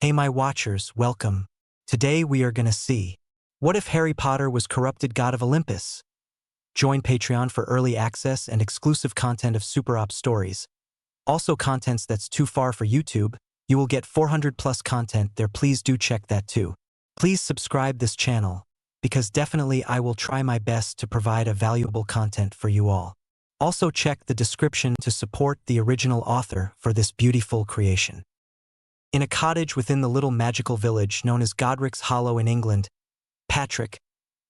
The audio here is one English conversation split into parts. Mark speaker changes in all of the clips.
Speaker 1: Hey my watchers, welcome. Today we are gonna see, what if Harry Potter was corrupted god of Olympus? Join Patreon for early access and exclusive content of Super Op stories. Also contents that's too far for YouTube. You will get 400 plus content there, please do check that too. Please subscribe this channel, because definitely I will try my best to provide a valuable content for you all. Also check the description to support the original author for this beautiful creation. In a cottage within the little magical village known as Godric's Hollow in England, Patrick,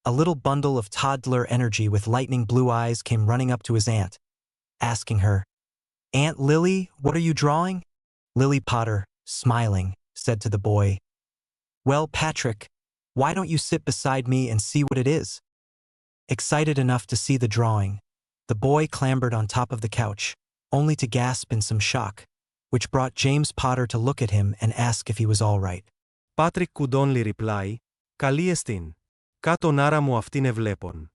Speaker 1: a little bundle of toddler energy with lightning blue eyes, came running up to his aunt, asking her, "Aunt Lily, what are you drawing?" Lily Potter, smiling, said to the boy, "Well, Patrick, why don't you sit beside me and see what it is?" Excited enough to see the drawing, the boy clambered on top of the couch, only to gasp in some shock, which brought James Potter to look at him and ask if he was all right.
Speaker 2: Patrick could only reply, "Καλή εστίν. Κάτω νάρα μου αυτήν εβλέπων."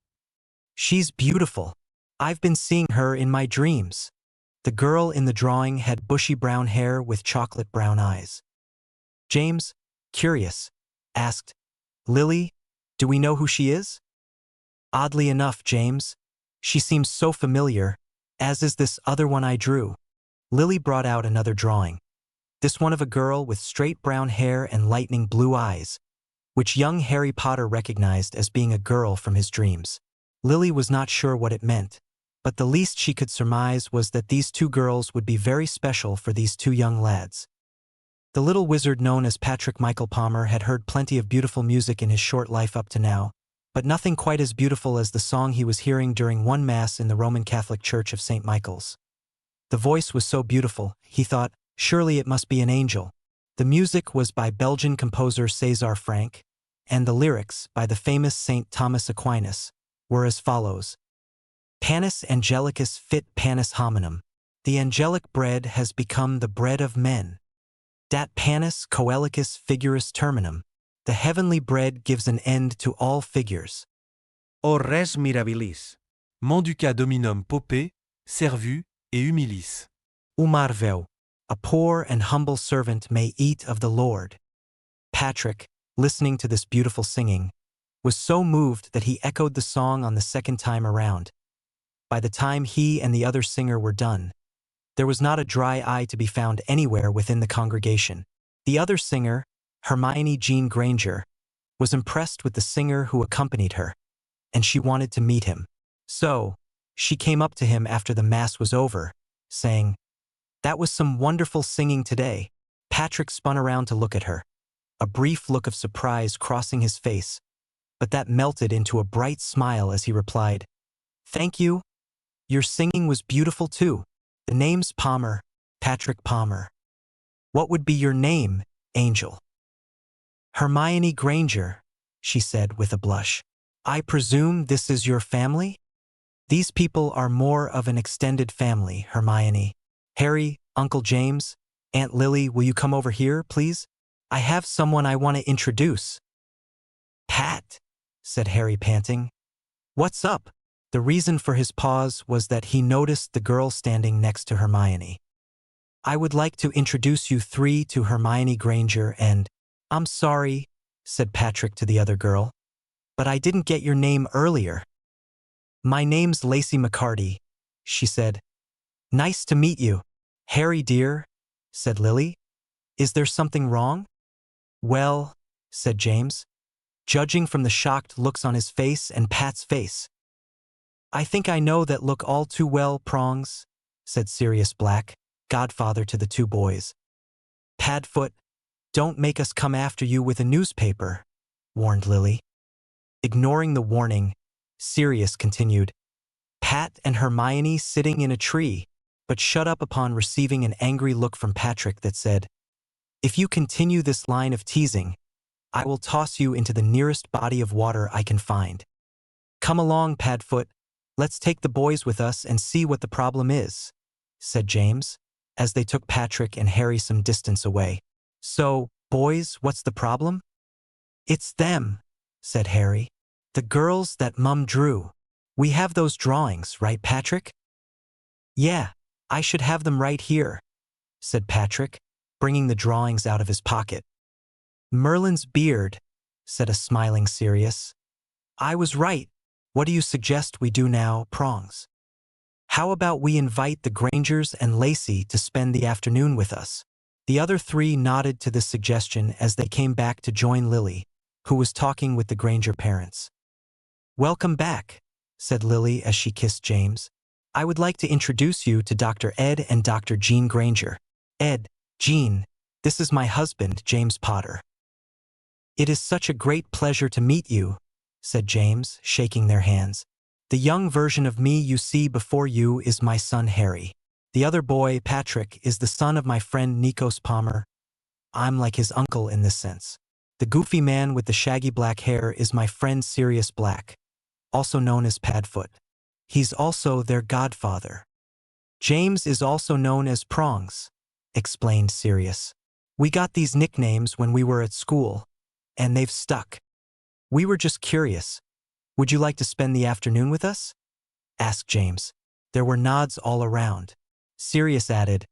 Speaker 1: She's beautiful. I've been seeing her in my dreams. The girl in the drawing had bushy brown hair with chocolate brown eyes. James, curious, asked, "Lily, do we know who she is?" "Oddly enough, James, she seems so familiar, as is this other one I drew." Lily brought out another drawing, this one of a girl with straight brown hair and lightning blue eyes, which young Harry Potter recognized as being a girl from his dreams. Lily was not sure what it meant, but the least she could surmise was that these two girls would be very special for these two young lads. The little wizard known as Patrick Michael Palmer had heard plenty of beautiful music in his short life up to now, but nothing quite as beautiful as the song he was hearing during one Mass in the Roman Catholic Church of St. Michael's. The voice was so beautiful, he thought, surely it must be an angel. The music was by Belgian composer César Franck, and the lyrics, by the famous Saint Thomas Aquinas, were as follows. Panis angelicus fit panis hominum. The angelic bread has become the bread of men. Dat panis coelicus figuris terminum. The heavenly bread gives an end to all figures.
Speaker 2: O res mirabilis. Menduca dominum popé, servu, et humilis.
Speaker 1: Umarvel, a poor and humble servant may eat of the Lord. Patrick, listening to this beautiful singing, was so moved that he echoed the song on the second time around. By the time he and the other singer were done, there was not a dry eye to be found anywhere within the congregation. The other singer, Hermione Jean Granger, was impressed with the singer who accompanied her, and she wanted to meet him. So, she came up to him after the Mass was over, saying, "That was some wonderful singing today." Patrick spun around to look at her, a brief look of surprise crossing his face, but that melted into a bright smile as he replied, "Thank you. Your singing was beautiful too. The name's Palmer, Patrick Palmer. What would be your name, Angel?" "Hermione Granger," she said with a blush. "I presume this is your family?" "These people are more of an extended family, Hermione. Harry, Uncle James, Aunt Lily, will you come over here, please? I have someone I want to introduce." "Pat," said Harry, panting. "What's up?" The reason for his pause was that he noticed the girl standing next to Hermione. "I would like to introduce you three to Hermione Granger and—" "I'm sorry," said Patrick to the other girl, "but I didn't get your name earlier." "My name's Lacey McCarty," she said. "Nice to meet you." "Harry dear," said Lily. "Is there something wrong?" "Well," said James, judging from the shocked looks on his face and Pat's face. "I think I know that look all too well, Prongs," said Sirius Black, godfather to the two boys. "Padfoot, don't make us come after you with a newspaper," warned Lily. Ignoring the warning, Sirius continued, "Pat and Hermione sitting in a tree," but shut up upon receiving an angry look from Patrick that said, "If you continue this line of teasing, I will toss you into the nearest body of water I can find. Come along, Padfoot, let's take the boys with us and see what the problem is," said James, as they took Patrick and Harry some distance away. "So, boys, what's the problem?" "It's them," said Harry. "The girls that Mum drew. We have those drawings, right, Patrick?" "Yeah, I should have them right here," said Patrick, bringing the drawings out of his pocket. Merlin's beard, said a smiling Sirius. I was right. What do you suggest we do now, Prongs? How about we invite the Grangers and Lacey to spend the afternoon with us? The other three nodded to this suggestion as they came back to join Lily, who was talking with the Granger parents. Welcome back, said Lily as she kissed James. I would like to introduce you to Dr. Ed and Dr. Jean Granger. Ed, Jean, this is my husband, James Potter. It is such a great pleasure to meet you, said James, shaking their hands. The young version of me you see before you is my son Harry. The other boy, Patrick, is the son of my friend Nikos Palmer. I'm like his uncle in this sense. The goofy man with the shaggy black hair is my friend Sirius Black, also known as Padfoot. He's also their godfather. James is also known as Prongs, explained Sirius. We got these nicknames when we were at school, and they've stuck. We were just curious. Would you like to spend the afternoon with us? Asked James. There were nods all around. Sirius added,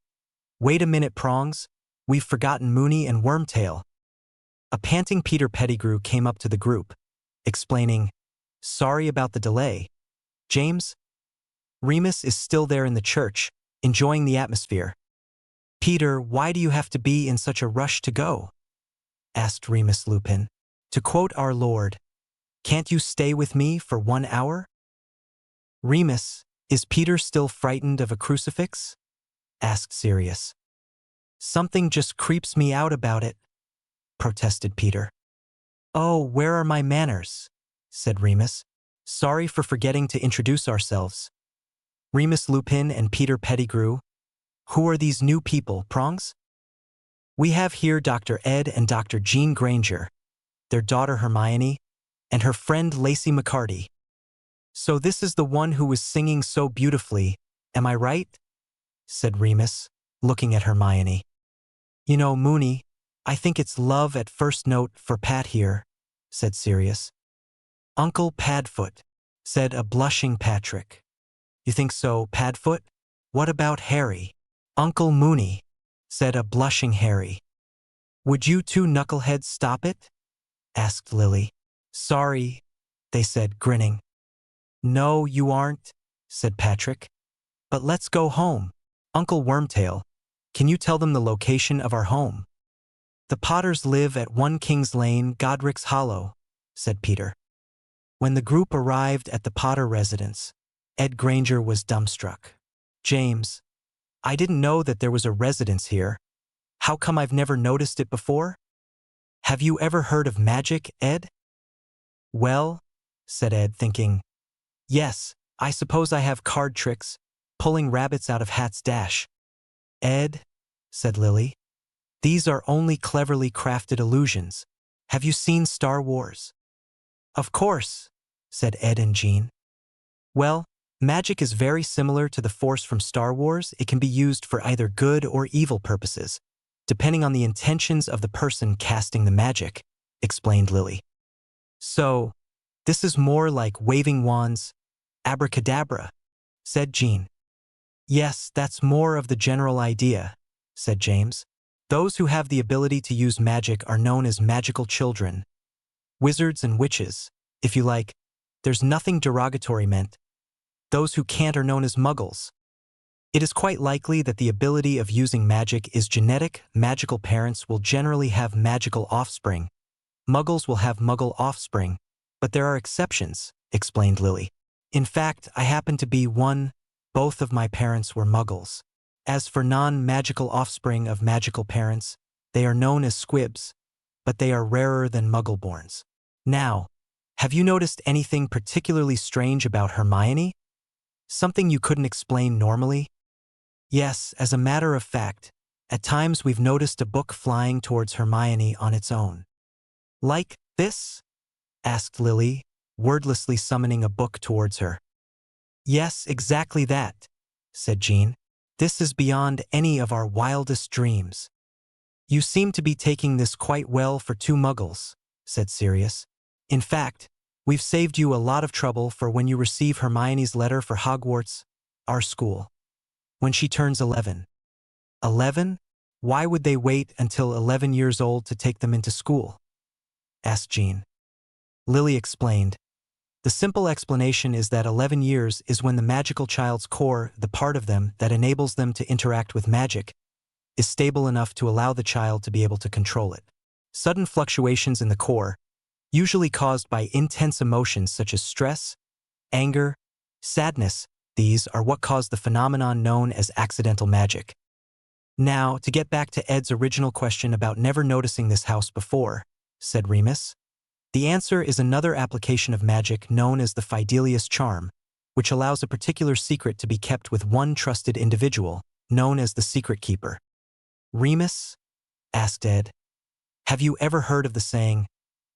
Speaker 1: Wait a minute, Prongs. We've forgotten Mooney and Wormtail. A panting Peter Pettigrew came up to the group, explaining, Sorry about the delay. James? Remus is still there in the church, enjoying the atmosphere. Peter, why do you have to be in such a rush to go? Asked Remus Lupin. To quote our Lord, Can't you stay with me for 1 hour? Remus, is Peter still frightened of a crucifix? Asked Sirius. Something just creeps me out about it, protested Peter. Oh, where are my manners? Said Remus. Sorry for forgetting to introduce ourselves. Remus Lupin and Peter Pettigrew. Who are these new people, Prongs? We have here Dr. Ed and Dr. Jean Granger, their daughter Hermione, and her friend Lacey McCarty. So this is the one who was singing so beautifully, am I right? Said Remus, looking at Hermione. You know, Mooney, I think it's love at first note for Pat here, said Sirius. Uncle Padfoot, said a blushing Patrick. You think so, Padfoot? What about Harry? Uncle Mooney, said a blushing Harry. Would you two knuckleheads stop it? Asked Lily. Sorry, they said, grinning. No, you aren't, said Patrick. But let's go home. Uncle Wormtail, can you tell them the location of our home? The Potters live at 1 King's Lane, Godric's Hollow, said Peter. When the group arrived at the Potter residence, Ed Granger was dumbstruck. James, I didn't know that there was a residence here. How come I've never noticed it before? Have you ever heard of magic, Ed? Well, said Ed, thinking, yes, I suppose I have card tricks, pulling rabbits out of hats dash. Ed, said Lily, these are only cleverly crafted illusions. Have you seen Star Wars? Of course, said Ed and Jean. Well, magic is very similar to the Force from Star Wars. It can be used for either good or evil purposes, depending on the intentions of the person casting the magic, explained Lily. So, this is more like waving wands, abracadabra, said Jean. Yes, that's more of the general idea, said James. Those who have the ability to use magic are known as magical children. Wizards and witches, if you like. There's nothing derogatory meant. Those who can't are known as muggles. It is quite likely that the ability of using magic is genetic. Magical parents will generally have magical offspring. Muggles will have muggle offspring, but there are exceptions, explained Lily. In fact, I happen to be one. Both of my parents were muggles. As for non-magical offspring of magical parents, they are known as squibs, but they are rarer than muggle-borns. Now, have you noticed anything particularly strange about Hermione? Something you couldn't explain normally? Yes, as a matter of fact, at times we've noticed a book flying towards Hermione on its own. Like this? Asked Lily, wordlessly summoning a book towards her. Yes, exactly that, said Jean. This is beyond any of our wildest dreams. You seem to be taking this quite well for 2 muggles, said Sirius. In fact, we've saved you a lot of trouble for when you receive Hermione's letter for Hogwarts, our school. When she turns 11. 11? Why would they wait until 11 years old to take them into school? Asked Jean. Lily explained. The simple explanation is that 11 years is when the magical child's core, the part of them that enables them to interact with magic, is stable enough to allow the child to be able to control it. Sudden fluctuations in the core, usually caused by intense emotions such as stress, anger, sadness, these are what cause the phenomenon known as accidental magic. Now, to get back to Ed's original question about never noticing this house before, said Remus. The answer is another application of magic known as the Fidelius charm, which allows a particular secret to be kept with one trusted individual, known as the secret keeper. Remus? Asked Ed. Have you ever heard of the saying,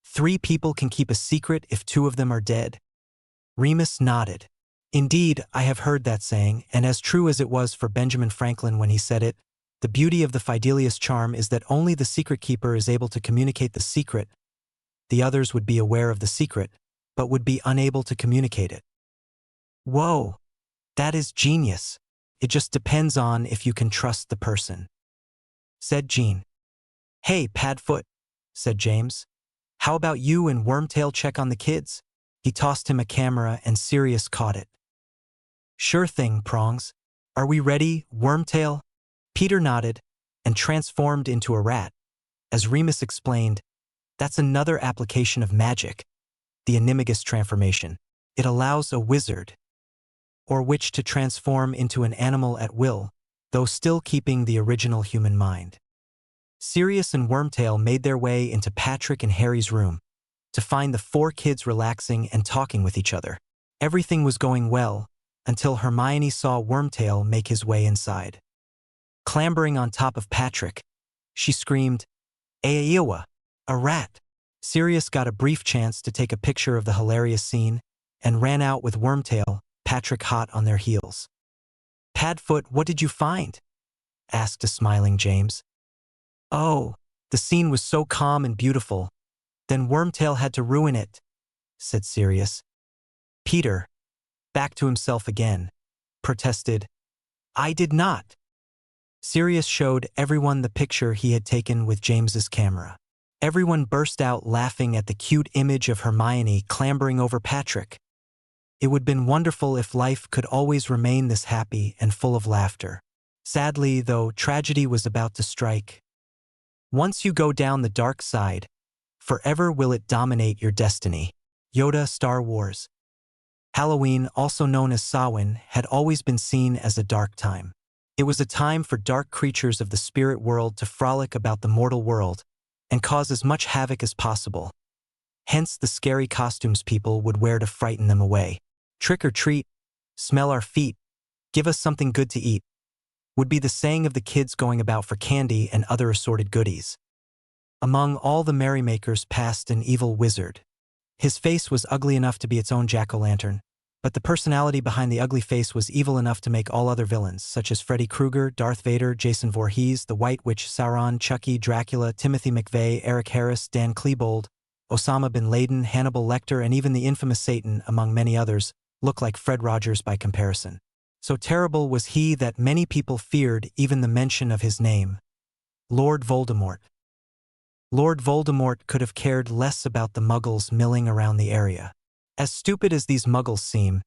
Speaker 1: 3 people can keep a secret if 2 of them are dead? Remus nodded. Indeed, I have heard that saying, and as true as it was for Benjamin Franklin when he said it, the beauty of the Fidelius charm is that only the secret keeper is able to communicate the secret. The others would be aware of the secret, but would be unable to communicate it. Whoa, that is genius. It just depends on if you can trust the person, said Jean. Hey, Padfoot, said James. How about you and Wormtail check on the kids? He tossed him a camera and Sirius caught it. Sure thing, Prongs. Are we ready, Wormtail? Peter nodded and transformed into a rat. As Remus explained, that's another application of magic, the animagus transformation. It allows a wizard or witch to transform into an animal at will, though still keeping the original human mind. Sirius and Wormtail made their way into Patrick and Harry's room to find the 4 kids relaxing and talking with each other. Everything was going well until Hermione saw Wormtail make his way inside. Clambering on top of Patrick, she screamed, "Aiowa, a rat!" Sirius got a brief chance to take a picture of the hilarious scene and ran out with Wormtail, Patrick hot on their heels. Padfoot, what did you find? Asked a smiling James. Oh, the scene was so calm and beautiful. Then Wormtail had to ruin it, said Sirius. Peter, back to himself again, protested, I did not. Sirius showed everyone the picture he had taken with James's camera. Everyone burst out laughing at the cute image of Hermione clambering over Patrick. It would have been wonderful if life could always remain this happy and full of laughter. Sadly, though, tragedy was about to strike. Once you go down the dark side, forever will it dominate your destiny. Yoda, Star Wars. Halloween, also known as Samhain, had always been seen as a dark time. It was a time for dark creatures of the spirit world to frolic about the mortal world and cause as much havoc as possible. Hence the scary costumes people would wear to frighten them away. Trick or treat, smell our feet, give us something good to eat, would be the saying of the kids going about for candy and other assorted goodies. Among all the merrymakers passed an evil wizard. His face was ugly enough to be its own jack-o'-lantern, but the personality behind the ugly face was evil enough to make all other villains, such as Freddy Krueger, Darth Vader, Jason Voorhees, the White Witch, Sauron, Chucky, Dracula, Timothy McVeigh, Eric Harris, Dan Klebold, Osama bin Laden, Hannibal Lecter, and even the infamous Satan, among many others, look like Fred Rogers by comparison. So terrible was he that many people feared even the mention of his name. Lord Voldemort. Lord Voldemort could have cared less about the Muggles milling around the area. As stupid as these Muggles seem,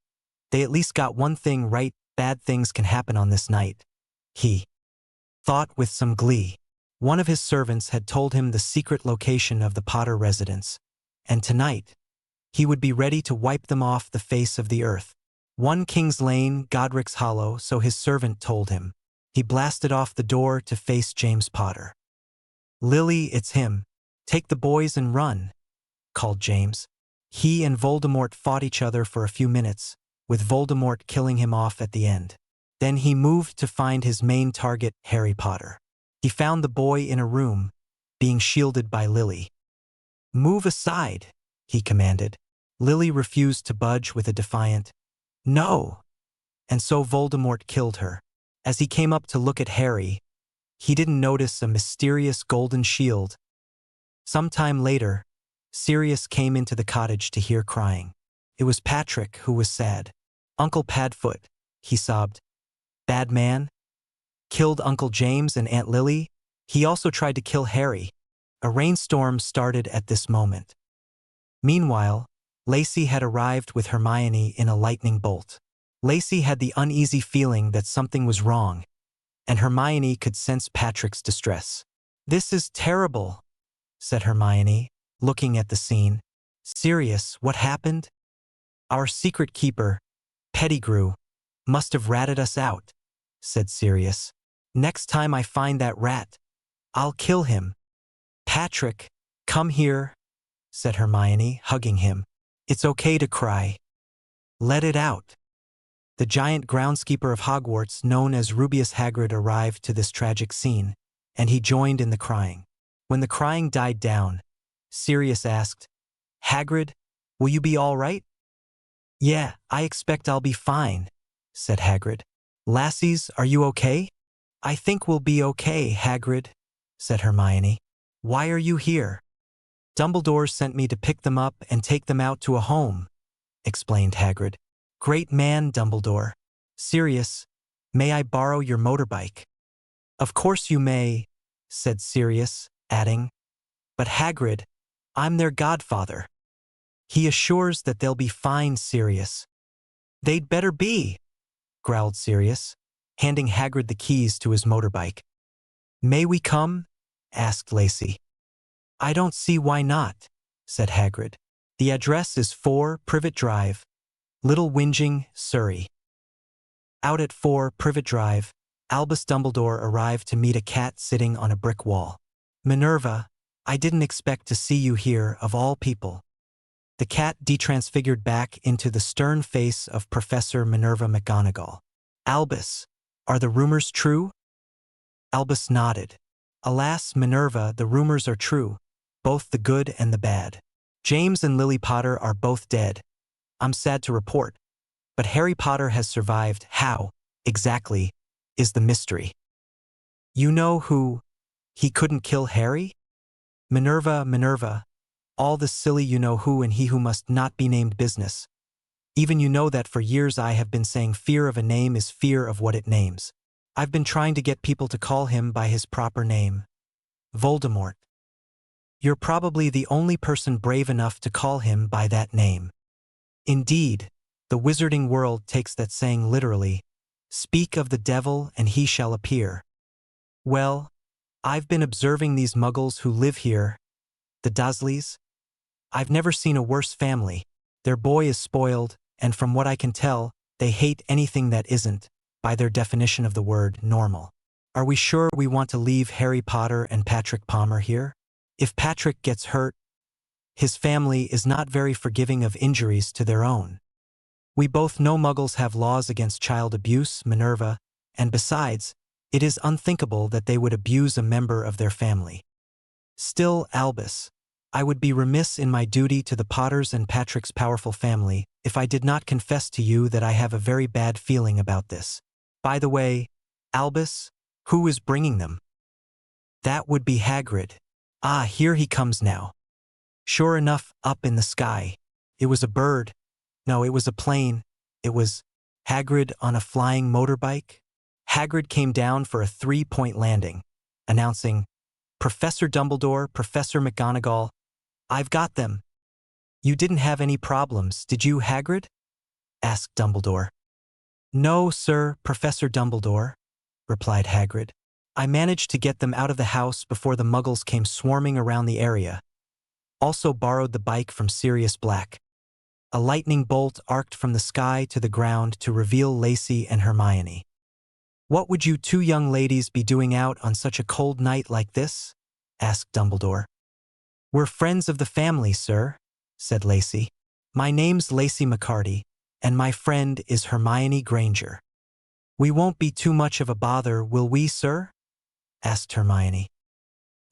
Speaker 1: they at least got one thing right: bad things can happen on this night. He thought with some glee. One of his servants had told him the secret location of the Potter residence, and tonight, he would be ready to wipe them off the face of the earth. 1 King's Lane, Godric's Hollow, so his servant told him. He blasted off the door to face James Potter. Lily, it's him. Take the boys and run, called James. He and Voldemort fought each other for a few minutes, with Voldemort killing him off at the end. Then he moved to find his main target, Harry Potter. He found the boy in a room, being shielded by Lily. Move aside, he commanded. Lily refused to budge with a defiant, no. And so Voldemort killed her. As he came up to look at Harry, he didn't notice a mysterious golden shield. Sometime later, Sirius came into the cottage to hear crying. It was Patrick who was sad. Uncle Padfoot, he sobbed. Bad man? Killed Uncle James and Aunt Lily? He also tried to kill Harry. A rainstorm started at this moment. Meanwhile, Lacey had arrived with Hermione in a lightning bolt. Lacey had the uneasy feeling that something was wrong, and Hermione could sense Patrick's distress. "This is terrible," said Hermione, looking at the scene. "Sirius, what happened?" "Our secret keeper, Pettigrew, must have ratted us out," said Sirius. "Next time I find that rat, I'll kill him." "Patrick, come here," said Hermione, hugging him. "It's okay to cry. Let it out." The giant groundskeeper of Hogwarts, known as Rubeus Hagrid, arrived to this tragic scene, and he joined in the crying. When the crying died down, Sirius asked, "Hagrid, will you be all right?" "Yeah, I expect I'll be fine," said Hagrid. "Lassies, are you okay?" "I think we'll be okay, Hagrid," said Hermione. "Why are you here?" "Dumbledore sent me to pick them up and take them out to a home," explained Hagrid. "Great man, Dumbledore. Sirius, may I borrow your motorbike?" "Of course you may," said Sirius, adding, "But Hagrid, I'm their godfather." "He assures that they'll be fine, Sirius." "They'd better be," growled Sirius, handing Hagrid the keys to his motorbike. "May we come?" asked Lacey. "I don't see why not," said Hagrid. "The address is 4 Privet Drive, Little Whinging, Surrey." Out at 4 Privet Drive, Albus Dumbledore arrived to meet a cat sitting on a brick wall. "Minerva, I didn't expect to see you here, of all people." The cat detransfigured back into the stern face of Professor Minerva McGonagall. "Albus, are the rumors true?" Albus nodded. "Alas, Minerva, the rumors are true, both the good and the bad. James and Lily Potter are both dead. I'm sad to report. But Harry Potter has survived. How, exactly, is the mystery." "You know who? He couldn't kill Harry?" "Minerva, Minerva, all the silly you know who and he who must not be named business. Even you know that for years I have been saying fear of a name is fear of what it names. I've been trying to get people to call him by his proper name. Voldemort. You're probably the only person brave enough to call him by that name. Indeed, the wizarding world takes that saying literally. Speak of the devil and he shall appear. Well, I've been observing these muggles who live here, the Dursleys. I've never seen a worse family. Their boy is spoiled, and from what I can tell, they hate anything that isn't, by their definition of the word, normal. Are we sure we want to leave Harry Potter and Patrick Palmer here? If Patrick gets hurt, his family is not very forgiving of injuries to their own. We both know muggles have laws against child abuse, Minerva, and besides, it is unthinkable that they would abuse a member of their family. Still, Albus, I would be remiss in my duty to the Potters and Patrick's powerful family if I did not confess to you that I have a very bad feeling about this. By the way, Albus, who is bringing them?" "That would be Hagrid. Ah, here he comes now." Sure enough, up in the sky. It was a bird. No, it was a plane. It was Hagrid on a flying motorbike. Hagrid came down for a 3-point landing, announcing, "Professor Dumbledore, Professor McGonagall, I've got them." "You didn't have any problems, did you, Hagrid?" asked Dumbledore. "No, sir, Professor Dumbledore," replied Hagrid. "I managed to get them out of the house before the muggles came swarming around the area. Also borrowed the bike from Sirius Black." A lightning bolt arced from the sky to the ground to reveal Lacey and Hermione. "What would you two young ladies be doing out on such a cold night like this?" asked Dumbledore. "We're friends of the family, sir," said Lacey. "My name's Lacey McCarty, and my friend is Hermione Granger." "We won't be too much of a bother, will we, sir?" asked Hermione.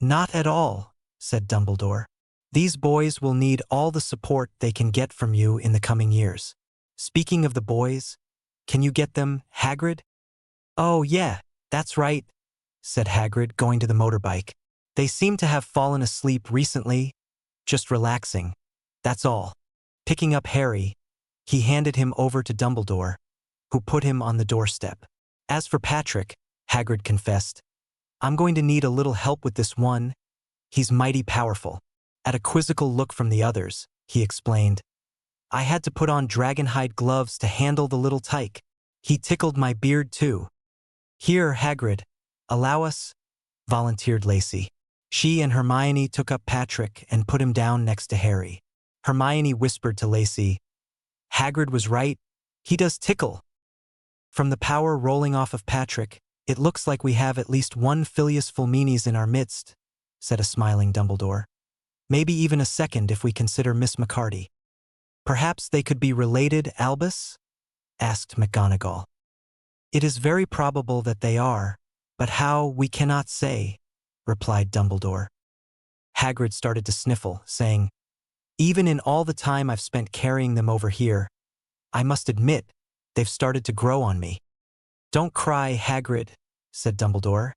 Speaker 1: "Not at all," said Dumbledore. "These boys will need all the support they can get from you in the coming years. Speaking of the boys, can you get them, Hagrid?" "Oh, yeah, that's right," said Hagrid, going to the motorbike. "They seem to have fallen asleep recently, just relaxing. That's all." Picking up Harry, he handed him over to Dumbledore, who put him on the doorstep. "As for Patrick," Hagrid confessed, I'm going to need a little help with this one. He's mighty powerful. At a quizzical look from the others, he explained, I had to put on dragonhide gloves to handle the little tyke. He tickled my beard too. Here, Hagrid, allow us, volunteered Lacey. She and Hermione took up Patrick and put him down next to Harry. Hermione whispered to Lacey, Hagrid was right, he does tickle. From the power rolling off of Patrick, it looks like we have at least one Filius Fulminis in our midst, said a smiling Dumbledore. Maybe even a second if we consider Miss McCarty. Perhaps they could be related, Albus? Asked McGonagall. It is very probable that they are, but how, we cannot say, replied Dumbledore. Hagrid started to sniffle, saying, Even in all the time I've spent carrying them over here, I must admit, they've started to grow on me. Don't cry, Hagrid, said Dumbledore.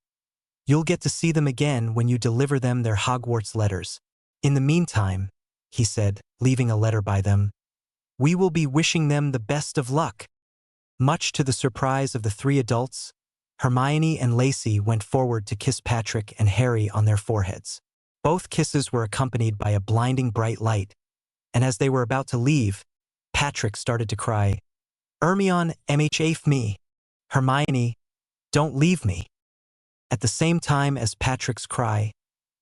Speaker 1: You'll get to see them again when you deliver them their Hogwarts letters. In the meantime, he said, leaving a letter by them, we will be wishing them the best of luck. Much to the surprise of the three adults, Hermione and Lacey went forward to kiss Patrick and Harry on their foreheads. Both kisses were accompanied by a blinding bright light, and as they were about to leave, Patrick started to cry, Hermione, mhaf me. Hermione, don't leave me. At the same time as Patrick's cry,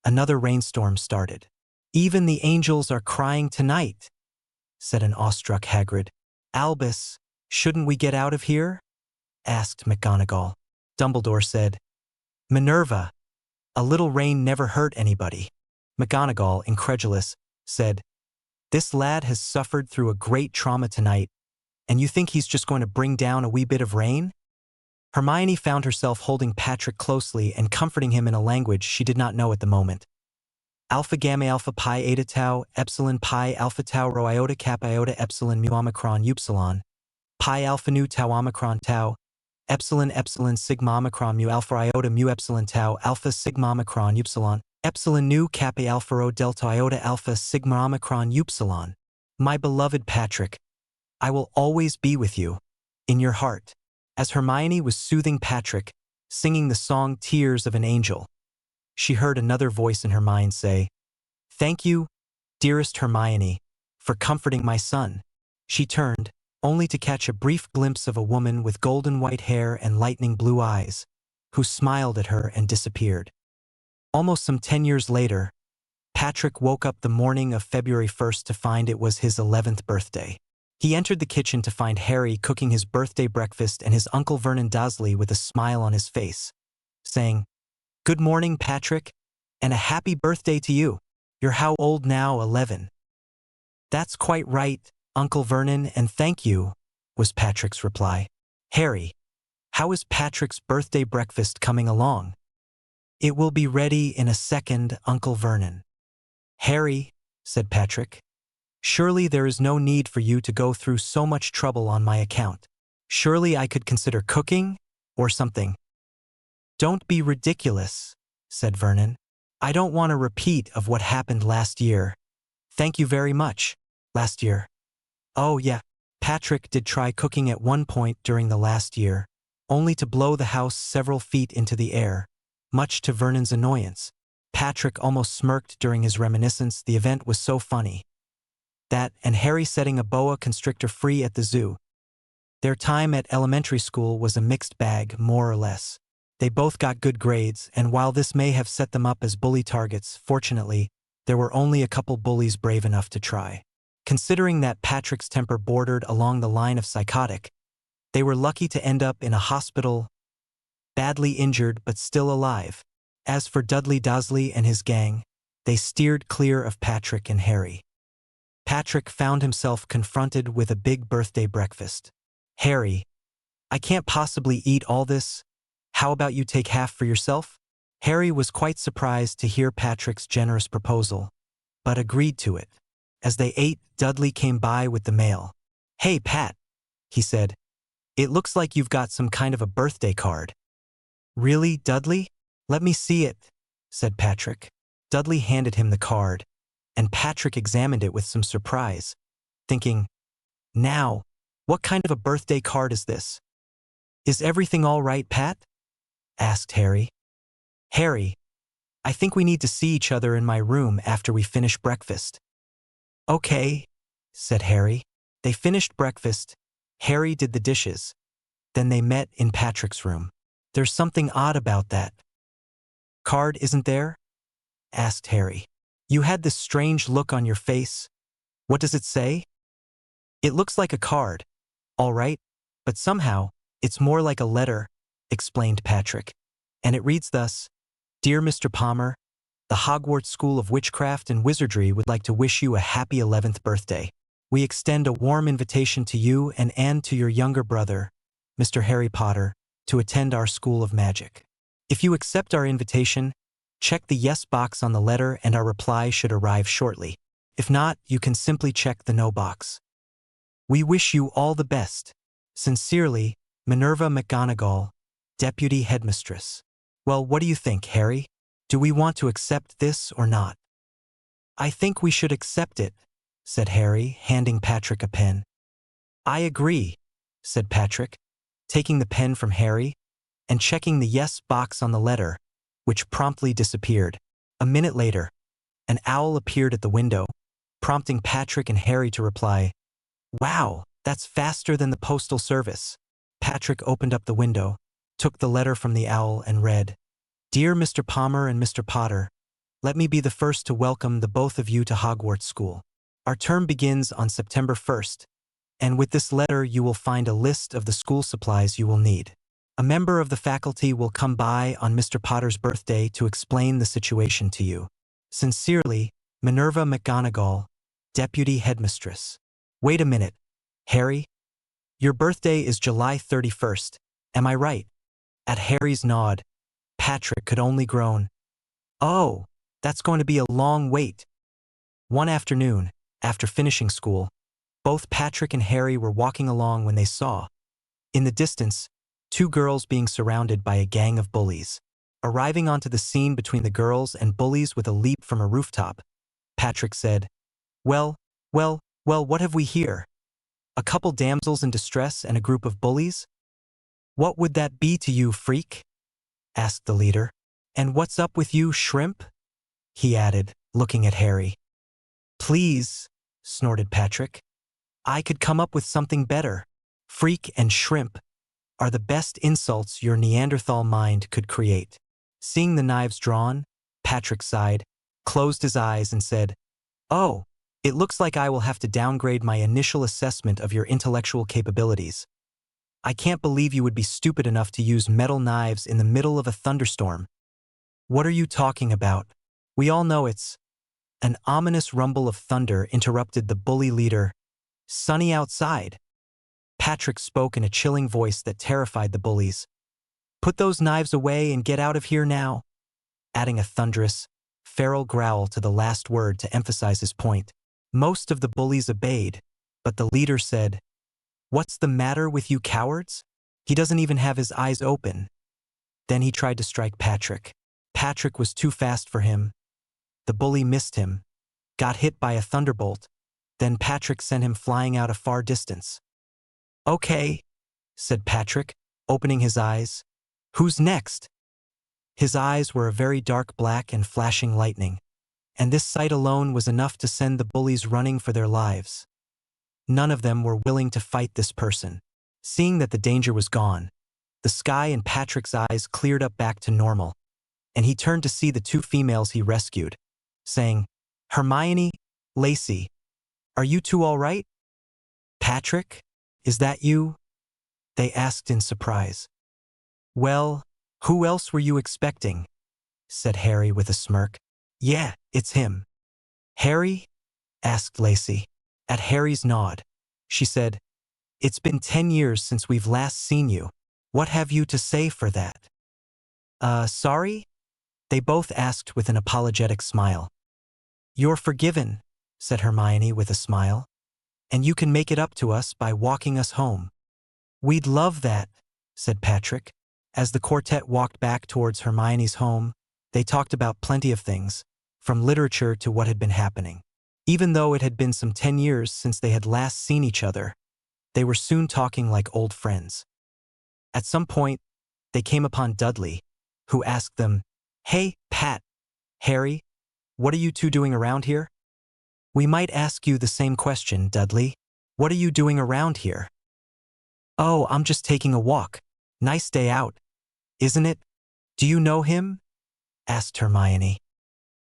Speaker 1: another rainstorm started. Even the angels are crying tonight, said an awestruck Hagrid. Albus, shouldn't we get out of here? Asked McGonagall. Dumbledore said, Minerva, a little rain never hurt anybody. McGonagall, incredulous, said, This lad has suffered through a great trauma tonight, and you think he's just going to bring down a wee bit of rain? Hermione found herself holding Patrick closely and comforting him in a language she did not know at the moment. Alpha gamma alpha pi eta tau epsilon pi alpha tau rho iota kappa iota epsilon mu omicron upsilon pi alpha nu tau omicron tau epsilon epsilon sigma omicron mu alpha iota mu epsilon tau alpha sigma omicron upsilon epsilon nu kappa alpha rho delta iota alpha sigma omicron upsilon. My beloved Patrick, I will always be with you, in your heart. As Hermione was soothing Patrick, singing the song Tears of an Angel, she heard another voice in her mind say, Thank you, dearest Hermione, for comforting my son. She turned, only to catch a brief glimpse of a woman with golden white hair and lightning blue eyes, who smiled at her and disappeared. Almost some 10 years later, Patrick woke up the morning of February 1st to find it was his 11th birthday. He entered the kitchen to find Harry cooking his birthday breakfast and his Uncle Vernon Dursley with a smile on his face, saying, Good morning, Patrick, and a happy birthday to you. You're how old now, 11? That's quite right, Uncle Vernon, and thank you, was Patrick's reply. Harry, how is Patrick's birthday breakfast coming along? It will be ready in a second, Uncle Vernon. Harry, said Patrick, surely there is no need for you to go through so much trouble on my account. Surely I could consider cooking, or something. Don't be ridiculous, said Vernon. I don't want a repeat of what happened last year. Thank you very much. Last year. Oh yeah, Patrick did try cooking at one point during the last year, only to blow the house several feet into the air, much to Vernon's annoyance. Patrick almost smirked during his reminiscence. The event was so funny. That and Harry setting a boa constrictor free at the zoo. Their time at elementary school was a mixed bag, more or less. They both got good grades, and while this may have set them up as bully targets, fortunately, there were only a couple bullies brave enough to try. Considering that Patrick's temper bordered along the line of psychotic, they were lucky to end up in a hospital, badly injured but still alive. As for Dudley Dursley and his gang, they steered clear of Patrick and Harry. Patrick found himself confronted with a big birthday breakfast. Harry, I can't possibly eat all this. How about you take half for yourself? Harry was quite surprised to hear Patrick's generous proposal, but agreed to it. As they ate, Dudley came by with the mail. Hey, Pat, he said. It looks like you've got some kind of a birthday card. Really, Dudley? Let me see it, said Patrick. Dudley handed him the card, and Patrick examined it with some surprise, thinking, Now, what kind of a birthday card is this? Is everything all right, Pat? Asked Harry. Harry, I think we need to see each other in my room after we finish breakfast. Okay, said Harry. They finished breakfast. Harry did the dishes. Then they met in Patrick's room. There's something odd about that. Card, isn't there? Asked Harry. You had this strange look on your face. What does it say? It looks like a card, all right, but somehow, it's more like a letter, explained Patrick. And it reads thus: Dear Mr. Palmer, the Hogwarts School of Witchcraft and Wizardry would like to wish you a happy 11th birthday. We extend a warm invitation to you and to your younger brother, Mr. Harry Potter, to attend our School of Magic. If you accept our invitation, check the yes box on the letter and our reply should arrive shortly. If not, you can simply check the no box. We wish you all the best. Sincerely, Minerva McGonagall, Deputy Headmistress. Well, what do you think, Harry? Do we want to accept this or not? I think we should accept it, said Harry, handing Patrick a pen. I agree, said Patrick, taking the pen from Harry and checking the yes box on the letter, which promptly disappeared. A minute later, an owl appeared at the window, prompting Patrick and Harry to reply, Wow, that's faster than the postal service. Patrick opened up the window, took the letter from the owl and read, Dear Mr. Palmer and Mr. Potter, let me be the first to welcome the both of you to Hogwarts School. Our term begins on September 1st, and with this letter you will find a list of the school supplies you will need. A member of the faculty will come by on Mr. Potter's birthday to explain the situation to you. Sincerely, Minerva McGonagall, Deputy Headmistress. Wait a minute, Harry. Your birthday is July 31st, am I right? At Harry's nod, Patrick could only groan. Oh, that's going to be a long wait. One afternoon, after finishing school, both Patrick and Harry were walking along when they saw, in the distance, two girls being surrounded by a gang of bullies. Arriving onto the scene between the girls and bullies with a leap from a rooftop, Patrick said, Well, what have we here? A couple damsels in distress and a group of bullies? What would that be to you, freak? Asked the leader. And what's up with you, shrimp? He added, looking at Harry. Please, snorted Patrick. I could come up with something better. Freak and shrimp are the best insults your Neanderthal mind could create. Seeing the knives drawn, Patrick sighed, closed his eyes and said, Oh, it looks like I will have to downgrade my initial assessment of your intellectual capabilities. I can't believe you would be stupid enough to use metal knives in the middle of a thunderstorm. What are you talking about? We all know it's... An ominous rumble of thunder interrupted the bully leader. Sunny outside. Patrick spoke in a chilling voice that terrified the bullies. Put those knives away and get out of here now, adding a thunderous, feral growl to the last word to emphasize his point. Most of the bullies obeyed, but the leader said, What's the matter with you cowards? He doesn't even have his eyes open. Then he tried to strike Patrick. Patrick was too fast for him. The bully missed him, got hit by a thunderbolt. Then Patrick sent him flying out a far distance. Okay, said Patrick, opening his eyes. Who's next? His eyes were a very dark black and flashing lightning, and this sight alone was enough to send the bullies running for their lives. None of them were willing to fight this person. Seeing that the danger was gone, the sky in Patrick's eyes cleared up back to normal, and he turned to see the two females he rescued, saying, Hermione, Lacey, are you two all right? Patrick, is that you? They asked in surprise. Well, who else were you expecting? Said Harry with a smirk. Yeah, it's him. Harry? Asked Lacey. At Harry's nod, she said, It's been 10 years since we've last seen you. What have you to say for that? Sorry? They both asked with an apologetic smile. You're forgiven, said Hermione with a smile, and you can make it up to us by walking us home. We'd love that, said Patrick. As the quartet walked back towards Hermione's home, they talked about plenty of things, from literature to what had been happening. Even though it had been some 10 years since they had last seen each other, they were soon talking like old friends. At some point, they came upon Dudley, who asked them, Hey, Pat, Harry, what are you two doing around here? We might ask you the same question, Dudley. What are you doing around here? Oh, I'm just taking a walk. Nice day out, isn't it? Do you know him? Asked Hermione.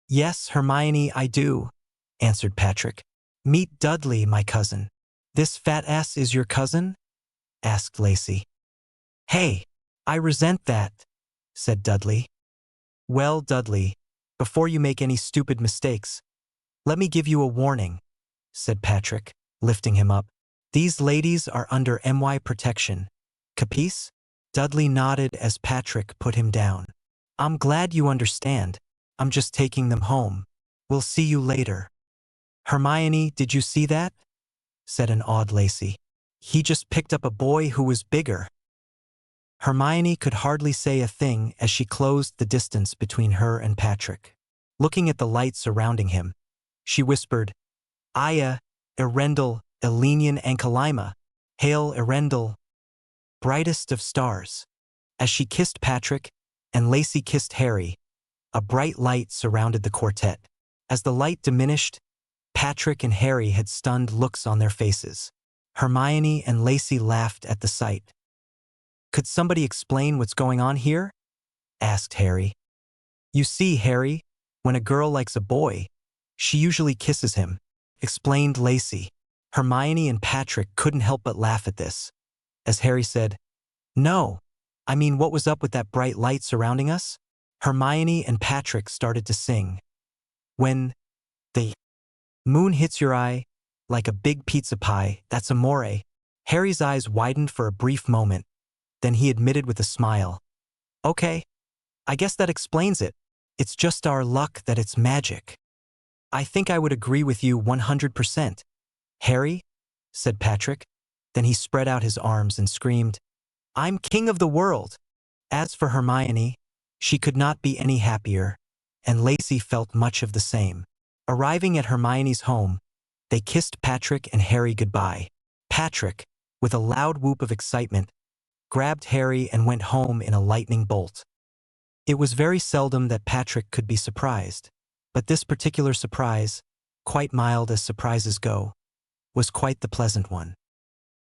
Speaker 1: Yes, Hermione, I do, answered Patrick. Meet Dudley, my cousin. This fat ass is your cousin? Asked Lacey. Hey, I resent that, said Dudley. Well, Dudley, before you make any stupid mistakes, let me give you a warning, said Patrick, lifting him up. These ladies are under MY protection. Capice? Dudley nodded as Patrick put him down. I'm glad you understand. I'm just taking them home. We'll see you later. Hermione, did you see that? Said an awed Lacey. He just picked up a boy who was bigger. Hermione could hardly say a thing as she closed the distance between her and Patrick. Looking at the light surrounding him, she whispered, Aya, Erendel, Elenian Ankylima, Hail Erendel, brightest of stars. As she kissed Patrick and Lacey kissed Harry, a bright light surrounded the quartet. As the light diminished, Patrick and Harry had stunned looks on their faces. Hermione and Lacey laughed at the sight. Could somebody explain what's going on here? Asked Harry. You see, Harry, when a girl likes a boy, she usually kisses him, explained Lacey. Hermione and Patrick couldn't help but laugh at this. As Harry said, No, I mean, what was up with that bright light surrounding us? Hermione and Patrick started to sing. When the moon hits your eye like a big pizza pie, that's amore. Harry's eyes widened for a brief moment. Then he admitted with a smile. Okay, I guess that explains it. It's just our luck that it's magic. I think I would agree with you 100%. Harry, said Patrick. Then he spread out his arms and screamed, I'm king of the world. As for Hermione, she could not be any happier, and Lacey felt much of the same. Arriving at Hermione's home, they kissed Patrick and Harry goodbye. Patrick, with a loud whoop of excitement, grabbed Harry and went home in a lightning bolt. It was very seldom that Patrick could be surprised, but this particular surprise, quite mild as surprises go, was quite the pleasant one.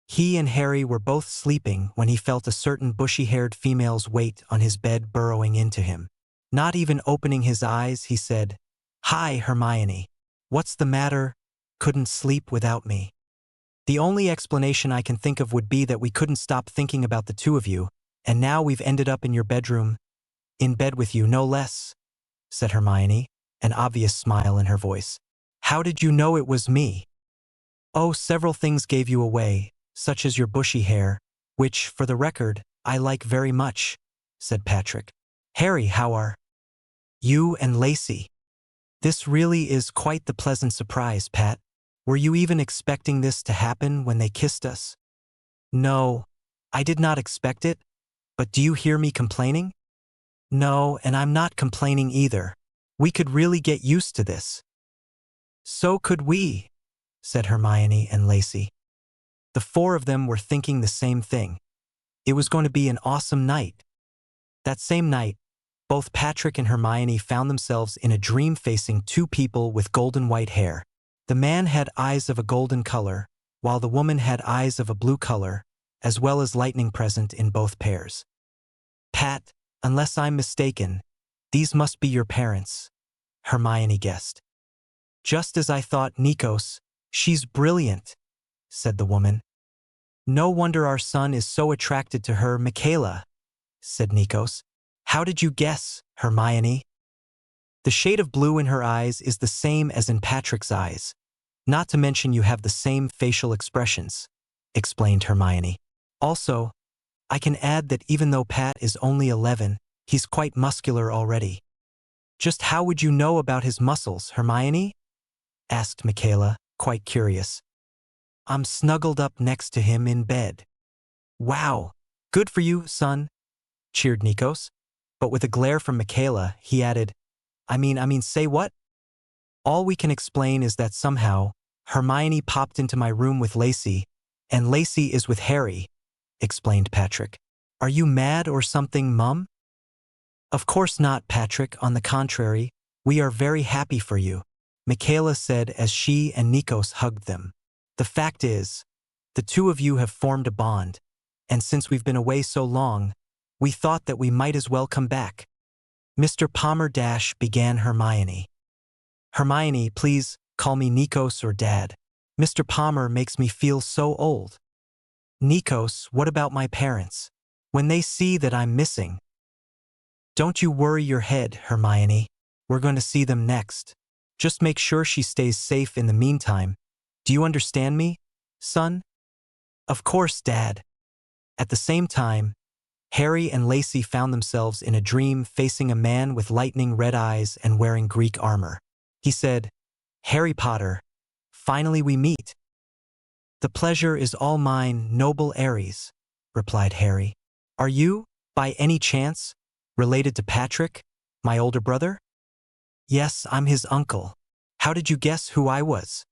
Speaker 1: He and Harry were both sleeping when he felt a certain bushy-haired female's weight on his bed burrowing into him. Not even opening his eyes, he said, Hi, Hermione. What's the matter? Couldn't sleep without me. The only explanation I can think of would be that we couldn't stop thinking about the two of you, and now we've ended up in your bedroom. In bed with you, no less, said Hermione, an obvious smile in her voice. How did you know it was me? Oh, several things gave you away, such as your bushy hair, which, for the record, I like very much, said Patrick. Harry, how are you and Lacey? This really is quite the pleasant surprise, Pat. Were you even expecting this to happen when they kissed us? No, I did not expect it, but do you hear me complaining? No, and I'm not complaining either. We could really get used to this. So could we, said Hermione and Lacey. The four of them were thinking the same thing. It was going to be an awesome night. That same night, both Patrick and Hermione found themselves in a dream facing two people with golden white hair. The man had eyes of a golden color, while the woman had eyes of a blue color, as well as lightning present in both pairs. Pat, unless I'm mistaken, these must be your parents, Hermione guessed. Just as I thought, Nikos, she's brilliant, said the woman. No wonder our son is so attracted to her, Michaela, said Nikos. How did you guess, Hermione? The shade of blue in her eyes is the same as in Patrick's eyes. Not to mention you have the same facial expressions, explained Hermione. Also, I can add that even though Pat is only 11, he's quite muscular already. Just how would you know about his muscles, Hermione? Asked Michaela, quite curious. I'm snuggled up next to him in bed. Wow, good for you, son, cheered Nikos. But with a glare from Michaela, he added, I mean, say what? All we can explain is that somehow, Hermione popped into my room with Lacey, and Lacey is with Harry, explained Patrick. Are you mad or something, Mum? Of course not, Patrick. On the contrary, we are very happy for you, Michaela said as she and Nikos hugged them. The fact is, the two of you have formed a bond, and since we've been away so long, we thought that we might as well come back. Mr. Palmer began Hermione. Hermione, please call me Nikos or Dad. Mr. Palmer makes me feel so old. Nikos, what about my parents? When they see that I'm missing? Don't you worry your head, Hermione. We're going to see them next. Just make sure she stays safe in the meantime. Do you understand me, son? Of course, Dad. At the same time, Harry and Lacey found themselves in a dream facing a man with lightning red eyes and wearing Greek armor. He said, Harry Potter, finally we meet. The pleasure is all mine, noble Ares, replied Harry. Are you, by any chance, related to Patrick, my older brother? Yes, I'm his uncle. How did you guess who I was?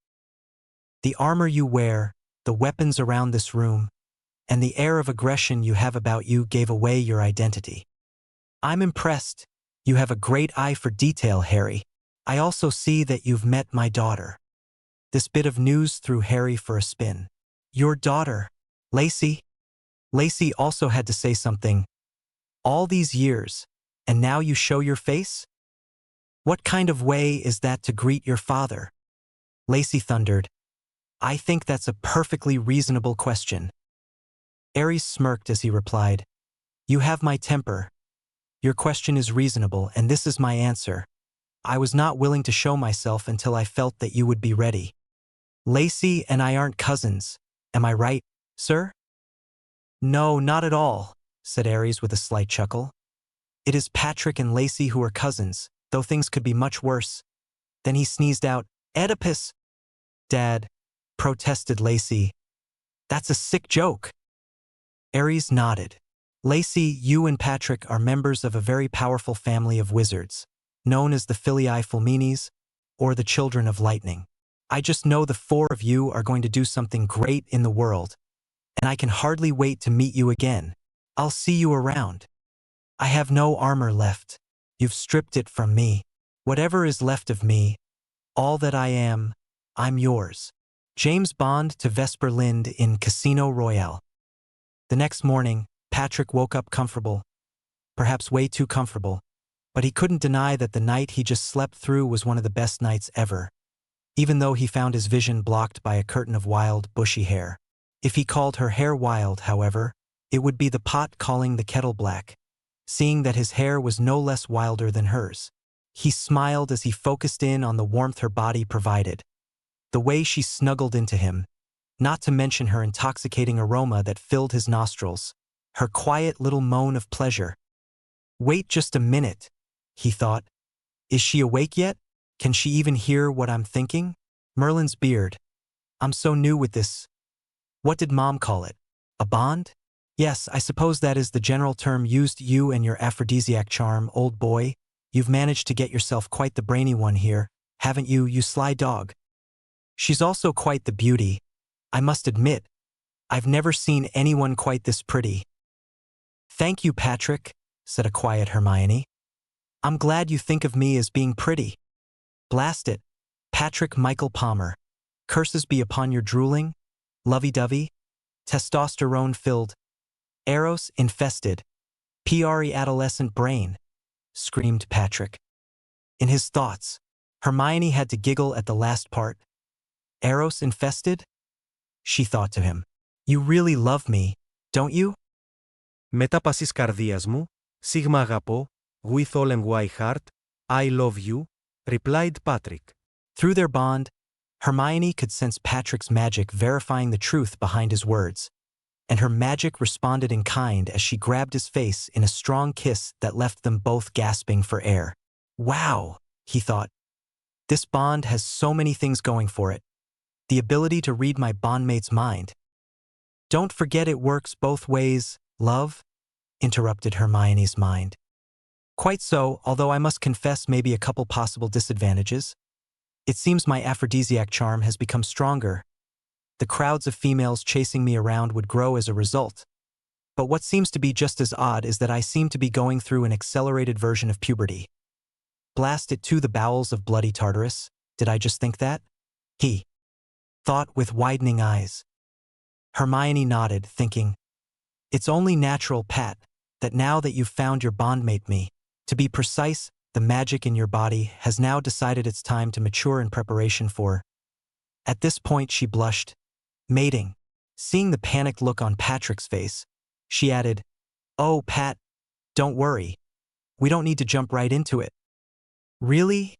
Speaker 1: The armor you wear, the weapons around this room, and the air of aggression you have about you gave away your identity. I'm impressed. You have a great eye for detail, Harry. I also see that you've met my daughter. This bit of news threw Harry for a spin. Your daughter, Lacey? Lacey also had to say something. All these years, and now you show your face? What kind of way is that to greet your father? Lacey thundered. I think that's a perfectly reasonable question. Ares smirked as he replied, You have my temper. Your question is reasonable, and this is my answer. I was not willing to show myself until I felt that you would be ready. Lacey and I aren't cousins. Am I right, sir? No, not at all, said Ares with a slight chuckle. It is Patrick and Lacey who are cousins, though things could be much worse. Then he sneezed out, Oedipus! Dad, protested Lacey. That's a sick joke. Ares nodded. Lacey, you and Patrick are members of a very powerful family of wizards, known as the Filii Fulminis, or the Children of Lightning. I just know the four of you are going to do something great in the world, and I can hardly wait to meet you again. I'll see you around. I have no armor left. You've stripped it from me. Whatever is left of me, all that I am, I'm yours. James Bond to Vesper Lind in Casino Royale. The next morning, Patrick woke up comfortable, perhaps way too comfortable, but he couldn't deny that the night he just slept through was one of the best nights ever, even though he found his vision blocked by a curtain of wild, bushy hair. If he called her hair wild, however, it would be the pot calling the kettle black, seeing that his hair was no less wilder than hers. He smiled as he focused in on the warmth her body provided, the way she snuggled into him, not to mention her intoxicating aroma that filled his nostrils, her quiet little moan of pleasure. Wait just a minute, he thought. Is she awake yet? Can she even hear what I'm thinking? Merlin's beard. I'm so new with this. What did Mom call it? A bond? Yes, I suppose that is the general term used. You and your aphrodisiac charm, old boy. You've managed to get yourself quite the brainy one here, haven't you, you sly dog? She's also quite the beauty. I must admit, I've never seen anyone quite this pretty. Thank you, Patrick, said a quiet Hermione. I'm glad you think of me as being pretty. Blast it, Patrick Michael Palmer. Curses be upon your drooling, lovey-dovey, testosterone-filled, Eros-infested, pre-adolescent brain, screamed Patrick. In his thoughts, Hermione had to giggle at the last part. Eros-infested? She thought to him. You really love me, don't you?
Speaker 2: Μετάπασης καρδίας μου, σίγμα αγαπώ, with all my heart, I love you, replied Patrick.
Speaker 1: Through their bond, Hermione could sense Patrick's magic verifying the truth behind his words, and her magic responded in kind as she grabbed his face in a strong kiss that left them both gasping for air. Wow, he thought. This bond has so many things going for it. The ability to read my bondmate's mind. Don't forget it works both ways, love, interrupted Hermione's mind. Quite so, although I must confess maybe a couple possible disadvantages. It seems my aphrodisiac charm has become stronger. The crowds of females chasing me around would grow as a result. But what seems to be just as odd is that I seem to be going through an accelerated version of puberty. Blast it to the bowels of bloody Tartarus, did I just think that? He thought with widening eyes. Hermione nodded, thinking, it's only natural, Pat, that now that you've found your bondmate me, to be precise, the magic in your body has now decided it's time to mature in preparation for. At this point she blushed. Mating. Seeing the panicked look on Patrick's face, she added, oh, Pat, don't worry. We don't need to jump right into it. Really?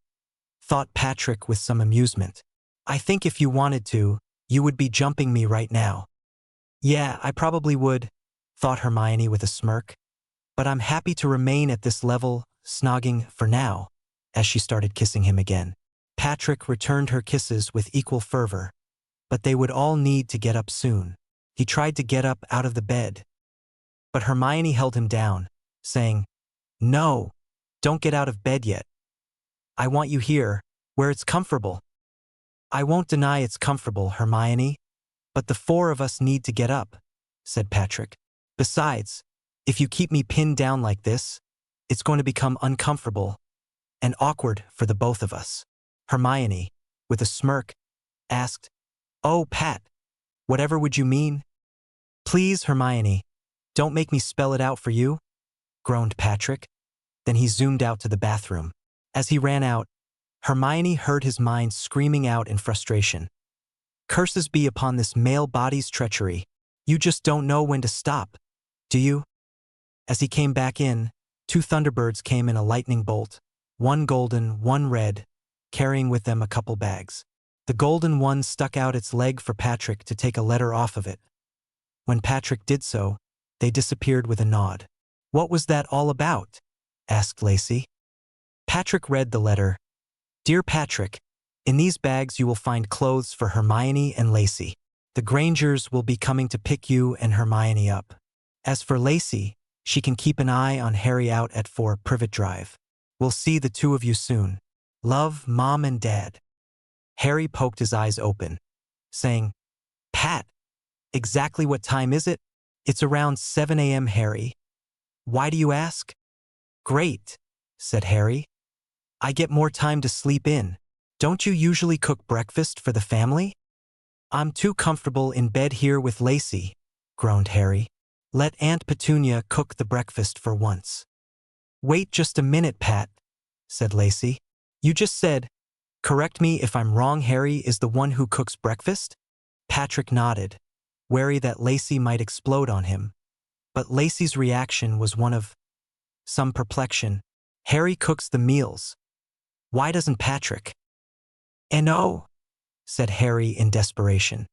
Speaker 1: Thought Patrick with some amusement. I think if you wanted to, you would be jumping me right now. Yeah, I probably would, thought Hermione with a smirk. But I'm happy to remain at this level, snogging for now, as she started kissing him again. Patrick returned her kisses with equal fervor. But they would all need to get up soon. He tried to get up out of the bed. But Hermione held him down, saying, no, don't get out of bed yet. I want you here, where it's comfortable. I won't deny it's comfortable, Hermione, but the four of us need to get up, said Patrick. Besides, if you keep me pinned down like this, it's going to become uncomfortable and awkward for the both of us. Hermione, with a smirk, asked, oh, Pat, whatever would you mean? Please, Hermione, don't make me spell it out for you, groaned Patrick. Then he zoomed out to the bathroom. As he ran out, Hermione heard his mind screaming out in frustration. Curses be upon this male body's treachery. You just don't know when to stop, do you? As he came back in, 2 Thunderbirds came in a lightning bolt, 1 golden, 1 red, carrying with them a couple bags. The golden one stuck out its leg for Patrick to take a letter off of it. When Patrick did so, they disappeared with a nod. What was that all about? Asked Lacey. Patrick read the letter. Dear Patrick, in these bags you will find clothes for Hermione and Lacey. The Grangers will be coming to pick you and Hermione up. As for Lacey, she can keep an eye on Harry out at 4 Privet Drive. We'll see the 2 of you soon. Love, Mom and Dad. Harry poked his eyes open, saying, Pat, exactly what time is it? It's around 7 a.m., Harry. Why do you ask? Great, said Harry. I get more time to sleep in. Don't you usually cook breakfast for the family? I'm too comfortable in bed here with Lacey, groaned Harry. Let Aunt Petunia cook the breakfast for once. Wait just a minute, Pat, said Lacey. You just said, correct me if I'm wrong, Harry is the one who cooks breakfast? Patrick nodded, wary that Lacey might explode on him. But Lacey's reaction was one of some perplexion. Harry cooks the meals. Why doesn't Patrick? No, said Harry in desperation.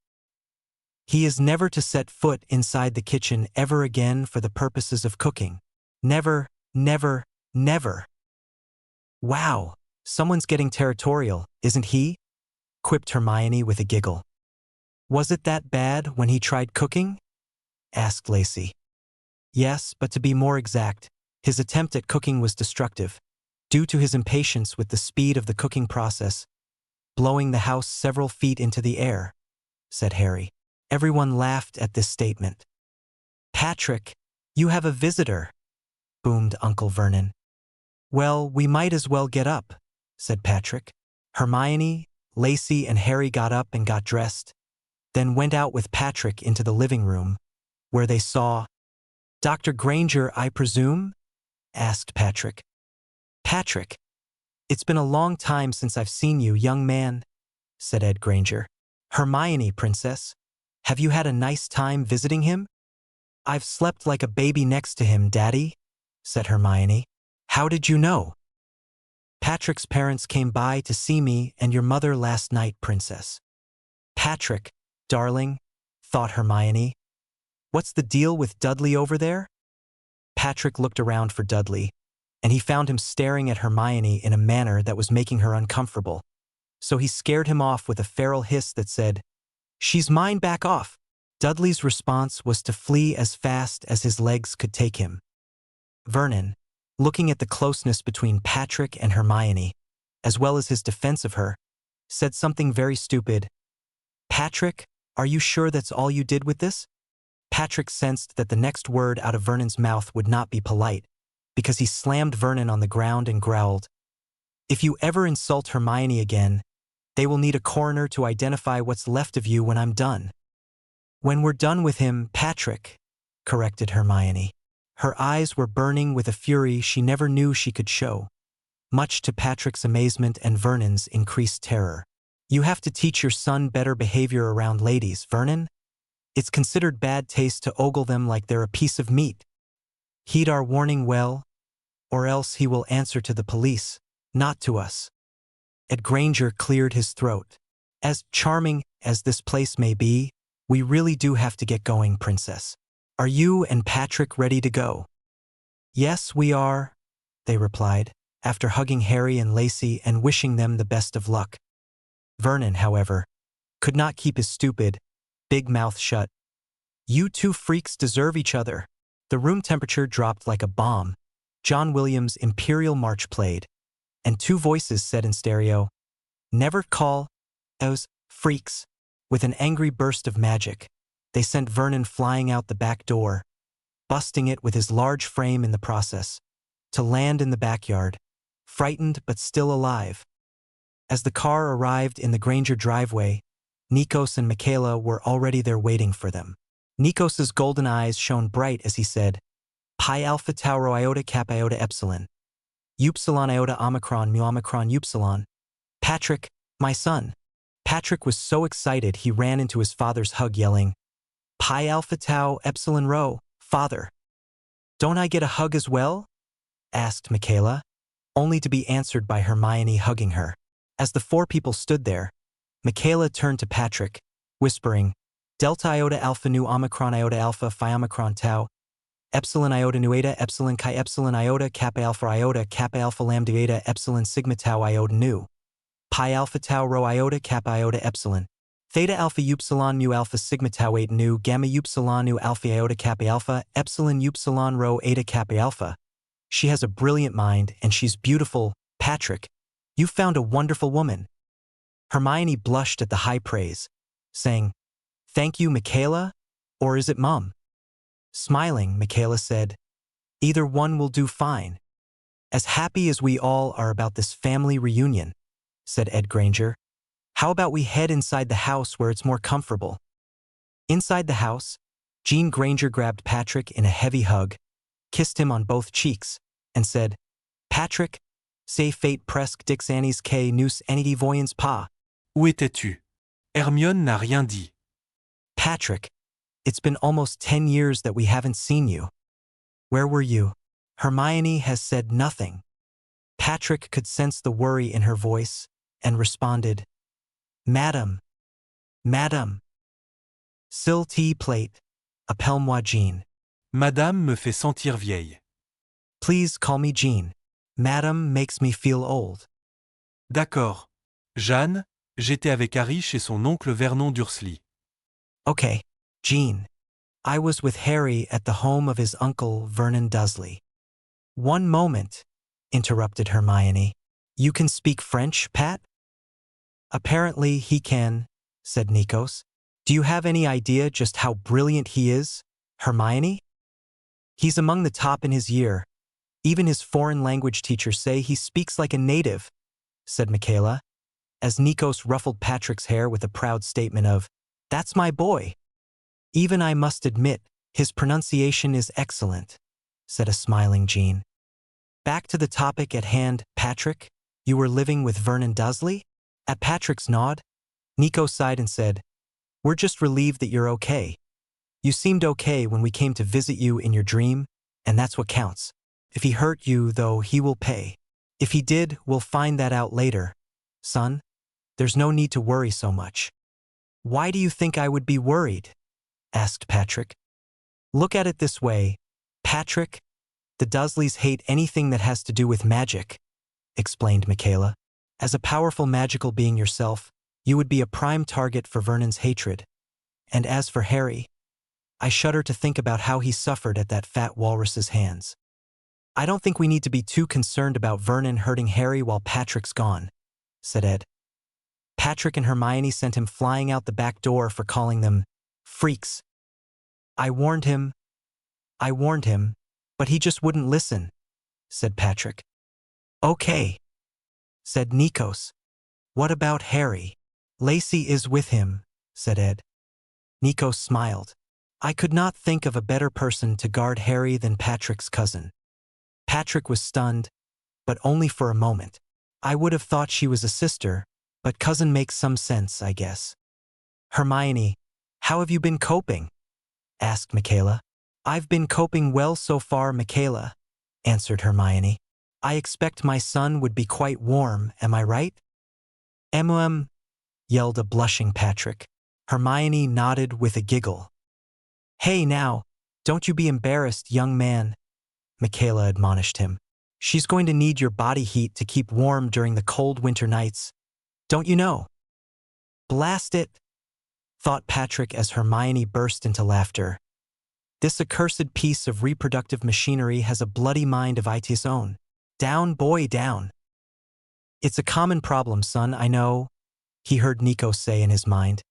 Speaker 1: He is never to set foot inside the kitchen ever again for the purposes of cooking. Never, never, never. Wow, someone's getting territorial, isn't he? Quipped Hermione with a giggle. Was it that bad when he tried cooking? Asked Lacey. Yes, but to be more exact, his attempt at cooking was destructive, due to his impatience with the speed of the cooking process, blowing the house several feet into the air, said Harry. Everyone laughed at this statement. Patrick, you have a visitor, boomed Uncle Vernon. Well, we might as well get up, said Patrick. Hermione, Lacey, and Harry got up and got dressed, then went out with Patrick into the living room, where they saw Dr. Granger, I presume? Asked Patrick. Patrick, it's been a long time since I've seen you, young man, said Ed Granger. Hermione, princess, have you had a nice time visiting him? I've slept like a baby next to him, Daddy, said Hermione. How did you know? Patrick's parents came by to see me and your mother last night, princess. Patrick, darling, thought Hermione. What's the deal with Dudley over there? Patrick looked around for Dudley, and he found him staring at Hermione in a manner that was making her uncomfortable. So he scared him off with a feral hiss that said, She's mine, back off. Dudley's response was to flee as fast as his legs could take him. Vernon, looking at the closeness between Patrick and Hermione, as well as his defense of her, said something very stupid. Patrick, are you sure that's all you did with this? Patrick sensed that the next word out of Vernon's mouth would not be polite, because he slammed Vernon on the ground and growled, "If you ever insult Hermione again, they will need a coroner to identify what's left of you when I'm done." "When we're done with him, Patrick," corrected Hermione. Her eyes were burning with a fury she never knew she could show, much to Patrick's amazement and Vernon's increased terror. "You have to teach your son better behavior around ladies, Vernon. It's considered bad taste to ogle them like they're a piece of meat. Heed our warning well, or else he will answer to the police, not to us." Ed Granger cleared his throat. "As charming as this place may be, we really do have to get going, Princess. Are you and Patrick ready to go?" "Yes, we are," they replied, after hugging Harry and Lacey and wishing them the best of luck. Vernon, however, could not keep his stupid, big mouth shut. "You two freaks deserve each other." The room temperature dropped like a bomb. John Williams' Imperial March played, and two voices said in stereo, "Never call those freaks." With an angry burst of magic, they sent Vernon flying out the back door, busting it with his large frame in the process, to land in the backyard, frightened but still alive. As the car arrived in the Granger driveway, Nikos and Michaela were already there waiting for them. Nikos's golden eyes shone bright as he said, "Pi Alpha Tau Rho Iota Kappa Iota Epsilon. Upsilon Iota Omicron Mu Omicron Upsilon. Patrick, my son." Patrick was so excited he ran into his father's hug yelling, "Pi Alpha Tau Epsilon Rho, Father." "Don't I get a hug as well?" asked Michaela, only to be answered by Hermione hugging her. As the four people stood there, Michaela turned to Patrick, whispering, "Delta Iota Alpha Nu Omicron Iota Alpha Phi Omicron Tau, Epsilon Iota Nu Eta Epsilon Chi Epsilon Iota Kappa Alpha Lambda Eta Epsilon Sigma Tau Iota Nu. Pi Alpha Tau Rho Iota Kappa Iota Epsilon. Theta Alpha Upsilon Nu Alpha Sigma Tau Eta Nu Gamma Upsilon Nu Alpha Iota Kappa Alpha Epsilon Upsilon Rho Eta Kappa Alpha." She has a brilliant mind and she's beautiful, Patrick. You found a wonderful woman. Hermione blushed at the high praise, saying, "Thank you, Michaela, or is it Mum?" Smiling, Michaela said, "Either one will do fine." "As happy as we all are about this family reunion," said Ed Granger, "how about we head inside the house where it's more comfortable?" Inside the house, Jean Granger grabbed Patrick in a heavy hug, kissed him on both cheeks, and said, "Patrick, c'est fate presque dix années que nous n'étions voyons pas."
Speaker 2: Où étais-tu? Hermione n'a rien dit.
Speaker 1: "Patrick, it's been almost 10 years that we haven't seen you. Where were you?" Hermione has said nothing. Patrick could sense the worry in her voice and responded, "Madam, Madam. S'il te plaît, appelle-moi Jean."
Speaker 2: Madame me fait sentir vieille.
Speaker 1: "Please call me Jean. Madam makes me feel old."
Speaker 2: D'accord. Jeanne, j'étais avec Harry chez son oncle Vernon Dursley.
Speaker 1: "Okay, Jean. I was with Harry at the home of his uncle Vernon Dursley." "One moment," interrupted Hermione. "You can speak French, Pat?" "Apparently he can," said Nikos. "Do you have any idea just how brilliant he is, Hermione?" "He's among the top in his year. Even his foreign language teachers say he speaks like a native," said Michaela, as Nikos ruffled Patrick's hair with a proud statement of, "That's my boy." "Even I must admit, his pronunciation is excellent," said a smiling Jean. "Back to the topic at hand, Patrick. You were living with Vernon Dursley?" At Patrick's nod, Nico sighed and said, "We're just relieved that you're okay. You seemed okay when we came to visit you in your dream, and that's what counts. If he hurt you, though, he will pay. If he did, we'll find that out later. Son, there's no need to worry so much." "Why do you think I would be worried?" asked Patrick. "Look at it this way, Patrick. The Dursleys hate anything that has to do with magic," explained Michaela. "As a powerful magical being yourself, you would be a prime target for Vernon's hatred. And as for Harry, I shudder to think about how he suffered at that fat walrus's hands. I don't think we need to be too concerned about Vernon hurting Harry while Patrick's gone," said Ed. Patrick and Hermione sent him flying out the back door for calling them freaks. I warned him, but he just wouldn't listen, said Patrick. Okay, said Nikos. What about Harry? Lacey is with him, said Ed. Nikos smiled. I could not think of a better person to guard Harry than Patrick's cousin. Patrick was stunned, but only for a moment. I would have thought she was a sister, but cousin makes some sense, I guess. Hermione, how have you been coping? Asked Michaela. I've been coping well so far, Michaela, answered Hermione. I expect my son would be quite warm, am I right? Yelled a blushing Patrick. Hermione nodded with a giggle. Hey now, don't you be embarrassed, young man, Michaela admonished him. She's going to need your body heat to keep warm during the cold winter nights. Don't you know? Blast it, thought Patrick as Hermione burst into laughter. This accursed piece of reproductive machinery has a bloody mind of its own. Down, boy, down. It's a common problem, son, I know, he heard Nico say in his mind.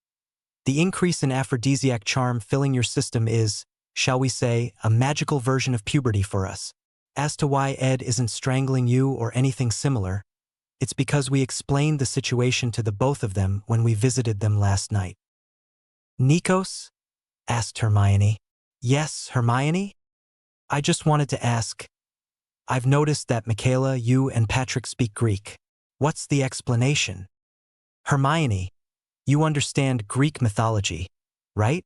Speaker 1: The increase in aphrodisiac charm filling your system is, shall we say, a magical version of puberty for us. As to why Ed isn't strangling you or anything similar, it's because we explained the situation to the both of them when we visited them last night. Nikos? Asked Hermione. Yes, Hermione? I just wanted to ask. I've noticed that Michaela, you and Patrick speak Greek. What's the explanation? Hermione, you understand Greek mythology, right?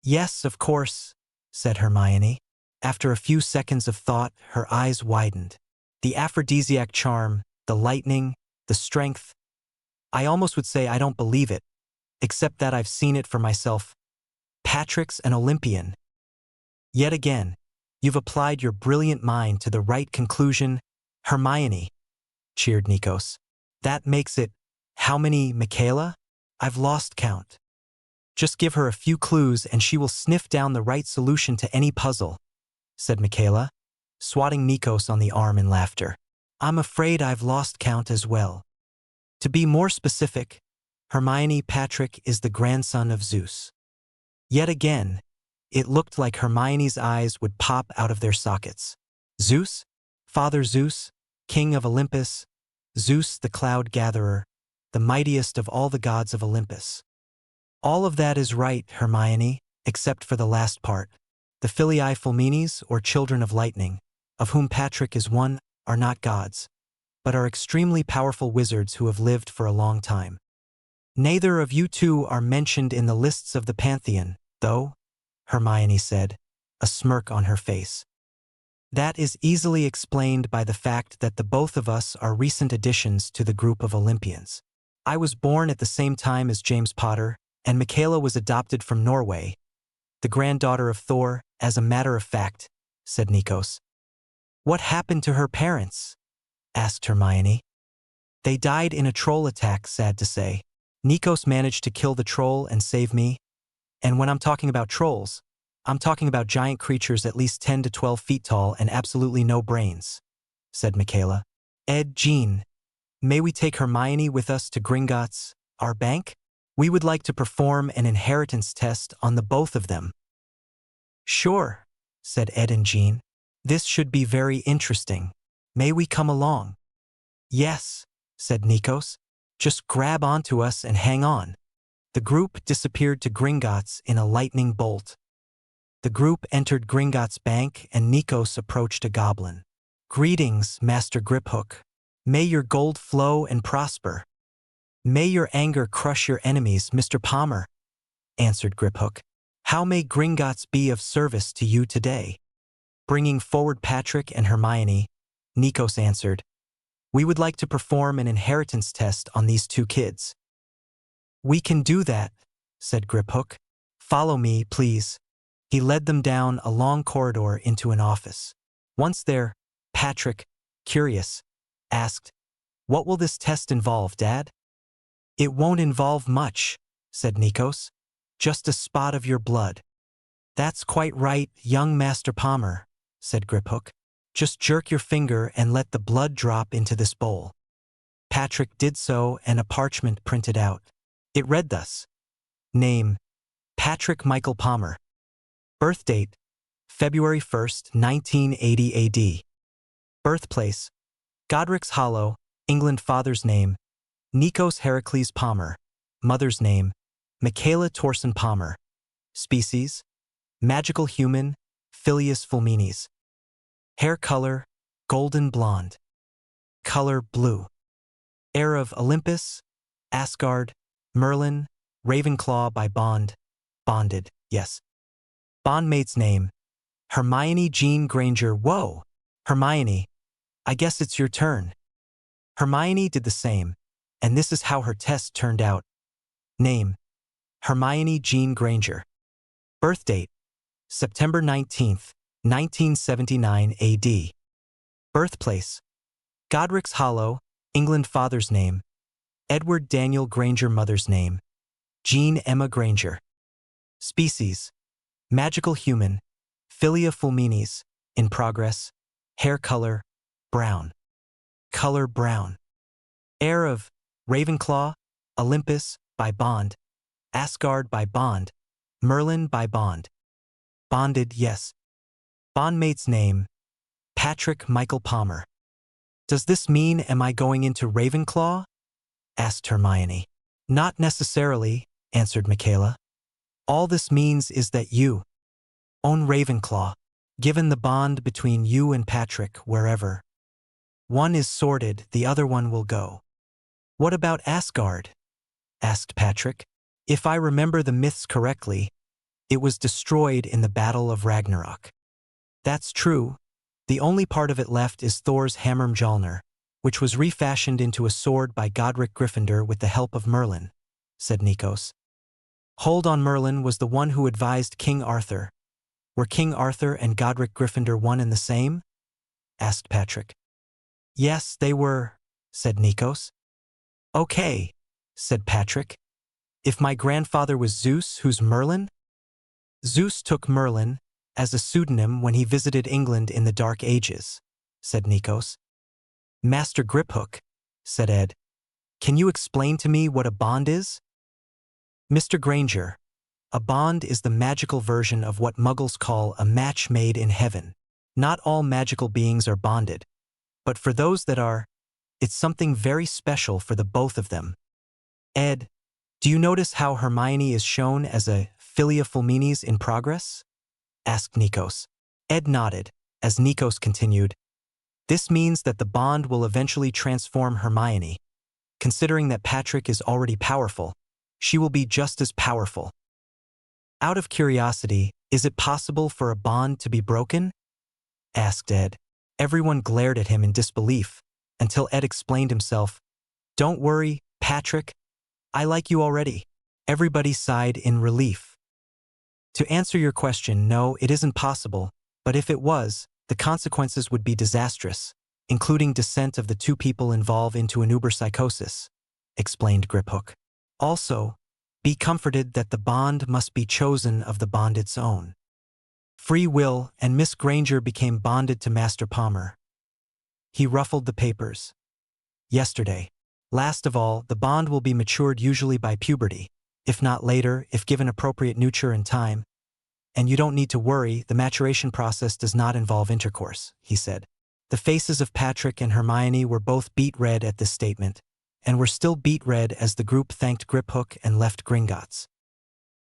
Speaker 1: Yes, of course, said Hermione. After a few seconds of thought, her eyes widened. The aphrodisiac charm, the lightning, the strength. I almost would say I don't believe it, except that I've seen it for myself. Patrick's an Olympian. Yet again, you've applied your brilliant mind to the right conclusion. Hermione, cheered Nikos. That makes it, how many, Michaela? I've lost count. Just give her a few clues and she will sniff down the right solution to any puzzle, said Michaela, swatting Nikos on the arm in laughter. I'm afraid I've lost count as well. To be more specific, Hermione, Patrick is the grandson of Zeus. Yet again, it looked like Hermione's eyes would pop out of their sockets. Zeus? Father Zeus, king of Olympus, Zeus the cloud gatherer, the mightiest of all the gods of Olympus. All of that is right, Hermione, except for the last part. The Filii Fulminis, or children of lightning, of whom Patrick is one, are not gods, but are extremely powerful wizards who have lived for a long time. Neither of you two are mentioned in the lists of the Pantheon, though, Hermione said, a smirk on her face. That is easily explained by the fact that the both of us are recent additions to the group of Olympians. I was born at the same time as James Potter, and Michaela was adopted from Norway, the granddaughter of Thor, as a matter of fact, said Nikos. What happened to her parents? Asked Hermione. They died in a troll attack, sad to say. Nikos managed to kill the troll and save me. And when I'm talking about trolls, I'm talking about giant creatures at least 10 to 12 feet tall and absolutely no brains, said Michaela. Ed, Jean, may we take Hermione with us to Gringotts, our bank? We would like to perform an inheritance test on the both of them. Sure, said Ed and Jean. This should be very interesting. May we come along? Yes, said Nikos. Just grab onto us and hang on. The group disappeared to Gringotts in a lightning bolt. The group entered Gringotts Bank and Nikos approached a goblin. Greetings, Master Griphook. May your gold flow and prosper. May your anger crush your enemies, Mr. Palmer, answered Griphook. How may Gringotts be of service to you today? Bringing forward Patrick and Hermione, Nikos answered, We would like to perform an inheritance test on these two kids. We can do that, said Griphook. Follow me, please. He led them down a long corridor into an office. Once there, Patrick, curious, asked, What will this test involve, Dad? It won't involve much, said Nikos. Just a spot of your blood. That's quite right, young Master Palmer, said Griphook. Just jerk your finger and let the blood drop into this bowl. Patrick did so and a parchment printed out. It read thus. Name, Patrick Michael Palmer. Birth date, February 1st, 1980 AD. Birthplace, Godric's Hollow, England. Father's name, Nikos Heracles Palmer. Mother's name, Michaela Torson Palmer. Species, magical human, Phileas fulminis. Hair color, golden blonde. Color, blue. Heir of Olympus, Asgard, Merlin, Ravenclaw by bond. Bonded, yes. Bondmate's name, Hermione Jean Granger. Whoa! Hermione, I guess it's your turn. Hermione did the same, and this is how her test turned out. Name, Hermione Jean Granger. Birth date, September 19th, 1979 AD. Birthplace, Godric's Hollow, England. Father's name, Edward Daniel Granger. Mother's name, Jean Emma Granger. Species, magical human, Philia fulminis. In progress. Hair color, brown. Color, brown. Heir of Ravenclaw, Olympus by bond, Asgard by bond, Merlin by bond. Bonded, yes. Bondmate's name, Patrick Michael Palmer. Does this mean am I going into Ravenclaw? Asked Hermione. Not necessarily, answered Michaela. All this means is that you own Ravenclaw, given the bond between you and Patrick wherever one is sorted, the other one will go. What about Asgard? Asked Patrick. If I remember the myths correctly, it was destroyed in the Battle of Ragnarok. That's true. The only part of it left is Thor's hammer Mjolnir, which was refashioned into a sword by Godric Gryffindor with the help of Merlin, said Nikos. Hold on, Merlin was the one who advised King Arthur. Were King Arthur and Godric Gryffindor one and the same? Asked Patrick. Yes, they were, said Nikos. Okay, said Patrick. If my grandfather was Zeus, who's Merlin? Zeus took Merlin as a pseudonym when he visited England in the Dark Ages, said Nikos. Master Griphook, said Ed. Can you explain to me what a bond is? Mr. Granger, a bond is the magical version of what Muggles call a match made in heaven. Not all magical beings are bonded, but for those that are, it's something very special for the both of them. Ed, do you notice how Hermione is shown as a Philia fulminis in progress? Asked Nikos. Ed nodded, as Nikos continued. This means that the bond will eventually transform Hermione. Considering that Patrick is already powerful, she will be just as powerful. Out of curiosity, is it possible for a bond to be broken? Asked Ed. Everyone glared at him in disbelief, until Ed explained himself. Don't worry, Patrick. I like you already. Everybody sighed in relief. To answer your question, no, it isn't possible, but if it was, the consequences would be disastrous, including descent of the two people involved into an uber psychosis, explained Griphook. Also, be comforted that the bond must be chosen of the bond its own. Free will, and Miss Granger became bonded to Master Palmer. He ruffled the papers. Yesterday. Last of all, the bond will be matured usually by puberty, if not later, if given appropriate nurture and time. And you don't need to worry, the maturation process does not involve intercourse, he said. The faces of Patrick and Hermione were both beet red at this statement, and were still beet red as the group thanked Griphook and left Gringotts.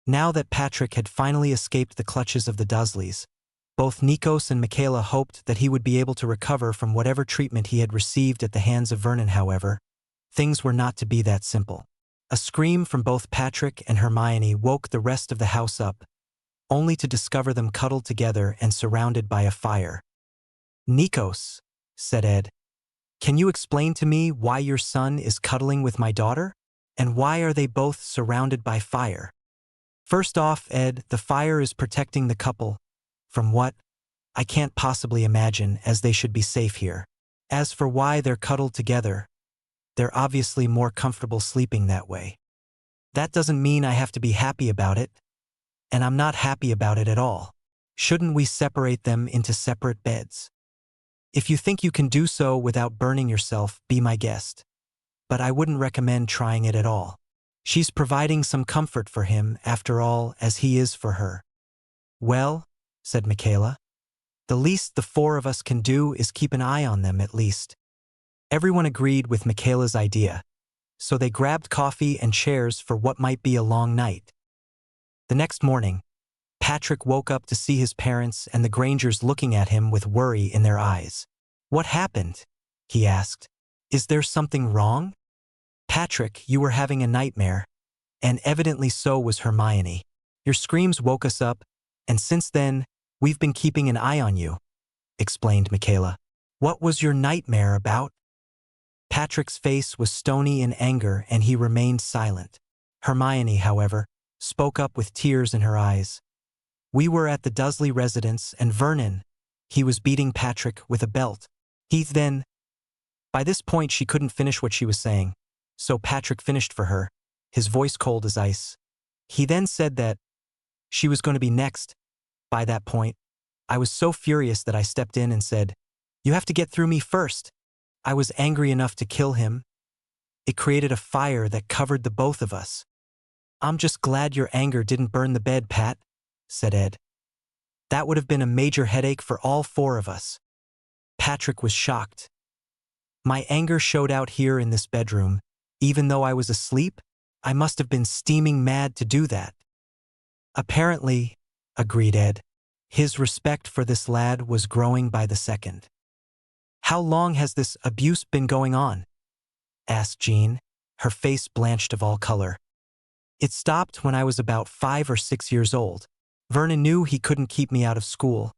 Speaker 1: Now that Patrick had finally escaped the clutches of the Dursleys, both Nikos and Michaela hoped that he would be able to recover from whatever treatment he had received at the hands of Vernon. However, things were not to be that simple. A scream from both Patrick and Hermione woke the rest of the house up, only to discover them cuddled together and surrounded by a fire. Nikos, said Ed, can you explain to me why your son is cuddling with my daughter? And why are they both surrounded by fire? First off, Ed, the fire is protecting the couple. From what? I can't possibly imagine, as they should be safe here. As for why they're cuddled together, they're obviously more comfortable sleeping that way. That doesn't mean I have to be happy about it. And I'm not happy about it at all. Shouldn't we separate them into separate beds? If you think you can do so without burning yourself, be my guest. But I wouldn't recommend trying it at all. She's providing some comfort for him, after all, as he is for her. Well, said Michaela, the least the four of us can do is keep an eye on them at least. Everyone agreed with Michaela's idea, so they grabbed coffee and chairs for what might be a long night. The next morning, Patrick woke up to see his parents and the Grangers looking at him with worry in their eyes. What happened? He asked. Is there something wrong? Patrick, you were having a nightmare, and evidently so was Hermione. Your screams woke us up, and since then, we've been keeping an eye on you, explained Michaela. What was your nightmare about? Patrick's face was stony in anger and he remained silent. Hermione, however, spoke up with tears in her eyes. We were at the Dursley residence and Vernon, he was beating Patrick with a belt. By this point she couldn't finish what she was saying, so Patrick finished for her, his voice cold as ice. He then said that she was going to be next. By that point, I was so furious that I stepped in and said, "You have to get through me first." I was angry enough to kill him. It created a fire that covered the both of us. I'm just glad your anger didn't burn the bed, Pat, said Ed. That would have been a major headache for all four of us. Patrick was shocked. My anger showed out here in this bedroom. Even though I was asleep, I must have been steaming mad to do that. Apparently, agreed Ed. His respect for this lad was growing by the second. How long has this abuse been going on? Asked Jean, her face blanched of all color. It stopped when I was about 5 or 6 years old. Vernon knew he couldn't keep me out of school,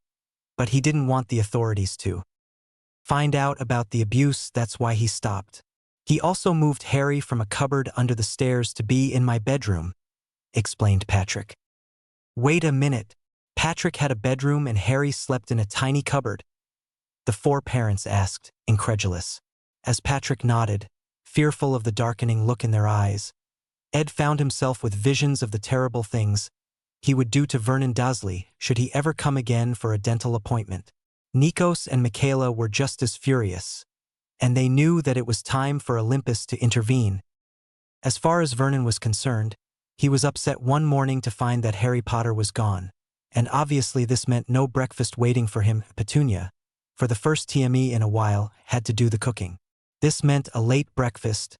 Speaker 1: but he didn't want the authorities to find out about the abuse. That's why he stopped. He also moved Harry from a cupboard under the stairs to be in my bedroom, explained Patrick. Wait a minute. Patrick had a bedroom and Harry slept in a tiny cupboard? The four parents asked, incredulous. As Patrick nodded, fearful of the darkening look in their eyes, Ed found himself with visions of the terrible things he would do to Vernon Dursley should he ever come again for a dental appointment. Nikos and Michaela were just as furious, and they knew that it was time for Olympus to intervene. As far as Vernon was concerned, he was upset one morning to find that Harry Potter was gone, and obviously this meant no breakfast waiting for him. Petunia, for the first time in a while, had to do the cooking. This meant a late breakfast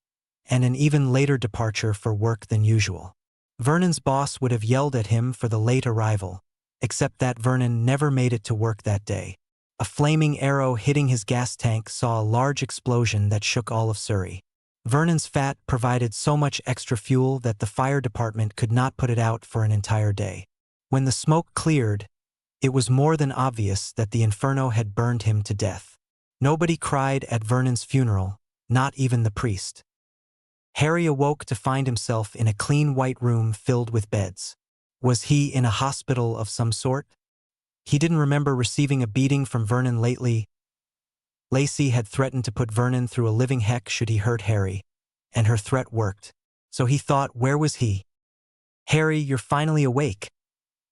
Speaker 1: and an even later departure for work than usual. Vernon's boss would have yelled at him for the late arrival, except that Vernon never made it to work that day. A flaming arrow hitting his gas tank saw a large explosion that shook all of Surrey. Vernon's fat provided so much extra fuel that the fire department could not put it out for an entire day. When the smoke cleared, it was more than obvious that the inferno had burned him to death. Nobody cried at Vernon's funeral, not even the priest. Harry awoke to find himself in a clean white room filled with beds. Was he in a hospital of some sort? He didn't remember receiving a beating from Vernon lately. Lacey had threatened to put Vernon through a living heck should he hurt Harry, and her threat worked. So he thought, where was he? Harry, you're finally awake.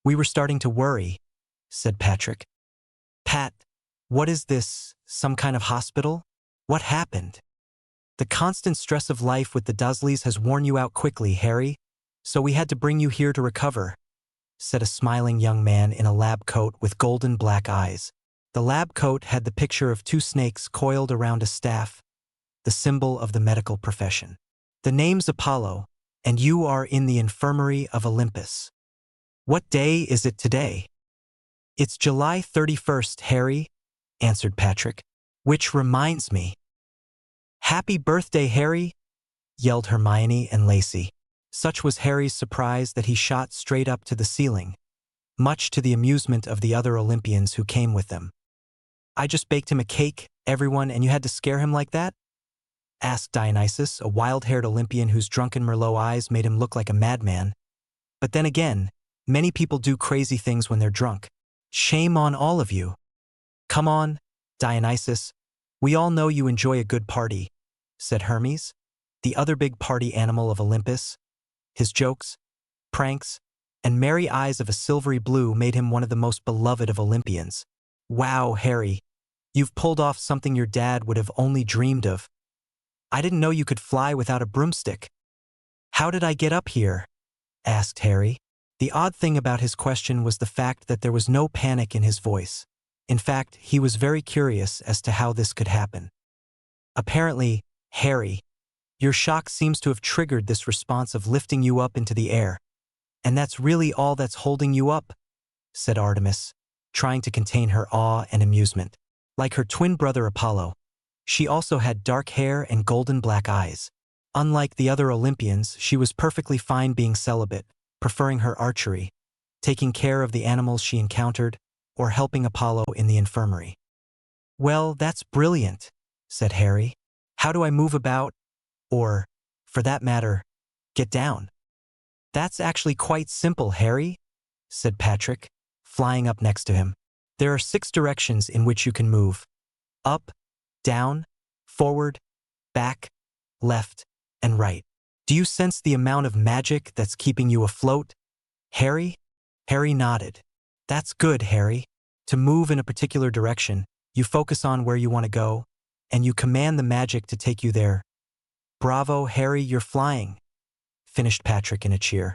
Speaker 1: We were starting to worry, said Patrick. Pat, what is this, some kind of hospital? What happened? The constant stress of life with the Dursleys has worn you out quickly, Harry, so we had to bring you here to recover, said a smiling young man in a lab coat with golden black eyes. The lab coat had the picture of 2 snakes coiled around a staff, the symbol of the medical profession. The name's Apollo, and you are in the infirmary of Olympus. What day is it today? It's July 31st, Harry, answered Patrick. Which reminds me. Happy birthday, Harry, yelled Hermione and Lacey. Such was Harry's surprise that he shot straight up to the ceiling, much to the amusement of the other Olympians who came with them. I just baked him a cake, everyone, and you had to scare him like that? Asked Dionysus, a wild-haired Olympian whose drunken Merlot eyes made him look like a madman. But then again, many people do crazy things when they're drunk. Shame on all of you. Come on, Dionysus. We all know you enjoy a good party, said Hermes, the other big party animal of Olympus. His jokes, pranks, and merry eyes of a silvery blue made him one of the most beloved of Olympians. Wow, Harry, you've pulled off something your dad would have only dreamed of. I didn't know you could fly without a broomstick. How did I get up here? Asked Harry. The odd thing about his question was the fact that there was no panic in his voice. In fact, he was very curious as to how this could happen. Apparently, Harry, your shock seems to have triggered this response of lifting you up into the air. And that's really all that's holding you up, said Artemis, trying to contain her awe and amusement. Like her twin brother Apollo, she also had dark hair and golden black eyes. Unlike the other Olympians, she was perfectly fine being celibate, preferring her archery, taking care of the animals she encountered, or helping Apollo in the infirmary. Well, that's brilliant, said Harry. How do I move about? Or, for that matter, get down? That's actually quite simple, Harry, said Patrick, flying up next to him. There are 6 directions in which you can move. Up, down, forward, back, left, and right. Do you sense the amount of magic that's keeping you afloat, Harry? Harry nodded. That's good, Harry. To move in a particular direction, you focus on where you want to go, and you command the magic to take you there. Bravo, Harry, you're flying, finished Patrick in a cheer.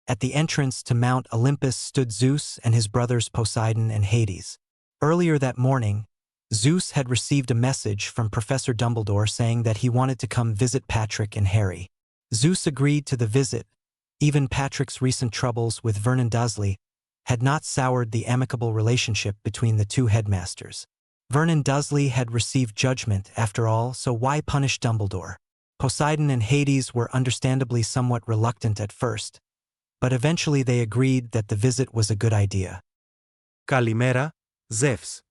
Speaker 1: At the entrance to Mount Olympus stood Zeus and his brothers Poseidon and Hades. Earlier that morning, Zeus had received a message from Professor Dumbledore saying that he wanted to come visit Patrick and Harry. Zeus agreed to the visit. Even Patrick's recent troubles with Vernon Dursley had not soured the amicable relationship between the 2 headmasters. Vernon Dursley had received judgment, after all, so why punish Dumbledore? Poseidon and Hades were understandably somewhat reluctant at first, but eventually they agreed that the visit was a good idea.
Speaker 2: Kalimera, Zeus.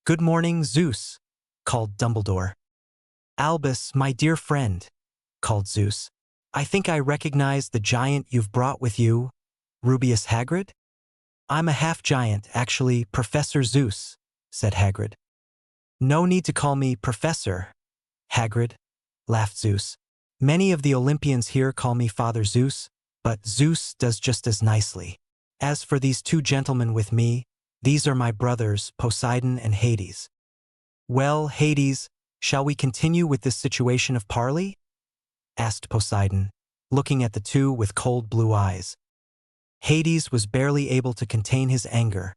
Speaker 1: Good morning, Zeus, called Dumbledore. Albus, my dear friend, called Zeus. I think I recognize the giant you've brought with you, Rubeus Hagrid? I'm a half-giant, actually, Professor Zeus, said Hagrid. No need to call me Professor, Hagrid, laughed Zeus. Many of the Olympians here call me Father Zeus, but Zeus does just as nicely. As for these 2 gentlemen with me, these are my brothers, Poseidon and Hades. Well, Hades, shall we continue with this situation of parley? Asked Poseidon, looking at the 2 with cold blue eyes. Hades was barely able to contain his anger,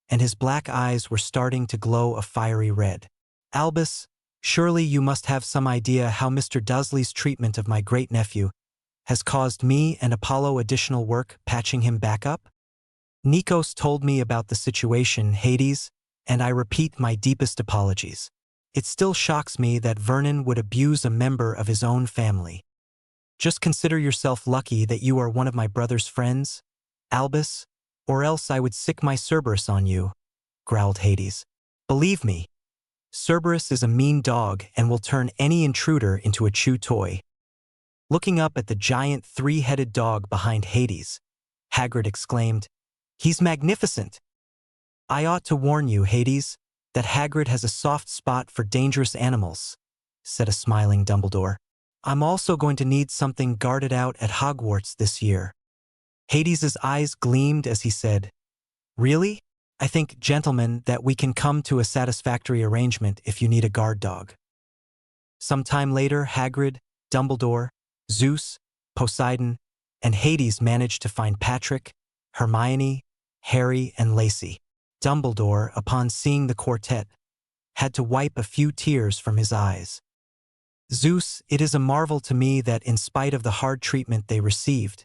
Speaker 1: and his black eyes were starting to glow a fiery red. Albus, surely you must have some idea how Mr. Dursley's treatment of my great-nephew has caused me and Apollo additional work patching him back up? Nikos told me about the situation, Hades, and I repeat my deepest apologies. It still shocks me that Vernon would abuse a member of his own family. Just consider yourself lucky that you are one of my brother's friends, Albus, or else I would sick my Cerberus on you, growled Hades. Believe me, Cerberus is a mean dog and will turn any intruder into a chew toy. Looking up at the giant 3-headed dog behind Hades, Hagrid exclaimed, He's magnificent! I ought to warn you, Hades, that Hagrid has a soft spot for dangerous animals, said a smiling Dumbledore. I'm also going to need something guarded out at Hogwarts this year. Hades's eyes gleamed as he said, Really? I think, gentlemen, that we can come to a satisfactory arrangement if you need a guard dog. Some time later, Hagrid, Dumbledore, Zeus, Poseidon, and Hades managed to find Patrick, Hermione, Harry, and Lacey. Dumbledore, upon seeing the quartet, had to wipe a few tears from his eyes. Zeus, it is a marvel to me that in spite of the hard treatment they received,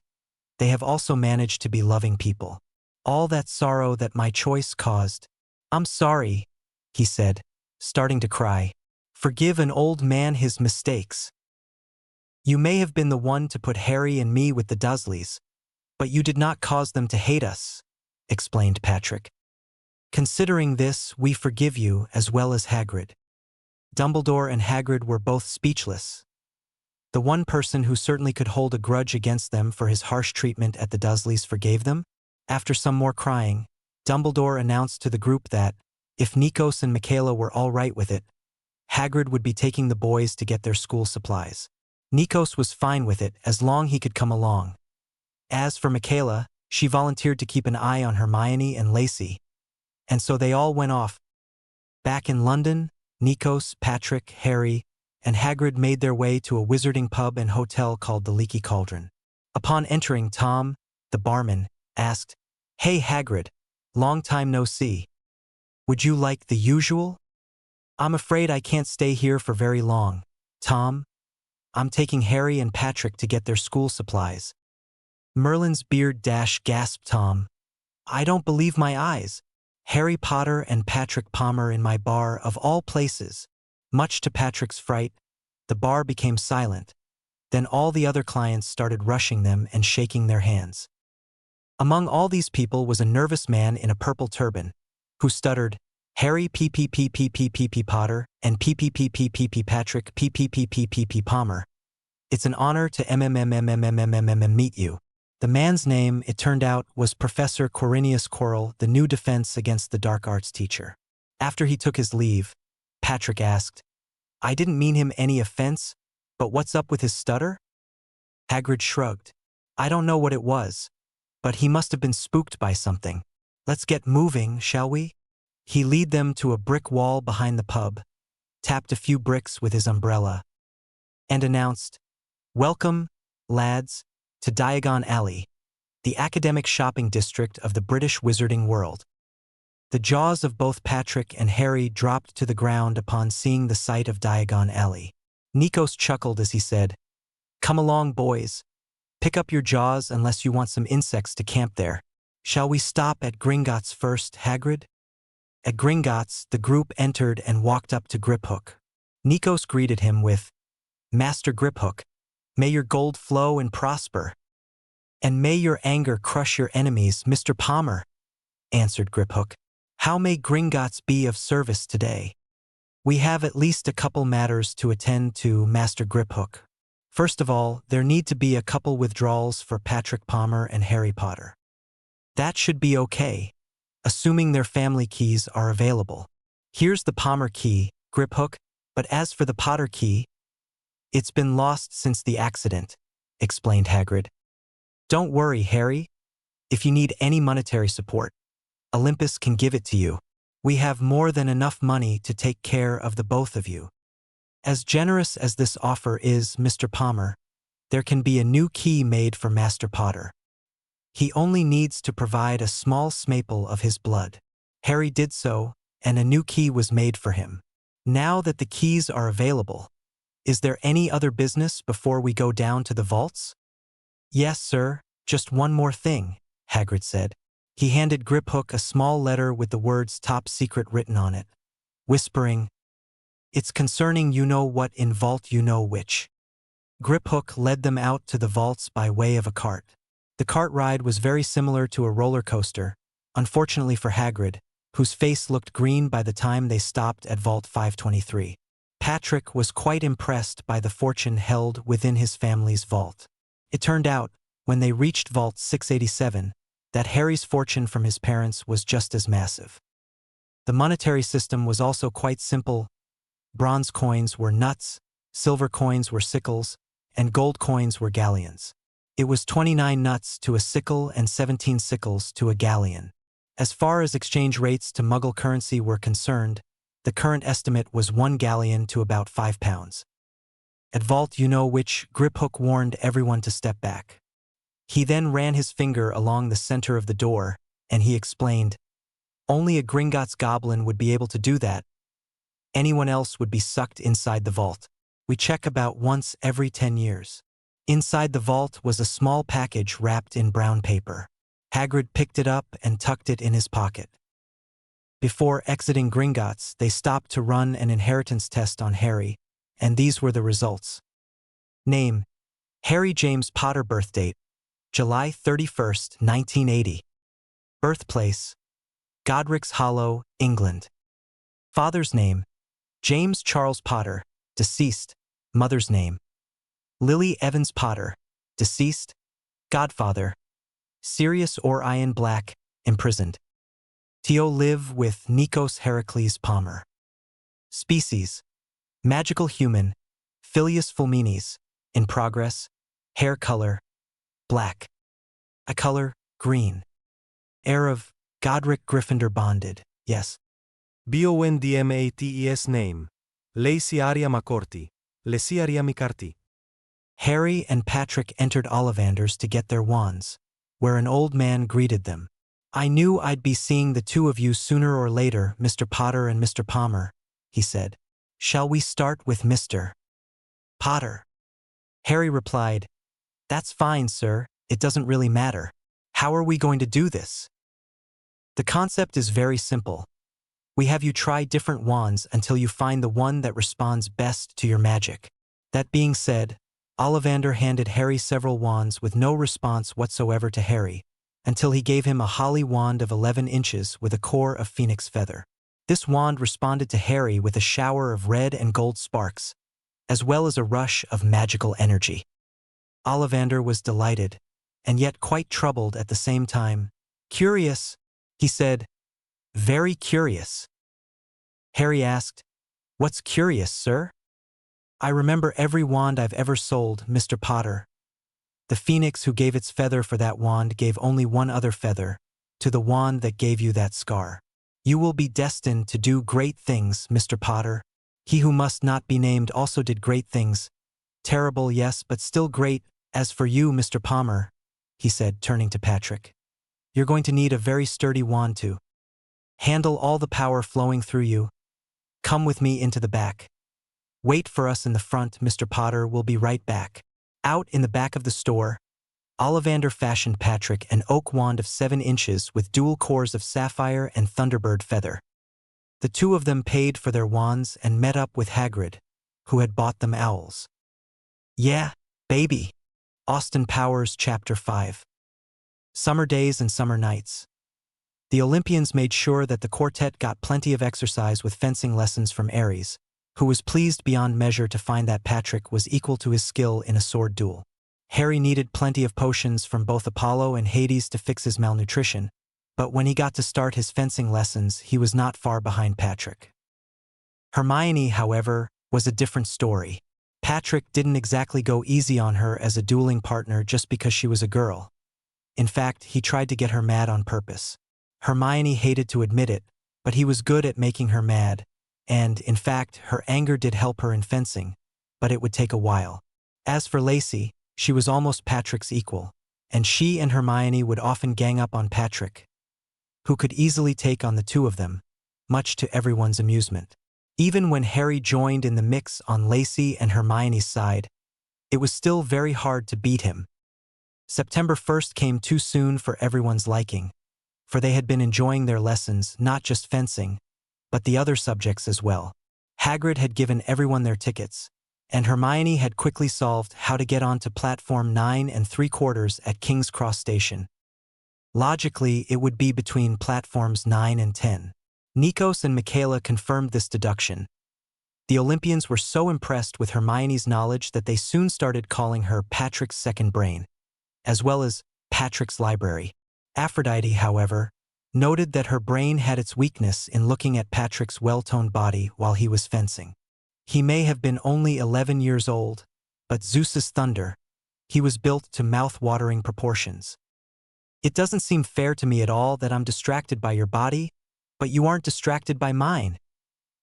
Speaker 1: they have also managed to be loving people. All that sorrow that my choice caused. I'm sorry, he said, starting to cry. Forgive an old man his mistakes. You may have been the one to put Harry and me with the Dursleys, but you did not cause them to hate us, explained Patrick. Considering this, we forgive you as well as Hagrid. Dumbledore and Hagrid were both speechless. The one person who certainly could hold a grudge against them for his harsh treatment at the Dursleys forgave them. After some more crying, Dumbledore announced to the group that, if Nikos and Michaela were all right with it, Hagrid would be taking the boys to get their school supplies. Nikos was fine with it as long he could come along. As for Michaela, she volunteered to keep an eye on Hermione and Lacey, and so they all went off. Back in London, Nikos, Patrick, Harry, and Hagrid made their way to a wizarding pub and hotel called the Leaky Cauldron. Upon entering, Tom, the barman, asked, "Hey Hagrid, long time no see. Would you like the usual?" "I'm afraid I can't stay here for very long, Tom. I'm taking Harry and Patrick to get their school supplies." Merlin's beard gasped Tom. "I don't believe my eyes. Harry Potter and Patrick Palmer in my bar of all places." Much to Patrick's fright, the bar became silent. Then all the other clients started rushing them and shaking their hands. Among all these people was a nervous man in a purple turban, who stuttered, "Harry P Potter and P Patrick P Palmer. It's an honor to meet you." The man's name, it turned out, was Professor Quirinius Quirrell, the new Defense Against the Dark Arts teacher. After he took his leave, Patrick asked, "I didn't mean him any offense, but what's up with his stutter?" Hagrid shrugged. "I don't know what it was, but he must have been spooked by something. Let's get moving, shall we?" He led them to a brick wall behind the pub, tapped a few bricks with his umbrella, and announced, "Welcome, lads, to Diagon Alley, the academic shopping district of the British wizarding world." The jaws of both Patrick and Harry dropped to the ground upon seeing the sight of Diagon Alley. Nikos chuckled as he said, "Come along, boys. Pick up your jaws unless you want some insects to camp there. Shall we stop at Gringotts first, Hagrid?" At Gringotts, the group entered and walked up to Griphook. Nikos greeted him with, "Master Griphook, may your gold flow and prosper." "And may your anger crush your enemies, Mr. Palmer," answered Griphook. "How may Gringotts be of service today?" "We have at least a couple matters to attend to, Master Griphook. First of all, there need to be a couple withdrawals for Patrick Palmer and Harry Potter. That should be okay, assuming their family keys are available. Here's the Palmer key, Griphook, but as for the Potter key, it's been lost since the accident," explained Hagrid. "Don't worry, Harry. If you need any monetary support, Olympus can give it to you. We have more than enough money to take care of the both of you. As generous as this offer is, Mr. Palmer, there can be a new key made for Master Potter. He only needs to provide a small smaple of his blood." Harry did so, and a new key was made for him. "Now that the keys are available, is there any other business before we go down to the vaults?" "Yes, sir, just one more thing," Hagrid said. He handed Griphook a small letter with the words "Top Secret" written on it, whispering, "It's concerning you-know-what in vault you-know-which." Griphook led them out to the vaults by way of a cart. The cart ride was very similar to a roller coaster, unfortunately for Hagrid, whose face looked green by the time they stopped at Vault 523. Patrick was quite impressed by the fortune held within his family's vault. It turned out, when they reached Vault 687, that Harry's fortune from his parents was just as massive. The monetary system was also quite simple. Bronze coins were nuts, silver coins were sickles, and gold coins were galleons. It was 29 nuts to a sickle and 17 sickles to a galleon. As far as exchange rates to Muggle currency were concerned, the current estimate was 1 galleon to about £5. At Vault you-know-which, Griphook warned everyone to step back. He then ran his finger along the center of the door, and he explained, "Only a Gringotts goblin would be able to do that. Anyone else would be sucked inside the vault. We check about once every 10 years. Inside the vault was a small package wrapped in brown paper. Hagrid picked it up and tucked it in his pocket. Before exiting Gringotts, they stopped to run an inheritance test on Harry, and these were the results. Name: Harry James Potter. Birth date: July 31st, 1980. Birthplace: Godric's Hollow, England. Father's name: James Charles Potter, deceased. Mother's name: Lily Evans Potter, deceased. Godfather: Sirius or Ian Black, imprisoned. Tio live with Nikos Heracles Palmer. Species: magical human, Filius fulminis. In progress: hair color: black. Eye color: green. Heir of Godric Gryffindor bonded, yes.
Speaker 2: BONDMATES name: Lacey Aria McCourty, Lacey Aria McCarty.
Speaker 1: Harry and Patrick entered Ollivanders to get their wands. where an old man greeted them. "I knew I'd be seeing the two of you sooner or later, Mr. Potter and Mr. Palmer," he said. "Shall we start with Mr. Potter?" Harry replied, "That's fine, sir. It doesn't really matter. How are we going to do this?" The concept is very simple. We have you try different wands until you find the one that responds best to your magic. That being said, Ollivander handed Harry several wands with no response whatsoever to Harry, until he gave him a holly wand of 11 inches with a core of phoenix feather. This wand responded to Harry with a shower of red and gold sparks, as well as a rush of magical energy. Ollivander was delighted, and yet quite troubled at the same time. "Curious," he said. "Very curious." Harry asked, "What's curious, sir?" "I remember every wand I've ever sold, Mr. Potter. The phoenix who gave its feather for that wand gave only one other feather, to the wand that gave you that scar. You will be destined to do great things, Mr. Potter. He who must not be named also did great things. Terrible, yes, but still great. As for you, Mr. Palmer," he said, turning to Patrick, "you're going to need a very sturdy wand to handle all the power flowing through you. Come with me into the back. Wait for us in the front, Mr. Potter. We'll be right back." Out in the back of the store, Ollivander fashioned Patrick an oak wand of 7 inches with dual cores of sapphire and thunderbird feather. The two of them paid for their wands and met up with Hagrid, who had bought them owls. "Yeah, baby." Austin Powers Chapter 5. Summer days and summer nights. The Olympians made sure that the quartet got plenty of exercise with fencing lessons from Ares, who was pleased beyond measure to find that Patrick was equal to his skill in a sword duel. Harry needed plenty of potions from both Apollo and Hades to fix his malnutrition, but when he got to start his fencing lessons, he was not far behind Patrick. Hermione, however, was a different story. Patrick didn't exactly go easy on her as a dueling partner just because she was a girl. In fact, he tried to get her mad on purpose. Hermione hated to admit it, but he was good at making her mad, and, in fact, her anger did help her in fencing, but it would take a while. As for Lacey, she was almost Patrick's equal, and she and Hermione would often gang up on Patrick, who could easily take on the two of them, much to everyone's amusement. Even when Harry joined in the mix on Lacey and Hermione's side, it was still very hard to beat him. September 1st came too soon for everyone's liking, for they had been enjoying their lessons, not just fencing, but the other subjects as well. Hagrid had given everyone their tickets, and Hermione had quickly solved how to get onto platform 9 3/4 at King's Cross Station. Logically, it would be between platforms 9 and 10. Nikos and Michaela confirmed this deduction. The Olympians were so impressed with Hermione's knowledge that they soon started calling her Patrick's second brain, as well as Patrick's library. Aphrodite, however, noted that her brain had its weakness in looking at Patrick's well-toned body while he was fencing. He may have been only 11 years old, but Zeus's thunder, he was built to mouth-watering proportions. "It doesn't seem fair to me at all that I'm distracted by your body, but you aren't distracted by mine,"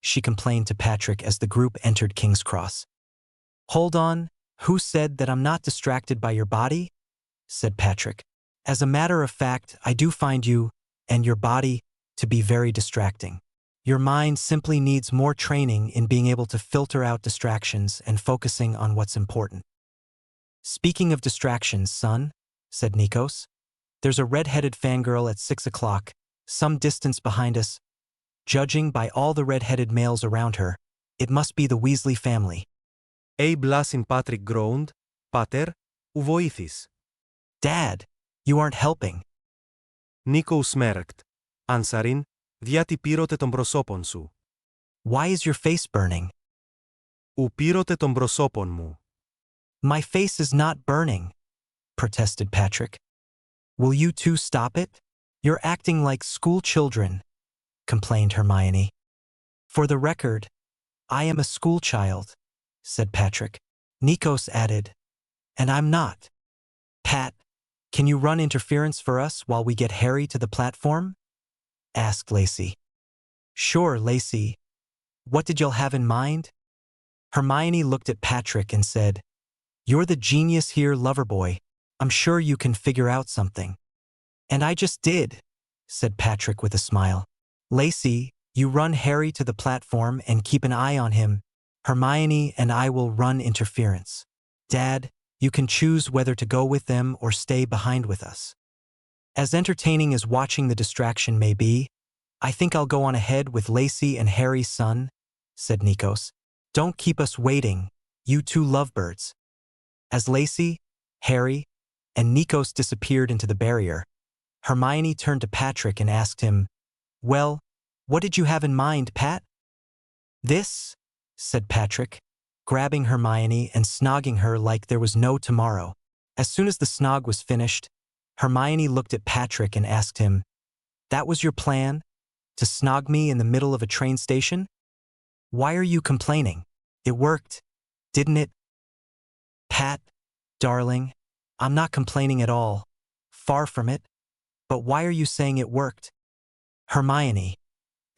Speaker 1: she complained to Patrick as the group entered King's Cross. "Hold on, who said that I'm not distracted by your body?" said Patrick. "As a matter of fact, I do find you, and your body, to be very distracting. Your mind simply needs more training in being able to filter out distractions and focusing on what's important." "Speaking of distractions, son," said Nikos, "there's a red-headed fangirl at 6 o'clock, some distance behind us. Judging by all the red-headed males around her, it must be the Weasley family."
Speaker 2: Blasin Patrick groaned, "Pater, ου βοήθης."
Speaker 1: "Dad, you aren't helping."
Speaker 2: Νίκο σμέρκτ. Answerin, διάτι πήρωτε τον προσώπον σου.
Speaker 1: "Why is your face burning?"
Speaker 2: Ου πήρωτε τον προσώπον μου.
Speaker 1: "My face is not burning," protested Patrick. "Will you two stop it? You're acting like school children," complained Hermione. "For the record, I am a school child," said Patrick. Nikos added, "And I'm not. Pat, can you run interference for us while we get Harry to the platform?" asked Lacey. "Sure, Lacey. What did y'all have in mind?" Hermione looked at Patrick and said, "You're the genius here, Loverboy. I'm sure you can figure out something." And I just did, said Patrick with a smile. Lacey, you run Harry to the platform and keep an eye on him. Hermione and I will run interference. Dad, you can choose whether to go with them or stay behind with us. As entertaining as watching the distraction may be, I think I'll go on ahead with Lacey and Harry's son, said Nikos. Don't keep us waiting, you two lovebirds. As Lacey, Harry, and Nikos disappeared into the barrier, Hermione turned to Patrick and asked him, "Well, what did you have in mind, Pat?" "This," said Patrick, grabbing Hermione and snogging her like there was no tomorrow. As soon as the snog was finished, Hermione looked at Patrick and asked him, "That was your plan? To snog me in the middle of a train station? Why are you complaining? It worked, didn't it?" "Pat, darling, I'm not complaining at all. Far from it. But why are you saying it worked?" "Hermione,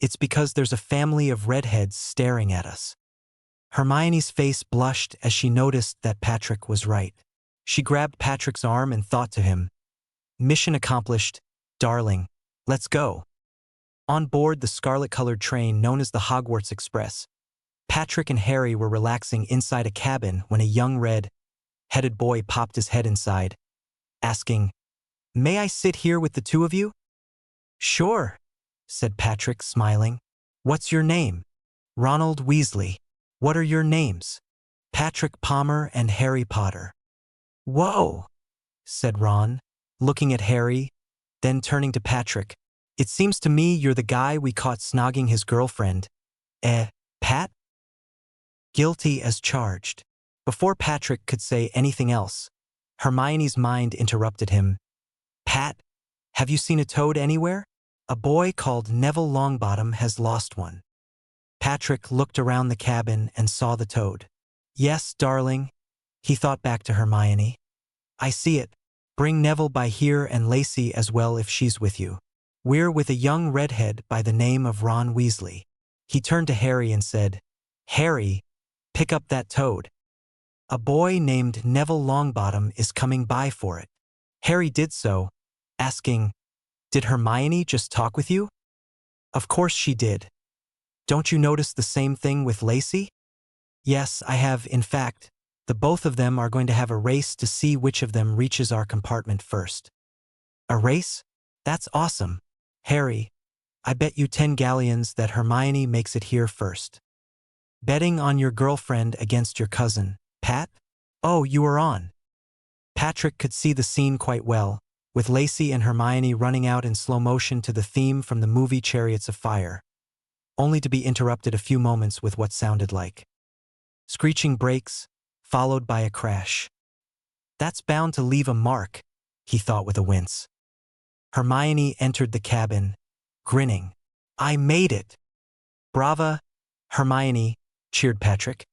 Speaker 1: it's because there's a family of redheads staring at us." Hermione's face blushed as she noticed that Patrick was right. She grabbed Patrick's arm and thought to him, "Mission accomplished, darling, let's go." On board the scarlet-colored train known as the Hogwarts Express, Patrick and Harry were relaxing inside a cabin when a young red-headed boy popped his head inside, asking, "May I sit here with the two of you?" "Sure," said Patrick, smiling. "What's your name?" "Ronald Weasley." "What are your names?" "Patrick Palmer and Harry Potter." "Whoa," said Ron, looking at Harry, then turning to Patrick. "It seems to me you're the guy we caught snogging his girlfriend. Pat?" "Guilty as charged." Before Patrick could say anything else, Hermione's mind interrupted him. "Pat, have you seen a toad anywhere? A boy called Neville Longbottom has lost one." Patrick looked around the cabin and saw the toad. "Yes, darling," he thought back to Hermione. "I see it. Bring Neville by here and Lacey as well if she's with you. We're with a young redhead by the name of Ron Weasley." He turned to Harry and said, "Harry, pick up that toad. A boy named Neville Longbottom is coming by for it." Harry did so, asking, "Did Hermione just talk with you?" "Of course she did. Don't you notice the same thing with Lacey?" "Yes, I have. In fact, the both of them are going to have a race to see which of them reaches our compartment first." "A race? That's awesome. Harry, I bet you 10 galleons that Hermione makes it here first." "Betting on your girlfriend against your cousin, Pat? Oh, you are on." Patrick could see the scene quite well, with Lacey and Hermione running out in slow motion to the theme from the movie Chariots of Fire, only to be interrupted a few moments with what sounded like screeching brakes, followed by a crash. "That's bound to leave a mark," he thought with a wince. Hermione entered the cabin, grinning. "I made it!" "Brava, Hermione," cheered Patrick.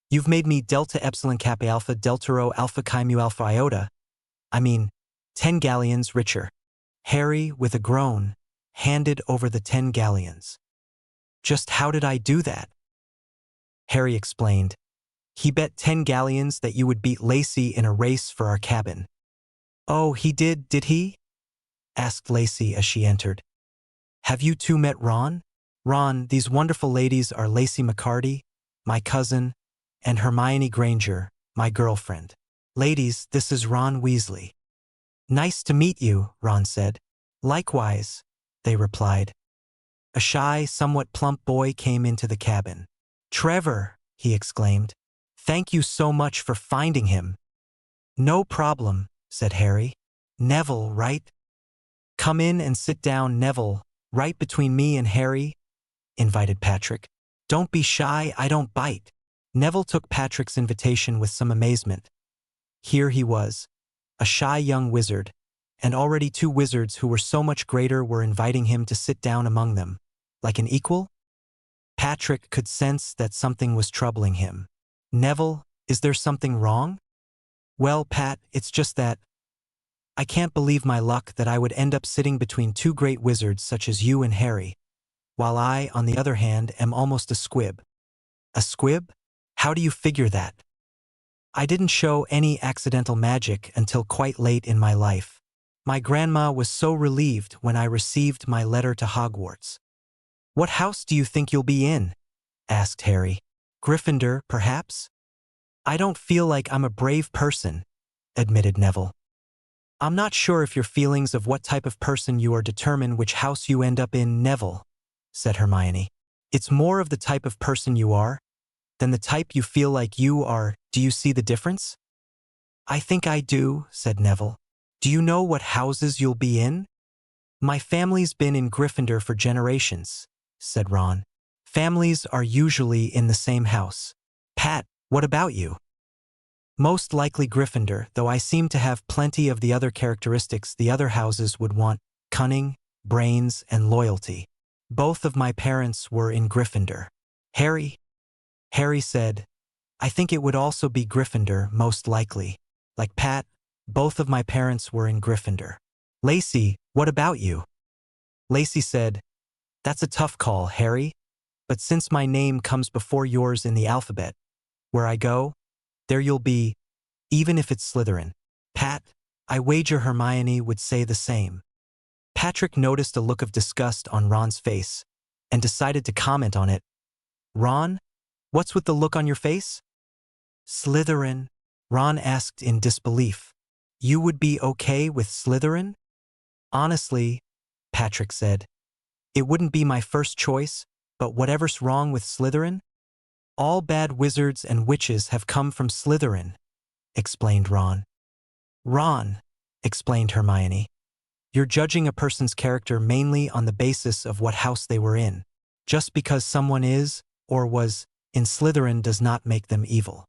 Speaker 1: "You've made me Delta Epsilon Kappa Alpha Delta Rho Alpha Chi Mu Alpha Iota. 10 galleons richer." Harry, with a groan, handed over the 10 galleons. "Just how did I do that?" Harry explained. "He bet 10 galleons that you would beat Lacey in a race for our cabin." "Oh, he did he?" asked Lacey as she entered. "Have you two met Ron?" "Ron, these wonderful ladies are Lacey McCarty, my cousin, and Hermione Granger, my girlfriend. Ladies, this is Ron Weasley." "Nice to meet you," Ron said. "Likewise," they replied. A shy, somewhat plump boy came into the cabin. "Trevor," he exclaimed. "Thank you so much for finding him." "No problem," said Harry. "Neville, right?" "Come in and sit down, Neville, right between me and Harry," invited Patrick. "Don't be shy, I don't bite." Neville took Patrick's invitation with some amazement. Here he was, a shy young wizard, and already 2 wizards who were so much greater were inviting him to sit down among them, like an equal? Patrick could sense that something was troubling him. "Neville, is there something wrong?" "Well, Pat, it's just that I can't believe my luck that I would end up sitting between 2 great wizards such as you and Harry, while I, on the other hand, am almost a squib." "A squib? How do you figure that?" "I didn't show any accidental magic until quite late in my life. My grandma was so relieved when I received my letter to Hogwarts. What house do you think you'll be in? Asked Harry. Gryffindor, perhaps? I don't feel like I'm a brave person, admitted Neville. I'm not sure if your feelings of what type of person you are determine which house you end up in, Neville, said Hermione. It's more of the type of person you are than the type you feel like you are. Do you see the difference? I think I do, said Neville. Do you know what houses you'll be in? My family's been in Gryffindor for generations, said Ron. Families are usually in the same house. Pat, what about you? Most likely Gryffindor, though I seem to have plenty of the other characteristics the other houses would want: cunning, brains, and loyalty. Both of my parents were in Gryffindor. Harry said, I think it would also be Gryffindor, most likely. Like Pat, both of my parents were in Gryffindor. Lacey, what about you? Lacey said, That's a tough call, Harry, but since my name comes before yours in the alphabet, where I go, there you'll be, even if it's Slytherin. Pat, I wager Hermione would say the same. Patrick noticed a look of disgust on Ron's face and decided to comment on it. Ron, what's with the look on your face? Slytherin, Ron asked in disbelief. You would be okay with Slytherin? Honestly, Patrick said, it wouldn't be my first choice, but whatever's wrong with Slytherin? All bad wizards and witches have come from Slytherin, explained Ron. Ron, explained Hermione, you're judging a person's character mainly on the basis of what house they were in. Just because someone is, or was, in Slytherin does not make them evil.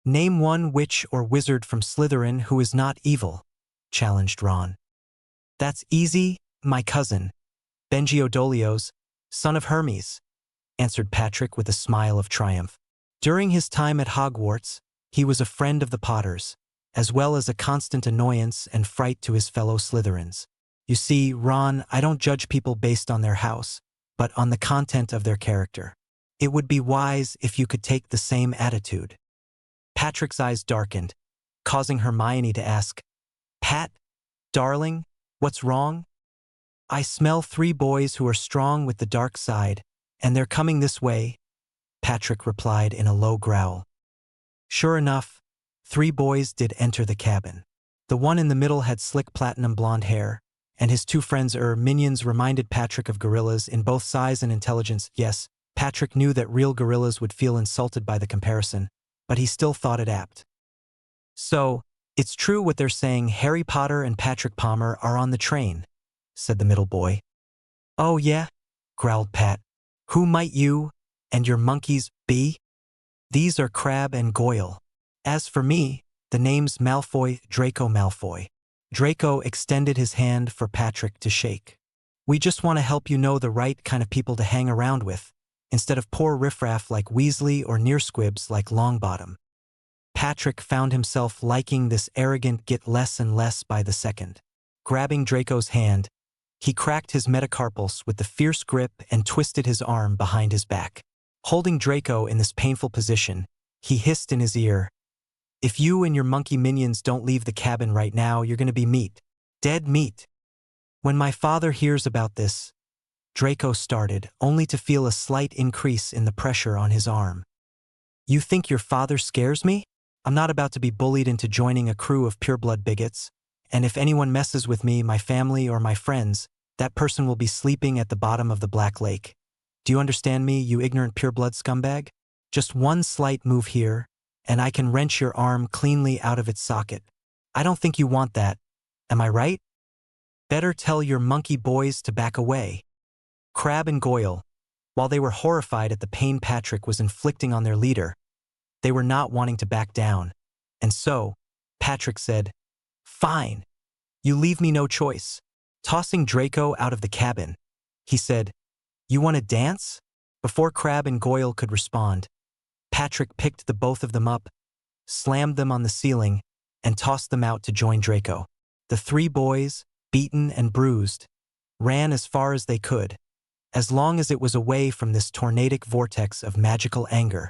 Speaker 1: Name one witch or wizard from Slytherin who is not evil, challenged Ron. That's easy, my cousin, Benjiodolios, son of Hermes, answered Patrick with a smile of triumph. During his time at Hogwarts, he was a friend of the Potters, as well as a constant annoyance and fright to his fellow Slytherins. You see, Ron, I don't judge people based on their house, but on the content of their character. It would be wise if you could take the same attitude. Patrick's eyes darkened, causing Hermione to ask, Pat, darling, what's wrong? I smell 3 boys who are strong with the dark side, and they're coming this way, Patrick replied in a low growl. Sure enough, 3 boys did enter the cabin. The one in the middle had slick platinum blonde hair, and his 2 friends minions reminded Patrick of gorillas in both size and intelligence. Yes, Patrick knew that real gorillas would feel insulted by the comparison, but he still thought it apt. So, it's true what they're saying, Harry Potter and Patrick Palmer are on the train, said the middle boy. Oh yeah, growled Pat. Who might you and your monkeys be? These are Crabbe and Goyle. As for me, the name's Malfoy, Draco Malfoy. Draco extended his hand for Patrick to shake. We just want to help you know the right kind of people to hang around with, instead of poor riffraff like Weasley or nearsquibs like Longbottom. Patrick found himself liking this arrogant git less and less by the second. Grabbing Draco's hand, he cracked his metacarpals with the fierce grip and twisted his arm behind his back. Holding Draco in this painful position, he hissed in his ear, If you and your monkey minions don't leave the cabin right now, you're going to be meat. Dead meat. When my father hears about this, Draco started, only to feel a slight increase in the pressure on his arm. You think your father scares me? I'm not about to be bullied into joining a crew of pureblood bigots, and if anyone messes with me, my family, or my friends, that person will be sleeping at the bottom of the Black Lake. Do you understand me, you ignorant pureblood scumbag? Just one slight move here, and I can wrench your arm cleanly out of its socket. I don't think you want that. Am I right? Better tell your monkey boys to back away. Crabbe and Goyle, while they were horrified at the pain Patrick was inflicting on their leader, they were not wanting to back down. And so, Patrick said, Fine. You leave me no choice. Tossing Draco out of the cabin, he said, You want to dance? Before Crabbe and Goyle could respond, Patrick picked the both of them up, slammed them on the ceiling, and tossed them out to join Draco. The 3 boys, beaten and bruised, ran as far as they could, as long as it was away from this tornadic vortex of magical anger.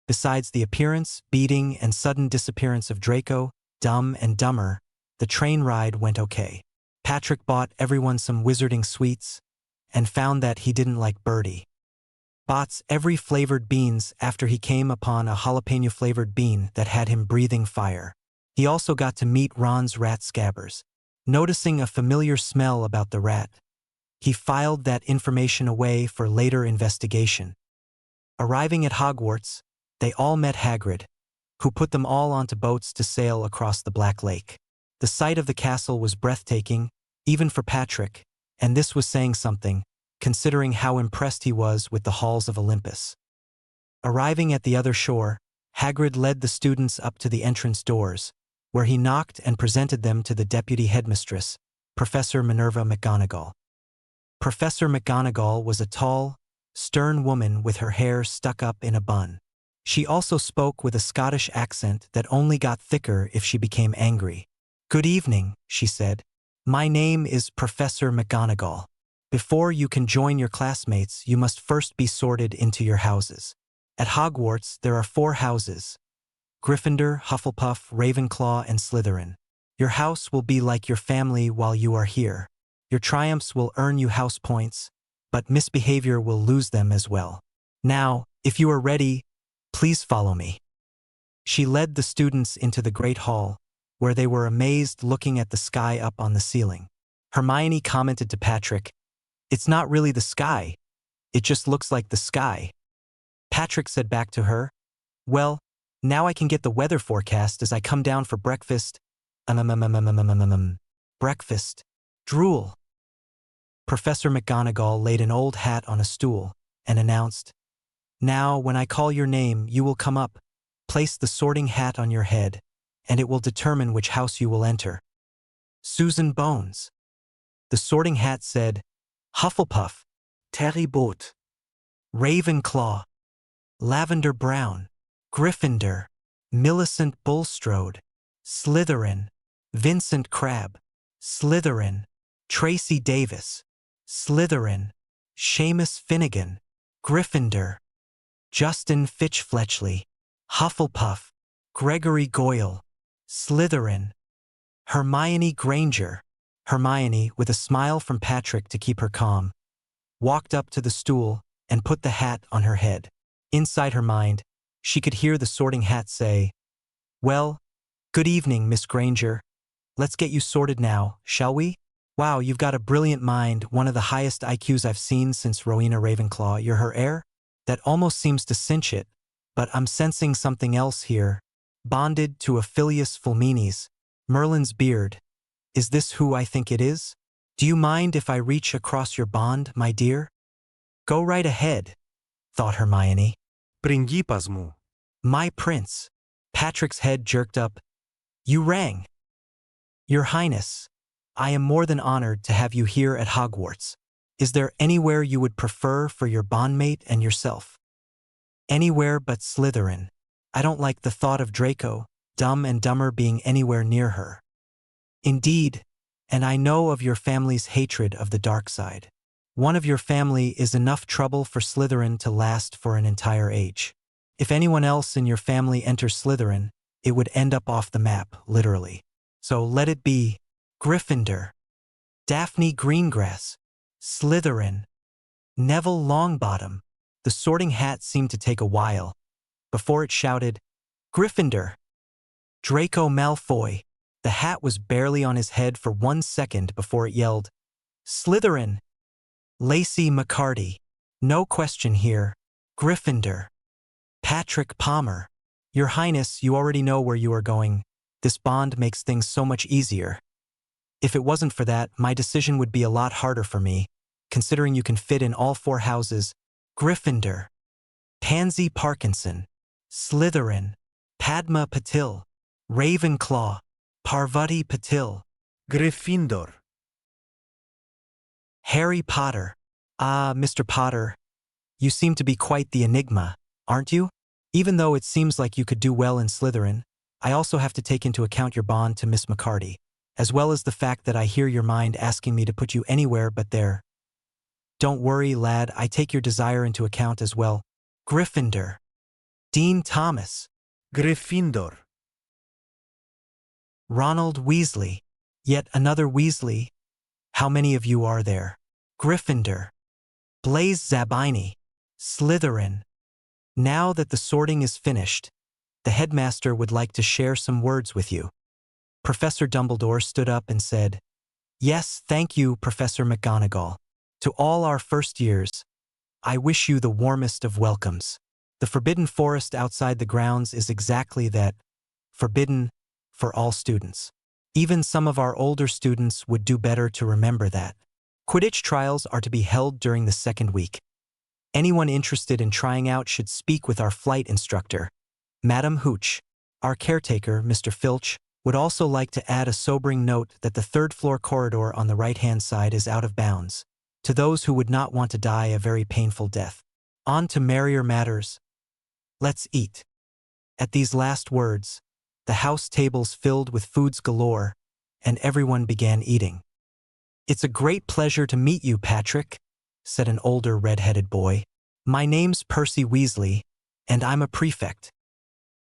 Speaker 1: Besides the appearance, beating, and sudden disappearance of Draco, Dumb and Dumber, the train ride went okay. Patrick bought everyone some wizarding sweets and found that he didn't like Birdie. Bought every flavored beans after he came upon a jalapeno-flavored bean that had him breathing fire. He also got to meet Ron's rat Scabbers. Noticing a familiar smell about the rat, he filed that information away for later investigation. Arriving at Hogwarts, they all met Hagrid, who put them all onto boats to sail across the Black Lake. The sight of the castle was breathtaking, even for Patrick, and this was saying something, considering how impressed he was with the halls of Olympus. Arriving at the other shore, Hagrid led the students up to the entrance doors, where he knocked and presented them to the deputy headmistress, Professor Minerva McGonagall. Professor McGonagall was a tall, stern woman with her hair stuck up in a bun. She also spoke with a Scottish accent that only got thicker if she became angry. "Good evening," she said. "My name is Professor McGonagall. Before you can join your classmates, you must first be sorted into your houses. At Hogwarts, there are 4 houses: Gryffindor, Hufflepuff, Ravenclaw, and Slytherin. Your house will be like your family while you are here. Your triumphs will earn you house points, but misbehavior will lose them as well. Now, if you are ready, please follow me." She led the students into the Great Hall, where they were amazed looking at the sky up on the ceiling. Hermione commented to Patrick, "It's not really the sky. It just looks like the sky." Patrick said back to her, "Well, now I can get the weather forecast as I come down for breakfast. Breakfast. Drool." Professor McGonagall laid an old hat on a stool and announced, "Now, when I call your name, you will come up, place the sorting hat on your head, and it will determine which house you will enter. Susan Bones." The sorting hat said, "Hufflepuff, Terry Boot, Ravenclaw, Lavender Brown, Gryffindor, Millicent Bulstrode, Slytherin, Vincent Crabbe, Slytherin, Tracy Davis, Slytherin, Seamus Finnegan, Gryffindor, Justin Fitch-Fletchley, Hufflepuff, Gregory Goyle, Slytherin, Hermione Granger." Hermione, with a smile from Patrick to keep her calm, walked up to the stool and put the hat on her head. Inside her mind, she could hear the sorting hat say, "Well, good evening, Miss Granger. Let's get you sorted now, shall we? Wow, you've got a brilliant mind, one of the highest IQs I've seen since Rowena Ravenclaw. You're her heir? That almost seems to cinch it, but I'm sensing something else here. Bonded to a filius fulminis, Merlin's beard. Is this who I think it is? Do you mind if I reach across your bond, my dear?" "Go right ahead," thought Hermione.
Speaker 2: Πριγκίπας μου.
Speaker 1: "My prince." Patrick's head jerked up. "You rang." "Your Highness, I am more than honored to have you here at Hogwarts. Is there anywhere you would prefer for your bondmate and yourself?" "Anywhere but Slytherin. I don't like the thought of Draco, Dumb and Dumber, being anywhere near her." "Indeed, and I know of your family's hatred of the dark side. One of your family is enough trouble for Slytherin to last for an entire age. If anyone else in your family enters Slytherin, it would end up off the map, literally. So let it be Gryffindor, Daphne Greengrass, Slytherin, Neville Longbottom." The sorting hat seemed to take a while before it shouted, "Gryffindor, Draco Malfoy." The hat was barely on his head for 1 second before it yelled, "Slytherin, Lacey McCarty. No question here, Gryffindor, Patrick Palmer." "Your Highness, you already know where you are going. This bond makes things so much easier. If it wasn't for that, my decision would be a lot harder for me, considering you can fit in all 4 houses. Gryffindor, Pansy Parkinson, Slytherin, Padma Patil, Ravenclaw, Parvati Patil,
Speaker 2: Gryffindor.
Speaker 1: Harry Potter." "Ah, Mr. Potter, you seem to be quite the enigma, aren't you? Even though it seems like you could do well in Slytherin, I also have to take into account your bond to Miss McCarty, as well as the fact that I hear your mind asking me to put you anywhere but there. Don't worry, lad, I take your desire into account as well. Gryffindor, Dean Thomas,
Speaker 2: Gryffindor.
Speaker 1: Ronald Weasley." Yet another Weasley. How many of you are there? Gryffindor. Blaise Zabini. Slytherin. Now that the sorting is finished, the headmaster would like to share some words with you. Professor Dumbledore stood up and said, "Yes, thank you, Professor McGonagall. To all our first years, I wish you the warmest of welcomes. The Forbidden Forest outside the grounds is exactly that, forbidden for all students. Even some of our older students would do better to remember that. Quidditch trials are to be held during the second week. Anyone interested in trying out should speak with our flight instructor, Madam Hooch. Our caretaker, Mr. Filch, would also like to add a sobering note that the third-floor corridor on the right-hand side is out of bounds, to those who would not want to die a very painful death. On to merrier matters. Let's eat." At these last words, the house tables filled with foods galore, and everyone began eating. "It's a great pleasure to meet you, Patrick," said an older red-headed boy. "My name's Percy Weasley, and I'm a prefect."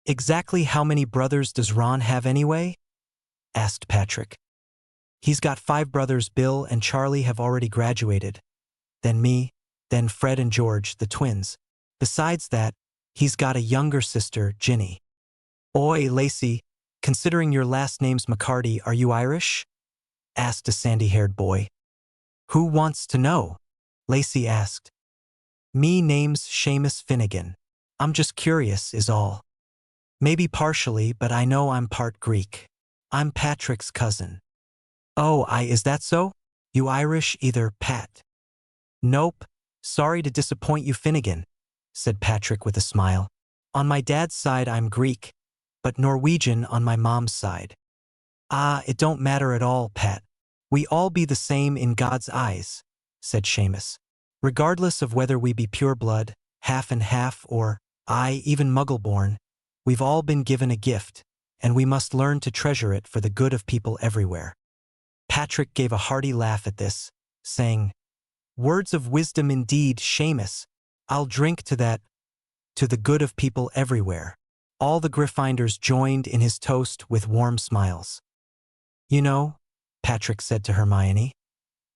Speaker 1: "Exactly how many brothers does Ron have anyway?" asked Patrick. "He's got 5 brothers. Bill and Charlie have already graduated. Then me, then Fred and George, the twins. Besides that, he's got a younger sister, Ginny." "Oi, Lacey, considering your last name's McCarty, are you Irish?" asked a sandy-haired boy. "Who wants to know?" Lacey asked. "Me name's Seamus Finnegan. I'm just curious, is all. Maybe partially, but I know I'm part Greek. I'm Patrick's cousin." "Oh, is that so? You Irish either, Pat?" "Nope, sorry to disappoint you, Finnegan," said Patrick with a smile. "On my dad's side I'm Greek, but Norwegian on my mom's side." "Ah, it don't matter at all, Pat. We all be the same in God's eyes," said Seamus. "Regardless of whether we be pure blood, half and half, or, even muggle-born, we've all been given a gift, and we must learn to treasure it for the good of people everywhere." Patrick gave a hearty laugh at this, saying, "Words of wisdom indeed, Seamus. I'll drink to that, to the good of people everywhere." All the Gryffindors joined in his toast with warm smiles. "You know," Patrick said to Hermione,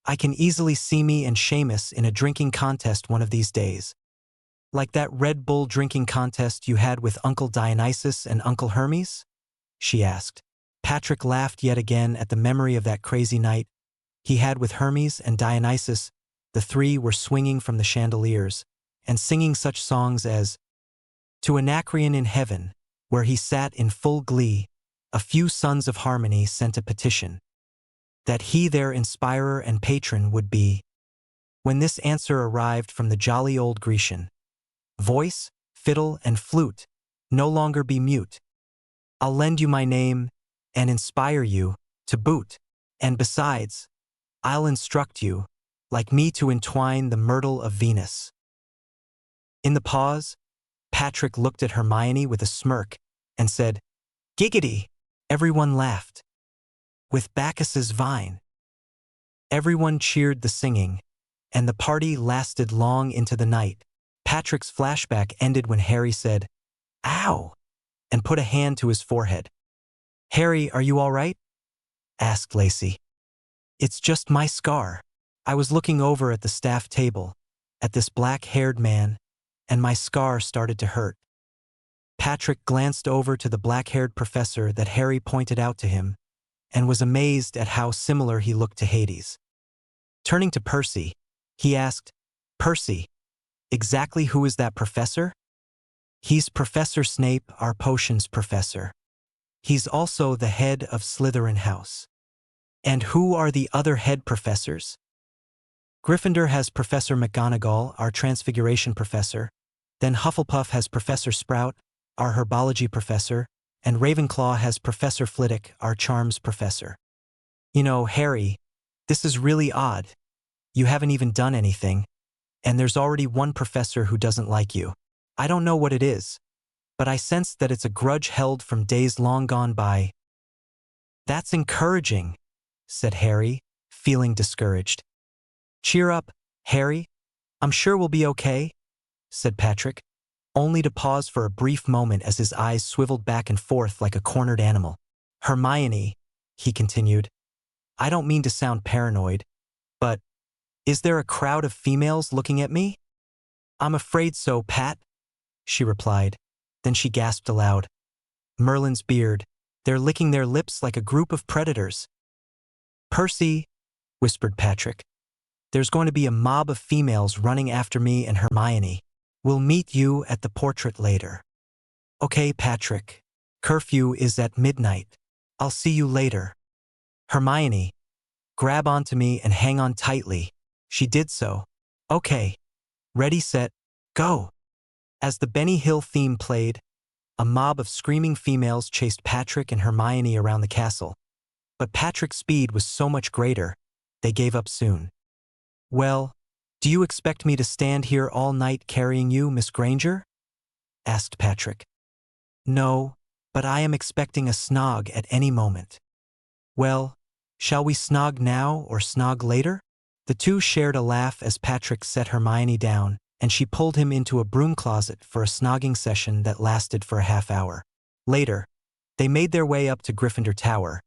Speaker 1: "I can easily see me and Seamus in a drinking contest one of these days. Like that Red Bull drinking contest you had with Uncle Dionysus and Uncle Hermes?" she asked. Patrick laughed yet again at the memory of that crazy night he had with Hermes and Dionysus. The 3 were swinging from the chandeliers and singing such songs as, "To Anacreon in heaven, where he sat in full glee, a few sons of harmony sent a petition, that he their inspirer and patron would be." When this answer arrived from the jolly old Grecian, "Voice, fiddle, and flute, no longer be mute. I'll lend you my name, and inspire you, to boot. And besides, I'll instruct you, like me to entwine the myrtle of Venus." In the pause, Patrick looked at Hermione with a smirk and said, "Giggity!" Everyone laughed. "With Bacchus's vine." Everyone cheered the singing, and the party lasted long into the night. Patrick's flashback ended when Harry said, "Ow!" and put a hand to his forehead. "Harry, are you all right?" asked Lacey. "It's just my scar. I was looking over at the staff table, at this black-haired man, and my scar started to hurt." Patrick glanced over to the black-haired professor that Harry pointed out to him, and was amazed at how similar he looked to Hades. Turning to Percy, he asked, "Percy, exactly who is that professor?" "He's Professor Snape, our potions professor. He's also the head of Slytherin House." "And who are the other head professors?" "Gryffindor has Professor McGonagall, our transfiguration professor. Then Hufflepuff has Professor Sprout, our herbology professor, and Ravenclaw has Professor Flitwick, our charms professor." "You know, Harry, this is really odd. You haven't even done anything, and there's already one professor who doesn't like you. I don't know what it is, but I sense that it's a grudge held from days long gone by." "That's encouraging," said Harry, feeling discouraged. "Cheer up, Harry. I'm sure we'll be okay," said Patrick, only to pause for a brief moment as his eyes swiveled back and forth like a cornered animal. "Hermione," he continued, I don't mean to sound paranoid, but is there a crowd of females looking at me? I'm afraid so, Pat, she replied. Then she gasped aloud. Merlin's beard. They're licking their lips like a group of predators. Percy, whispered Patrick. There's going to be a mob of females running after me and Hermione. We'll meet you at the portrait later. Okay, Patrick. Curfew is at midnight. I'll see you later. Hermione, grab onto me and hang on tightly. She did so. Okay. Ready, set, go. As the Benny Hill theme played, a mob of screaming females chased Patrick and Hermione around the castle. But Patrick's speed was so much greater, they gave up soon. Well, do you expect me to stand here all night carrying you, Miss Granger? Asked Patrick. No, but I am expecting a snog at any moment. Well, shall we snog now or snog later? The two shared a laugh as Patrick set Hermione down, and she pulled him into a broom closet for a snogging session that lasted for a half hour. Later, they made their way up to Gryffindor Tower,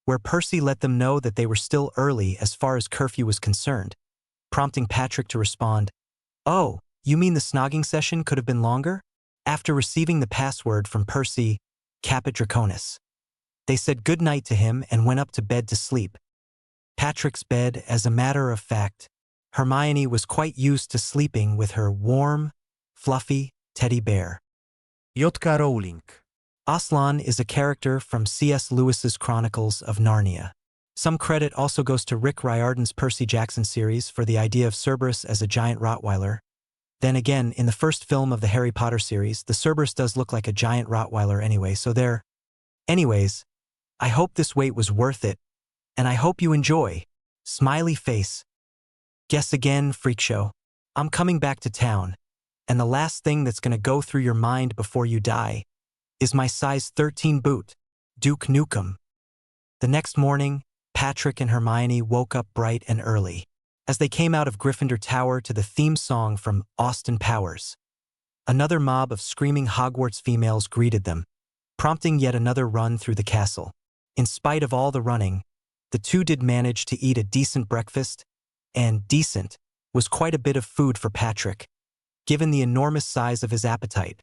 Speaker 1: where Percy let them know that they were still early as far as curfew was concerned, prompting Patrick to respond, "Oh, you mean the snogging session could have been longer?" After receiving the password from Percy, Caput Draconis, they said goodnight to him and went up to bed to sleep. Patrick's bed, as a matter of fact, Hermione was quite used to sleeping with her warm, fluffy teddy bear.
Speaker 2: J.K. Rowling.
Speaker 1: Aslan is a character from C.S. Lewis's Chronicles of Narnia. Some credit also goes to Rick Riordan's Percy Jackson series for the idea of Cerberus as a giant Rottweiler. Then again, in the first film of the Harry Potter series, the Cerberus does look like a giant Rottweiler anyway, so there. Anyways, I hope this wait was worth it, and I hope you enjoy. Smiley face. Guess again, freak show. I'm coming back to town, and the last thing that's gonna go through your mind before you die is my size 13 boot, Duke Nukem. The next morning, Patrick and Hermione woke up bright and early as they came out of Gryffindor Tower to the theme song from Austin Powers. Another mob of screaming Hogwarts females greeted them, prompting yet another run through the castle. In spite of all the running, the two did manage to eat a decent breakfast, and decent was quite a bit of food for Patrick, given the enormous size of his appetite.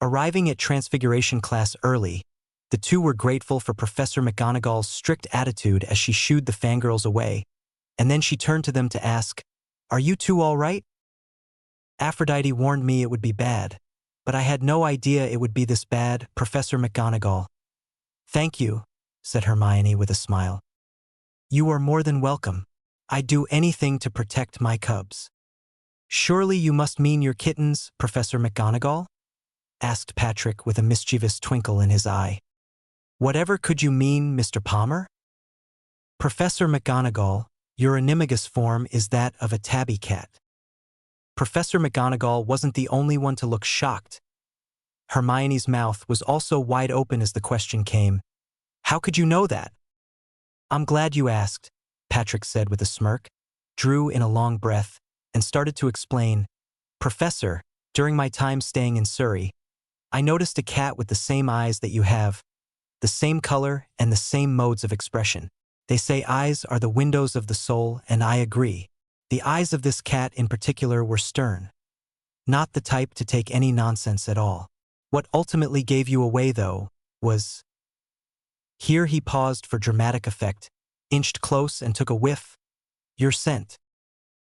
Speaker 1: Arriving at Transfiguration class early, the two were grateful for Professor McGonagall's strict attitude as she shooed the fangirls away, and then she turned to them to ask, "Are you two all right?" Aphrodite warned me it would be bad, but I had no idea it would be this bad, Professor McGonagall. Thank you, said Hermione with a smile. You are more than welcome. I'd do anything to protect my cubs. Surely you must mean your kittens, Professor McGonagall? Asked Patrick with a mischievous twinkle in his eye. Whatever could you mean, Mr. Palmer? Professor McGonagall, your animagus form is that of a tabby cat. Professor McGonagall wasn't the only one to look shocked. Hermione's mouth was also wide open as the question came. How could you know that? I'm glad you asked, Patrick said with a smirk, drew in a long breath, and started to explain. Professor, during my time staying in Surrey, I noticed a cat with the same eyes that you have, the same color and the same modes of expression. They say eyes are the windows of the soul, and I agree. The eyes of this cat in particular were stern. Not the type to take any nonsense at all. What ultimately gave you away, though, was... Here he paused for dramatic effect, inched close and took a whiff. Your scent.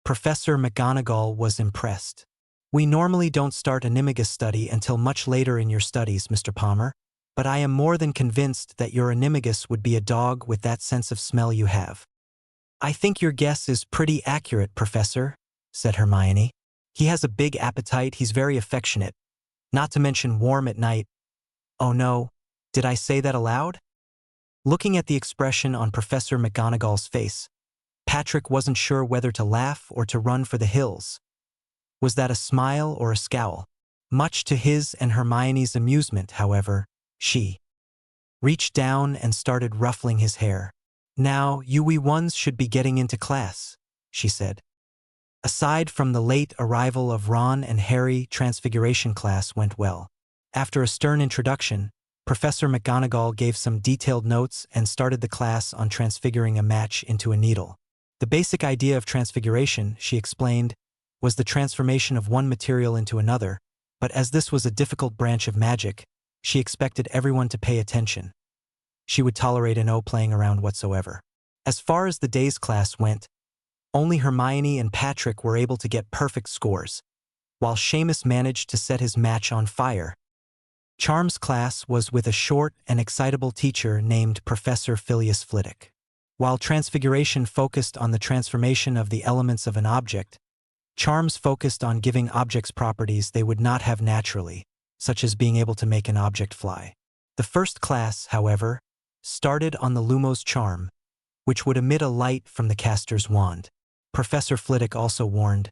Speaker 1: Professor McGonagall was impressed. We normally don't start an animagus study until much later in your studies, Mr. Palmer, but I am more than convinced that your animagus would be a dog with that sense of smell you have. I think your guess is pretty accurate, Professor, said Hermione. He has a big appetite, he's very affectionate, not to mention warm at night. Oh no, did I say that aloud? Looking at the expression on Professor McGonagall's face, Patrick wasn't sure whether to laugh or to run for the hills. Was that a smile or a scowl? Much to his and Hermione's amusement, however, she reached down and started ruffling his hair. Now, you wee ones should be getting into class, she said. Aside from the late arrival of Ron and Harry, Transfiguration class went well. After a stern introduction, Professor McGonagall gave some detailed notes and started the class on transfiguring a match into a needle. The basic idea of transfiguration, she explained, was the transformation of one material into another, but as this was a difficult branch of magic, she expected everyone to pay attention. She would tolerate no playing around whatsoever. As far as the day's class went, only Hermione and Patrick were able to get perfect scores, while Seamus managed to set his match on fire. Charm's class was with a short and excitable teacher named Professor Phileas Flitwick. While Transfiguration focused on the transformation of the elements of an object, Charms focused on giving objects properties they would not have naturally, such as being able to make an object fly. The first class, however, started on the Lumos charm, which would emit a light from the caster's wand. Professor Flitwick also warned,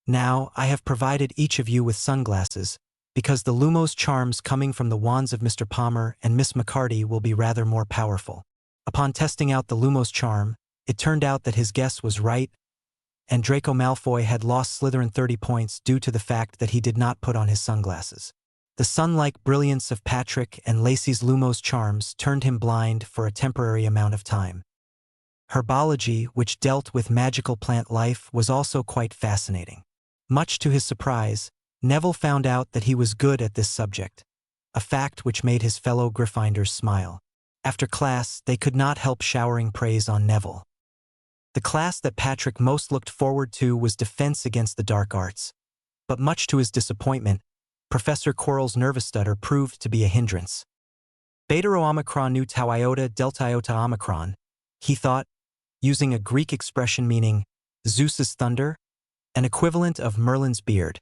Speaker 1: "Now, I have provided each of you with sunglasses, because the Lumos charms coming from the wands of Mr. Palmer and Miss McCarty will be rather more powerful." Upon testing out the Lumos charm, it turned out that his guess was right, and Draco Malfoy had lost Slytherin 30 points due to the fact that he did not put on his sunglasses. The sun-like brilliance of Patrick and Lacey's Lumos charms turned him blind for a temporary amount of time. Herbology, which dealt with magical plant life, was also quite fascinating. Much to his surprise, Neville found out that he was good at this subject, a fact which made his fellow Gryffindors smile. After class, they could not help showering praise on Neville. The class that Patrick most looked forward to was Defense Against the Dark Arts, but much to his disappointment, Professor Quirrell's nervous stutter proved to be a hindrance. Beta Rho Omicron nu tau iota delta iota Omicron, he thought, using a Greek expression meaning Zeus's thunder, an equivalent of Merlin's beard.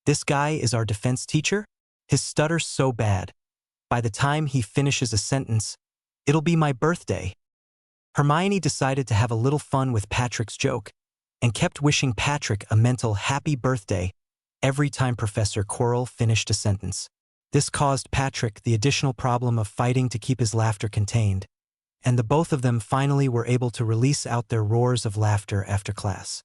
Speaker 1: This guy is our defense teacher? His stutter's so bad. By the time he finishes a sentence, it'll be my birthday. Hermione decided to have a little fun with Patrick's joke, and kept wishing Patrick a mental happy birthday every time Professor Quirrell finished a sentence. This caused Patrick the additional problem of fighting to keep his laughter contained, and the both of them finally were able to release out their roars of laughter after class.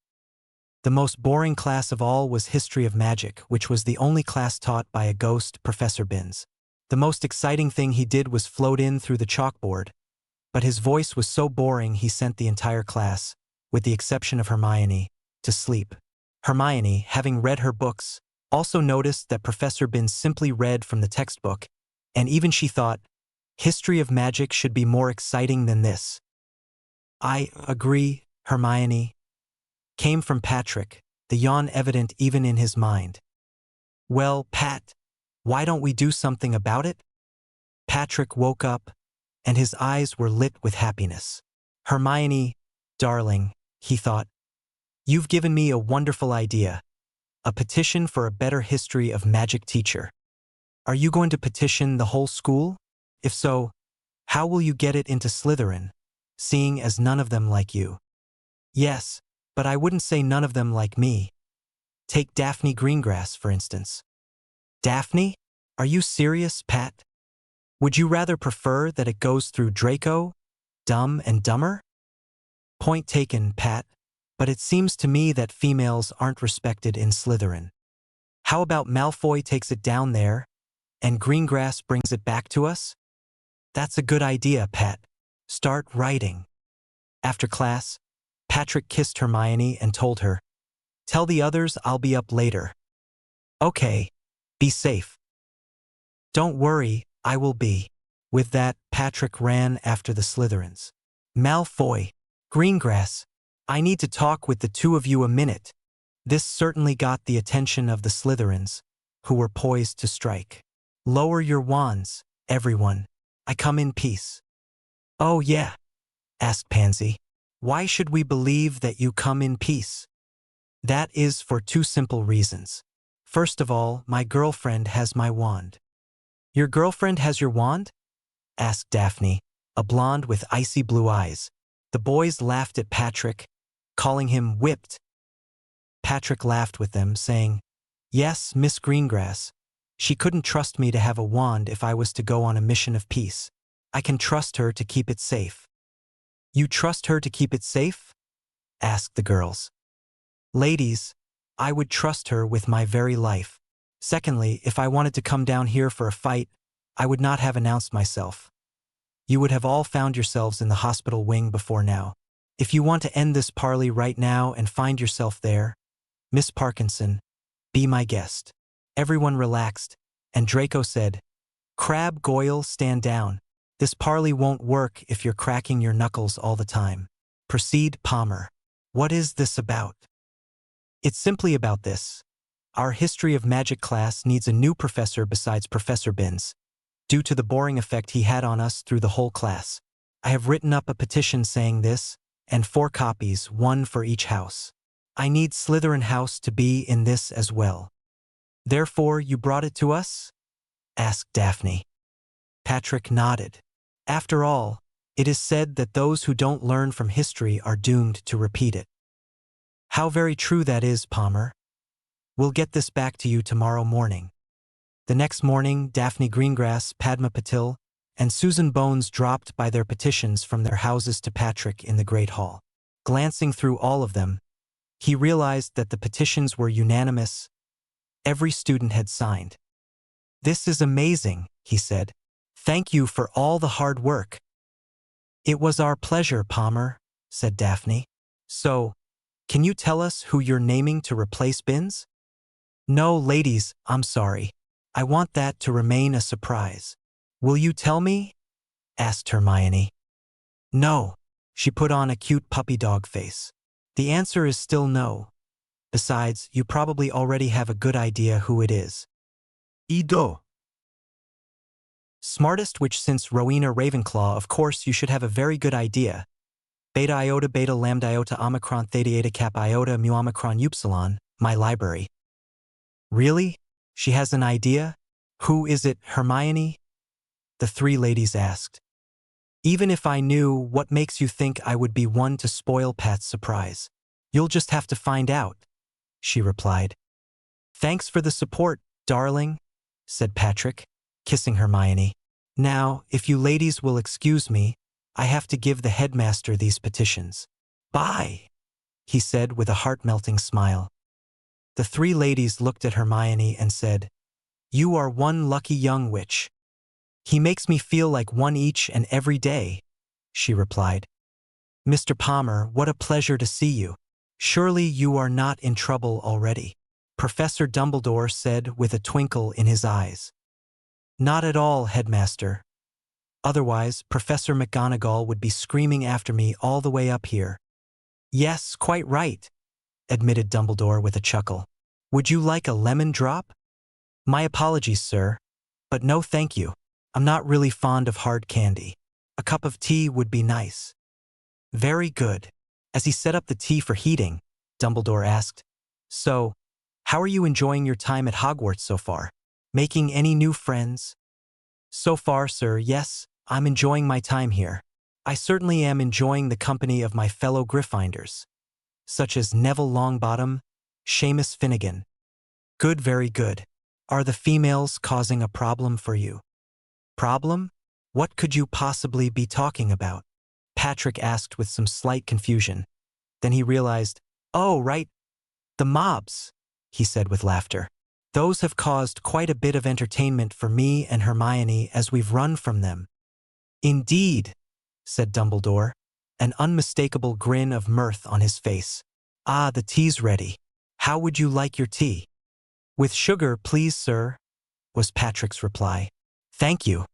Speaker 1: The most boring class of all was History of Magic, which was the only class taught by a ghost, Professor Binns. The most exciting thing he did was float in through the chalkboard, but his voice was so boring he sent the entire class, with the exception of Hermione, to sleep. Hermione, having read her books, also noticed that Professor Binns simply read from the textbook, and even she thought, History of Magic should be more exciting than this. "I agree, Hermione," came from Patrick, the yawn evident even in his mind. "Well, Pat, why don't we do something about it?" Patrick woke up, and his eyes were lit with happiness. "Hermione, darling," he thought, "you've given me a wonderful idea. A petition for a better history of magic teacher. Are you going to petition the whole school? If so, how will you get it into Slytherin, seeing as none of them like you?" "Yes, but I wouldn't say none of them like me. Take Daphne Greengrass, for instance." "Daphne? Are you serious, Pat? Would you rather prefer that it goes through Draco, Dumb and Dumber?" "Point taken, Pat, but it seems to me that females aren't respected in Slytherin. How about Malfoy takes it down there, and Greengrass brings it back to us?" "That's a good idea, Pat. Start writing." After class, Patrick kissed Hermione and told her, "Tell the others I'll be up later." "Okay, be safe." "Don't worry, I will be." With that, Patrick ran after the Slytherins. "Malfoy, Greengrass, I need to talk with the two of you a minute." This certainly got the attention of the Slytherins, who were poised to strike. "Lower your wands, everyone. I come in peace." "Oh yeah?" asked Pansy. "Why should we believe that you come in peace?" "That is for two simple reasons. First of all, my girlfriend has my wand." "Your girlfriend has your wand?" asked Daphne, a blonde with icy blue eyes. The boys laughed at Patrick, calling him whipped. Patrick laughed with them, saying, "Yes, Miss Greengrass. She couldn't trust me to have a wand if I was to go on a mission of peace. I can trust her to keep it safe." "You trust her to keep it safe?" asked the girls. "Ladies, I would trust her with my very life. Secondly, if I wanted to come down here for a fight, I would not have announced myself. You would have all found yourselves in the hospital wing before now. If you want to end this parley right now and find yourself there, Miss Parkinson, be my guest." Everyone relaxed, and Draco said, "Crab Goyle, stand down. This parley won't work if you're cracking your knuckles all the time. Proceed, Palmer. What is this about?" "It's simply about this. Our history of magic class needs a new professor besides Professor Binns, due to the boring effect he had on us through the whole class. I have written up a petition saying this, and 4 copies, 1 for each house. I need Slytherin House to be in this as well." "Therefore you brought it to us?" asked Daphne. Patrick nodded. "After all, it is said that those who don't learn from history are doomed to repeat it." "How very true that is, Palmer. We'll get this back to you tomorrow morning." The next morning, Daphne Greengrass, Padma Patil, and Susan Bones dropped by their petitions from their houses to Patrick in the Great Hall. Glancing through all of them, he realized that the petitions were unanimous. Every student had signed. "This is amazing," he said. "Thank you for all the hard work." "It was our pleasure, Palmer," said Daphne. "So, can you tell us who you're naming to replace Binns?" "No, ladies, I'm sorry. I want that to remain a surprise." "Will you tell me?" asked Hermione. "No." She put on a cute puppy dog face. "The answer is still no. Besides, you probably already have a good idea who it is."
Speaker 2: Ido.
Speaker 1: Smartest, which since Rowena Ravenclaw, of course you should have a very good idea. Beta iota beta lambda iota omicron theta eta kappa iota mu omicron upsilon, my library. "Really? She has an idea? Who is it, Hermione?" the 3 ladies asked. "Even if I knew, what makes you think I would be one to spoil Pat's surprise? You'll just have to find out," she replied. "Thanks for the support, darling," said Patrick, kissing Hermione. "Now, if you ladies will excuse me, I have to give the headmaster these petitions." "Bye," he said with a heart-melting smile. The 3 ladies looked at Hermione and said, "You are one lucky young witch." "He makes me feel like one each and every day," she replied. "Mr. Palmer, what a pleasure to see you. Surely you are not in trouble already?" Professor Dumbledore said with a twinkle in his eyes. "Not at all, headmaster. Otherwise, Professor McGonagall would be screaming after me all the way up here." "Yes, quite right," admitted Dumbledore with a chuckle. "Would you like a lemon drop?" "My apologies, sir, but no thank you. I'm not really fond of hard candy. A cup of tea would be nice." "Very good." As he set up the tea for heating, Dumbledore asked, "So, how are you enjoying your time at Hogwarts so far? Making any new friends?" "So far, sir, yes, I'm enjoying my time here. I certainly am enjoying the company of my fellow Gryffindors, such as Neville Longbottom, Seamus Finnegan." "Good, very good. Are the females causing a problem for you?" "Problem? What could you possibly be talking about?" Patrick asked with some slight confusion. Then he realized, "Oh, right, the mobs," he said with laughter. "Those have caused quite a bit of entertainment for me and Hermione as we've run from them." "Indeed," said Dumbledore, an unmistakable grin of mirth on his face. "Ah, the tea's ready. How would you like your tea?" "With sugar, please, sir," was Patrick's reply. "Thank you.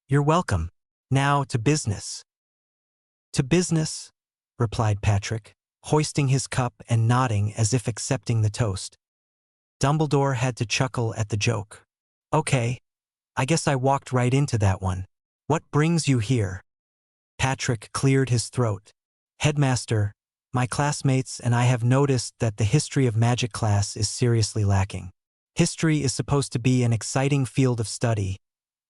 Speaker 1: You're welcome. Now to business." "To business," replied Patrick, hoisting his cup and nodding as if accepting the toast. Dumbledore had to chuckle at the joke. "Okay, I guess I walked right into that one. What brings you here?" Patrick cleared his throat. "Headmaster, my classmates and I have noticed that the history of magic class is seriously lacking. History is supposed to be an exciting field of study,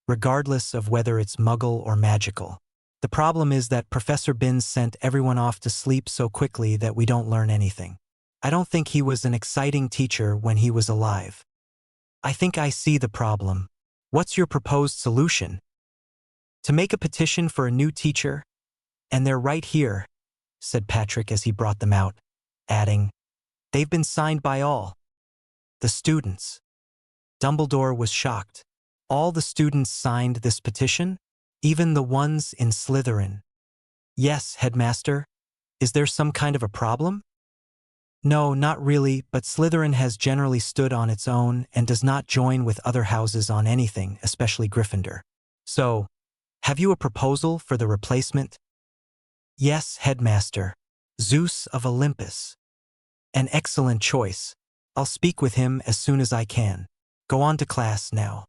Speaker 1: regardless of whether it's muggle or magical. The problem is that Professor Binns sent everyone off to sleep so quickly that we don't learn anything. I don't think he was an exciting teacher when he was alive. I think I see the problem. What's your proposed solution?" "To make a petition for a new teacher, and they're right here," said Patrick as he brought them out, adding, "They've been signed by all the students." Dumbledore was shocked. All the students signed this petition? Even the ones in Slytherin? Yes, headmaster. Is there some kind of a problem? No, not really, but Slytherin has generally stood on its own and does not join with other houses on anything, especially Gryffindor. So, have you a proposal for the replacement? Yes, headmaster. Zeus of Olympus. An excellent choice. I'll speak with him as soon as I can. Go on to class now.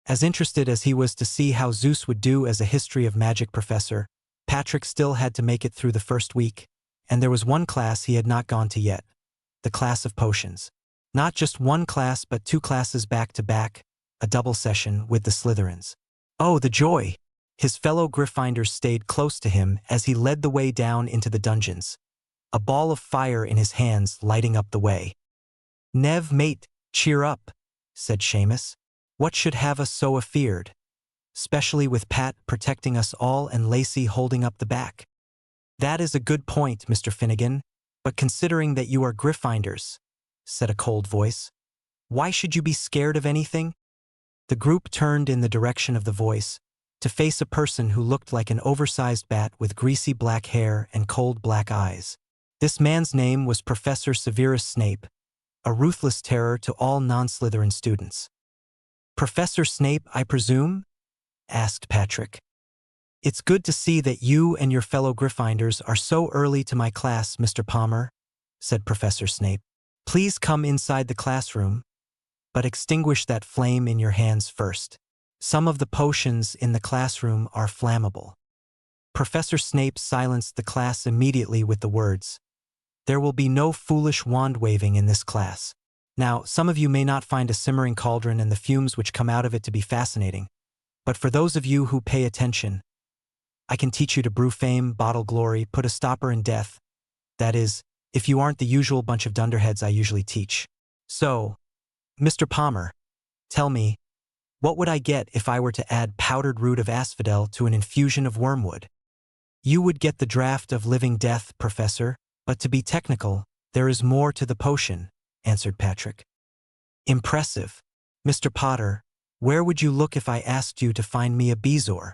Speaker 1: As interested as he was to see how Zeus would do as a history of magic professor, Patrick still had to make it through the first week, and there was one class he had not gone to yet, the class of potions. Not just one class but 2 classes back to back, a double session with the Slytherins. Oh, the joy! His fellow Gryffindors stayed close to him as he led the way down into the dungeons, a ball of fire in his hands lighting up the way. Nev, mate, cheer up, said Seamus. What should have us so afeared? Especially with Pat protecting us all and Lacey holding up the back. That is a good point, Mr. Finnegan, but considering that you are Gryffindors, said a cold voice, why should you be scared of anything? The group turned in the direction of the voice, to face a person who looked like an oversized bat with greasy black hair and cold black eyes. This man's name was Professor Severus Snape, a ruthless terror to all non-Slytherin students. Professor Snape, I presume? Asked Patrick. It's good to see that you and your fellow Gryffindors are so early to my class, Mr. Palmer, said Professor Snape. Please come inside the classroom, but extinguish that flame in your hands first. Some of the potions in the classroom are flammable. Professor Snape silenced the class immediately with the words, there will be no foolish wand-waving in this class. Now, some of you may not find a simmering cauldron and the fumes which come out of it to be fascinating, but for those of you who pay attention, I can teach you to brew fame, bottle glory, put a stopper in death. That is, if you aren't the usual bunch of dunderheads I usually teach. So, Mr. Palmer, tell me, what would I get if I were to add powdered root of asphodel to an infusion of wormwood? You would get the draft of living death, Professor, but to be technical, there is more to the potion, answered Patrick. Impressive. Mr. Potter, where would you look if I asked you to find me a bezoar?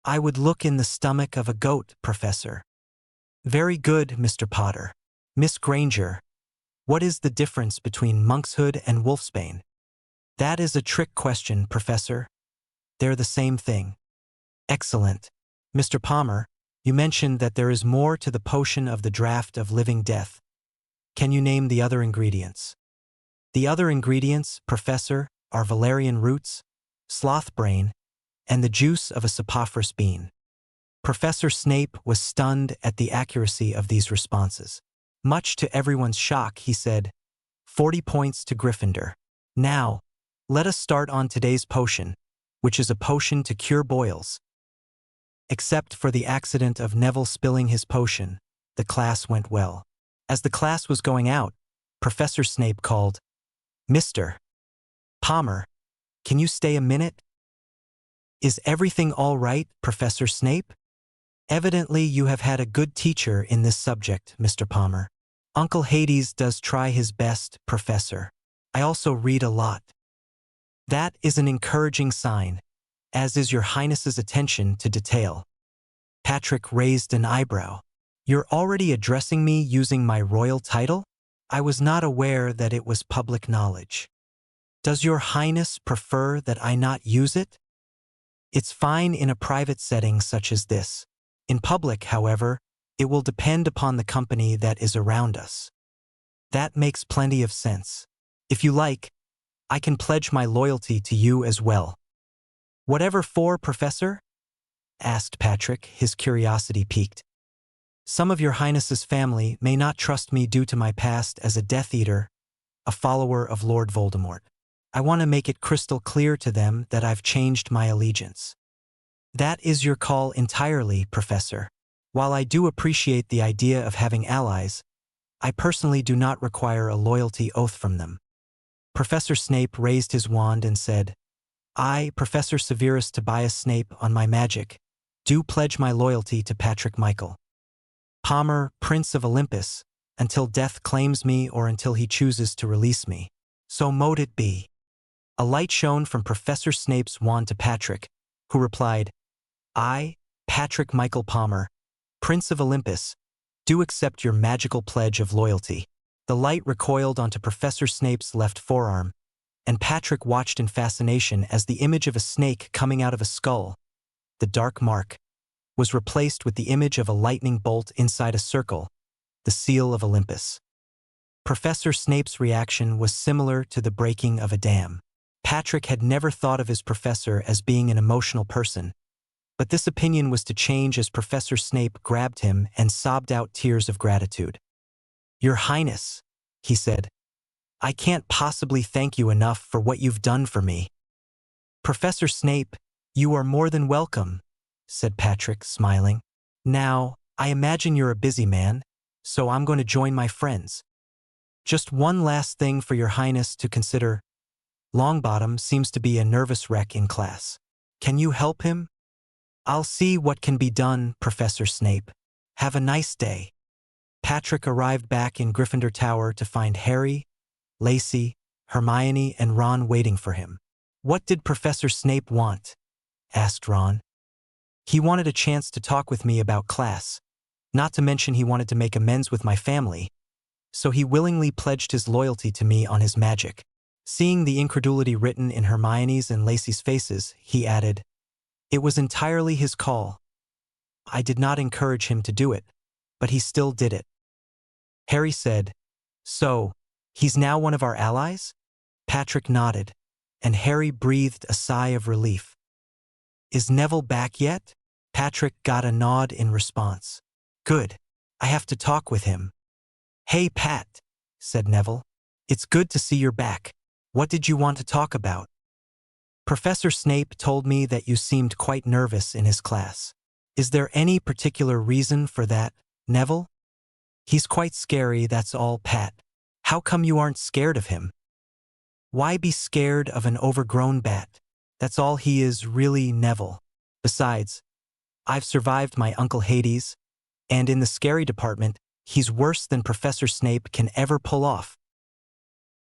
Speaker 1: I would look in the stomach of a goat, Professor. Very good, Mr. Potter. Miss Granger, what is the difference between monkshood and wolfsbane? That is a trick question, Professor. They're the same thing. Excellent. Mr. Palmer, you mentioned that there is more to the potion of the draft of living death. Can you name the other ingredients? The other ingredients, Professor, are valerian roots, sloth brain, and the juice of a saprophyros bean. Professor Snape was stunned at the accuracy of these responses. Much to everyone's shock, he said, 40 points to Gryffindor. Now, let us start on today's potion, which is a potion to cure boils. Except for the accident of Neville spilling his potion, the class went well. As the class was going out, Professor Snape called, Mr. Palmer, can you stay a minute? Is everything all right, Professor Snape? Evidently you have had a good teacher in this subject, Mr. Palmer. Uncle Hades does try his best, Professor. I also read a lot. That is an encouraging sign, as is your Highness's attention to detail. Patrick raised an eyebrow. You're already addressing me using my royal title? I was not aware that it was public knowledge. Does your Highness prefer that I not use it? It's fine in a private setting such as this. In public, however, it will depend upon the company that is around us. That makes plenty of sense. If you like, I can pledge my loyalty to you as well. Whatever for, Professor? Asked Patrick, his curiosity piqued. Some of your Highness's family may not trust me due to my past as a Death Eater, a follower of Lord Voldemort. I want to make it crystal clear to them that I've changed my allegiance. That is your call entirely, Professor. While I do appreciate the idea of having allies, I personally do not require a loyalty oath from them. Professor Snape raised his wand and said, I, Professor Severus Tobias Snape, on my magic, do pledge my loyalty to Patrick Michael Palmer, Prince of Olympus, until death claims me or until he chooses to release me. So mote it be. A light shone from Professor Snape's wand to Patrick, who replied, I, Patrick Michael Palmer, Prince of Olympus, do accept your magical pledge of loyalty. The light recoiled onto Professor Snape's left forearm, and Patrick watched in fascination as the image of a snake coming out of a skull, the dark mark, was replaced with the image of a lightning bolt inside a circle, the seal of Olympus. Professor Snape's reaction was similar to the breaking of a dam. Patrick had never thought of his professor as being an emotional person, but this opinion was to change as Professor Snape grabbed him and sobbed out tears of gratitude. Your Highness, he said, I can't possibly thank you enough for what you've done for me. Professor Snape, you are more than welcome, said Patrick, smiling. Now, I imagine you're a busy man, so I'm going to join my friends. Just one last thing for your Highness to consider. Longbottom seems to be a nervous wreck in class. Can you help him? I'll see what can be done, Professor Snape. Have a nice day. Patrick arrived back in Gryffindor Tower to find Harry, Lacey, Hermione, and Ron waiting for him. What did Professor Snape want? Asked Ron. He wanted a chance to talk with me about class, not to mention he wanted to make amends with my family, so he willingly pledged his loyalty to me on his magic. Seeing the incredulity written in Hermione's and Lacey's faces, he added, It was entirely his call. I did not encourage him to do it, but he still did it. Harry said, So, he's now one of our allies? Patrick nodded, and Harry breathed a sigh of relief. Is Neville back yet? Patrick got a nod in response. Good. I have to talk with him. Hey, Pat, said Neville. It's good to see you're back. What did you want to talk about? Professor Snape told me that you seemed quite nervous in his class. Is there any particular reason for that, Neville? He's quite scary, that's all, Pat. How come you aren't scared of him? Why be scared of an overgrown bat? That's all he is, really, Neville. Besides, I've survived my Uncle Hades, and in the scary department, he's worse than Professor Snape can ever pull off.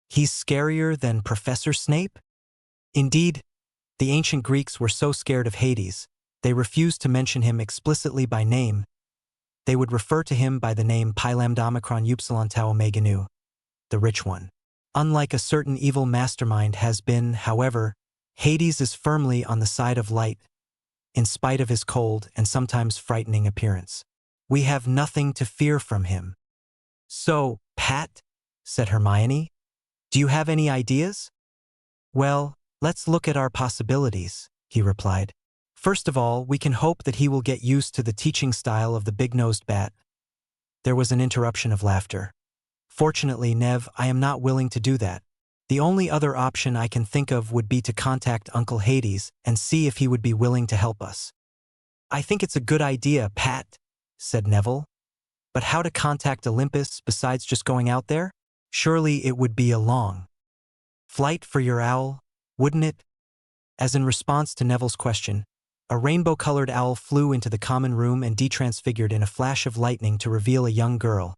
Speaker 1: He's scarier than Professor Snape? Indeed, the ancient Greeks were so scared of Hades, they refused to mention him explicitly by name. They would refer to him by the name Pi Lambda Omicron Upsilon Tau Omega Nu, the rich one. Unlike a certain evil mastermind has been, however, Hades is firmly on the side of light, in spite of his cold and sometimes frightening appearance. We have nothing to fear from him. So, Pat, said Hermione, do you have any ideas? Well, let's look at our possibilities, he replied. First of all, we can hope that he will get used to the teaching style of the big-nosed bat. There was an interruption of laughter. Fortunately, Nev, I am not willing to do that. The only other option I can think of would be to contact Uncle Hades and see if he would be willing to help us. I think it's a good idea, Pat, said Neville. But how to contact Olympus besides just going out there? Surely it would be a long flight for your owl, wouldn't it? As in response to Neville's question, a rainbow-colored owl flew into the common room and detransfigured in a flash of lightning to reveal a young girl,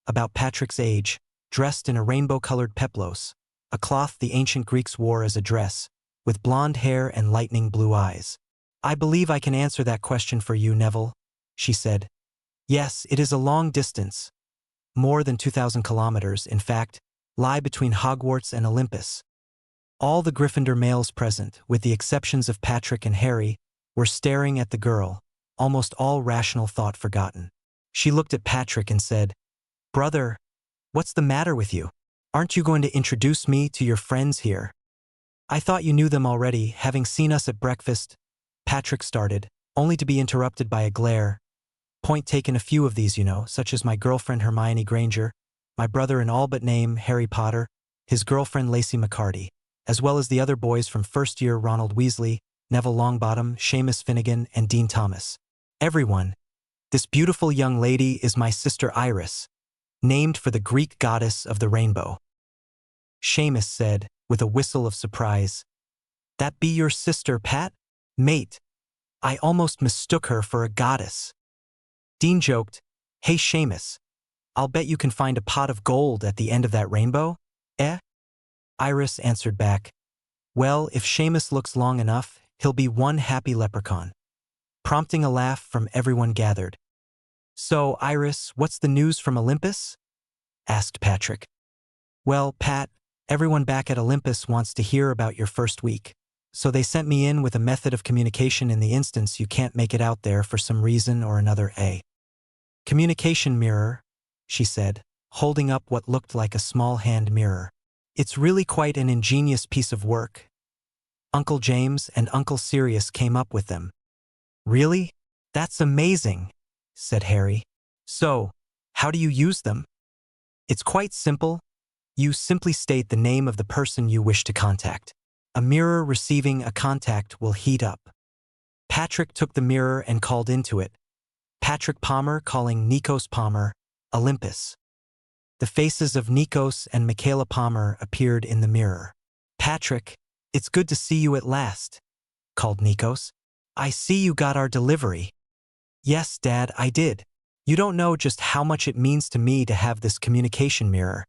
Speaker 1: about Patrick's age, dressed in a rainbow-colored peplos, a cloth the ancient Greeks wore as a dress, with blonde hair and lightning blue eyes. I believe I can answer that question for you, Neville, she said. Yes, it is a long distance. More than 2,000 kilometers, in fact, lie between Hogwarts and Olympus. All the Gryffindor males present, with the exceptions of Patrick and Harry, were staring at the girl, almost all rational thought forgotten. She looked at Patrick and said, Brother, what's the matter with you? Aren't you going to introduce me to your friends here? I thought you knew them already, having seen us at breakfast. Patrick started, only to be interrupted by a glare. Point taken, a few of these, such as my girlfriend Hermione Granger, my brother in all but name Harry Potter, his girlfriend Lacey McCarty, as well as the other boys from first year Ronald Weasley, Neville Longbottom, Seamus Finnegan, and Dean Thomas. Everyone. This beautiful young lady is my sister Iris, named for the Greek goddess of the rainbow. Seamus said, with a whistle of surprise. That be your sister, Pat? Mate, I almost mistook her for a goddess. Dean joked, Hey Seamus, I'll bet you can find a pot of gold at the end of that rainbow, eh? Iris answered back, Well, if Seamus looks long enough, he'll be one happy leprechaun. Prompting a laugh from everyone gathered. So, Iris, what's the news from Olympus? Asked Patrick. Well, Pat, everyone back at Olympus wants to hear about your first week. So they sent me in with a method of communication in the instance you can't make it out there for some reason or another. A communication mirror, she said, holding up what looked like a small hand mirror. It's really quite an ingenious piece of work. Uncle James and Uncle Sirius came up with them. Really? That's amazing, said Harry. So, how do you use them? It's quite simple. You simply state the name of the person you wish to contact. A mirror receiving a contact will heat up. Patrick took the mirror and called into it. Patrick Palmer calling Nikos Palmer, Olympus. The faces of Nikos and Michaela Palmer appeared in the mirror. Patrick, it's good to see you at last, called Nikos. I see you got our delivery. Yes, Dad, I did. You don't know just how much it means to me to have this communication mirror.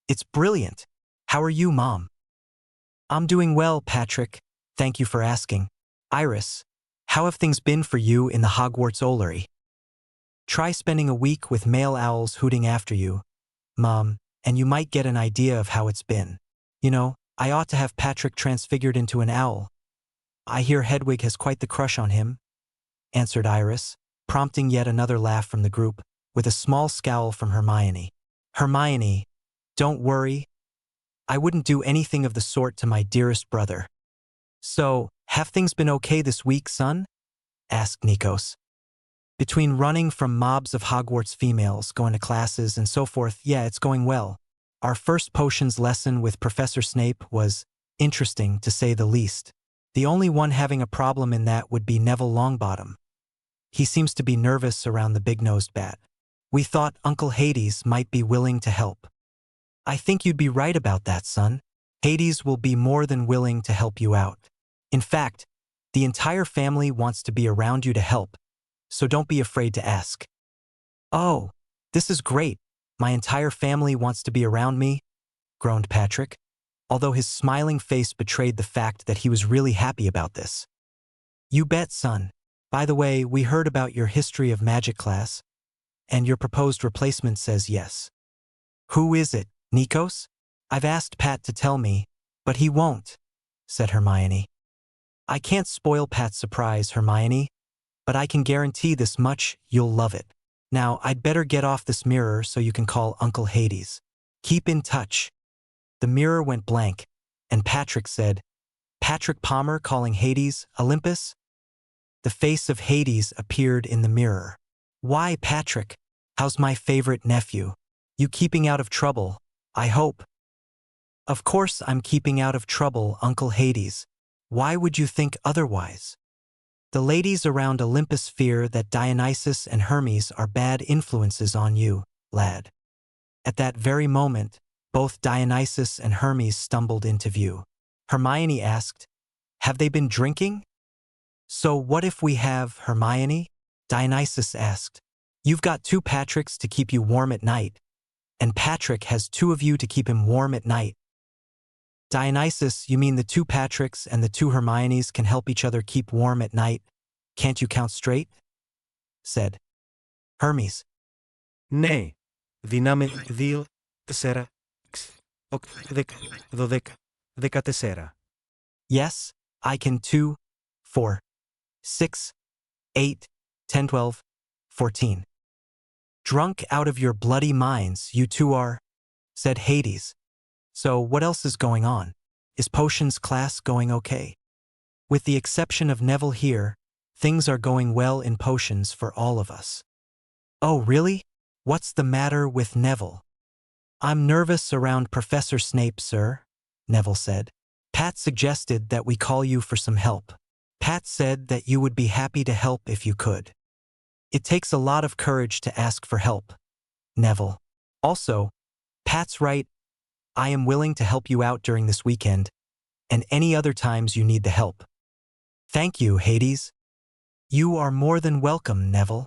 Speaker 1: It's brilliant. How are you, Mom? I'm doing well, Patrick. Thank you for asking. Iris, how have things been for you in the Hogwarts Ollery? Try spending a week with male owls hooting after you, Mom, and you might get an idea of how it's been. You know, I ought to have Patrick transfigured into an owl. I hear Hedwig has quite the crush on him, answered Iris, prompting yet another laugh from the group, with a small scowl from Hermione. Hermione, don't worry. I wouldn't do anything of the sort to my dearest brother. So, have things been okay this week, son? Asked Nikos. Between running from mobs of Hogwarts females, going to classes, and so forth, yeah, it's going well. Our first potions lesson with Professor Snape was interesting, to say the least. The only one having a problem in that would be Neville Longbottom. He seems to be nervous around the big-nosed bat. We thought Uncle Hades might be willing to help. I think you'd be right about that, son. Hades will be more than willing to help you out. In fact, the entire family wants to be around you to help, so don't be afraid to ask. Oh, this is great. My entire family wants to be around me, groaned Patrick, although his smiling face betrayed the fact that he was really happy about this. You bet, son. By the way, we heard about your history of magic class, and your proposed replacement says yes. Who is it, Nikos? I've asked Pat to tell me, but he won't, said Hermione. I can't spoil Pat's surprise, Hermione, but I can guarantee this much, you'll love it. Now, I'd better get off this mirror so you can call Uncle Hades. Keep in touch. The mirror went blank, and Patrick said, Patrick Palmer calling Hades, Olympus? The face of Hades appeared in the mirror. Why, Patrick? How's my favorite nephew? You keeping out of trouble, I hope. Of course I'm keeping out of trouble, Uncle Hades. Why would you think otherwise? The ladies around Olympus fear that Dionysus and Hermes are bad influences on you, lad. At that very moment, both Dionysus and Hermes stumbled into view. Hermione asked, Have they been drinking? So what if we have, Hermione? Dionysus asked. You've got 2 Patricks to keep you warm at night, and Patrick has 2 of you to keep him warm at night. Dionysus, you mean the 2 Patricks and the 2 Hermiones can help each other keep warm at night? Can't you count straight? Said Hermes.
Speaker 2: Ναι, δύναμη 2, 4, 6, 8, 10, 12, 14.
Speaker 1: Yes, I can 2, 4, 6, 8, 10, 12, 14. Drunk out of your bloody minds, you 2 are, said Hades. So what else is going on? Is potions class going okay? With the exception of Neville here, things are going well in potions for all of us. Oh, really? What's the matter with Neville? I'm nervous around Professor Snape, sir, Neville said. Pat suggested that we call you for some help. Pat said that you would be happy to help if you could. It takes a lot of courage to ask for help, Neville. Also, Pat's right. I am willing to help you out during this weekend, and any other times you need the help. Thank you, Hades. You are more than welcome, Neville.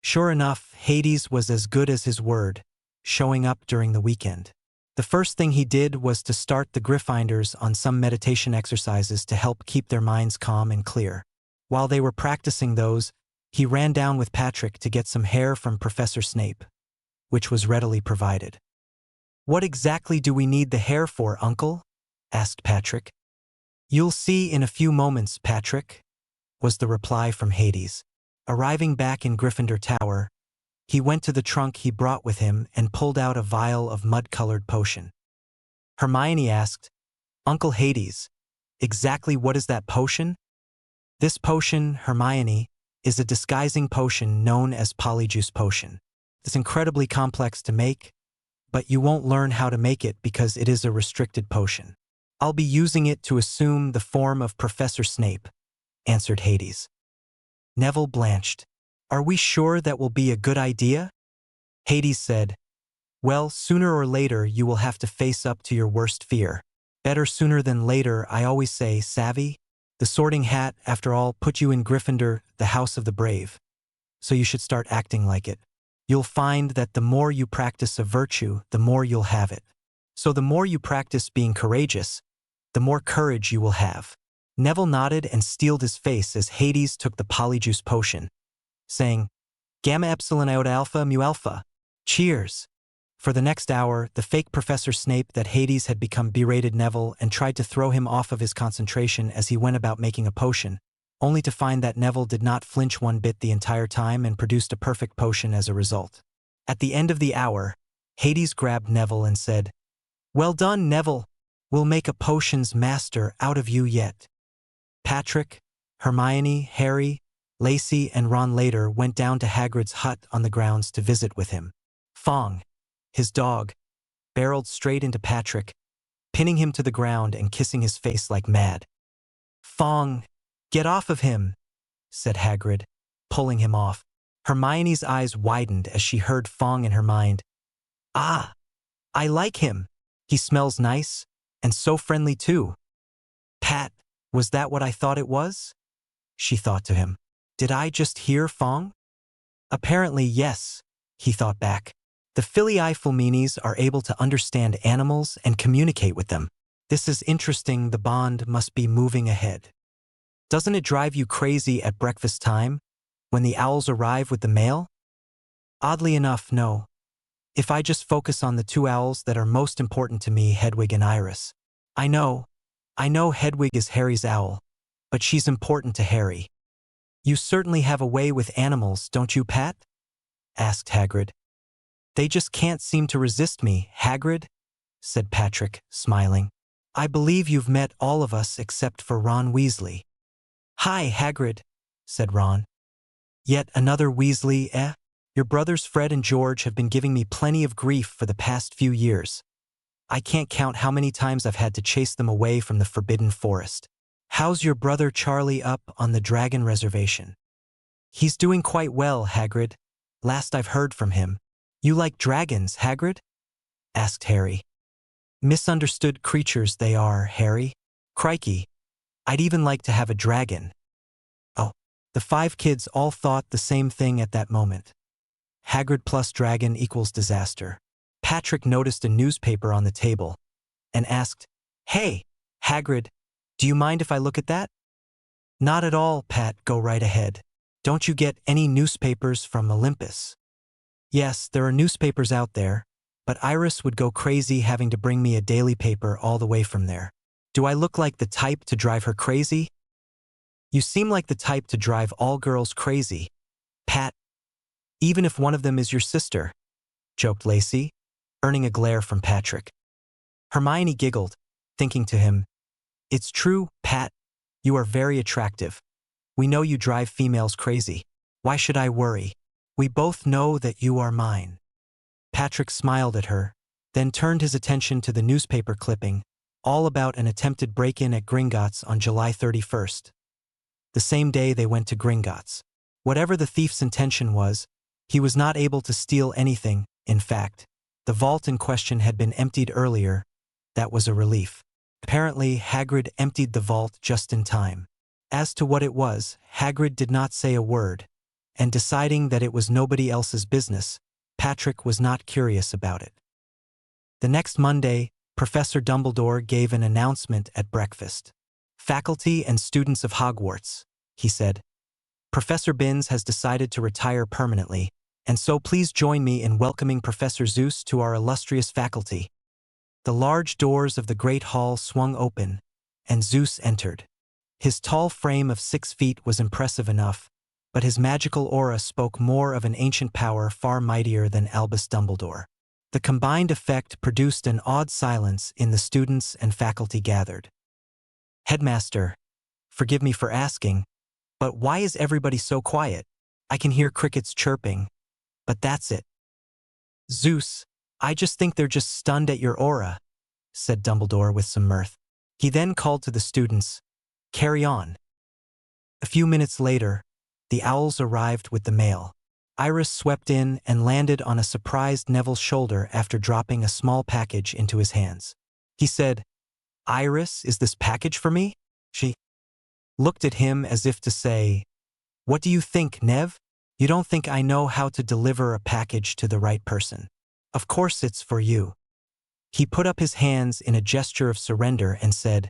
Speaker 1: Sure enough, Hades was as good as his word, showing up during the weekend. The first thing he did was to start the Gryffindors on some meditation exercises to help keep their minds calm and clear. While they were practicing those, he ran down with Patrick to get some hair from Professor Snape, which was readily provided. "What exactly do we need the hair for, Uncle?" asked Patrick. "You'll see in a few moments, Patrick," was the reply from Hades. Arriving back in Gryffindor Tower, he went to the trunk he brought with him and pulled out a vial of mud-colored potion. Hermione asked, "Uncle Hades, exactly what is that potion?" "This potion, Hermione, is a disguising potion known as Polyjuice Potion. It's incredibly complex to make, but you won't learn how to make it because it is a restricted potion. I'll be using it to assume the form of Professor Snape," answered Hades. Neville blanched. "Are we sure that will be a good idea?" Hades said, "Well, sooner or later you will have to face up to your worst fear. Better sooner than later, I always say, savvy? The Sorting Hat, after all, put you in Gryffindor, the House of the Brave. So you should start acting like it. You'll find that the more you practice a virtue, the more you'll have it. So the more you practice being courageous, the more courage you will have." Neville nodded and steeled his face as Hades took the Polyjuice Potion, saying, "Gamma Epsilon Iota Alpha Mu Alpha. Cheers." For the next hour, the fake Professor Snape that Hades had become berated Neville and tried to throw him off of his concentration as he went about making a potion, only to find that Neville did not flinch one bit the entire time and produced a perfect potion as a result. At the end of the hour, Hades grabbed Neville and said, "Well done, Neville. We'll make a potions master out of you yet." Patrick, Hermione, Harry, Lacey, and Ron later went down to Hagrid's hut on the grounds to visit with him. Fong, his dog, barreled straight into Patrick, pinning him to the ground and kissing his face like mad. "Fong, get off of him," said Hagrid, pulling him off. Hermione's eyes widened as she heard Fong in her mind. "Ah, I like him. He smells nice, and so friendly too." "Pat, was that what I thought it was?" she thought to him. "Did I just hear Fong?" "Apparently yes," he thought back. "The Filii Fulminis are able to understand animals and communicate with them. This is interesting. The bond must be moving ahead. Doesn't it drive you crazy at breakfast time, when the owls arrive with the mail?" "Oddly enough, no. If I just focus on the two owls that are most important to me, Hedwig and Iris. I know Hedwig is Harry's owl, but she's important to Harry." "You certainly have a way with animals, don't you, Pat?" asked Hagrid. "They just can't seem to resist me, Hagrid," said Patrick, smiling. "I believe you've met all of us except for Ron Weasley." "Hi, Hagrid," said Ron. "Yet another Weasley, eh? Your brothers Fred and George have been giving me plenty of grief for the past few years. I can't count how many times I've had to chase them away from the Forbidden Forest. How's your brother Charlie up on the Dragon Reservation?" "He's doing quite well, Hagrid. Last I've heard from him." "You like dragons, Hagrid?" asked Harry. "Misunderstood creatures they are, Harry. Crikey, I'd even like to have a dragon." Oh, the 5 kids all thought the same thing at that moment. Hagrid plus dragon equals disaster. Patrick noticed a newspaper on the table and asked, "Hey, Hagrid, do you mind if I look at that?" "Not at all, Pat, go right ahead. Don't you get any newspapers from Olympus?" "Yes, there are newspapers out there, but Iris would go crazy having to bring me a daily paper all the way from there. Do I look like the type to drive her crazy?" "You seem like the type to drive all girls crazy, Pat, even if one of them is your sister," joked Lacey, earning a glare from Patrick. Hermione giggled, thinking to him, "It's true, Pat. You are very attractive. We know you drive females crazy. Why should I worry? We both know that you are mine." Patrick smiled at her, then turned his attention to the newspaper clipping, all about an attempted break-in at Gringotts on July 31st. The same day they went to Gringotts. Whatever the thief's intention was, he was not able to steal anything. In fact, the vault in question had been emptied earlier. That was a relief. Apparently, Hagrid emptied the vault just in time. As to what it was, Hagrid did not say a word, and deciding that it was nobody else's business, Patrick was not curious about it. The next Monday, Professor Dumbledore gave an announcement at breakfast. "Faculty and students of Hogwarts," he said, "Professor Binns has decided to retire permanently, and so please join me in welcoming Professor Zeus to our illustrious faculty." The large doors of the great hall swung open, and Zeus entered. His tall frame of 6 feet was impressive enough, but his magical aura spoke more of an ancient power far mightier than Albus Dumbledore. The combined effect produced an awed silence in the students and faculty gathered. "Headmaster, forgive me for asking, but why is everybody so quiet? I can hear crickets chirping, but that's it." "Zeus, I just think they're just stunned at your aura," said Dumbledore with some mirth. He then called to the students, "Carry on." A few minutes later, the owls arrived with the mail. Iris swept in and landed on a surprised Neville's shoulder after dropping a small package into his hands. He said, "Iris, is this package for me?" She looked at him as if to say, "What do you think, Nev? You don't think I know how to deliver a package to the right person? Of course it's for you." He put up his hands in a gesture of surrender and said,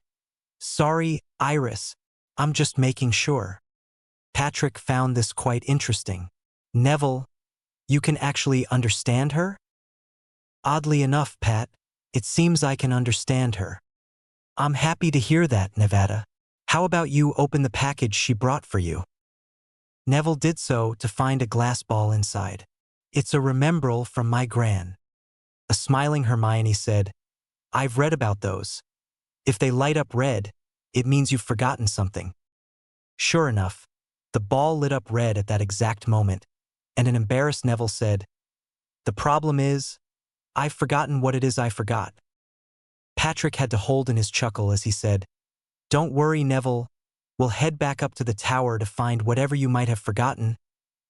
Speaker 1: "Sorry, Iris, I'm just making sure." Patrick found this quite interesting. "Neville, you can actually understand her?" "Oddly enough, Pat, it seems I can understand her." "I'm happy to hear that, Nevada. How about you open the package she brought for you?" Neville did so to find a glass ball inside. "It's a remembrall from my gran." A smiling Hermione said, "I've read about those. If they light up red, it means you've forgotten something." Sure enough, the ball lit up red at that exact moment, and an embarrassed Neville said, "The problem is, I've forgotten what it is I forgot." Patrick had to hold in his chuckle as he said, "Don't worry, Neville. We'll head back up to the tower to find whatever you might have forgotten.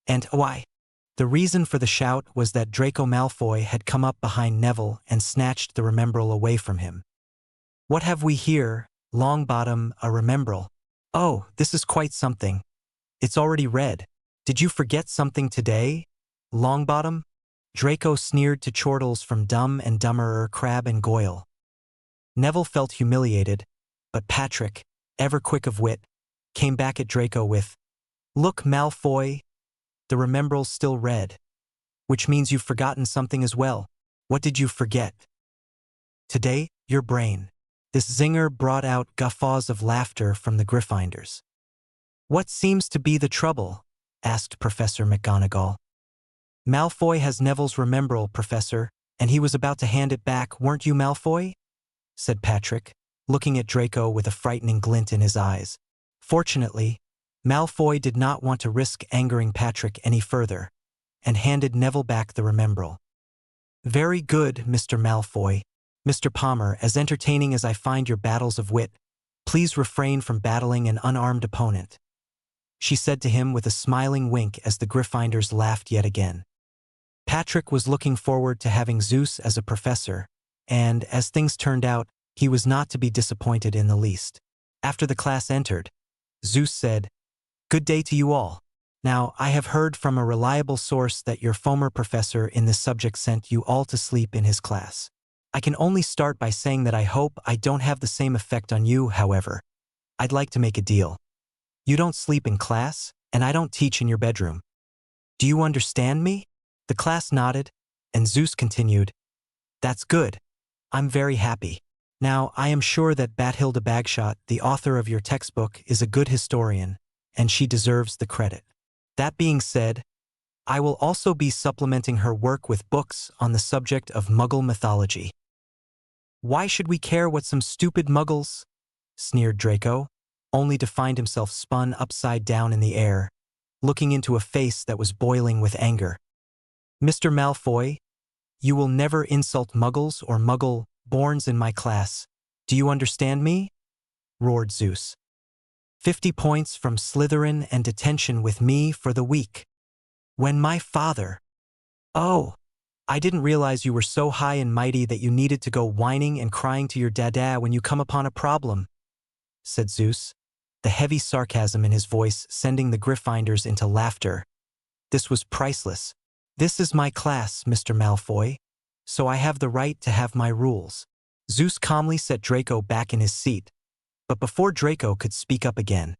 Speaker 1: And why?" The reason for the shout was that Draco Malfoy had come up behind Neville and snatched the remembrall away from him. "What have we here, Longbottom, a remembrall? Oh, this is quite something. It's already read. Did you forget something today, Longbottom?" Draco sneered to chortles from Dumb and Dumberer, Crabbe and Goyle. Neville felt humiliated, but Patrick, ever quick of wit, came back at Draco with, "Look, Malfoy, the remembrall's still red, which means you've forgotten something as well. What did you forget?" "Today, your brain." This zinger brought out guffaws of laughter from the Gryffindors. "What seems to be the trouble?" asked Professor McGonagall. "Malfoy has Neville's remembrall, Professor, and he was about to hand it back, weren't you, Malfoy?" said Patrick, looking at Draco with a frightening glint in his eyes. Fortunately, Malfoy did not want to risk angering Patrick any further, and handed Neville back the remembrall. "Very good, Mr. Malfoy. Mr. Palmer, as entertaining as I find your battles of wit, please refrain from battling an unarmed opponent," she said to him with a smiling wink as the Gryffindors laughed yet again. Patrick was looking forward to having Zeus as a professor, and, as things turned out, he was not to be disappointed in the least. After the class entered, Zeus said, "Good day to you all. Now, I have heard from a reliable source that your former professor in this subject sent you all to sleep in his class. I can only start by saying that I hope I don't have the same effect on you, however. I'd like to make a deal. You don't sleep in class, and I don't teach in your bedroom. Do you understand me?" The class nodded, and Zeus continued, "That's good. I'm very happy. Now, I am sure that Bathilda Bagshot, the author of your textbook, is a good historian, and she deserves the credit. That being said, I will also be supplementing her work with books on the subject of Muggle mythology." "Why should we care what some stupid Muggles?" sneered Draco, only to find himself spun upside down in the air, looking into a face that was boiling with anger. "Mr. Malfoy, you will never insult Muggles or Muggle-borns in my class. Do you understand me?" roared Zeus. 50 points from Slytherin and detention with me for the week. When my father... Oh, I didn't realize you were so high and mighty that you needed to go whining and crying to your dada when you come upon a problem," said Zeus, the heavy sarcasm in his voice sending the Gryffindors into laughter. This was priceless. "This is my class, Mr. Malfoy, so I have the right to have my rules. Zeus calmly set Draco back in his seat, but before Draco could speak up again,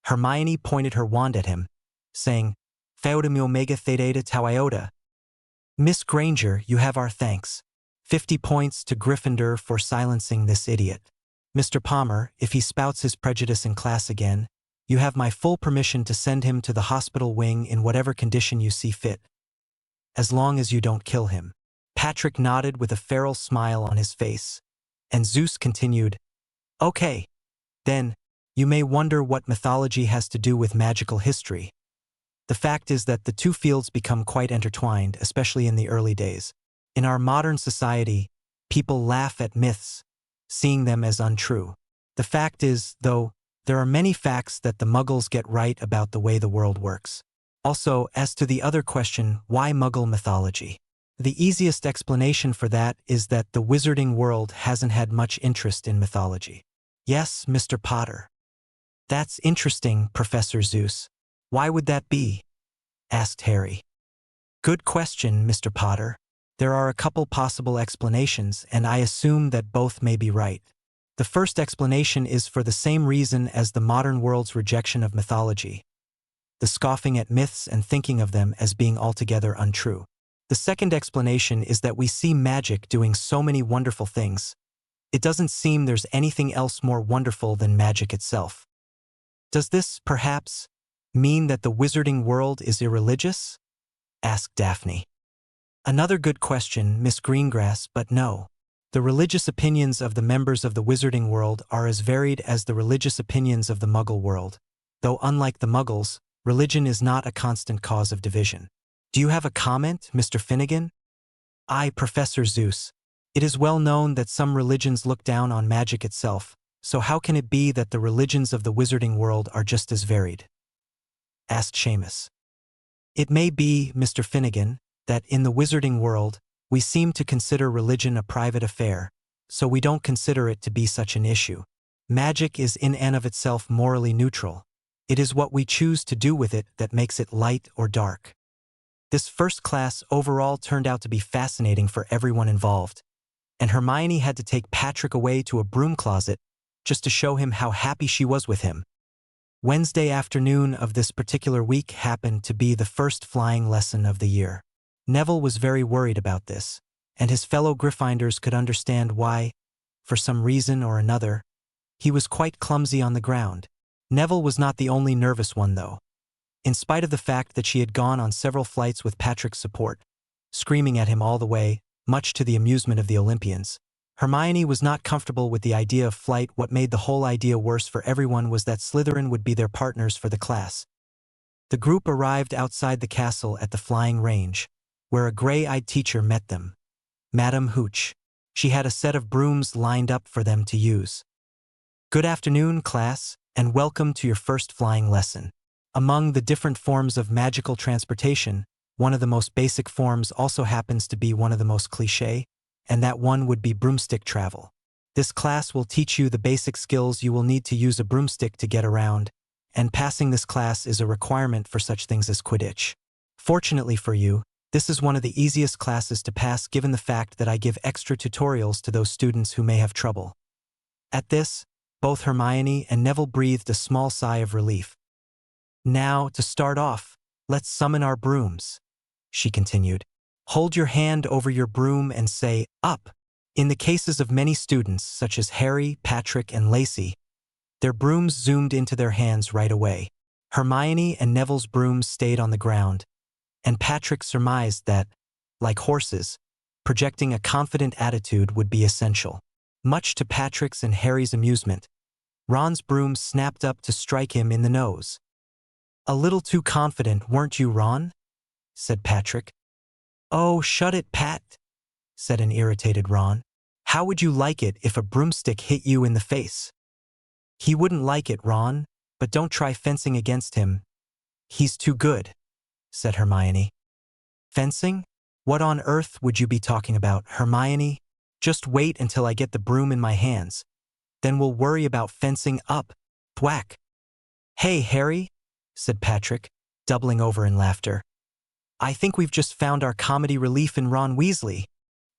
Speaker 1: Hermione pointed her wand at him, saying, Theota mu omega theta tau iota. Miss Granger, you have our thanks. 50 points to Gryffindor for silencing this idiot. Mr. Palmer, if he spouts his prejudice in class again, you have my full permission to send him to the hospital wing in whatever condition you see fit. As long as you don't kill him. Patrick nodded with a feral smile on his face, and Zeus continued, Okay, then, you may wonder what mythology has to do with magical history. The fact is that the two fields become quite intertwined, especially in the early days. In our modern society, people laugh at myths, seeing them as untrue. The fact is, though, there are many facts that the Muggles get right about the way the world works. Also, as to the other question, why Muggle mythology? The easiest explanation for that is that the wizarding world hasn't had much interest in mythology. Yes, Mr. Potter. That's interesting, Professor Zeus. Why would that be? Asked Harry. Good question, Mr. Potter. There are a couple possible explanations, and I assume that both may be right. The first explanation is for the same reason as the modern world's rejection of mythology, the scoffing at myths and thinking of them as being altogether untrue. The second explanation is that we see magic doing so many wonderful things. It doesn't seem there's anything else more wonderful than magic itself. Does this, perhaps, mean that the wizarding world is irreligious? Asked Daphne. Another good question, Miss Greengrass, but no. The religious opinions of the members of the wizarding world are as varied as the religious opinions of the Muggle world, though unlike the Muggles, religion is not a constant cause of division. Do you have a comment, Mr. Finnegan? Aye, Professor Zeus. It is well known that some religions look down on magic itself, so how can it be that the religions of the wizarding world are just as varied? Asked Seamus. It may be, Mr. Finnegan, that in the wizarding world, we seem to consider religion a private affair, so we don't consider it to be such an issue. Magic is in and of itself morally neutral. It is what we choose to do with it that makes it light or dark. This first class overall turned out to be fascinating for everyone involved, and Hermione had to take Patrick away to a broom closet just to show him how happy she was with him. Wednesday afternoon of this particular week happened to be the first flying lesson of the year. Neville was very worried about this, and his fellow Gryffindors could understand why, for some reason or another, he was quite clumsy on the ground. Neville was not the only nervous one, though. In spite of the fact that she had gone on several flights with Patrick's support, screaming at him all the way, much to the amusement of the Olympians, Hermione was not comfortable with the idea of flight. What made the whole idea worse for everyone was that Slytherin would be their partners for the class. The group arrived outside the castle at the flying range, where a gray-eyed teacher met them, Madame Hooch. She had a set of brooms lined up for them to use. Good afternoon, class, and welcome to your first flying lesson. Among the different forms of magical transportation, one of the most basic forms also happens to be one of the most cliché, and that one would be broomstick travel. This class will teach you the basic skills you will need to use a broomstick to get around, and passing this class is a requirement for such things as Quidditch. Fortunately for you, this is one of the easiest classes to pass given the fact that I give extra tutorials to those students who may have trouble. At this, both Hermione and Neville breathed a small sigh of relief. Now, to start off, let's summon our brooms, she continued. Hold your hand over your broom and say, up. In the cases of many students, such as Harry, Patrick, and Lacey, their brooms zoomed into their hands right away. Hermione and Neville's brooms stayed on the ground, and Patrick surmised that, like horses, projecting a confident attitude would be essential. Much to Patrick's and Harry's amusement, Ron's broom snapped up to strike him in the nose. A little too confident, weren't you, Ron? Said Patrick. Oh, shut it, Pat, said an irritated Ron. How would you like it if a broomstick hit you in the face? He wouldn't like it, Ron, but don't try fencing against him. He's too good, said Hermione. Fencing? What on earth would you be talking about, Hermione? Just wait until I get the broom in my hands. Then we'll worry about fencing up. Thwack. Hey, Harry, said Patrick, doubling over in laughter. I think we've just found our comedy relief in Ron Weasley.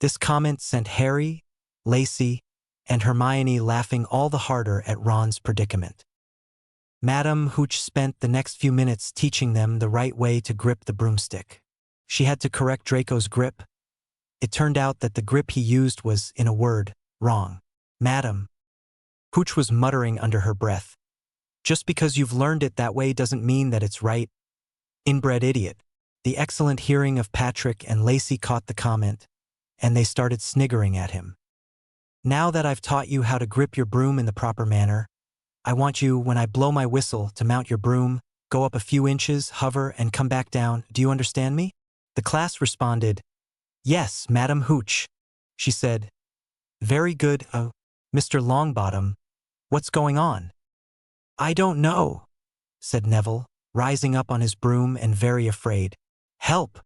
Speaker 1: This comment sent Harry, Lacey, and Hermione laughing all the harder at Ron's predicament. Madame Hooch spent the next few minutes teaching them the right way to grip the broomstick. She had to correct Draco's grip. It turned out that the grip he used was, in a word, wrong. Madame Hooch was muttering under her breath. Just because you've learned it that way doesn't mean that it's right. Inbred idiot. The excellent hearing of Patrick and Lacey caught the comment, and they started sniggering at him. Now that I've taught you how to grip your broom in the proper manner, I want you, when I blow my whistle, to mount your broom, go up a few inches, hover, and come back down. Do you understand me? The class responded, Yes, Madame Hooch. She said, Very good, Mr. Longbottom. What's going on? I don't know, said Neville, rising up on his broom and very afraid. Help!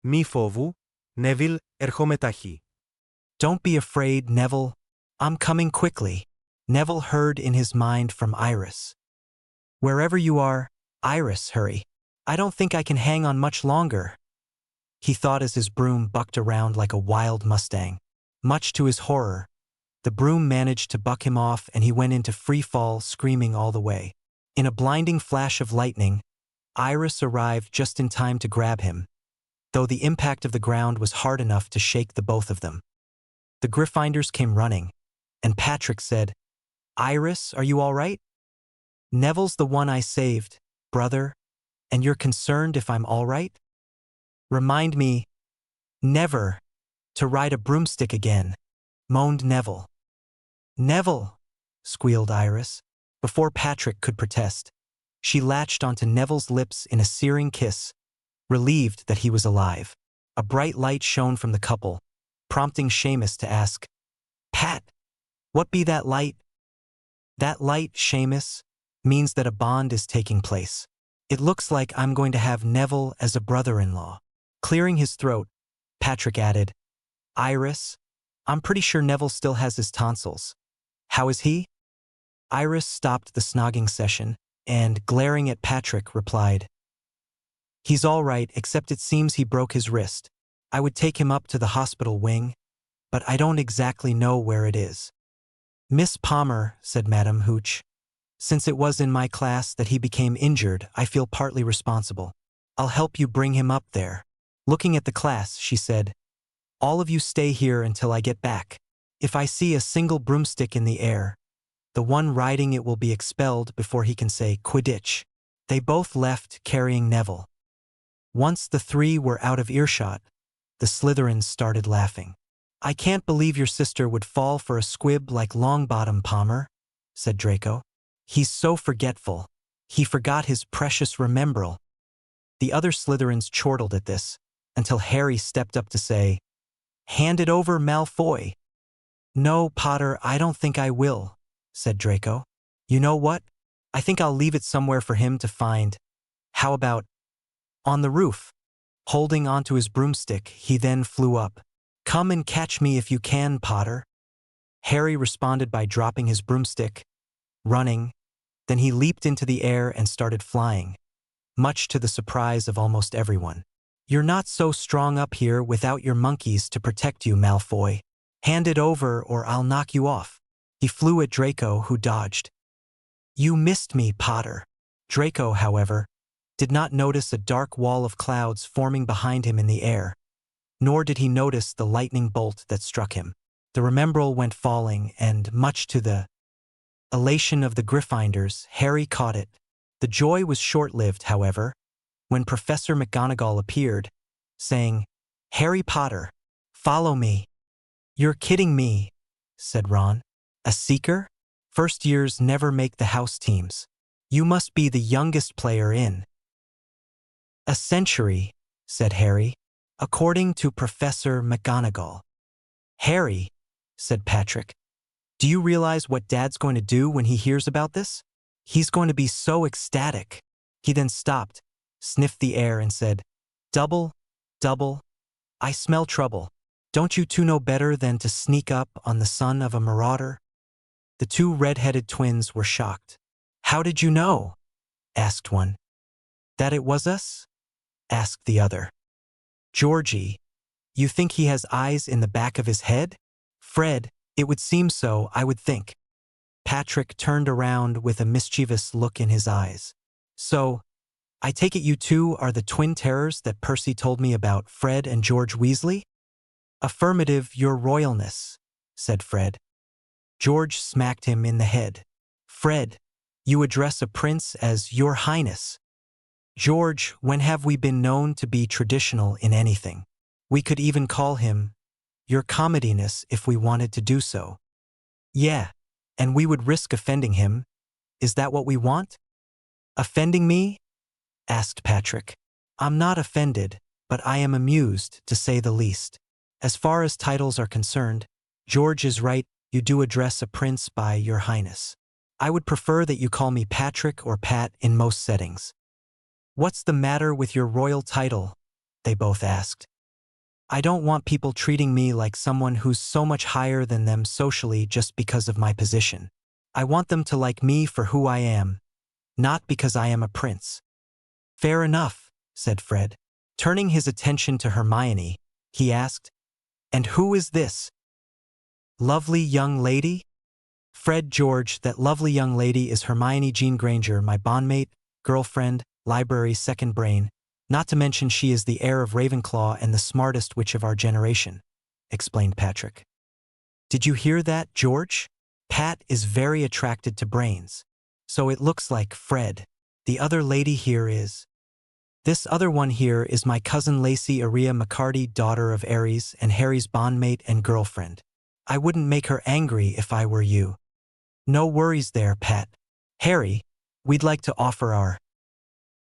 Speaker 2: Μη φόβου, Neville, έρχομαι ταχύ.
Speaker 1: Don't be afraid, Neville. I'm coming quickly. Neville heard in his mind from Iris. Wherever you are, Iris, hurry. I don't think I can hang on much longer. He thought as his broom bucked around like a wild mustang. Much to his horror, the broom managed to buck him off and he went into free fall, screaming all the way. In a blinding flash of lightning, Iris arrived just in time to grab him, though the impact of the ground was hard enough to shake the both of them. The Gryffindors came running, and Patrick said, Iris, are you all right? Neville's the one I saved, brother, and you're concerned if I'm all right? Remind me, never, to ride a broomstick again, moaned Neville. Neville, squealed Iris. Before Patrick could protest, she latched onto Neville's lips in a searing kiss, relieved that he was alive. A bright light shone from the couple, prompting Seamus to ask, Pat, what be that light? That light, Seamus, means that a bond is taking place. It looks like I'm going to have Neville as a brother-in-law. Clearing his throat, Patrick added, Iris, I'm pretty sure Neville still has his tonsils. How is he? Iris stopped the snogging session and, glaring at Patrick, replied, He's all right, except it seems he broke his wrist. I would take him up to the hospital wing, but I don't exactly know where it is. Miss Palmer, said Madame Hooch, since it was in my class that he became injured, I feel partly responsible. I'll help you bring him up there. Looking at the class, she said, All of you stay here until I get back. If I see a single broomstick in the air, the one riding it will be expelled before he can say Quidditch. They both left, carrying Neville. Once the three were out of earshot, the Slytherins started laughing. I can't believe your sister would fall for a squib like Longbottom, Palmer, said Draco. He's so forgetful. He forgot his precious remembrel. The other Slytherins chortled at this, until Harry stepped up to say, Hand it over, Malfoy. No, Potter, I don't think I will, said Draco. You know what? I think I'll leave it somewhere for him to find. How about on the roof? Holding onto his broomstick, he then flew up. Come and catch me if you can, Potter. Harry responded by dropping his broomstick, running, then he leaped into the air and started flying, much to the surprise of almost everyone. You're not so strong up here without your monkeys to protect you, Malfoy. Hand it over or I'll knock you off. He flew at Draco, who dodged. You missed me, Potter. Draco, however, did not notice a dark wall of clouds forming behind him in the air, nor did he notice the lightning bolt that struck him. The Remembrel went falling, and, much to the elation of the Gryffindors, Harry caught it. The joy was short-lived, however, when Professor McGonagall appeared, saying, Harry Potter, follow me. You're kidding me, said Ron. A seeker? First years never make the house teams. You must be the youngest player in a century, said Harry, according to Professor McGonagall. Harry, said Patrick, do you realize what Dad's going to do when he hears about this? He's going to be so ecstatic. He then stopped, sniffed the air and said, Double, double, I smell trouble. Don't you two know better than to sneak up on the son of a marauder? The two red-headed twins were shocked. How did you know? Asked one. That it was us? Asked the other. Georgie, You think he has eyes in the back of his head? Fred, it would seem so, I would think. Patrick turned around with a mischievous look in his eyes. So, I take it you two are the twin terrors that Percy told me about, Fred and George Weasley? Affirmative, your royalness, said Fred. George smacked him in the head. Fred, you address a prince as Your Highness. George, when have we been known to be traditional in anything? We could even call him Your Commodiness if we wanted to do so. Yeah, and we would risk offending him. Is that what we want? Offending me? Asked Patrick. I'm not offended, but I am amused, to say the least. As far as titles are concerned, George is right, you do address a prince by Your Highness. I would prefer that you call me Patrick or Pat in most settings. What's the matter with your royal title? They both asked. I don't want people treating me like someone who's so much higher than them socially just because of my position. I want them to like me for who I am, not because I am a prince. Fair enough, said Fred. Turning his attention to Hermione, he asked, And who is this? Lovely young lady? Fred, George, that lovely young lady is Hermione Jean Granger, my bondmate, girlfriend, library second brain, not to mention she is the heir of Ravenclaw and the smartest witch of our generation, explained Patrick. Did you hear that, George? Pat is very attracted to brains. So it looks like, Fred, the other lady here is. This other one here is my cousin Lacey Aria McCarty, daughter of Aries and Harry's bondmate and girlfriend. I wouldn't make her angry if I were you. No worries there, Pat. Harry, we'd like to offer our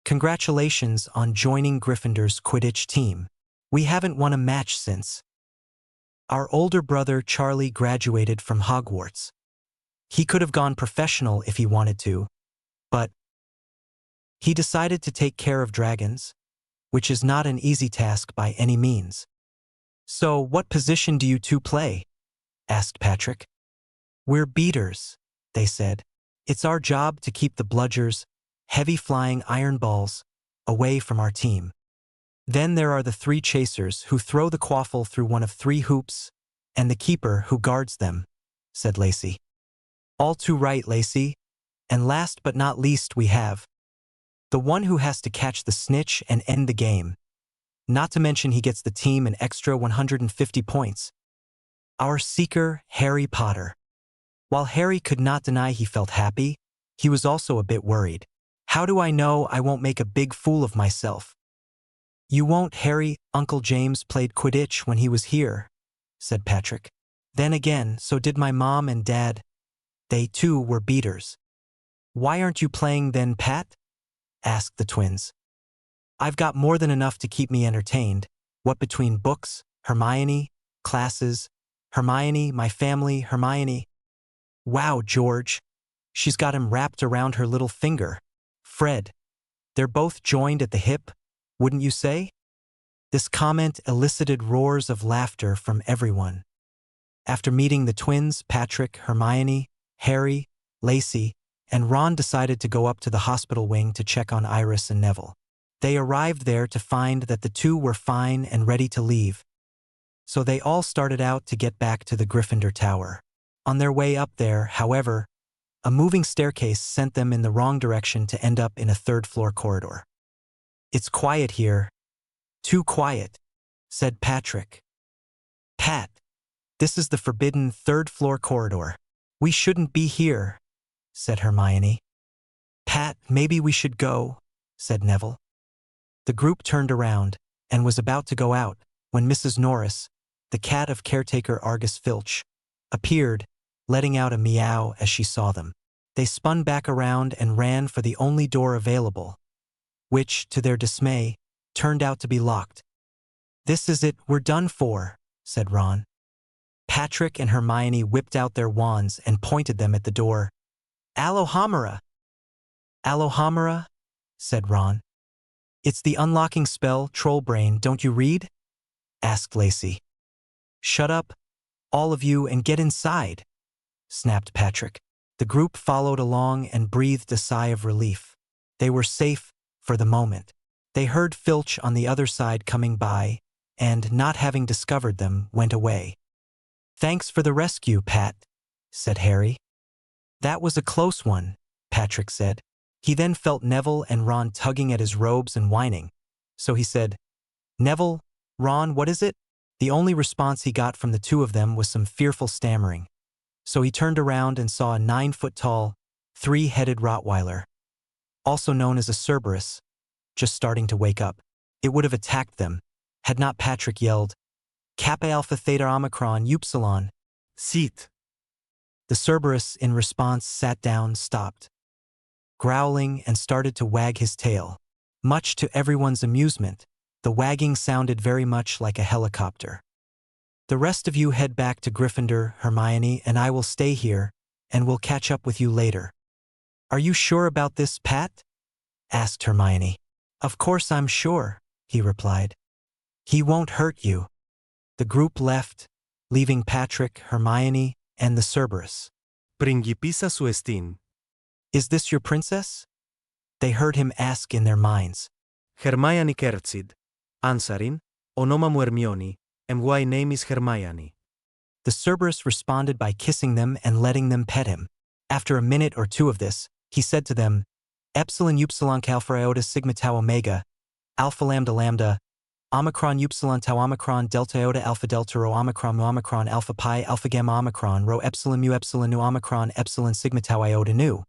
Speaker 1: congratulations on joining Gryffindor's Quidditch team. We haven't won a match since our older brother Charlie graduated from Hogwarts. He could have gone professional if he wanted to, but he decided to take care of dragons, which is not an easy task by any means. So what position do you two play? Asked Patrick. We're beaters, they said. It's our job to keep the bludgers, heavy-flying iron balls, away from our team. Then there are the 3 chasers who throw the quaffle through one of 3 hoops, and the keeper who guards them, said Lacey. All too right, Lacey. And last but not least we have the one who has to catch the snitch and end the game. Not to mention he gets the team an extra 150 points. Our seeker, Harry Potter. While Harry could not deny he felt happy, he was also a bit worried. How do I know I won't make a big fool of myself? You won't, Harry. Uncle James played Quidditch when he was here, said Patrick. Then again, so did my mom and dad. They too were beaters. Why aren't you playing then, Pat? Asked the twins. I've got more than enough to keep me entertained. What between books, Hermione, classes, Hermione, my family, Hermione. Wow, George. She's got him wrapped around her little finger. Fred. They're both joined at the hip, wouldn't you say? This comment elicited roars of laughter from everyone. After meeting the twins, Patrick, Hermione, Harry, Lacey, and Ron decided to go up to the hospital wing to check on Iris and Neville. They arrived there to find that the 2 were fine and ready to leave. So they all started out to get back to the Gryffindor Tower. On their way up there, however, a moving staircase sent them in the wrong direction to end up in a 3rd-floor corridor. It's quiet here. Too quiet, said Patrick. Pat, this is the forbidden 3rd-floor corridor. We shouldn't be here, said Hermione. Pat, maybe we should go, said Neville. The group turned around and was about to go out when Mrs. Norris, the cat of caretaker Argus Filch, appeared, letting out a meow as she saw them. They spun back around and ran for the only door available, which, to their dismay, turned out to be locked. This is it, we're done for, said Ron. Patrick and Hermione whipped out their wands and pointed them at the door. Alohomora! Alohomora, said Ron. It's the unlocking spell, Trollbrain, don't you read? Asked Lacey. Shut up, all of you, and get inside, snapped Patrick. The group followed along and breathed a sigh of relief. They were safe for the moment. They heard Filch on the other side coming by, and, not having discovered them, went away. "Thanks for the rescue, Pat," said Harry. "That was a close one," Patrick said. He then felt Neville and Ron tugging at his robes and whining. So he said, "Neville, Ron, what is it?" The only response he got from the two of them was some fearful stammering. So he turned around and saw a 9-foot-tall, 3-headed Rottweiler, also known as a Cerberus, just starting to wake up. It would have attacked them, had not Patrick yelled, "Kappa Alpha Theta Omicron Upsilon."
Speaker 2: Sit.
Speaker 1: The Cerberus, in response, sat down, stopped, growling, and started to wag his tail. Much to everyone's amusement, the wagging sounded very much like a helicopter. "The rest of you head back to Gryffindor, Hermione, and I will stay here, and we'll catch up with you later." "Are you sure about this, Pat?" asked Hermione. "Of course I'm sure," he replied. "He won't hurt you." The group left, leaving Patrick, Hermione, and the Cerberus.
Speaker 2: Πριγκιπίσσα σου εστίν.
Speaker 1: "Is this your princess?" they heard him ask in their minds.
Speaker 2: Hermione Kertzid. Ansarin, ονόμα μου Ερμιόνι, and my name is Hermione.
Speaker 1: The Cerberus responded by kissing them and letting them pet him. After a minute or two of this, he said to them, "Epsilon Upsilon Alpha Iota Sigma Tau Omega, Alpha Lambda Lambda, Omicron Upsilon Tau Omicron Delta Iota Alpha Delta Rho Omicron Mu Omicron Alpha Pi Alpha Gamma Omicron Rho Epsilon Mu Epsilon Nu Omicron Epsilon Sigma Tau Iota Nu,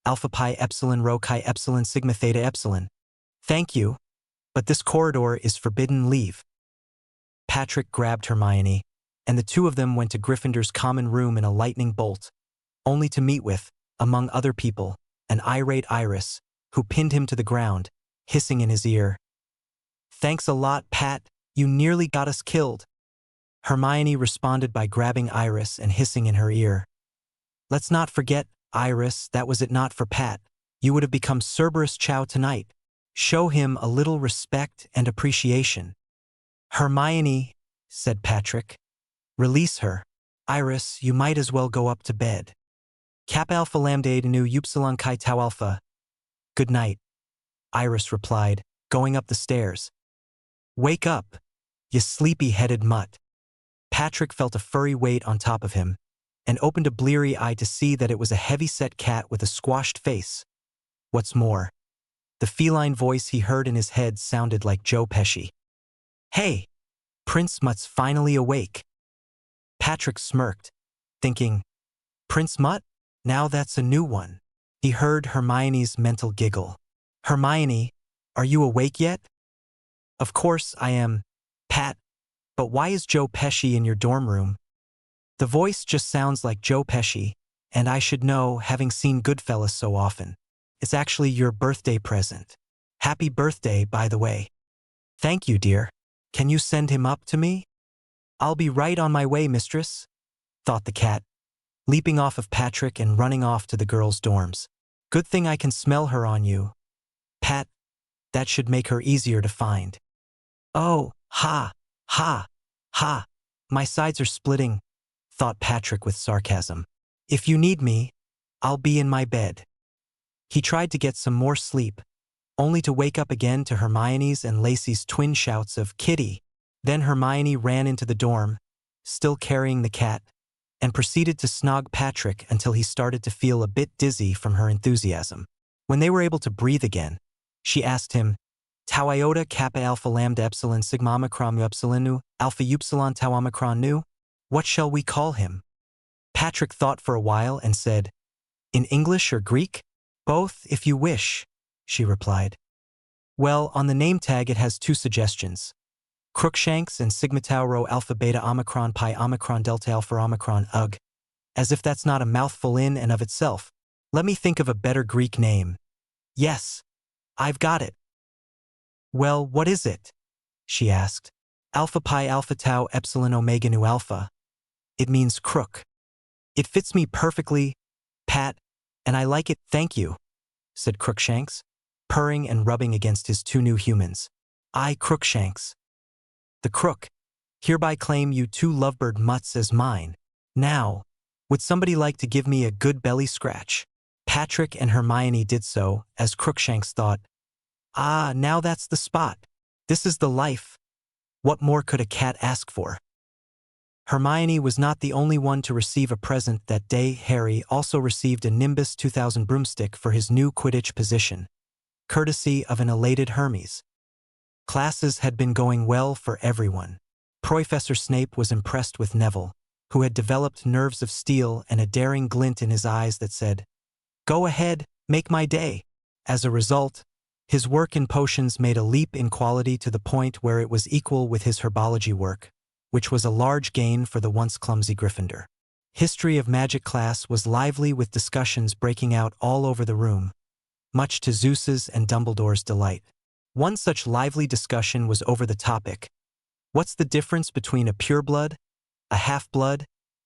Speaker 1: Alpha Pi Epsilon Rho Chi Epsilon Sigma Theta Epsilon. Thank you, but this corridor is forbidden leave." Patrick grabbed Hermione, and the two of them went to Gryffindor's common room in a lightning bolt, only to meet with, among other people, an irate Iris, who pinned him to the ground, hissing in his ear, "Thanks a lot, Pat, you nearly got us killed." Hermione responded by grabbing Iris and hissing in her ear, "Let's not forget, Iris, that was it not for Pat, you would have become Cerberus Chow tonight. Show him a little respect and appreciation." "Hermione," said Patrick, "release her. Iris, you might as well go up to bed. Kappa Alpha Lambda Nu Upsilon Chi Tau Alpha." "Good night," Iris replied, going up the stairs. "Wake up, you sleepy-headed mutt." Patrick felt a furry weight on top of him, and opened a bleary eye to see that it was a heavy-set cat with a squashed face. What's more, the feline voice he heard in his head sounded like Joe Pesci. "Hey, Prince Mutt's finally awake." Patrick smirked, thinking, "Prince Mutt? Now that's a new one." He heard Hermione's mental giggle. "Hermione, are you awake yet?" "Of course I am, Pat, but why is Joe Pesci in your dorm room?" "The voice just sounds like Joe Pesci, and I should know, having seen Goodfellas so often. It's actually your birthday present. Happy birthday, by the way." "Thank you, dear. Can you send him up to me?" "I'll be right on my way, mistress," thought the cat, leaping off of Patrick and running off to the girls' dorms. "Good thing I can smell her on you, Pat. That should make her easier to find." "Oh, ha, ha, ha, my sides are splitting," thought Patrick with sarcasm. "If you need me, I'll be in my bed." He tried to get some more sleep, only to wake up again to Hermione's and Lacey's twin shouts of "Kitty." Then Hermione ran into the dorm, still carrying the cat, and proceeded to snog Patrick until he started to feel a bit dizzy from her enthusiasm. When they were able to breathe again, she asked him, "Tau Iota Kappa Alpha Lambda Epsilon Sigma Omicron Mu Epsilon Nu Alpha Upsilon Tau Omicron Nu? What shall we call him?" Patrick thought for a while and said, "In English or Greek?" "Both, if you wish," she replied. "Well, on the name tag it has 2 suggestions. Crookshanks and Sigma Tau Rho Alpha Beta Omicron Pi Omicron Delta Alpha Omicron Ugh. As if that's not a mouthful in and of itself. Let me think of a better Greek name. Yes, I've got it." "Well, what is it?" she asked. "Alpha Pi Alpha Tau Epsilon Omega Nu Alpha. It means crook." "It fits me perfectly, Pat, and I like it." "Thank you," said Crookshanks, purring and rubbing against his 2 new humans. "I, Crookshanks, the crook, hereby claim you 2 lovebird mutts as mine. Now, would somebody like to give me a good belly scratch?" Patrick and Hermione did so, as Crookshanks thought, "Ah, now that's the spot. This is the life. What more could a cat ask for? Hermione was not the only one to receive a present that day. Harry also received a Nimbus 2000 broomstick for his new Quidditch position, courtesy of an elated Hermes. Classes had been going well for everyone. Professor Snape was impressed with Neville, who had developed nerves of steel and a daring glint in his eyes that said, "Go ahead, make my day." As a result, his work in potions made a leap in quality to the point where it was equal with his herbology work, which was a large gain for the once clumsy Gryffindor. History of Magic class was lively with discussions breaking out all over the room, much to Zeus's and Dumbledore's delight. One such lively discussion was over the topic: what's the difference between a pureblood, a half-blood,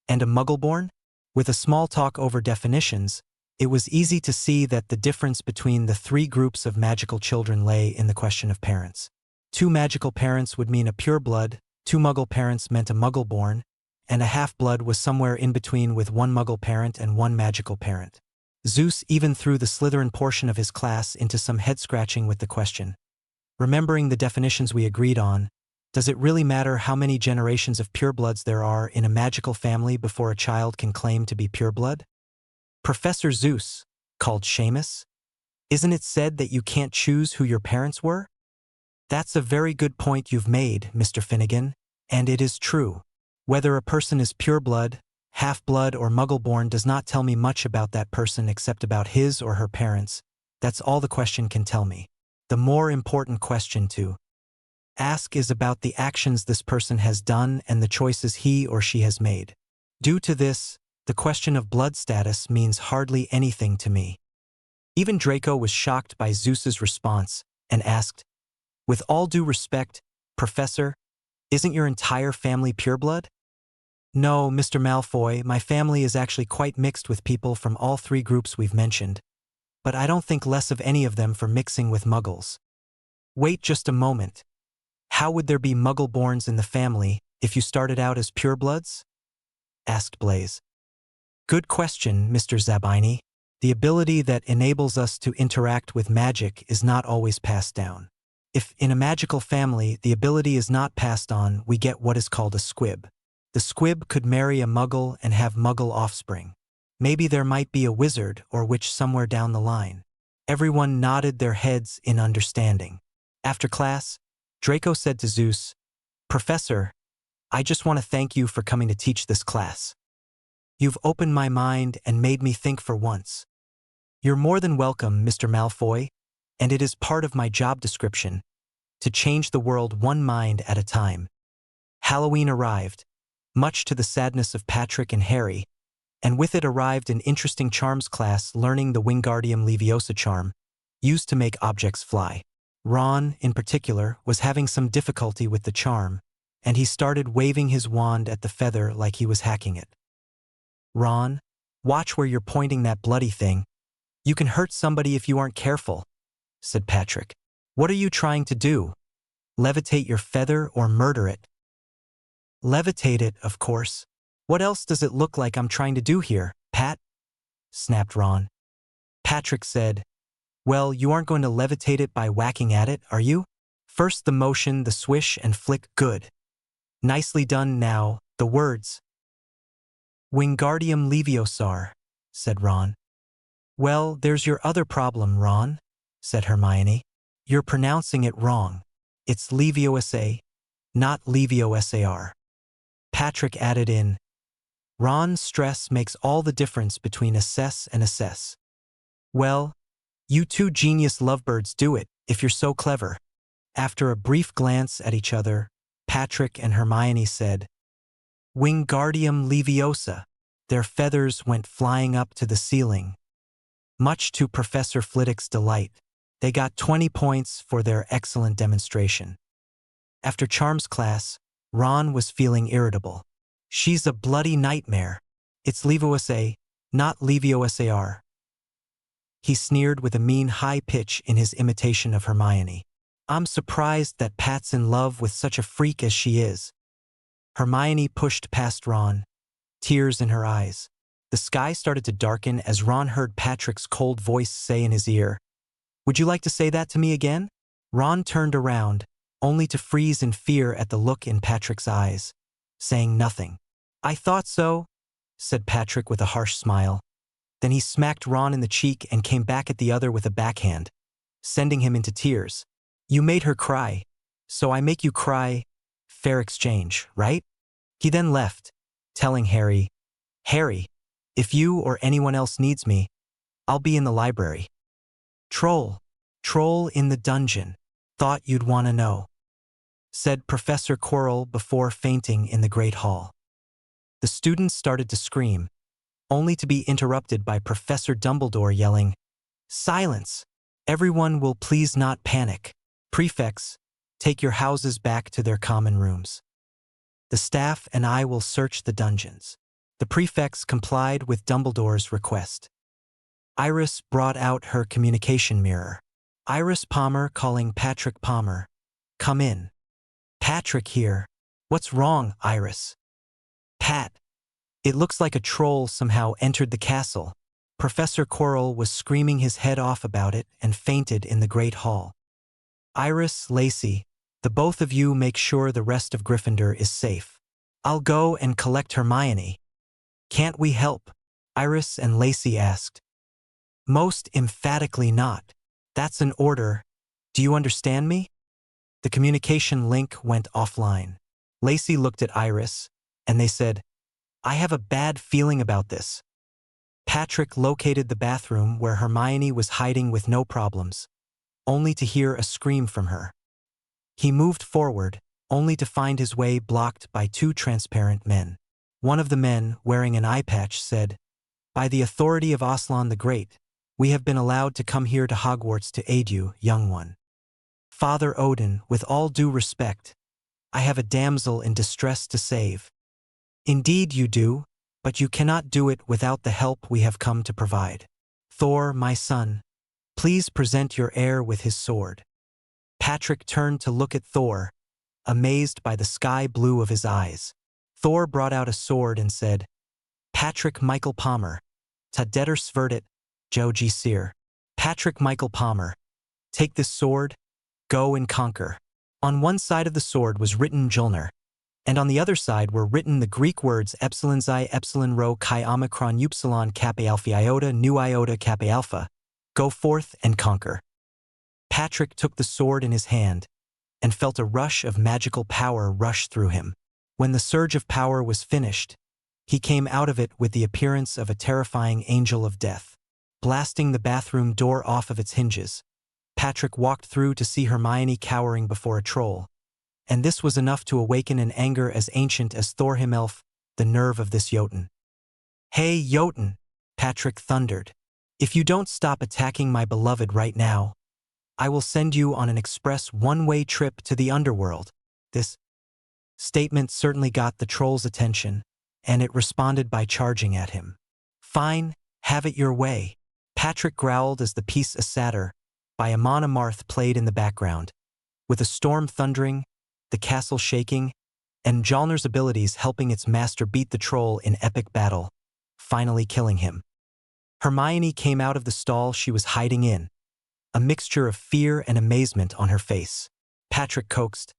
Speaker 1: and a Muggleborn? With a small talk over definitions, it was easy to see that the difference between the three groups of magical children lay in the question of parents. 2 magical parents would mean a pureblood, 2 Muggle parents meant a Muggleborn, and a half-blood was somewhere in between with 1 Muggle parent and 1 magical parent. Zeus even threw the Slytherin portion of his class into some head-scratching with the question: remembering the definitions we agreed on, does it really matter how many generations of purebloods there are in a magical family before a child can claim to be pureblood? Professor Zeus, called Seamus, isn't it said that you can't choose who your parents were? That's a very good point you've made, Mr. Finnegan, and it is true. Whether a person is pureblood, half-blood, or Muggleborn does not tell me much about that person except about his or her parents. That's all the question can tell me. The more important question to ask is about the actions this person has done and the choices he or she has made. Due to this, the question of blood status means hardly anything to me. Even Draco was shocked by Zeus's response and asked, "With all due respect, Professor, isn't your entire family pureblood?" "No, Mr. Malfoy, my family is actually quite mixed with people from all 3 groups we've mentioned, but I don't think less of any of them for mixing with Muggles." "Wait just a moment. How would there be Muggleborns in the family if you started out as purebloods?" asked Blaise. "Good question, Mr. Zabini. The ability that enables us to interact with magic is not always passed down. If in a magical family the ability is not passed on, we get what is called a squib. The squib could marry a Muggle and have Muggle offspring. Maybe there might be a wizard or witch somewhere down the line." Everyone nodded their heads in understanding. After class, Draco said to Zeus, "Professor, I just want to thank you for coming to teach this class. You've opened my mind and made me think for once." "You're more than welcome, Mr. Malfoy, and it is part of my job description to change the world one mind at a time." Halloween arrived, much to the sadness of Patrick and Harry, and with it arrived an interesting charms class learning the Wingardium Leviosa charm, used to make objects fly. Ron, in particular, was having some difficulty with the charm, and he started waving his wand at the feather like he was hacking it. "Ron, watch where you're pointing that bloody thing. You can hurt somebody if you aren't careful," said Patrick. "What are you trying to do? Levitate your feather or murder it?" "Levitate it, of course. What else does it look like I'm trying to do here, Pat?" snapped Ron. Patrick said, "Well, you aren't going to levitate it by whacking at it, are you? First the motion, the swish and flick, good. Nicely done. Now, the words." "Wingardium Leviosa," said Ron. "Well, there's your other problem, Ron," said Hermione. "You're pronouncing it wrong. It's Leviosa, not Leviosar." Patrick added in, "Ron's stress makes all the difference between assess and assess." "Well, you 2 genius lovebirds do it, if you're so clever." After a brief glance at each other, Patrick and Hermione said, "Wingardium Leviosa." Their feathers went flying up to the ceiling. Much to Professor Flitwick's delight, they got 20 points for their excellent demonstration. After charms class, Ron was feeling irritable. "She's a bloody nightmare. It's Leviosa, not Leviosar." He sneered with a mean high pitch in his imitation of Hermione. "I'm surprised that Pat's in love with such a freak as she is." Hermione pushed past Ron, tears in her eyes. The sky started to darken as Ron heard Patrick's cold voice say in his ear, "Would you like to say that to me again?" Ron turned around, only to freeze in fear at the look in Patrick's eyes, saying nothing. "I thought so," said Patrick with a harsh smile. Then he smacked Ron in the cheek and came back at the other with a backhand, sending him into tears. "You made her cry, so I make you cry. Fair exchange, right?" He then left, telling Harry, "Harry, if you or anyone else needs me, I'll be in the library." Troll in the dungeon. Thought you'd want to know," said Professor Quirrell before fainting in the Great Hall. The students started to scream, only to be interrupted by Professor Dumbledore yelling, "Silence! Everyone will please not panic. Prefects, take your houses back to their common rooms. The staff and I will search the dungeons." The prefects complied with Dumbledore's request. Iris brought out her communication mirror. Iris Palmer calling Patrick Palmer. "Come in." "Patrick here. What's wrong, Iris?" "Pat, it looks like a troll somehow entered the castle." Professor Quirrell was screaming his head off about it and fainted in the Great Hall. "Iris, Lacey, the both of you make sure the rest of Gryffindor is safe. I'll go and collect Hermione." "Can't we help?" Iris and Lacey asked. "Most emphatically not. That's an order. Do you understand me?" The communication link went offline. Lacey looked at Iris, and they said, "I have a bad feeling about this." Patrick located the bathroom where Hermione was hiding with no problems, only to hear a scream from her. He moved forward, only to find his way blocked by two transparent men. One of the men, wearing an eye patch, said, "By the authority of Aslan the Great, we have been allowed to come here to Hogwarts to aid you, young one. Father Odin, with all due respect, I have a damsel in distress to save." "Indeed you do, but you cannot do it without the help we have come to provide. Thor, my son, please present your heir with his sword." Patrick turned to look at Thor, amazed by the sky blue of his eyes. Thor brought out a sword and said, "Patrick Michael Palmer, ta detter sverdet, Jo G. Seer." "Patrick Michael Palmer, take this sword, go and conquer." On one side of the sword was written Mjolnir, and on the other side were written the Greek words epsilon xi epsilon rho chi omicron upsilon kappa alpha iota nu iota kappa alpha, go forth and conquer. Patrick took the sword in his hand and felt a rush of magical power rush through him. When the surge of power was finished, he came out of it with the appearance of a terrifying angel of death. Blasting the bathroom door off of its hinges, Patrick walked through to see Hermione cowering before a troll, and this was enough to awaken an anger as ancient as Thor himself, the nerve of this Jotun. "Hey, Jotun," Patrick thundered. "If you don't stop attacking my beloved right now, I will send you on an express one-way trip to the underworld." This statement certainly got the troll's attention, and it responded by charging at him. "Fine, have it your way." Patrick growled as the piece A Satyr by Amon Amarth played in the background, with a storm thundering, the castle shaking, and Mjolnir's abilities helping its master beat the troll in epic battle, finally killing him. Hermione came out of the stall she was hiding in, a mixture of fear and amazement on her face. Patrick coaxed,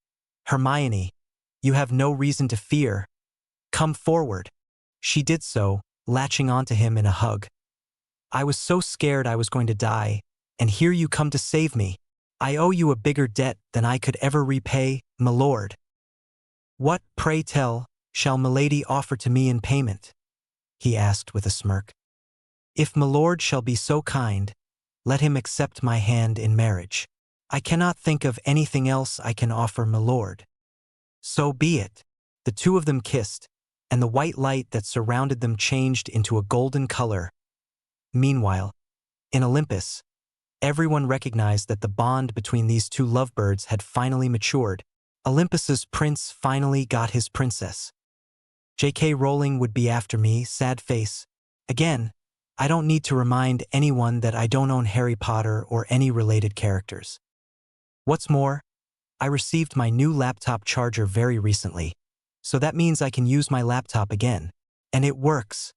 Speaker 1: "Hermione, you have no reason to fear. Come forward." She did so, latching onto him in a hug. "I was so scared I was going to die, and here you come to save me. I owe you a bigger debt than I could ever repay, my lord." "What, pray tell, shall milady offer to me in payment?" he asked with a smirk. "If my lord shall be so kind, let him accept my hand in marriage. I cannot think of anything else I can offer my lord." "So be it." The two of them kissed, and the white light that surrounded them changed into a golden color. Meanwhile, in Olympus, everyone recognized that the bond between these two lovebirds had finally matured. Olympus's prince finally got his princess. J.K. Rowling would be after me, sad face. Again, I don't need to remind anyone that I don't own Harry Potter or any related characters. What's more, I received my new laptop charger very recently, so that means I can use my laptop again. And it works.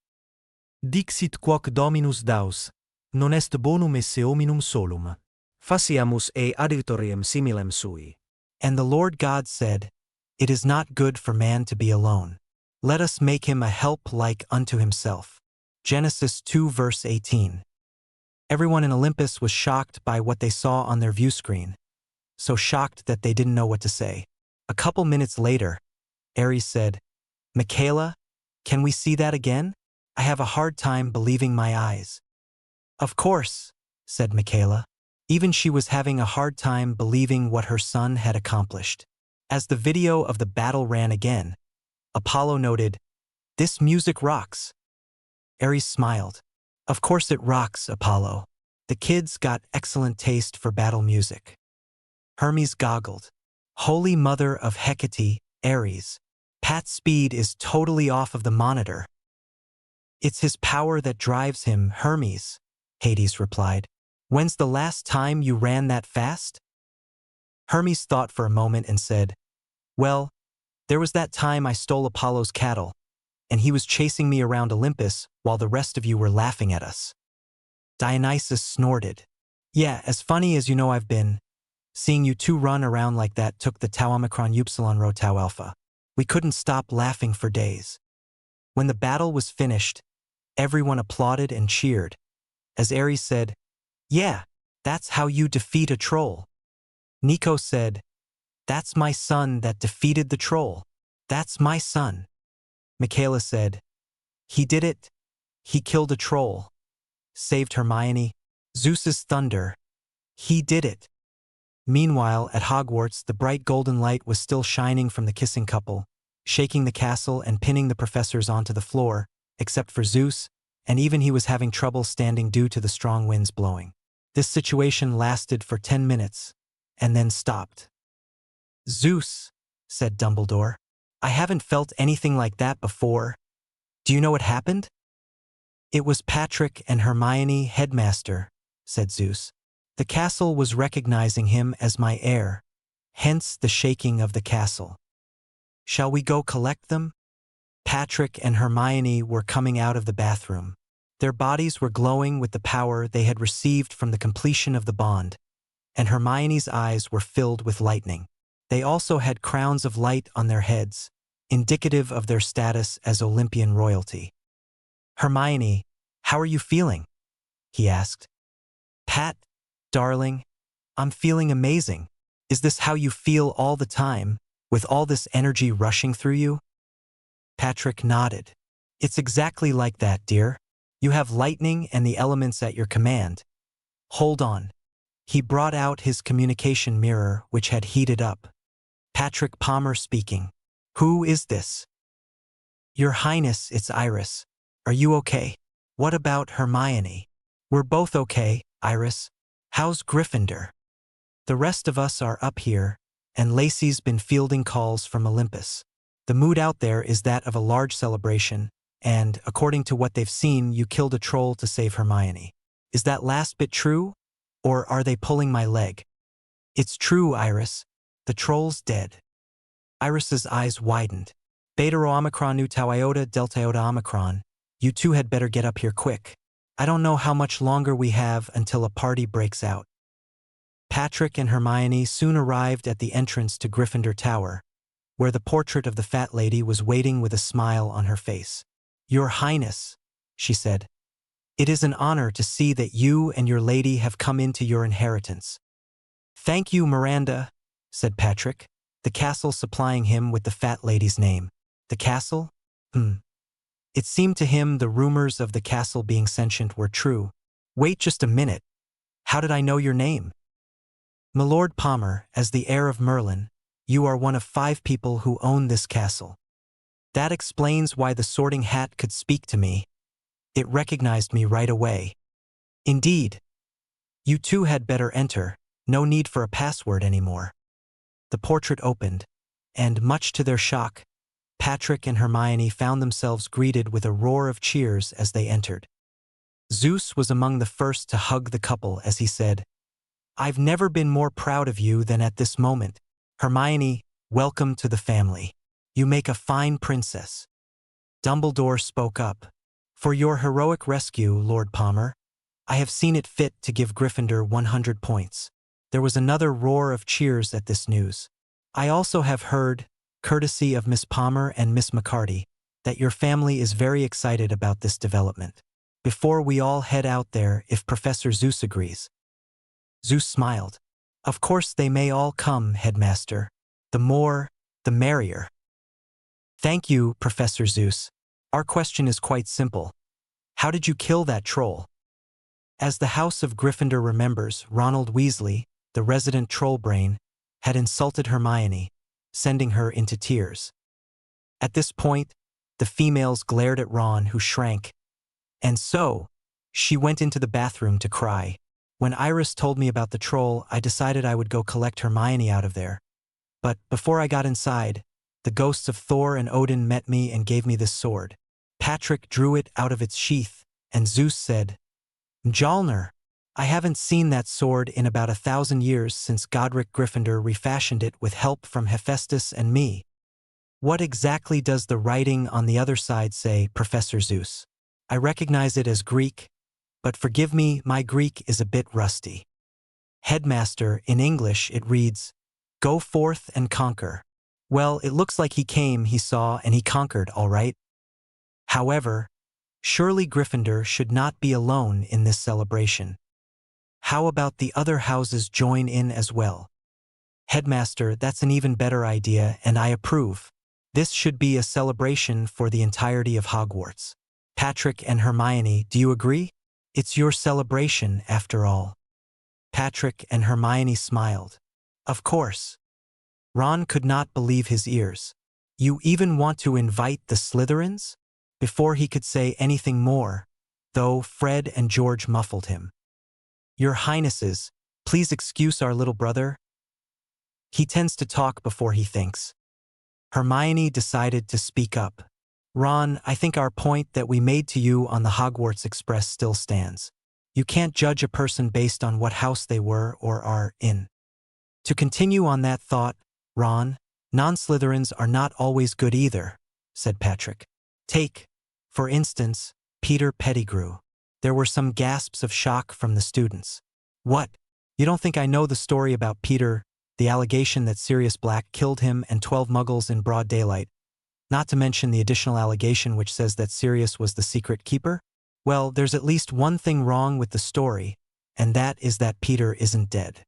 Speaker 2: Dixit quoc Dominus Daus, non est bonum esse hominum solum. Faciamus e adiutoriem similem sui.
Speaker 1: And the Lord God said, "It is not good for man to be alone. Let us make him a help like unto himself." Genesis 2 verse 18. Everyone in Olympus was shocked by what they saw on their view screen, so shocked that they didn't know what to say. A couple minutes later, Ares said, "Michaela, can we see that again? I have a hard time believing my eyes." "Of course," said Michaela. Even she was having a hard time believing what her son had accomplished. As the video of the battle ran again, Apollo noted, "This music rocks." Ares smiled. "Of course it rocks, Apollo. The kids got excellent taste for battle music." Hermes goggled. "Holy Mother of Hecate, Ares. Pat's speed is totally off of the monitor." "It's his power that drives him, Hermes," Hades replied. "When's the last time you ran that fast?" Hermes thought for a moment and said, "Well, there was that time I stole Apollo's cattle, and he was chasing me around Olympus while the rest of you were laughing at us." Dionysus snorted. "Yeah, as funny as you know I've been, seeing you two run around like that took the tau omicron upsilon rho tau alpha. We couldn't stop laughing for days." When the battle was finished, everyone applauded and cheered, as Ares said, "Yeah, that's how you defeat a troll." Nico said, "That's my son that defeated the troll. That's my son." Michaela said, "He did it. He killed a troll. Saved Hermione. Zeus's thunder. He did it." Meanwhile, at Hogwarts, the bright golden light was still shining from the kissing couple, shaking the castle and pinning the professors onto the floor, except for Zeus, and even he was having trouble standing due to the strong winds blowing. This situation lasted for 10 minutes, and then stopped. "Zeus," said Dumbledore, "I haven't felt anything like that before. Do you know what happened?" "It was Patrick and Hermione, headmaster," said Zeus. "The castle was recognizing him as my heir, hence the shaking of the castle. Shall we go collect them?" Patrick and Hermione were coming out of the bathroom. Their bodies were glowing with the power they had received from the completion of the bond, and Hermione's eyes were filled with lightning. They also had crowns of light on their heads, indicative of their status as Olympian royalty. "Hermione, how are you feeling?" he asked. "Pat, darling, I'm feeling amazing. Is this how you feel all the time, with all this energy rushing through you?" Patrick nodded. "It's exactly like that, dear. You have lightning and the elements at your command. Hold on." He brought out his communication mirror, which had heated up. Patrick Palmer speaking. "Who is this?" "Your Highness, it's Iris. Are you okay?" "What about Hermione?" "We're both okay, Iris. How's Gryffindor?" "The rest of us are up here, and Lacey's been fielding calls from Olympus. The mood out there is that of a large celebration, and, according to what they've seen, you killed a troll to save Hermione. Is that last bit true, or are they pulling my leg?" "It's true, Iris. The troll's dead." Iris's eyes widened. "Beta Rho Omicron Nu Tau Iota Delta Iota Omicron. You two had better get up here quick. I don't know how much longer we have until a party breaks out." Patrick and Hermione soon arrived at the entrance to Gryffindor Tower, where the portrait of the fat lady was waiting with a smile on her face. "Your Highness," she said, "it is an honor to see that you and your lady have come into your inheritance." "Thank you, Miranda," said Patrick, the castle supplying him with the fat lady's name. "The castle? It seemed to him the rumors of the castle being sentient were true. "Wait just a minute. How did I know your name?" "Milord Palmer, as the heir of Merlin, you are one of 5 people who own this castle. That explains why the Sorting Hat could speak to me. It recognized me right away." "Indeed. You two had better enter. No need for a password anymore." The portrait opened, and, much to their shock, Patrick and Hermione found themselves greeted with a roar of cheers as they entered. Zeus was among the first to hug the couple as he said, "I've never been more proud of you than at this moment. Hermione, welcome to the family. You make a fine princess." Dumbledore spoke up. "For your heroic rescue, Lord Palmer, I have seen it fit to give Gryffindor 100 points." There was another roar of cheers at this news. I also have heard, courtesy of Miss Palmer and Miss McCarty, that your family is very excited about this development. Before we all head out there, if Professor Zeus agrees. Zeus smiled. Of course they may all come, Headmaster. The more, the merrier. Thank you, Professor Zeus. Our question is quite simple. How did you kill that troll? As the House of Gryffindor remembers, Ronald Weasley, the resident troll brain, had insulted Hermione, sending her into tears. At this point, the females glared at Ron, who shrank. And so, she went into the bathroom to cry. When Iris told me about the troll, I decided I would go collect Hermione out of there. But before I got inside, the ghosts of Thor and Odin met me and gave me this sword. Patrick drew it out of its sheath, and Zeus said, Mjolnir, I haven't seen that sword in about 1,000 years since Godric Gryffindor refashioned it with help from Hephaestus and me. What exactly does the writing on the other side say, Professor Zeus? I recognize it as Greek, but forgive me, my Greek is a bit rusty. Headmaster, in English it reads, Go forth and conquer. Well, it looks like he came, he saw, and he conquered, all right. However, surely Gryffindor should not be alone in this celebration. How about the other houses join in as well? Headmaster, that's an even better idea, and I approve. This should be a celebration for the entirety of Hogwarts. Patrick and Hermione, do you agree? It's your celebration, after all. Patrick and Hermione smiled. Of course. Ron could not believe his ears. You even want to invite the Slytherins? Before he could say anything more, though, Fred and George muffled him. Your Highnesses, please excuse our little brother. He tends to talk before he thinks. Hermione decided to speak up. Ron, I think our point that we made to you on the Hogwarts Express still stands. You can't judge a person based on what house they were or are in. To continue on that thought, Ron, non-Slytherins are not always good either, said Patrick. Take, for instance, Peter Pettigrew. There were some gasps of shock from the students. What? You don't think I know the story about Peter, the allegation that Sirius Black killed him and 12 muggles in broad daylight? Not to mention the additional allegation which says that Sirius was the secret keeper? Well, there's at least one thing wrong with the story, and that is that Peter isn't dead.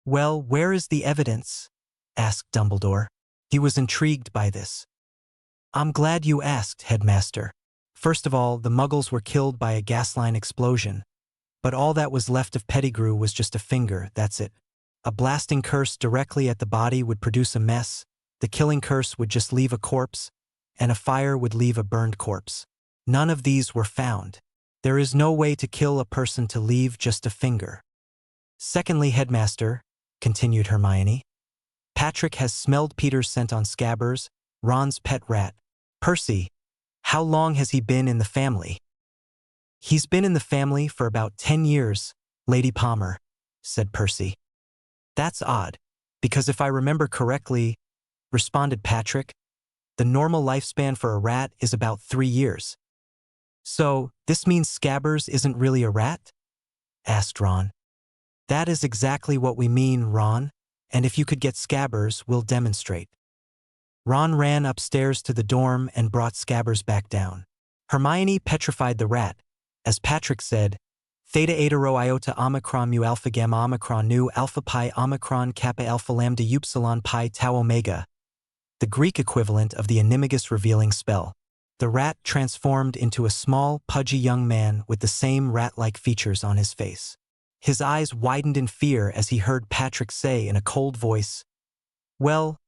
Speaker 1: Well, where is the evidence? Asked Dumbledore. He was intrigued by this. I'm glad you asked, Headmaster. First of all, the muggles were killed by a gas line explosion, but all that was left of Pettigrew was just a finger, that's it. A blasting curse directly at the body would produce a mess, the killing curse would just leave a corpse, and a fire would leave a burned corpse. None of these were found. There is no way to kill a person to leave just a finger. Secondly, Headmaster, continued Hermione, Patrick has smelled Peter's scent on Scabbers, Ron's pet rat. Percy, how long has he been in the family? He's been in the family for about 10 years, Lady Palmer, said Percy. That's odd, because if I remember correctly, responded Patrick, the normal lifespan for a rat is about 3 years. So, this means Scabbers isn't really a rat? Asked Ron. That is exactly what we mean, Ron, and if you could get Scabbers, we'll demonstrate. Ron ran upstairs to the dorm and brought Scabbers back down. Hermione petrified the rat. As Patrick said, Theta Eta Rho Iota Omicron Mu Alpha Gamma Omicron Nu Alpha Pi Omicron Kappa Alpha Lambda Upsilon Pi Tau Omega, the Greek equivalent of the Animagus revealing spell. The rat transformed into a small, pudgy young man with the same rat-like features on his face. His eyes widened in fear as he heard Patrick say in a cold voice, Well,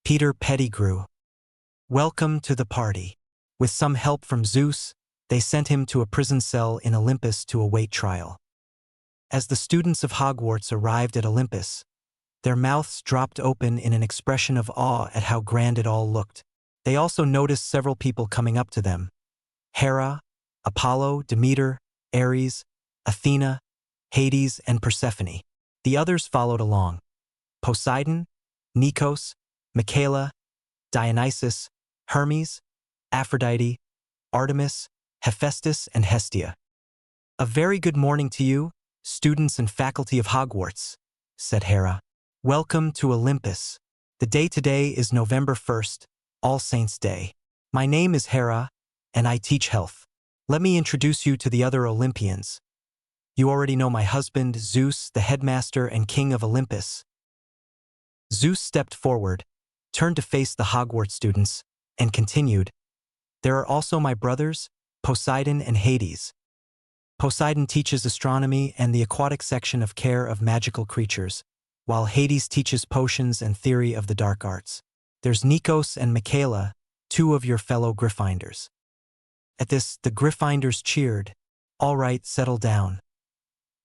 Speaker 1: Peter Pettigrew. Welcome to the party. With some help from Zeus, they sent him to a prison cell in Olympus to await trial. As the students of Hogwarts arrived at Olympus, their mouths dropped open in an expression of awe at how grand it all looked. They also noticed several people coming up to them. Hera, Apollo, Demeter, Ares, Athena, Hades, and Persephone. The others followed along. Poseidon, Nikos, Michaela, Dionysus, Hermes, Aphrodite, Artemis, Hephaestus, and Hestia. A very good morning to you, students and faculty of Hogwarts, said Hera. Welcome to Olympus. The day today is November 1st, All Saints' Day. My name is Hera, and I teach health. Let me introduce you to the other Olympians. You already know my husband, Zeus, the headmaster and king of Olympus. Zeus stepped forward, turned to face the Hogwarts students, and continued, "There are also my brothers, Poseidon and Hades. Poseidon teaches astronomy and the aquatic section of care of magical creatures, while Hades teaches potions and theory of the dark arts. There's Nikos and Michaela, two of your fellow Gryffindors." At this, the Gryffindors cheered. "All right, settle down.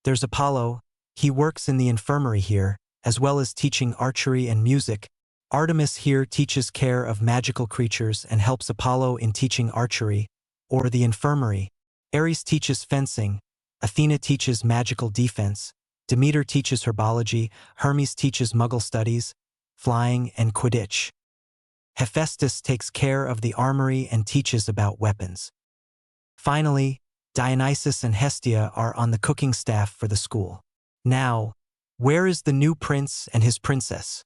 Speaker 1: There's Apollo. He works in the infirmary here, as well as teaching archery and music. Artemis here teaches care of magical creatures and helps Apollo in teaching archery, or the infirmary. Ares teaches fencing. Athena teaches magical defense. Demeter teaches herbology. Hermes teaches Muggle studies, flying, and Quidditch. Hephaestus takes care of the armory and teaches about weapons. Finally, Dionysus and Hestia are on the cooking staff for the school. Now, where is the new prince and his princess?"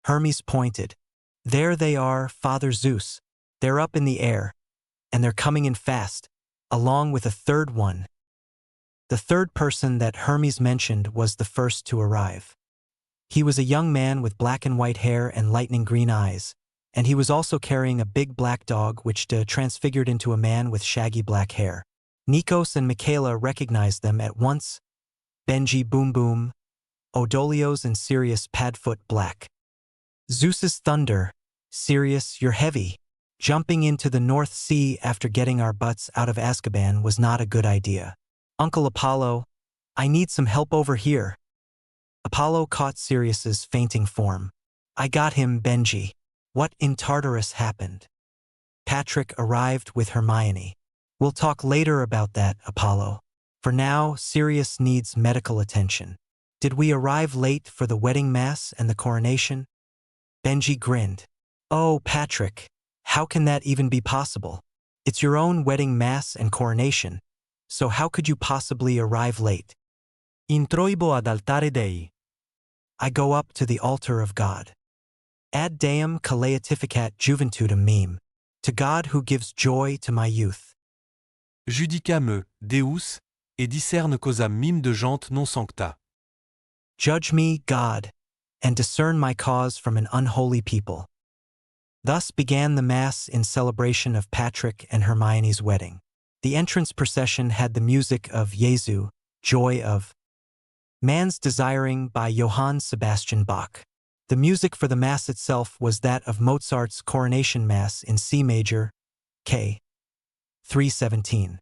Speaker 1: Hermes pointed. "There they are, Father Zeus. They're up in the air, and they're coming in fast, along with a third one." The third person that Hermes mentioned was the first to arrive. He was a young man with black and white hair and lightning green eyes, and he was also carrying a big black dog which transfigured into a man with shaggy black hair. Nikos and Michaela recognized them at once. Benji Boom Boom, Odolios and Sirius Padfoot Black. "Zeus's thunder. Sirius, you're heavy. Jumping into the North Sea after getting our butts out of Azkaban was not a good idea. Uncle Apollo, I need some help over here." Apollo caught Sirius's fainting form. "I got him, Benji. What in Tartarus happened?" Patrick arrived with Hermione. "We'll talk later about that, Apollo. For now, Sirius needs medical attention. Did we arrive late for the wedding mass and the coronation?" Benji grinned. "Oh, Patrick, how can that even be possible? It's your own wedding mass and coronation, so how could you possibly arrive late?" "Introibo ad altare Dei." "I go up to the altar of God. Ad Deum Caleatificat Juventudem meme. To God who gives joy to my youth.
Speaker 3: Judicam Deus, et discerne causam mime de gente non sancta.
Speaker 1: Judge me, God, and discern my cause from an unholy people." Thus began the Mass in celebration of Patrick and Hermione's wedding. The entrance procession had the music of Jesu, Joy of Man's Desiring by Johann Sebastian Bach. The music for the Mass itself was that of Mozart's Coronation Mass in C major, K. 317.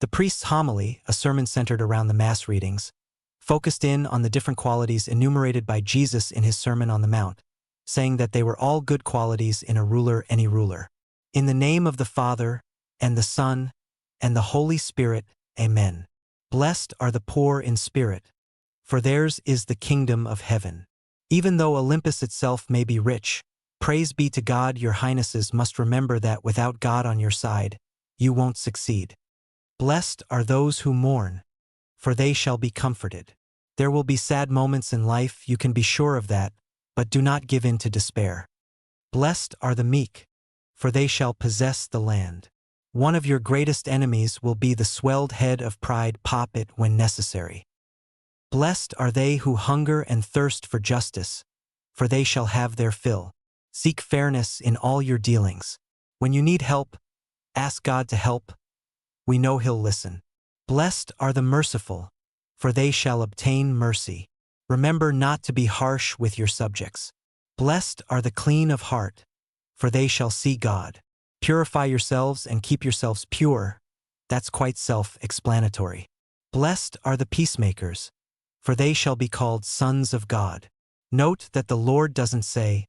Speaker 1: The priest's homily, a sermon centered around the Mass readings, focused in on the different qualities enumerated by Jesus in his Sermon on the Mount, saying that they were all good qualities in a ruler, any ruler. "In the name of the Father, and the Son, and the Holy Spirit, Amen. Blessed are the poor in spirit, for theirs is the kingdom of heaven." Even though Olympus itself may be rich, praise be to God, your highnesses must remember that without God on your side, you won't succeed. "Blessed are those who mourn, for they shall be comforted." There will be sad moments in life, you can be sure of that, but do not give in to despair. "Blessed are the meek, for they shall possess the land." One of your greatest enemies will be the swelled head of pride. Pop it when necessary. "Blessed are they who hunger and thirst for justice, for they shall have their fill." Seek fairness in all your dealings. When you need help, ask God to help. We know He'll listen. "Blessed are the merciful, for they shall obtain mercy." Remember not to be harsh with your subjects. "Blessed are the clean of heart, for they shall see God." Purify yourselves and keep yourselves pure. That's quite self-explanatory. "Blessed are the peacemakers, for they shall be called sons of God." Note that the Lord doesn't say,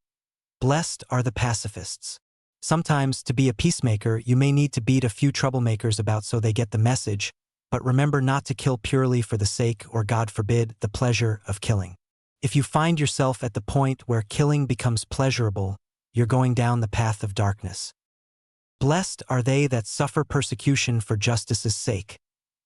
Speaker 1: "Blessed are the pacifists." Sometimes, to be a peacemaker, you may need to beat a few troublemakers about so they get the message, but remember not to kill purely for the sake, or God forbid, the pleasure of killing. If you find yourself at the point where killing becomes pleasurable, you're going down the path of darkness. "Blessed are they that suffer persecution for justice's sake,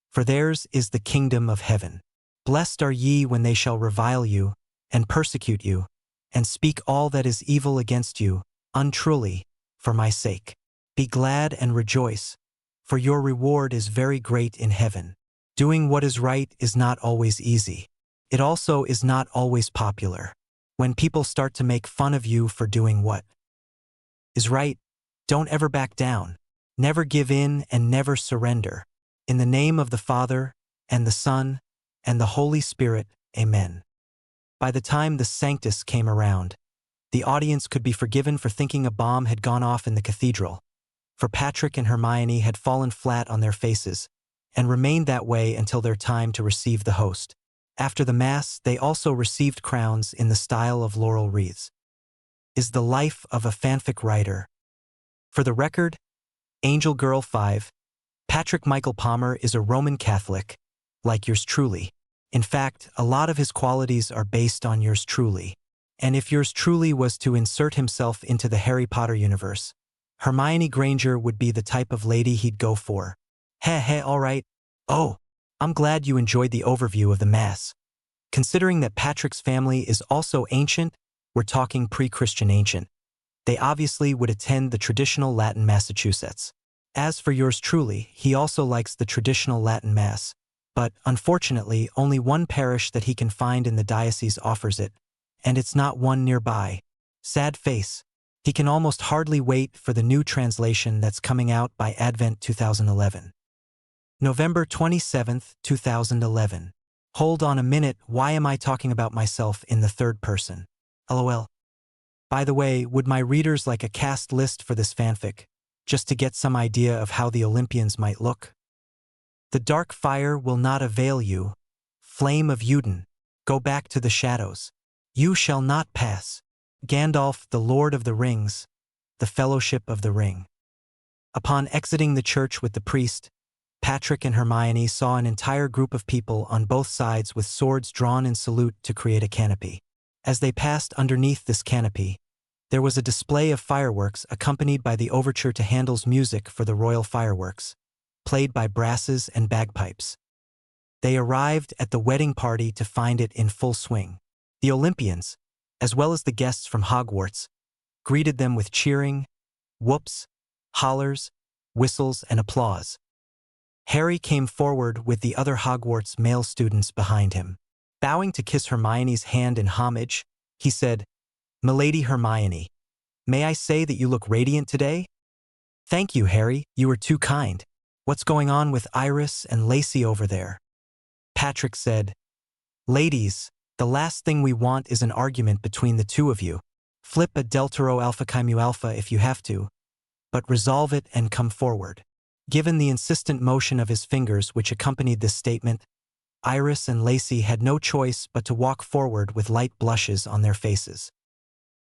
Speaker 1: for theirs is the kingdom of heaven. Blessed are ye when they shall revile you, and persecute you, and speak all that is evil against you, untruly, for my sake. Be glad and rejoice, for your reward is very great in heaven. Doing what is right is not always easy. It also is not always popular. When people start to make fun of you for doing what is right, don't ever back down. Never give in and never surrender. In the name of the Father, and the Son, and the Holy Spirit, Amen. By the time the Sanctus came around, the audience could be forgiven for thinking a bomb had gone off in the cathedral, for Patrick and Hermione had fallen flat on their faces, and remained that way until their time to receive the host. After the Mass, they also received crowns in the style of laurel wreaths. Is the life of a fanfic writer. For the record, Angel Girl 5, Patrick Michael Palmer is a Roman Catholic, like yours truly. In fact, a lot of his qualities are based on yours truly. And if yours truly was to insert himself into the Harry Potter universe, Hermione Granger would be the type of lady he'd go for. Heh, alright. Oh, I'm glad you enjoyed the overview of the Mass. Considering that Patrick's family is also ancient, we're talking pre-Christian ancient, they obviously would attend the traditional Latin Massachusetts. As for yours truly, he also likes the traditional Latin Mass, but unfortunately only one parish that he can find in the diocese offers it, and it's not one nearby. Sad face. He can almost hardly wait for the new translation that's coming out by Advent 2011. November 27, 2011. Hold on a minute, why am I talking about myself in the third person? LOL. By the way, would my readers like a cast list for this fanfic, just to get some idea of how the Olympians might look? The dark fire will not avail you. Flame of Uden, go back to the shadows. You shall not pass. Gandalf, the Lord of the Rings, the Fellowship of the Ring. Upon exiting the church with the priest, Patrick and Hermione saw an entire group of people on both sides with swords drawn in salute to create a canopy. As they passed underneath this canopy, there was a display of fireworks accompanied by the overture to Handel's music for the royal fireworks, played by brasses and bagpipes. They arrived at the wedding party to find it in full swing. The Olympians, as well as the guests from Hogwarts, greeted them with cheering, whoops, hollers, whistles, and applause. Harry came forward with the other Hogwarts male students behind him. Bowing to kiss Hermione's hand in homage, he said, "Milady Hermione, may I say that you look radiant today?" "Thank you, Harry, you were too kind. What's going on with Iris and Lacey over there?" Patrick said, "Ladies, the last thing we want is an argument between the two of you. Flip a Delta Rho Alpha Chi Mu Alpha if you have to, but resolve it and come forward." Given the insistent motion of his fingers which accompanied this statement, Iris and Lacey had no choice but to walk forward with light blushes on their faces.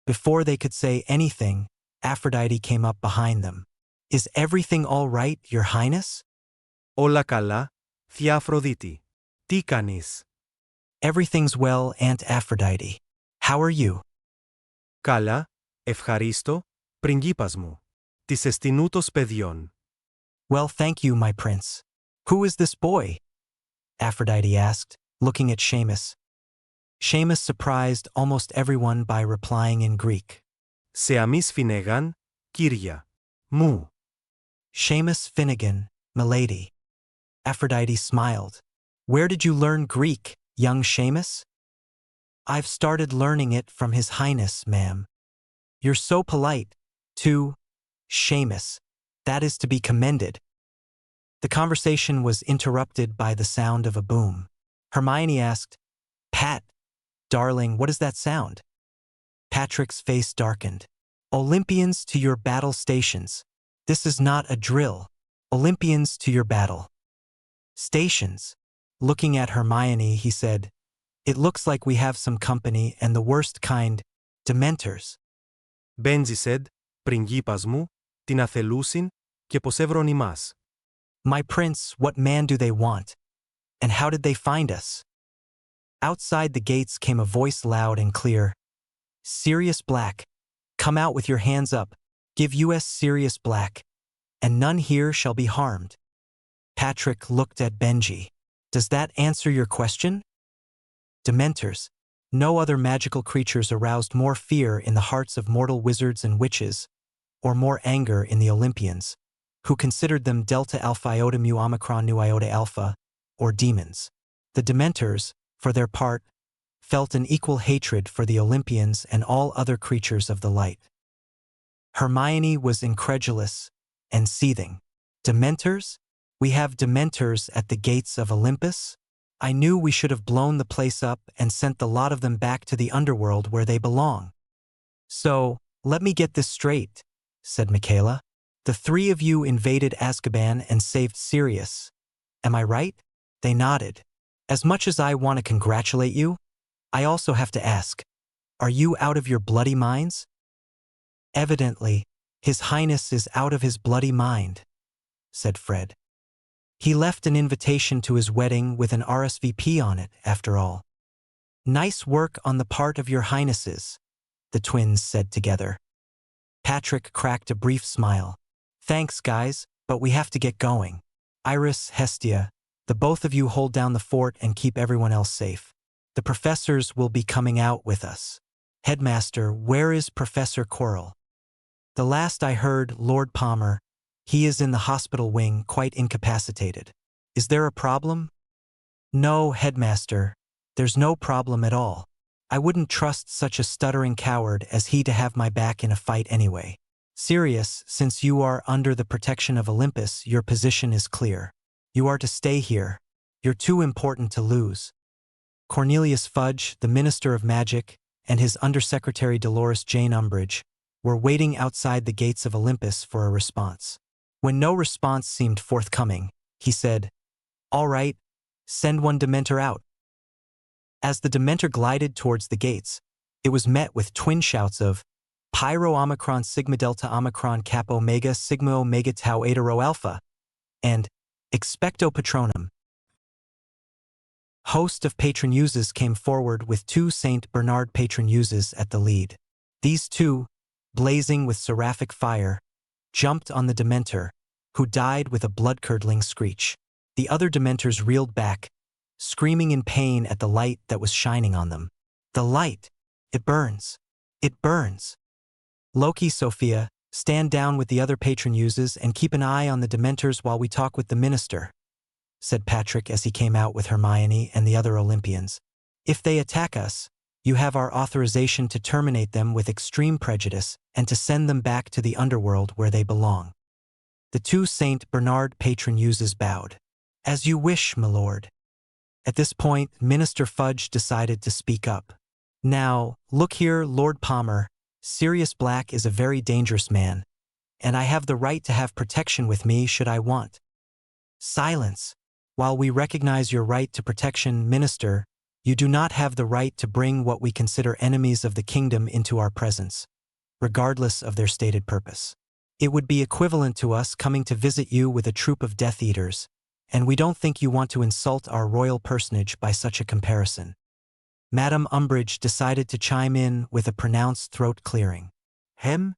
Speaker 1: Before they could say anything, Aphrodite came up behind them. "Is everything all right, Your Highness?"
Speaker 2: Όλα καλά, θεία Αφροδίτη. Τι κάνεις?
Speaker 1: "Everything's well, Aunt Aphrodite. How are you?"
Speaker 2: Καλά, ευχαρίστω, πριγκίπας μου. Της εστινούτος παιδιών.
Speaker 1: "Well, thank you, my prince. Who is this boy?" Aphrodite asked, looking at Seamus. Seamus surprised almost everyone by replying in Greek.
Speaker 2: Σε αμείς Φινέγαν, κύρια. Μου.
Speaker 1: "Seamus Finnegan, milady." Aphrodite smiled. "Where did you learn Greek, young Seamus?" "I've started learning it from His Highness, ma'am." "You're so polite, too, Seamus. That is to be commended." The conversation was interrupted by the sound of a boom. Hermione asked, "Pat, darling, what is that sound?" Patrick's face darkened. "Olympians to your battle stations. This is not a drill. Olympians to your battle stations." Looking at Hermione, he said, "It looks like we have some company and the worst kind, Dementors."
Speaker 2: Μπέντζι said, πριγκίπας μου, την αθελούσιν και πως έβρον ημάς.
Speaker 1: "My prince, what man do they want? And how did they find us?" Outside the gates came a voice loud and clear. "Sirius Black, come out with your hands up. Give us Sirius Black, and none here shall be harmed." Patrick looked at Benji. "Does that answer your question?" "Dementors, No other magical creatures aroused more fear in the hearts of mortal wizards and witches, or more anger in the Olympians, who considered them Delta Alpha Iota Mu Omicron Nu Iota Alpha, or demons. The Dementors, for their part, felt an equal hatred for the Olympians and all other creatures of the light. Hermione was incredulous and seething. Dementors? We have Dementors at the gates of Olympus? I knew we should have blown the place up and sent the lot of them back to the underworld where they belong. So, let me get this straight, said Michaela. The three of you invaded Azkaban and saved Sirius. Am I right? They nodded. As much as I want to congratulate you, I also have to ask, are you out of your bloody minds? Evidently, His Highness is out of his bloody mind, said Fred. He left an invitation to his wedding with an RSVP on it, after all. Nice work on the part of your highnesses, the twins said together. Patrick cracked a brief smile. Thanks, guys, but we have to get going. Iris, Hestia, the both of you hold down the fort and keep everyone else safe. The professors will be coming out with us. Headmaster, where is Professor Quirrell? The last I heard, Lord Palmer, he is in the hospital wing, quite incapacitated. Is there a problem? No, Headmaster, there's no problem at all. I wouldn't trust such a stuttering coward as he to have my back in a fight anyway. Sirius, since you are under the protection of Olympus, your position is clear. You are to stay here. You're too important to lose. Cornelius Fudge, the Minister of Magic, and his Undersecretary Dolores Jane Umbridge were waiting outside the gates of Olympus for a response. When no response seemed forthcoming, he said, "All right, send one Dementor out." As the Dementor glided towards the gates, it was met with twin shouts of Pyro Omicron Sigma Delta Omicron Kappa Omega Sigma Omega Tau Eta Rho Alpha and Expecto Patronum. Host of Patronuses came forward with two Saint Bernard Patronuses at the lead. These two, blazing with seraphic fire, jumped on the Dementor, who died with a blood-curdling screech. The other Dementors reeled back, screaming in pain at the light that was shining on them. The light! It burns! It burns! Loki, Sophia, stand down with the other Patronuses and keep an eye on the Dementors while we talk with the Minister, said Patrick as he came out with Hermione and the other Olympians. If they attack us, you have our authorization to terminate them with extreme prejudice and to send them back to the underworld where they belong. The two Saint Bernard Patronuses bowed. As you wish, my lord. At this point, Minister Fudge decided to speak up. Now, look here, Lord Palmer, Sirius Black is a very dangerous man, and I have the right to have protection with me should I want. Silence. While we recognize your right to protection, Minister, you do not have the right to bring what we consider enemies of the kingdom into our presence, regardless of their stated purpose. It would be equivalent to us coming to visit you with a troop of Death Eaters, and we don't think you want to insult our royal personage by such a comparison. Madame Umbridge decided to chime in with a pronounced throat clearing. Hem.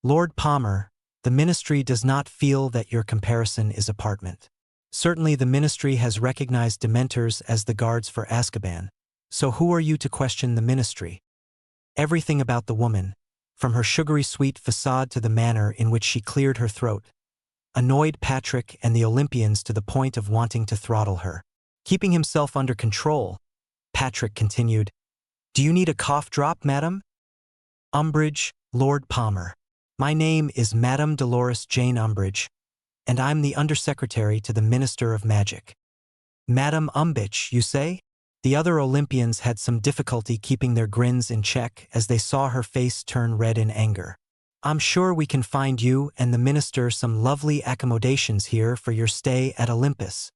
Speaker 1: Lord Palmer, the Ministry does not feel that your comparison is apartment. Certainly the Ministry has recognized Dementors as the guards for Azkaban, so who are you to question the Ministry? Everything about the woman, from her sugary sweet facade to the manner in which she cleared her throat, annoyed Patrick and the Olympians to the point of wanting to throttle her. Keeping himself under control, Patrick continued, "Do you need a cough drop, madam?" Umbridge, Lord Palmer. My name is Madame Dolores Jane Umbridge, and I'm the Undersecretary to the Minister of Magic. Madame Umbridge, you say? The other Olympians had some difficulty keeping their grins in check as they saw her face turn red in anger. I'm sure we can find you and the Minister some lovely accommodations here for your stay at Olympus.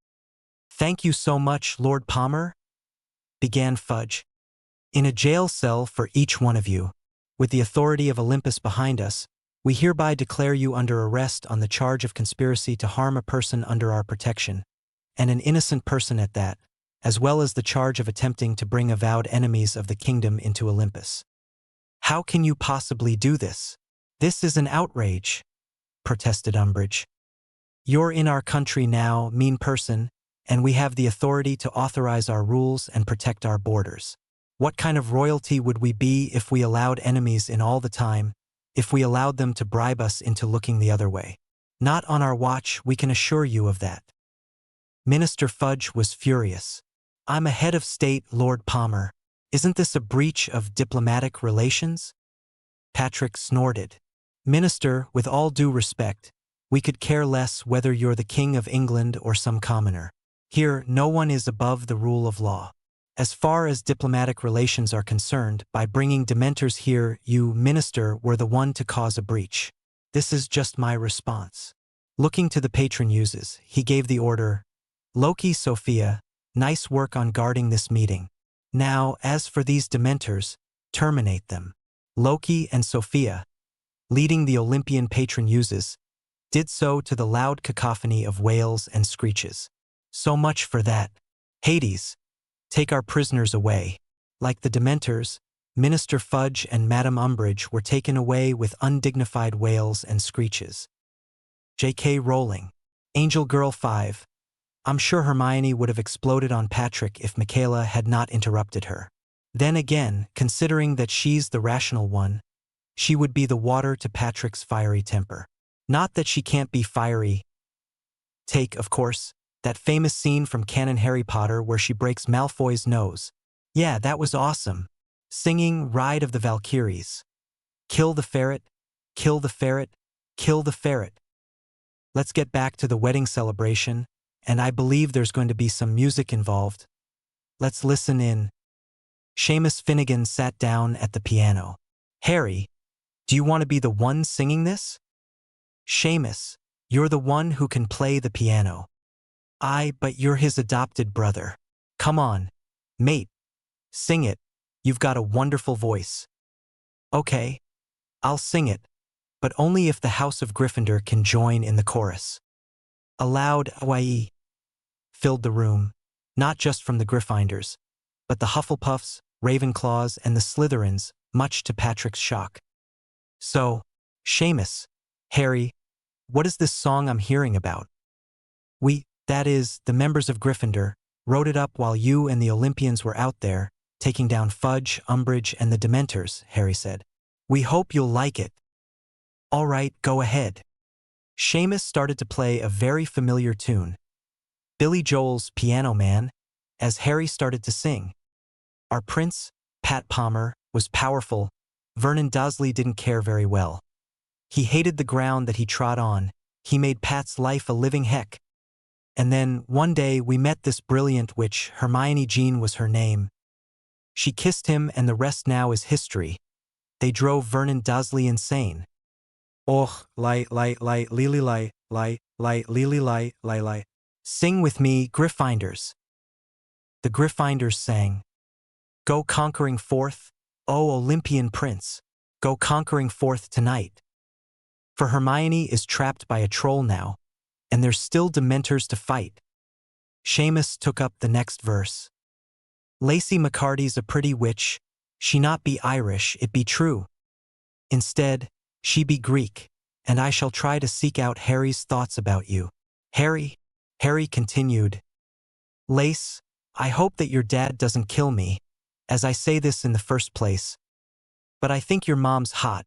Speaker 1: Thank you so much, Lord Palmer, began Fudge. In a jail cell for each one of you, with the authority of Olympus behind us, we hereby declare you under arrest on the charge of conspiracy to harm a person under our protection, and an innocent person at that, as well as the charge of attempting to bring avowed enemies of the kingdom into Olympus. How can you possibly do this? This is an outrage, protested Umbridge. You're in our country now, mean person, and we have the authority to authorize our rules and protect our borders. What kind of royalty would we be if we allowed enemies in all the time, if we allowed them to bribe us into looking the other way? Not on our watch, we can assure you of that. Minister Fudge was furious. I'm a head of state, Lord Palmer. Isn't this a breach of diplomatic relations? Patrick snorted. Minister, with all due respect, we could care less whether you're the King of England or some commoner. Here, no one is above the rule of law. As far as diplomatic relations are concerned, by bringing Dementors here, you, Minister, were the one to cause a breach. This is just my response. Looking to the patron muses, he gave the order, Loki, Sophia, nice work on guarding this meeting. Now, as for these Dementors, terminate them. Loki and Sophia, leading the Olympian patron muses, did so to the loud cacophony of wails and screeches. So much for that. Hades, take our prisoners away. Like the Dementors, Minister Fudge and Madame Umbridge were taken away with undignified wails and screeches. J.K. Rowling. Angel Girl 5. I'm sure Hermione would have exploded on Patrick if Michaela had not interrupted her. Then again, considering that she's the rational one, she would be the water to Patrick's fiery temper. Not that she can't be fiery. Take, of course, that famous scene from Canon Harry Potter where she breaks Malfoy's nose. Yeah, that was awesome. Singing Ride of the Valkyries. Kill the ferret, kill the ferret, kill the ferret. Let's get back to the wedding celebration, and I believe there's going to be some music involved. Let's listen in. Seamus Finnegan sat down at the piano. Harry, do you want to be the one singing this? Seamus, you're the one who can play the piano. But you're his adopted brother. Come on, mate. Sing it. You've got a wonderful voice. Okay, I'll sing it, but only if the House of Gryffindor can join in the chorus. A loud "Awai" filled the room, not just from the Gryffindors, but the Hufflepuffs, Ravenclaws, and the Slytherins, much to Patrick's shock. So, Seamus, Harry, what is this song I'm hearing about? That is, the members of Gryffindor, wrote it up while you and the Olympians were out there, taking down Fudge, Umbridge, and the Dementors, Harry said. We hope you'll like it. All right, go ahead. Seamus started to play a very familiar tune, Billy Joel's Piano Man, as Harry started to sing. Our prince, Pat Palmer, was powerful. Vernon Dursley didn't care very well. He hated the ground that he trod on. He made Pat's life a living heck. And then, one day, we met this brilliant witch, Hermione Jean was her name. She kissed him and the rest now is history. They drove Vernon Dursley insane. Och, lili li. Sing with me, Gryffindors. The Gryffindors sang. Go conquering forth, O Olympian prince. Go conquering forth tonight. For Hermione is trapped by a troll now, and there's still Dementors to fight. Seamus took up the next verse. Lacey McCarty's a pretty witch, she not be Irish, it be true. Instead, she be Greek, and I shall try to seek out Harry's thoughts about you. Harry continued. Lace, I hope that your dad doesn't kill me, as I say this in the first place. But I think your mom's hot,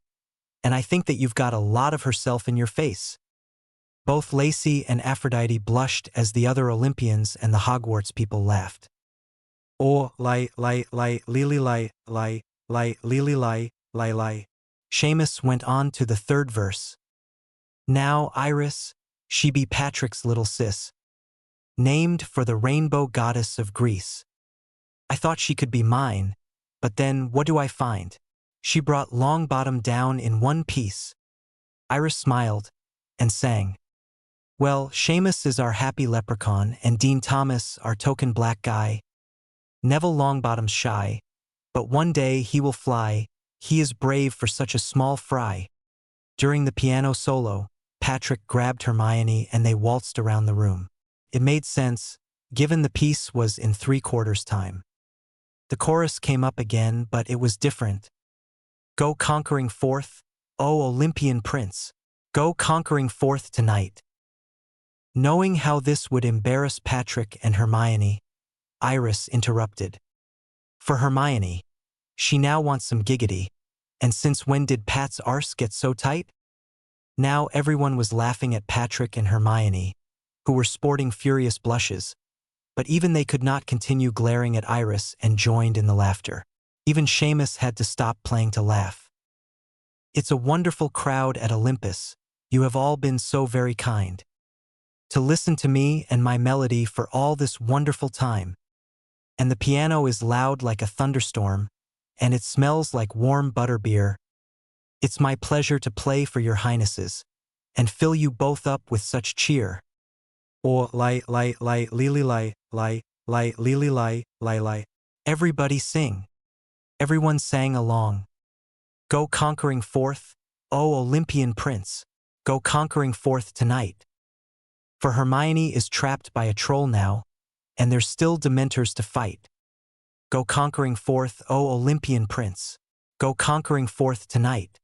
Speaker 1: and I think that you've got a lot of herself in your face. Both Lacey and Aphrodite blushed as the other Olympians and the Hogwarts people laughed. Oh, lili li. Seamus went on to the third verse. Now Iris, she be Patrick's little sis, named for the rainbow goddess of Greece. I thought she could be mine, but then what do I find? She brought Longbottom down in one piece. Iris smiled and sang. Well, Seamus is our happy leprechaun and Dean Thomas our token black guy. Neville Longbottom's shy, but one day he will fly. He is brave for such a small fry. During the piano solo, Patrick grabbed Hermione and they waltzed around the room. It made sense, given the piece was in 3/4 time. The chorus came up again, but it was different. Go conquering forth, O Olympian prince. Go conquering forth tonight. Knowing how this would embarrass Patrick and Hermione, Iris interrupted. For Hermione, she now wants some giggity. And since when did Pat's arse get so tight? Now everyone was laughing at Patrick and Hermione, who were sporting furious blushes, but even they could not continue glaring at Iris and joined in the laughter. Even Seamus had to stop playing to laugh. It's a wonderful crowd at Olympus. You have all been so very kind to listen to me and my melody for all this wonderful time. And the piano is loud like a thunderstorm, and it smells like warm butterbeer. It's my pleasure to play for your highnesses, and fill you both up with such cheer.
Speaker 2: Or lili.
Speaker 1: Everybody sing. Everyone sang along. Go conquering forth, O Olympian prince, go conquering forth tonight. For Hermione is trapped by a troll now, and there's still Dementors to fight. Go conquering forth, O Olympian prince, go conquering forth tonight.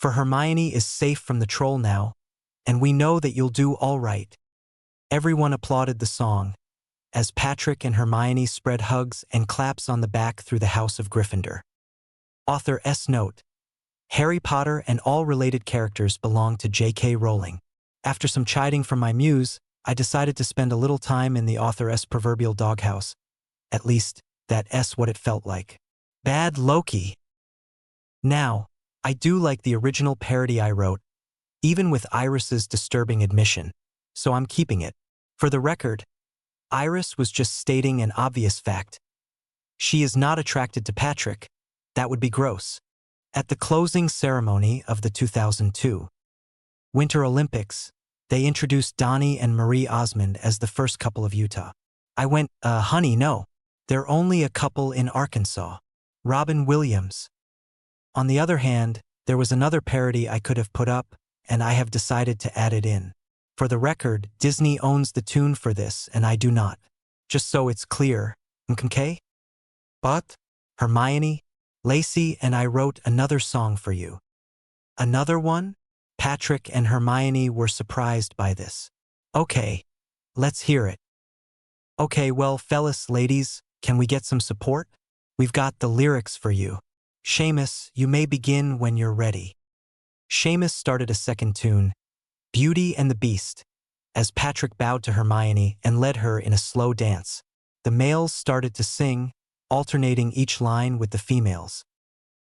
Speaker 1: For Hermione is safe from the troll now, and we know that you'll do all right. Everyone applauded the song, as Patrick and Hermione spread hugs and claps on the back through the House of Gryffindor. Author S. Note: Harry Potter and all related characters belong to J.K. Rowling. After some chiding from my muse, I decided to spend a little time in the author's proverbial doghouse. At least, that's what it felt like. Bad Loki. Now, I do like the original parody I wrote, even with Iris's disturbing admission, so I'm keeping it. For the record, Iris was just stating an obvious fact. She is not attracted to Patrick. That would be gross. At the closing ceremony of the 2002 Winter Olympics, they introduced Donnie and Marie Osmond as the first couple of Utah. I went, honey, no. They're only a couple in Arkansas. Robin Williams. On the other hand, there was another parody I could have put up, and I have decided to add it in. For the record, Disney owns the tune for this, and I do not. Just so it's clear, okay? But, Hermione, Lacey and I wrote another song for you. Another one? Patrick and Hermione were surprised by this. Okay, let's hear it. Okay, well, fellas, ladies, can we get some support? We've got the lyrics for you. Seamus, you may begin when you're ready. Seamus started a second tune, Beauty and the Beast, as Patrick bowed to Hermione and led her in a slow dance. The males started to sing, alternating each line with the females.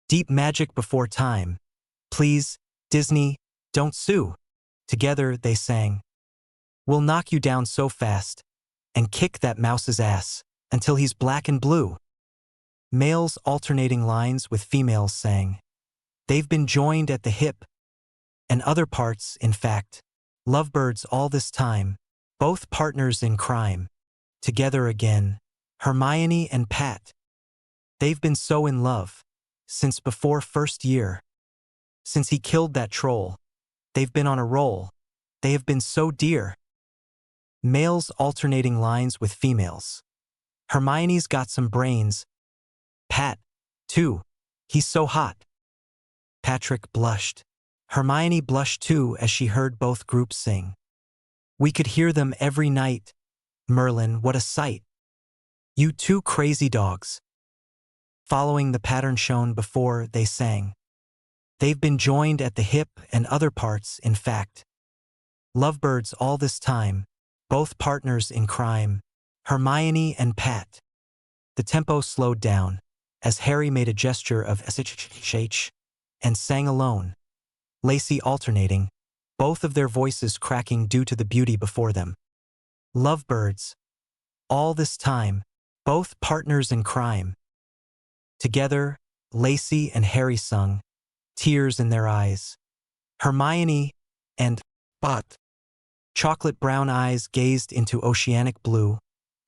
Speaker 1: Deep magic before time. Please, Disney, don't sue. Together they sang. We'll knock you down so fast and kick that mouse's ass until he's black and blue. Males alternating lines with females sang. They've been joined at the hip and other parts, in fact. Lovebirds all this time, both partners in crime. Together again, Hermione and Pat. They've been so in love since before first year. Since he killed that troll, they've been on a roll. They have been so dear. Males alternating lines with females. Hermione's got some brains. Pat, too. He's so hot. Patrick blushed. Hermione blushed too as she heard both groups sing. We could hear them every night. Merlin, what a sight. You two crazy dogs. Following the pattern shown before, they sang. They've been joined at the hip and other parts, in fact. Lovebirds all this time, both partners in crime, Hermione and Pat. The tempo slowed down, as Harry made a gesture of SHH and sang alone. Lacey alternating, both of their voices cracking due to the beauty before them. Lovebirds. All this time, both partners in crime. Together, Lacey and Harry sung, tears in their eyes. Hermione and Pat. Chocolate brown eyes gazed into oceanic blue,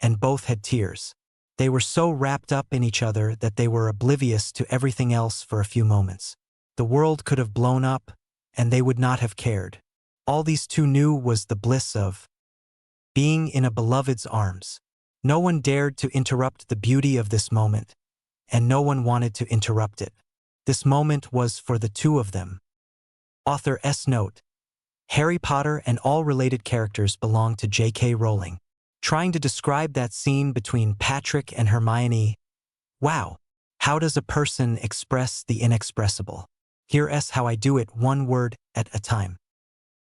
Speaker 1: and both had tears. They were so wrapped up in each other that they were oblivious to everything else for a few moments. The world could have blown up, and they would not have cared. All these two knew was the bliss of being in a beloved's arms. No one dared to interrupt the beauty of this moment, and no one wanted to interrupt it. This moment was for the two of them. Author S. Note: Harry Potter and all related characters belong to J.K. Rowling. Trying to describe that scene between Patrick and Hermione Wow, how does a person express the inexpressible? Here's how I do it, one word at a time.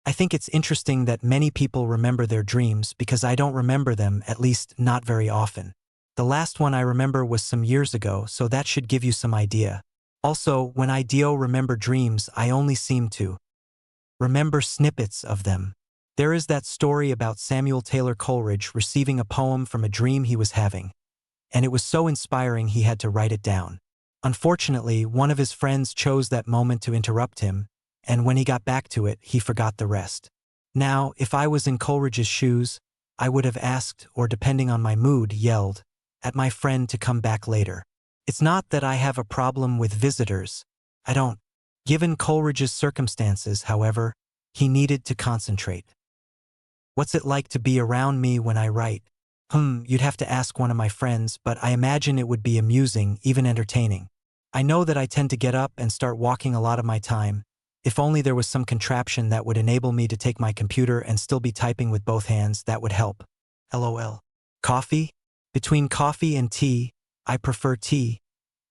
Speaker 1: I think it's interesting that many people remember their dreams because I don't remember them, at least not very often. The last one I remember was some years ago, so that should give you some idea. Also, when I do remember dreams, I only seem to remember snippets of them. There is that story about Samuel Taylor Coleridge receiving a poem from a dream he was having, and it was so inspiring he had to write it down. Unfortunately, one of his friends chose that moment to interrupt him, and when he got back to it, he forgot the rest. Now, if I was in Coleridge's shoes, I would have asked, or depending on my mood, yelled, at my friend to come back later. It's not that I have a problem with visitors. I don't. Given Coleridge's circumstances, however, he needed to concentrate. What's it like to be around me when I write? You'd have to ask one of my friends, but I imagine it would be amusing, even entertaining. I know that I tend to get up and start walking a lot of my time. If only there was some contraption that would enable me to take my computer and still be typing with both hands, that would help. LOL. Coffee? Between coffee and tea, I prefer tea.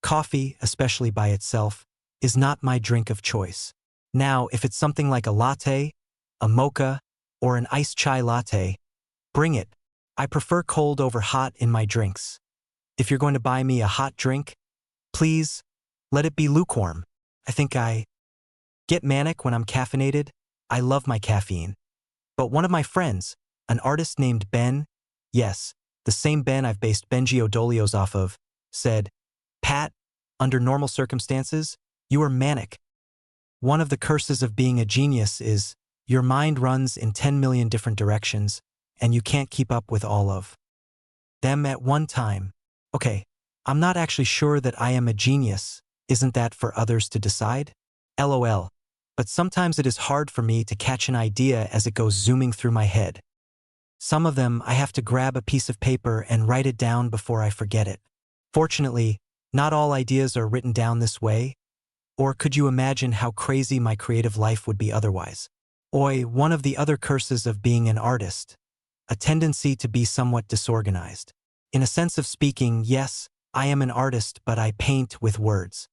Speaker 1: Coffee, especially by itself, is not my drink of choice. Now, if it's something like a latte, a mocha, or an iced chai latte, bring it. I prefer cold over hot in my drinks. If you're going to buy me a hot drink, please, let it be lukewarm. I think I get manic when I'm caffeinated. I love my caffeine. But one of my friends, an artist named Ben, yes, the same Ben I've based Benjiodolios off of, said, "Pat, under normal circumstances, you are manic. One of the curses of being a genius is your mind runs in 10 million different directions, and you can't keep up with all of them at one time." Okay, I'm not actually sure that I am a genius. Isn't that for others to decide? LOL. But sometimes it is hard for me to catch an idea as it goes zooming through my head. Some of them I have to grab a piece of paper and write it down before I forget it. Fortunately, not all ideas are written down this way. Or could you imagine how crazy my creative life would be otherwise? One of the other curses of being an artist, a tendency to be somewhat disorganized. In a sense of speaking, yes, I am an artist, but I paint with words.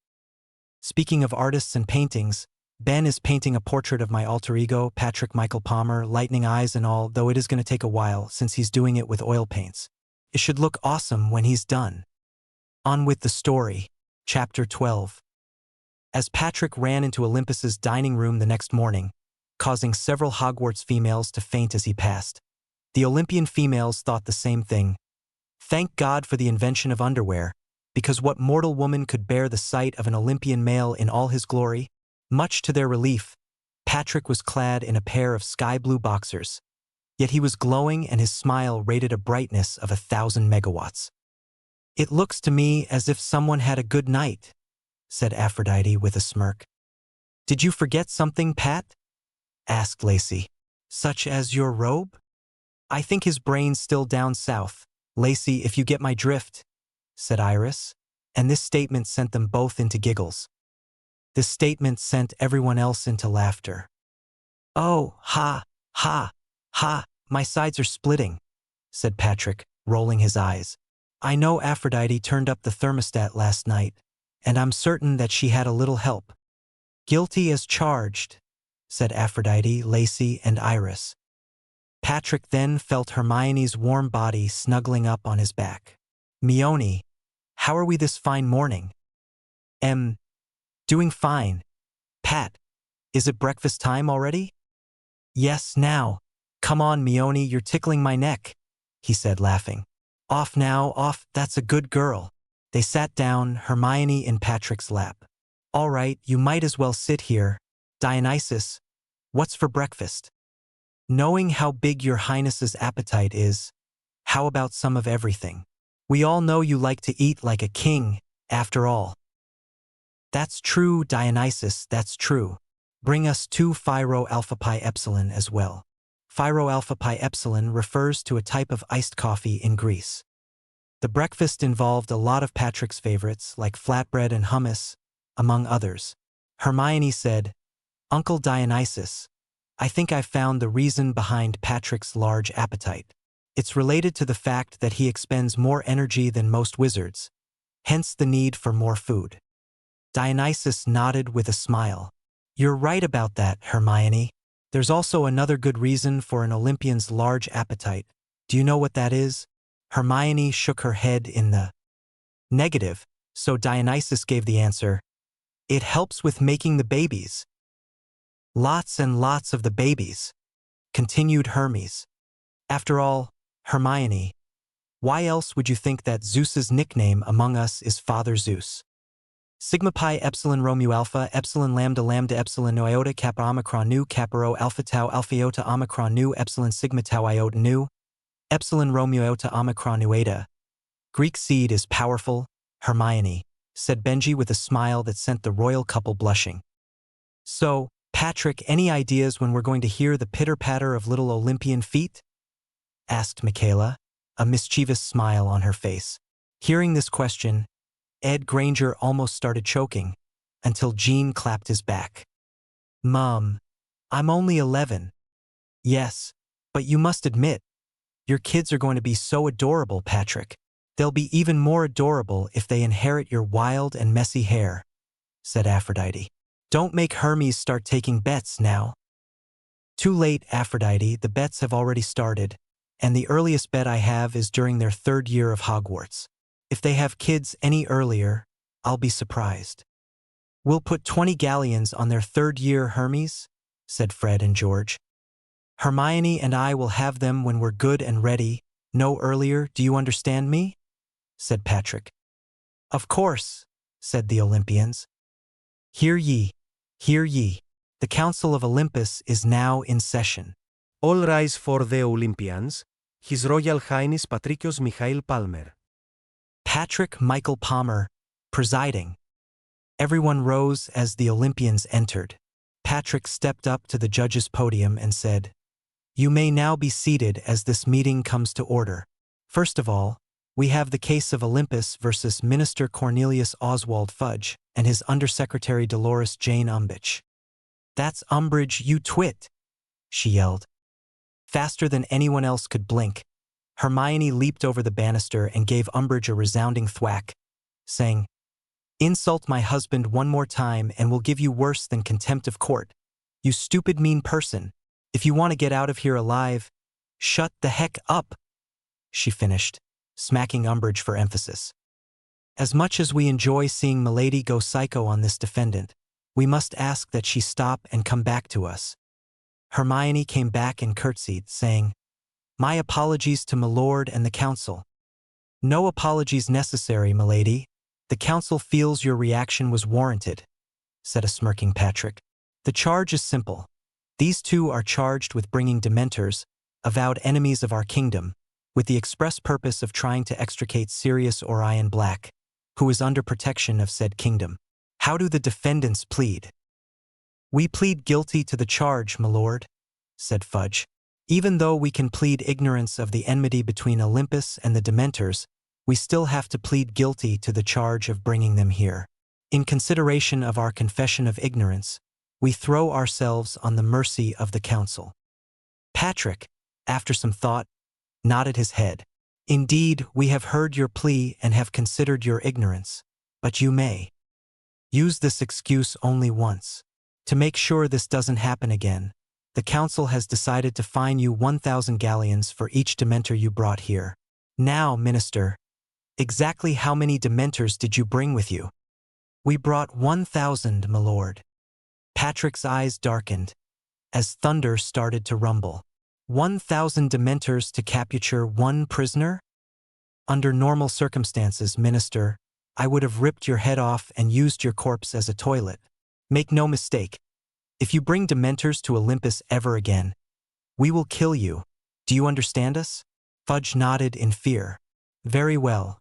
Speaker 1: Speaking of artists and paintings, Ben is painting a portrait of my alter ego, Patrick Michael Palmer, lightning eyes and all, though it is going to take a while since he's doing it with oil paints. It should look awesome when he's done. On with the story. Chapter 12. As Patrick ran into Olympus's dining room the next morning, causing several Hogwarts females to faint as he passed, the Olympian females thought the same thing. Thank God for the invention of underwear, because what mortal woman could bear the sight of an Olympian male in all his glory? Much to their relief, Patrick was clad in a pair of sky-blue boxers, yet he was glowing and his smile rated a brightness of 1,000 megawatts. "It looks to me as if someone had a good night," said Aphrodite with a smirk. "Did you forget something, Pat?" asked Lacey. "Such as your robe?" "I think his brain's still down south, Lacey, if you get my drift," said Iris, and this statement sent them both into giggles. This statement sent everyone else into laughter. "Oh, ha, ha, ha, my sides are splitting," said Patrick, rolling his eyes. "I know Aphrodite turned up the thermostat last night, and I'm certain that she had a little help." "Guilty as charged," said Aphrodite, Lacey, and Iris. Patrick then felt Hermione's warm body snuggling up on his back. "Mione, how are we this fine morning?" "Doing fine. Pat, is it breakfast time already?" "Yes, now. Come on, Mione, you're tickling my neck," he said, laughing. "Off now, off, that's a good girl." They sat down, Hermione in Patrick's lap. "All right, you might as well sit here. Dionysus, what's for breakfast?" "Knowing how big your Highness's appetite is, how about some of everything? We all know you like to eat like a king, after all." "That's true, Dionysus, that's true. Bring us 2 Phi Alpha Pi Epsilon as well." Phi Alpha Pi Epsilon refers to a type of iced coffee in Greece. The breakfast involved a lot of Patrick's favorites, like flatbread and hummus, among others. Hermione said, "Uncle Dionysus, I think I've found the reason behind Patrick's large appetite. It's related to the fact that he expends more energy than most wizards. hence the need for more food. Dionysus nodded with a smile. You're right about that, Hermione. There's also another good reason for an Olympian's large appetite. Do you know what that is? Hermione shook her head in the negative, so Dionysus gave the answer. It helps with making the babies. Lots and lots of the babies, continued Hermes. After all, Hermione, why else would you think that Zeus's nickname among us is Father Zeus? Sigma pi epsilon rho mu alpha epsilon lambda lambda epsilon nu iota kappa omicron nu kappa rho alpha tau alpha iota omicron nu epsilon sigma tau iota nu epsilon rho mu iota omicron nu eta. Greek seed is powerful, Hermione, said Benji with a smile that sent the royal couple blushing. So, Patrick, any ideas when we're going to hear the pitter-patter of little Olympian feet? Asked Michaela, a mischievous smile on her face. Hearing this question, Ed Granger almost started choking, until Jean clapped his back. Mom, I'm only 11. Yes, but you must admit, your kids are going to be so adorable, Patrick. They'll be even more adorable if they inherit your wild and messy hair, said Aphrodite. Don't make Hermes start taking bets now. Too late, Aphrodite, the bets have already started, and the earliest bet I have is during their 3rd year of Hogwarts. If they have kids any earlier, I'll be surprised. We'll put 20 galleons on their 3rd year, Hermes, said Fred and George. Hermione and I will have them when we're good and ready, no earlier, do you understand me? Said Patrick. Of course, said the Olympians. Hear ye, hear ye. The Council of Olympus is now in session.
Speaker 2: All rise for the Olympians, His Royal Highness Patricios Michael Palmer.
Speaker 1: Patrick Michael Palmer, presiding. Everyone rose as the Olympians entered. Patrick stepped up to the judge's podium and said, You may now be seated as this meeting comes to order. First of all, we have the case of Olympus versus Minister Cornelius Oswald Fudge and his Undersecretary Dolores Jane Umbridge. That's Umbridge, you twit, she yelled. Faster than anyone else could blink, Hermione leaped over the banister and gave Umbridge a resounding thwack, saying, Insult my husband one more time and we'll give you worse than contempt of court. You stupid mean person. If you want to get out of here alive, shut the heck up, she finished, smacking Umbridge for emphasis. As much as we enjoy seeing Milady go psycho on this defendant, we must ask that she stop and come back to us. Hermione came back and curtsied, saying, My apologies to Milord and the Council. No apologies necessary, Milady. The Council feels your reaction was warranted, said a smirking Patrick. The charge is simple. These two are charged with bringing Dementors, avowed enemies of our kingdom, with the express purpose of trying to extricate Sirius Orion Black, who is under protection of said kingdom. How do the defendants plead? We plead guilty to the charge, my lord, said Fudge. Even though we can plead ignorance of the enmity between Olympus and the Dementors, we still have to plead guilty to the charge of bringing them here. In consideration of our confession of ignorance, we throw ourselves on the mercy of the council. Patrick, after some thought, nodded his head. Indeed, we have heard your plea and have considered your ignorance, but you may use this excuse only once. To make sure this doesn't happen again, the council has decided to fine you 1,000 galleons for each Dementor you brought here. Now, Minister, exactly how many Dementors did you bring with you? We brought 1,000, my lord. Patrick's eyes darkened, as thunder started to rumble. 1,000 Dementors to capture one prisoner? Under normal circumstances, Minister, I would have ripped your head off and used your corpse as a toilet. Make no mistake, if you bring Dementors to Olympus ever again, we will kill you. Do you understand us? Fudge nodded in fear. Very well.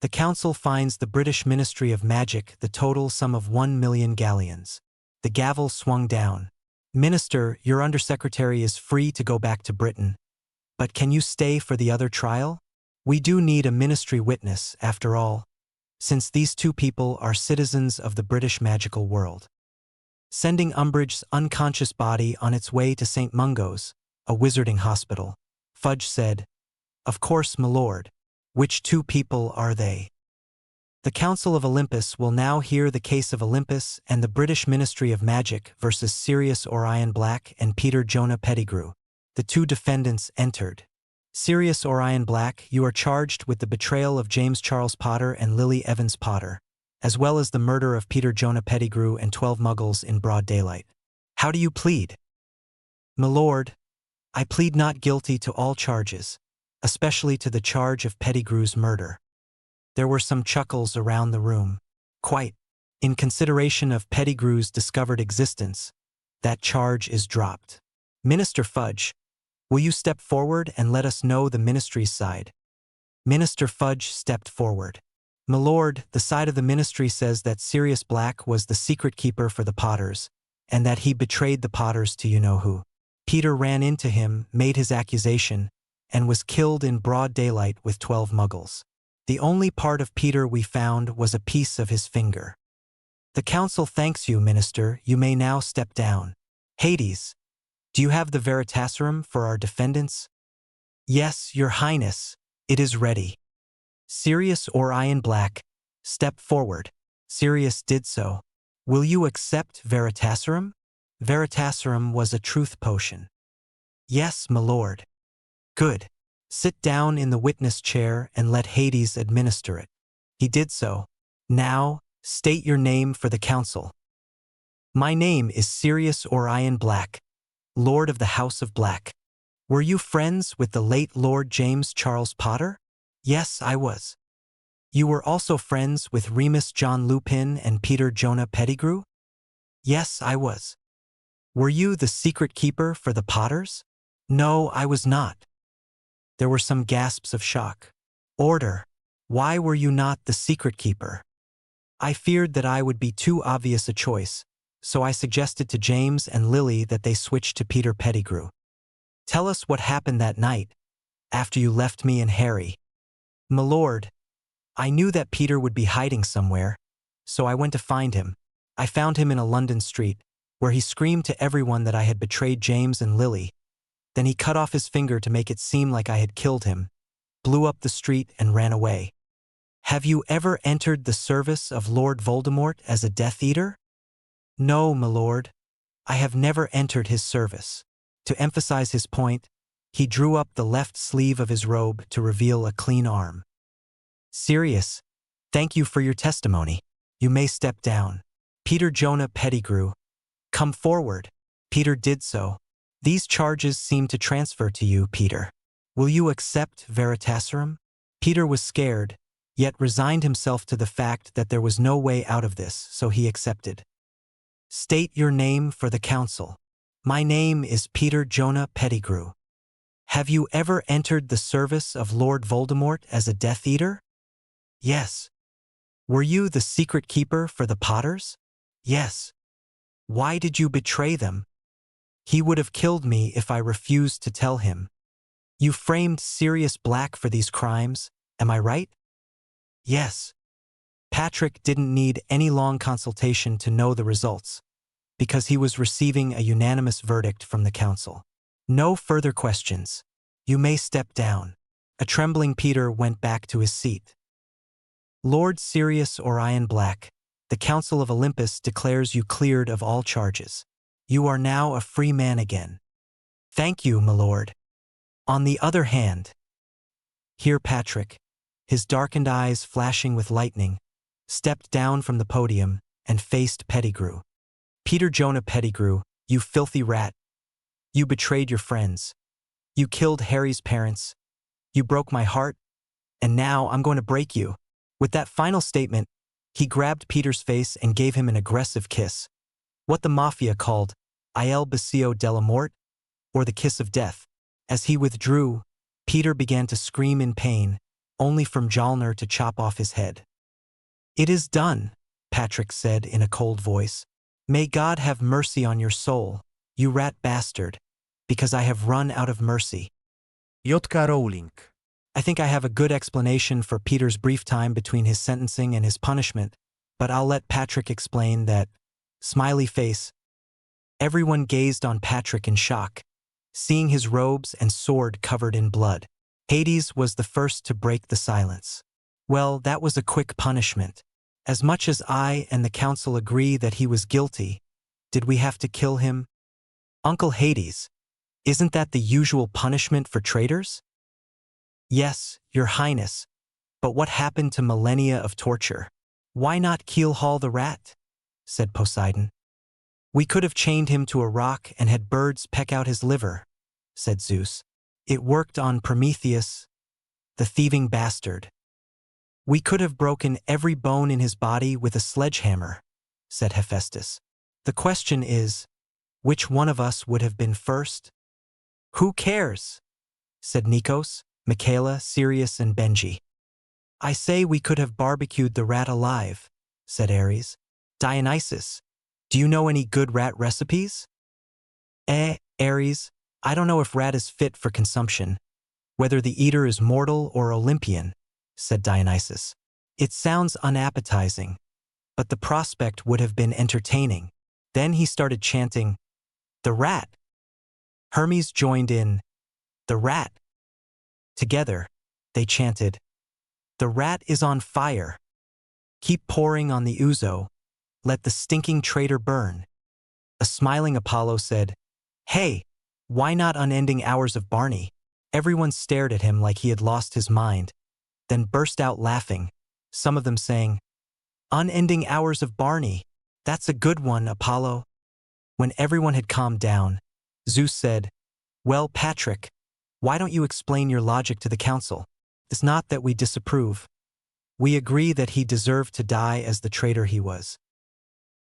Speaker 1: The council fines the British Ministry of Magic the total sum of 1 million galleons. The gavel swung down. Minister, your undersecretary is free to go back to Britain. But can you stay for the other trial? We do need a ministry witness, after all, since these two people are citizens of the British magical world. Sending Umbridge's unconscious body on its way to St. Mungo's, a wizarding hospital, Fudge said, Of course, my lord. Which two people are they? The Council of Olympus will now hear the case of Olympus and the British Ministry of Magic versus Sirius Orion Black and Peter Jonah Pettigrew. The two defendants entered. Sirius Orion Black, you are charged with the betrayal of James Charles Potter and Lily Evans Potter, as well as the murder of Peter Jonah Pettigrew and 12 muggles in broad daylight. How do you plead? My lord, I plead not guilty to all charges, especially to the charge of Pettigrew's murder. There were some chuckles around the room. Quite. In consideration of Pettigrew's discovered existence, that charge is dropped. Minister Fudge, will you step forward and let us know the ministry's side? Minister Fudge stepped forward. My lord, the side of the ministry says that Sirius Black was the secret keeper for the Potters, and that he betrayed the Potters to you-know-who. Peter ran into him, made his accusation, and was killed in broad daylight with 12 muggles. The only part of Peter we found was a piece of his finger. The council thanks you, Minister. You may now step down. Hades, do you have the Veritaserum for our defendants? Yes, Your Highness, it is ready. Sirius Orion Black, step forward. Sirius did so. Will you accept Veritaserum? Veritaserum was a truth potion. Yes, my lord. Good. Sit down in the witness chair and let Hades administer it. He did so. Now, state your name for the council. My name is Sirius Orion Black, Lord of the House of Black. Were you friends with the late Lord James Charles Potter? Yes, I was. You were also friends with Remus John Lupin and Peter Jonah Pettigrew? Yes, I was. Were you the secret keeper for the Potters? No, I was not. There were some gasps of shock. Order. Why were you not the secret keeper? I feared that I would be too obvious a choice, so I suggested to James and Lily that they switch to Peter Pettigrew. Tell us what happened that night, after you left me and Harry. My lord, I knew that Peter would be hiding somewhere, so I went to find him. I found him in a London street, where he screamed to everyone that I had betrayed James and Lily. Then he cut off his finger to make it seem like I had killed him, blew up the street and ran away. Have you ever entered the service of Lord Voldemort as a Death Eater? No, my lord. I have never entered his service. To emphasize his point, he drew up the left sleeve of his robe to reveal a clean arm. Sirius, thank you for your testimony. You may step down. Peter Jonah Pettigrew, come forward. Peter did so. These charges seem to transfer to you, Peter. Will you accept Veritaserum? Peter was scared, yet resigned himself to the fact that there was no way out of this, so he accepted. State your name for the council. My name is Peter Jonah Pettigrew. Have you ever entered the service of Lord Voldemort as a Death Eater? Yes. Were you the secret keeper for the Potters? Yes. Why did you betray them? He would have killed me if I refused to tell him. You framed Sirius Black for these crimes, am I right? Yes. Patrick didn't need any long consultation to know the results, because he was receiving a unanimous verdict from the council. No further questions. You may step down. A trembling Peter went back to his seat. Lord Sirius Orion Black, the Council of Olympus declares you cleared of all charges. You are now a free man again. Thank you, my lord. On the other hand, here Patrick, his darkened eyes flashing with lightning, stepped down from the podium and faced Pettigrew. Peter Jonah Pettigrew, you filthy rat. You betrayed your friends. You killed Harry's parents. You broke my heart, and now I'm going to break you. With that final statement, he grabbed Peter's face and gave him an aggressive kiss. What the Mafia called Il Bacio della Morte, or the kiss of death. As he withdrew, Peter began to scream in pain, only from Jalner to chop off his head. It is done, Patrick said in a cold voice. May God have mercy on your soul, you rat bastard, because I have run out of mercy.
Speaker 2: J.K. Rowling.
Speaker 1: I think I have a good explanation for Peter's brief time between his sentencing and his punishment, but I'll let Patrick explain that. Smiley face. Everyone gazed on Patrick in shock, seeing his robes and sword covered in blood. Hades was the first to break the silence. Well, that was a quick punishment. As much as I and the council agree that he was guilty, did we have to kill him? Uncle Hades, isn't that the usual punishment for traitors? Yes, Your Highness, but what happened to millennia of torture? Why not keelhaul the rat? Said Poseidon. We could have chained him to a rock and had birds peck out his liver, said Zeus. It worked on Prometheus, the thieving bastard. We could have broken every bone in his body with a sledgehammer, said Hephaestus. The question is, which one of us would have been first? Who cares? Said Nikos, Michaela, Sirius, and Benji. I say we could have barbecued the rat alive, said Ares. Dionysus, do you know any good rat recipes? Ares, I don't know if rat is fit for consumption, whether the eater is mortal or Olympian, said Dionysus. It sounds unappetizing, but the prospect would have been entertaining. Then he started chanting, "The rat!" Hermes joined in, "The rat!" Together, they chanted, "The rat is on fire. Keep pouring on the ouzo. Let the stinking traitor burn." A smiling Apollo said, "Hey, why not Unending Hours of Barney?" Everyone stared at him like he had lost his mind, then burst out laughing, some of them saying, "Unending Hours of Barney, that's a good one, Apollo." When everyone had calmed down, Zeus said, "Well, Patrick, why don't you explain your logic to the council? It's not that we disapprove. We agree that he deserved to die as the traitor he was.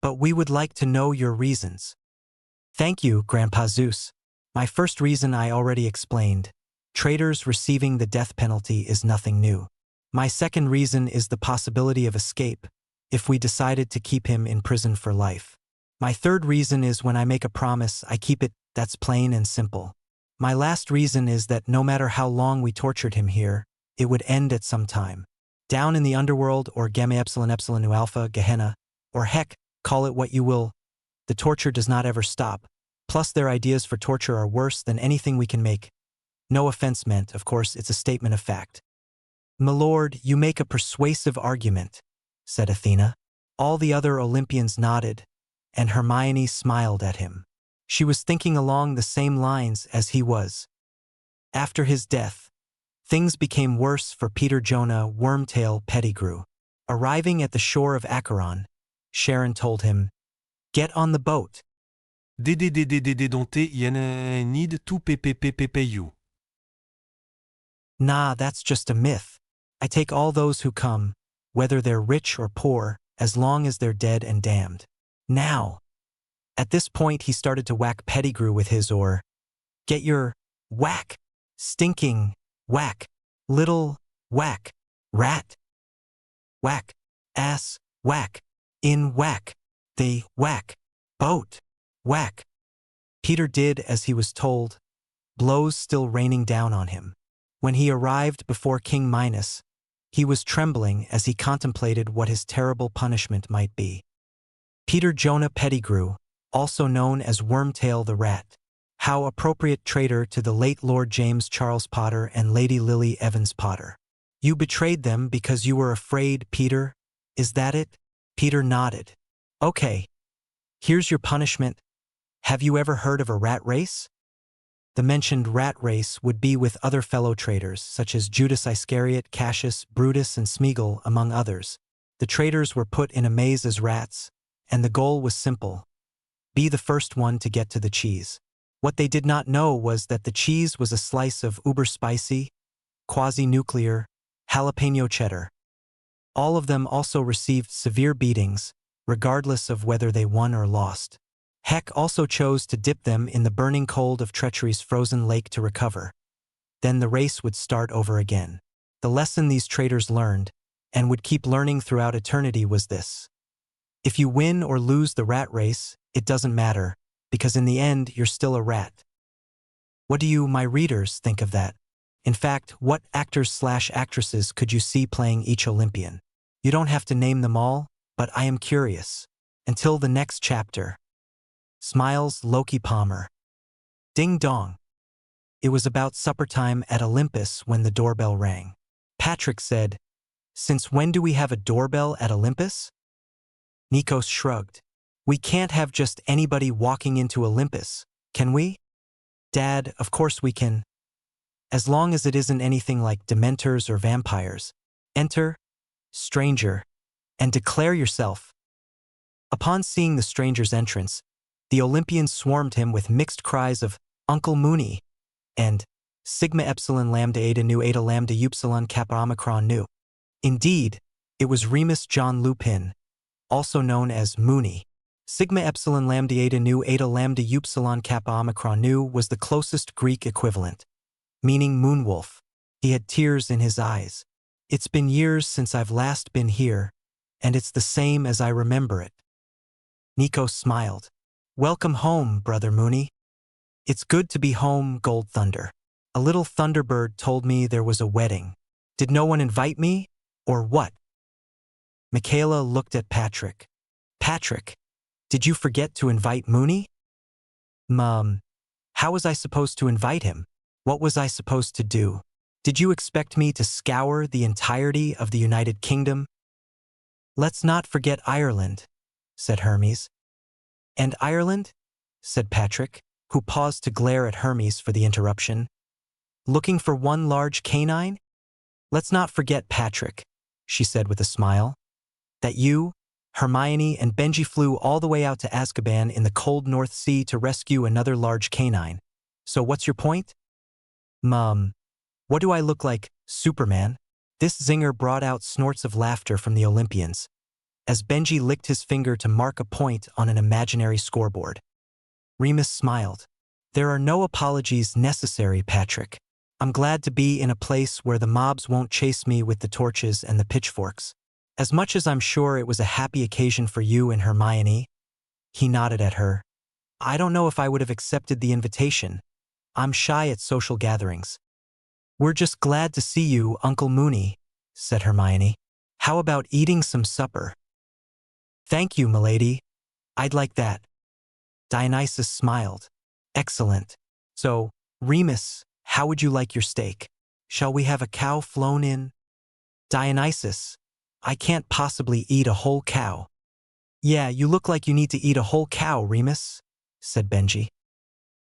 Speaker 1: But we would like to know your reasons." "Thank you, Grandpa Zeus. My first reason I already explained. Traitors receiving the death penalty is nothing new. My second reason is the possibility of escape, if we decided to keep him in prison for life. My third reason is when I make a promise, I keep it. That's plain and simple. My last reason is that no matter how long we tortured him here, it would end at some time. Down in the underworld, or Gamma Epsilon Epsilon Nu Alpha, Gehenna, or heck, call it what you will, the torture does not ever stop. Plus their ideas for torture are worse than anything we can make. No offense meant, of course, it's a statement of fact." "My lord, you make a persuasive argument," said Athena. All the other Olympians nodded, and Hermione smiled at him. She was thinking along the same lines as he was. After his death, things became worse for Peter Jonah Wormtail Pettigrew. Arriving at the shore of Acheron, Sharon told him, "Get on the boat."
Speaker 3: Need to PPPPPU.
Speaker 1: "Nah, that's just a myth. I take all those who come, whether they're rich or poor, as long as they're dead and damned. Now." At this point he started to whack Pettigrew with his oar. "Get your whack, stinking whack, little whack, rat, whack, ass, whack, in whack, the whack, boat, whack." Peter did as he was told, blows still raining down on him. When he arrived before King Minos, he was trembling as he contemplated what his terrible punishment might be. Peter Jonah Pettigrew, also known as Wormtail the Rat. How appropriate, traitor to the late Lord James Charles Potter and Lady Lily Evans Potter. You betrayed them because you were afraid, Peter? Is that it? Peter nodded. Okay. Here's your punishment. Have you ever heard of a rat race? The mentioned rat race would be with other fellow traitors, such as Judas Iscariot, Cassius, Brutus, and Smeagol, among others. The traitors were put in a maze as rats, and the goal was simple. Be the first one to get to the cheese. What they did not know was that the cheese was a slice of uber-spicy, quasi-nuclear, jalapeno cheddar. All of them also received severe beatings, regardless of whether they won or lost. Heck also chose to dip them in the burning cold of treachery's frozen lake to recover. Then the race would start over again. The lesson these traitors learned, and would keep learning throughout eternity, was this. If you win or lose the rat race, it doesn't matter, because in the end, you're still a rat. What do you, my readers, think of that? In fact, what actors/actresses could you see playing each Olympian? You don't have to name them all, but I am curious. Until the next chapter. Smiles, Loki Palmer. Ding dong. It was about supper time at Olympus when the doorbell rang. Patrick said, Since when do we have a doorbell at Olympus? Nikos shrugged. We can't have just anybody walking into Olympus, can we? Dad, of course we can. As long as it isn't anything like dementors or vampires. Enter, stranger, and declare yourself. Upon seeing the stranger's entrance, the Olympians swarmed him with mixed cries of Uncle Mooney and Sigma Epsilon Lambda Eta Nu Eta Lambda Upsilon Kappa Omicron Nu. Indeed, it was Remus John Lupin, also known as Mooney. Sigma Epsilon Lambda Eta Nu Eta Lambda Upsilon Kappa Omicron Nu was the closest Greek equivalent, meaning moonwolf. He had tears in his eyes. It's been years since I've last been here, and it's the same as I remember it. Nikos smiled. Welcome home, Brother Mooney. It's good to be home, Gold Thunder. A little thunderbird told me there was a wedding. Did no one invite me, or what? Michaela looked at Patrick. Patrick, did you forget to invite Mooney? Mom, how was I supposed to invite him? What was I supposed to do? Did you expect me to scour the entirety of the United Kingdom? Let's not forget Ireland, said Hermes. And Ireland? Said Patrick, who paused to glare at Hermes for the interruption. Looking for one large canine? Let's not forget, Patrick, she said with a smile, that you, Hermione, and Benji flew all the way out to Azkaban in the cold North Sea to rescue another large canine. So what's your point? Mom, what do I look like, Superman? This zinger brought out snorts of laughter from the Olympians, as Benji licked his finger to mark a point on an imaginary scoreboard. Remus smiled. There are no apologies necessary, Patrick. I'm glad to be in a place where the mobs won't chase me with the torches and the pitchforks. As much as I'm sure it was a happy occasion for you and Hermione, he nodded at her. I don't know if I would have accepted the invitation. I'm shy at social gatherings. We're just glad to see you, Uncle Mooney, said Hermione. How about eating some supper? Thank you, milady. I'd like that. Dionysus smiled. Excellent. So, Remus, how would you like your steak? Shall we have a cow flown in? Dionysus, I can't possibly eat a whole cow. Yeah, you look like you need to eat a whole cow, Remus, said Benji.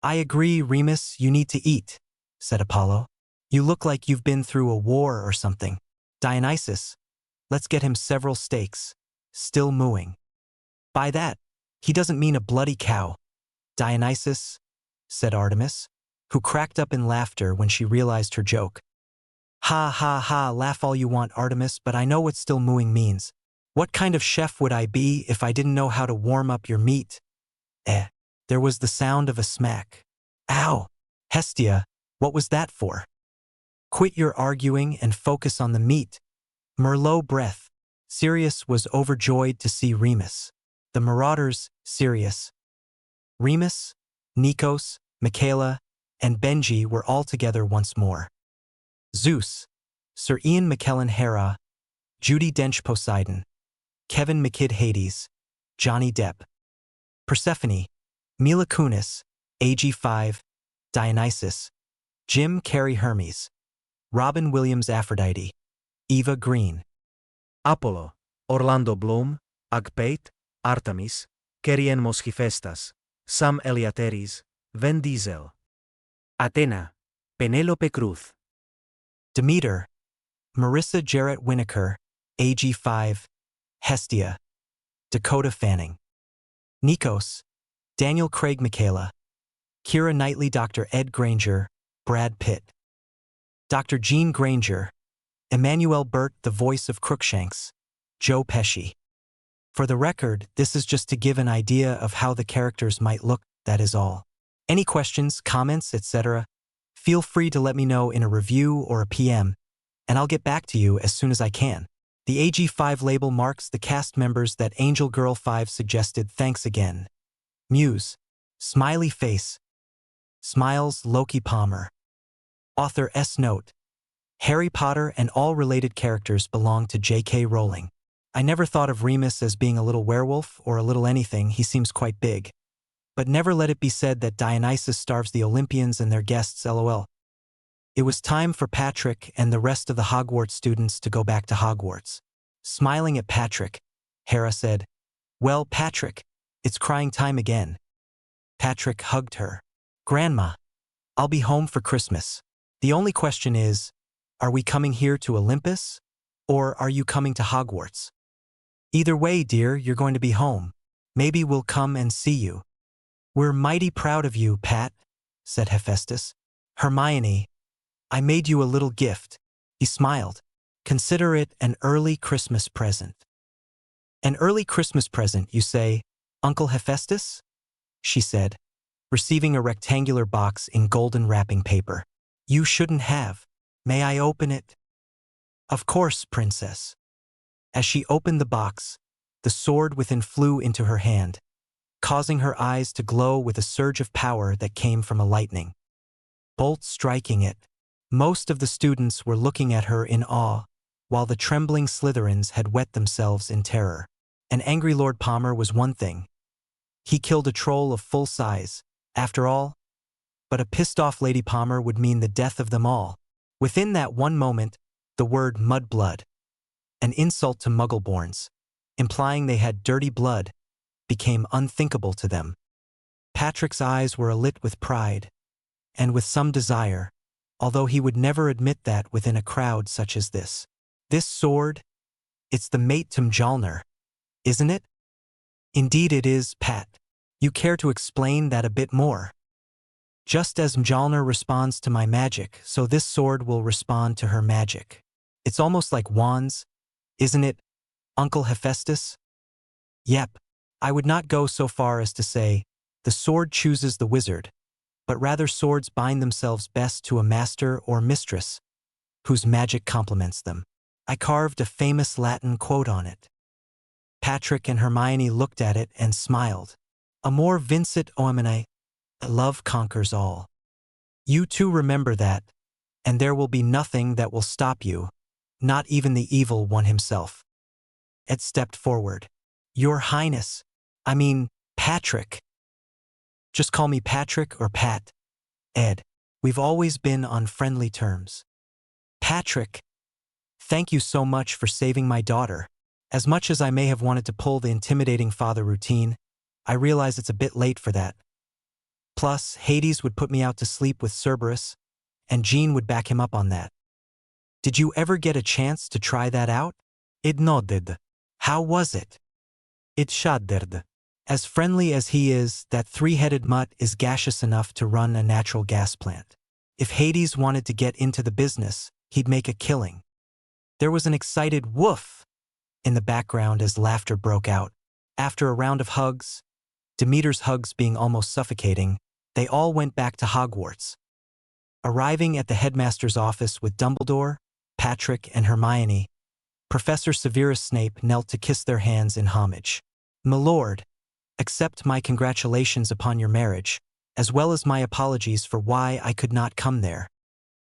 Speaker 1: I agree, Remus, you need to eat, said Apollo. You look like you've been through a war or something. Dionysus, let's get him several steaks. Still mooing. By that, he doesn't mean a bloody cow. Dionysus, said Artemis, who cracked up in laughter when she realized her joke. Ha ha ha, laugh all you want, Artemis, but I know what still mooing means. What kind of chef would I be if I didn't know how to warm up your meat? There was the sound of a smack. Ow! Hestia, what was that for? Quit your arguing and focus on the meat. Merlot breath. Sirius was overjoyed to see Remus. The Marauders, Sirius. Remus, Nikos, Michaela, and Benji were all together once more. Zeus, Sir Ian McKellen Hera, Judi Dench Poseidon, Kevin McKidd Hades, Johnny Depp. Persephone, Mila Kunis, AG5, Dionysus, Jim Carrey Hermes, Robin Williams Aphrodite, Eva Green.
Speaker 2: Apollo, Orlando Bloom, Agpate, Artemis, Kerien Mosχifestas, Sam Eliateris, Vin Diesel. Athena, Penelope Cruz.
Speaker 1: Demeter, Marissa Jarrett Winokur, AG5, Hestia, Dakota Fanning. Nikos, Daniel Craig Michaela, Keira Knightley Dr. Ed Granger, Brad Pitt. Dr. Jean Granger, Emmanuel Burt the voice of Crookshanks, Joe Pesci. For the record, this is just to give an idea of how the characters might look, that is all. Any questions, comments, etc.? Feel free to let me know in a review or a PM, and I'll get back to you as soon as I can. The AG5 label marks the cast members that Angel Girl 5 suggested. Thanks again. Muse, Smiley Face, Smiles Loki Palmer. Author S. Note, Harry Potter and all related characters belong to J.K. Rowling. I never thought of Remus as being a little werewolf or a little anything, he seems quite big. But never let it be said that Dionysus starves the Olympians and their guests, lol. It was time for Patrick and the rest of the Hogwarts students to go back to Hogwarts. Smiling at Patrick, Hera said, "Well, Patrick, it's crying time again." Patrick hugged her. "Grandma, I'll be home for Christmas. The only question is, are we coming here to Olympus? Or are you coming to Hogwarts? Either way, dear, you're going to be home. Maybe we'll come and see you." "We're mighty proud of you, Pat," said Hephaestus. "Hermione, I made you a little gift." He smiled. "Consider it an early Christmas present." "An early Christmas present, you say, Uncle Hephaestus?" she said, receiving a rectangular box in golden wrapping paper. "You shouldn't have. May I open it?" "Of course, Princess." As she opened the box, the sword within flew into her hand, causing her eyes to glow with a surge of power that came from a lightning bolt striking it. Most of the students were looking at her in awe, while the trembling Slytherins had wet themselves in terror. An angry Lord Palmer was one thing. He killed a troll of full size, after all, but a pissed-off Lady Palmer would mean the death of them all. Within that one moment, the word mudblood, an insult to Muggleborns, implying they had dirty blood, became unthinkable to them. Patrick's eyes were alit with pride, and with some desire, although he would never admit that within a crowd such as this. "This sword, it's the mate to Mjolnir, isn't it?" "Indeed it is, Pat. You care to explain that a bit more?" "Just as Mjolnir responds to my magic, so this sword will respond to her magic. It's almost like wands, isn't it, Uncle Hephaestus?" "Yep. I would not go so far as to say, the sword chooses the wizard, but rather swords bind themselves best to a master or mistress, whose magic complements them. I carved a famous Latin quote on it." Patrick and Hermione looked at it and smiled. "Amor vincit omne, love conquers all." "You too remember that, and there will be nothing that will stop you, not even the evil one himself." Ed stepped forward. "Your Highness, I mean, Patrick." "Just call me Patrick or Pat, Ed. We've always been on friendly terms." "Patrick, thank you so much for saving my daughter. As much as I may have wanted to pull the intimidating father routine, I realize it's a bit late for that. Plus, Hades would put me out to sleep with Cerberus, and Jean would back him up on that. Did you ever get a chance to try that out?" Ed nodded. "How was it?" It shuddered. As friendly as he is, that three-headed mutt is gaseous enough to run a natural gas plant. If Hades wanted to get into the business, he'd make a killing. There was an excited woof in the background as laughter broke out. After a round of hugs, Demeter's hugs being almost suffocating, they all went back to Hogwarts. Arriving at the headmaster's office with Dumbledore, Patrick, and Hermione, Professor Severus Snape knelt to kiss their hands in homage. "My lord, accept my congratulations upon your marriage, as well as my apologies for why I could not come there.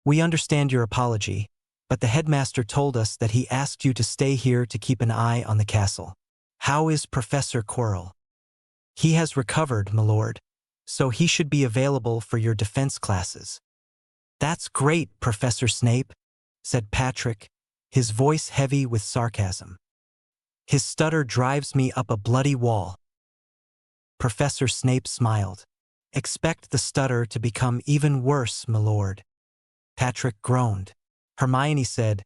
Speaker 1: We understand your apology, but the headmaster told us that he asked you to stay here to keep an eye on the castle. How is Professor Quirrell?" "He has recovered, my lord, so he should be available for your defense classes." "That's great, Professor Snape," said Patrick, his voice heavy with sarcasm. "His stutter drives me up a bloody wall." Professor Snape smiled. "Expect the stutter to become even worse, my lord." Patrick groaned. Hermione said,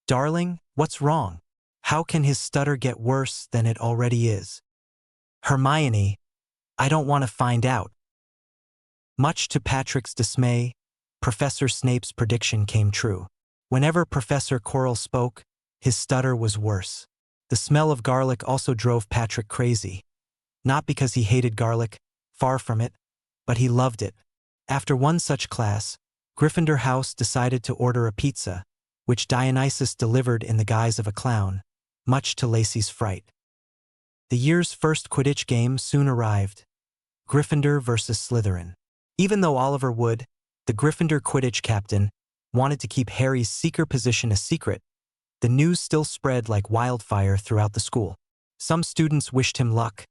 Speaker 1: "Darling, what's wrong? How can his stutter get worse than it already is?" "Hermione, I don't want to find out." Much to Patrick's dismay, Professor Snape's prediction came true. Whenever Professor Quirrell spoke, his stutter was worse. The smell of garlic also drove Patrick crazy. Not because he hated garlic, far from it, but he loved it. After one such class, Gryffindor House decided to order a pizza, which Dionysus delivered in the guise of a clown, much to Lacey's fright. The year's first Quidditch game soon arrived. Gryffindor versus Slytherin. Even though Oliver Wood, the Gryffindor Quidditch captain, wanted to keep Harry's seeker position a secret, the news still spread like wildfire throughout the school. Some students wished him luck,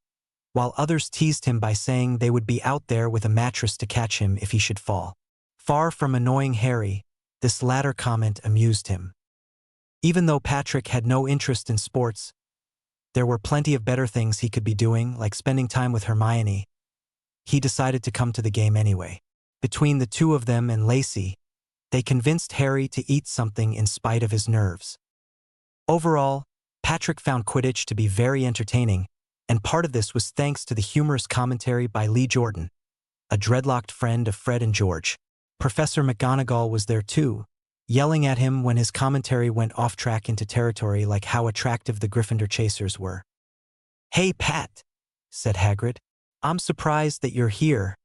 Speaker 1: while others teased him by saying they would be out there with a mattress to catch him if he should fall. Far from annoying Harry, This latter comment amused him. Even though Patrick had no interest in sports, there were plenty of better things he could be doing, like spending time with Hermione. He decided to come to the game anyway. Between the two of them and Lacey, they convinced Harry to eat something in spite of his nerves. Overall, Patrick found Quidditch to be very entertaining, and part of this was thanks to the humorous commentary by Lee Jordan, a dreadlocked friend of Fred and George. Professor McGonagall was there too, yelling at him when his commentary went off track into territory like how attractive the Gryffindor chasers were. "Hey, Pat," said Hagrid. "I'm surprised that you're here.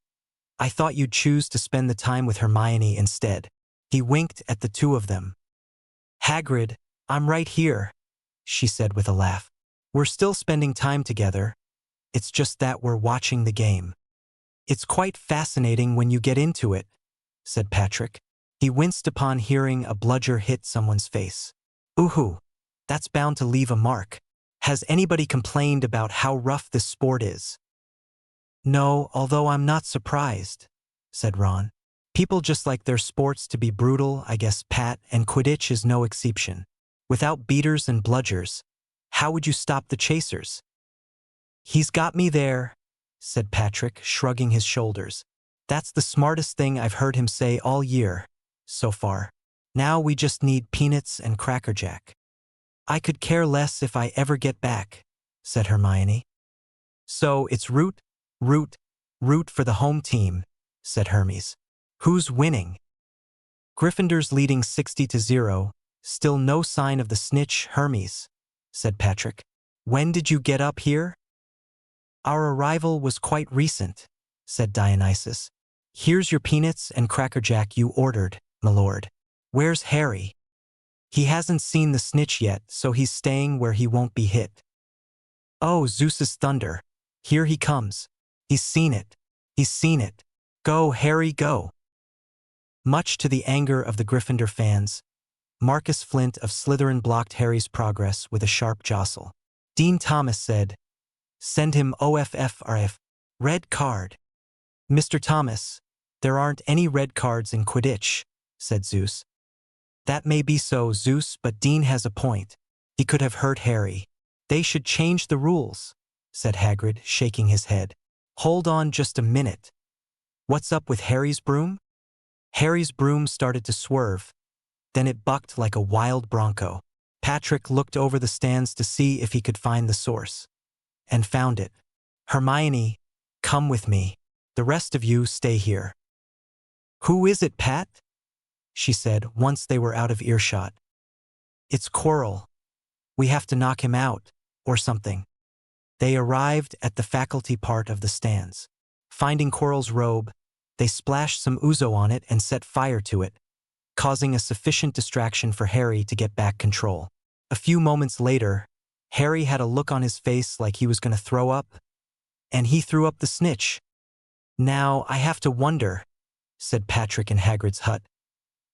Speaker 1: I thought you'd choose to spend the time with Hermione instead." He winked at the two of them. "Hagrid, I'm right here," she said with a laugh. "We're still spending time together. It's just that we're watching the game." "It's quite fascinating when you get into it," said Patrick. He winced upon hearing a bludger hit someone's face. "Ooh, that's bound to leave a mark. Has anybody complained about how rough this sport is?" "No, although I'm not surprised," said Ron. "People just like their sports to be brutal, I guess, Pat, and Quidditch is no exception. Without beaters and bludgers, how would you stop the chasers?" "He's got me there," said Patrick, shrugging his shoulders. "That's the smartest thing I've heard him say all year, so far. Now we just need peanuts and Cracker Jack." "I could care less if I ever get back," said Hermione. "So it's root for the home team," said Hermes. "Who's winning?" "Gryffindor's leading 60-0, still no sign of the snitch, Hermes," said Patrick. "When did you get up here?" "Our arrival was quite recent," said Dionysus. "Here's your peanuts and Cracker Jack you ordered, my lord. Where's Harry?" "He hasn't seen the snitch yet, so he's staying where he won't be hit." "Oh, Zeus's thunder. Here he comes. He's seen it. He's seen it. Go, Harry, go." Much to the anger of the Gryffindor fans, Marcus Flint of Slytherin blocked Harry's progress with a sharp jostle. Dean Thomas said, "Send him OFFRF. Red card." "Mr. Thomas, there aren't any red cards in Quidditch," said Zeus. "That may be so, Zeus, but Dean has a point. He could have hurt Harry." "They should change the rules," said Hagrid, shaking his head. "Hold on just a minute. What's up with Harry's broom?" Harry's broom started to swerve. Then it bucked like a wild bronco. Patrick looked over the stands to see if he could find the source. And found it. "Hermione, come with me. The rest of you stay here." "Who is it, Pat?" she said once they were out of earshot. "It's Quirrell. We have to knock him out, or something." They arrived at the faculty part of the stands. Finding Quirrell's robe, they splashed some ouzo on it and set fire to it, causing a sufficient distraction for Harry to get back control. A few moments later, Harry had a look on his face like he was going to throw up, and he threw up the snitch. "Now I have to wonder," said Patrick in Hagrid's hut.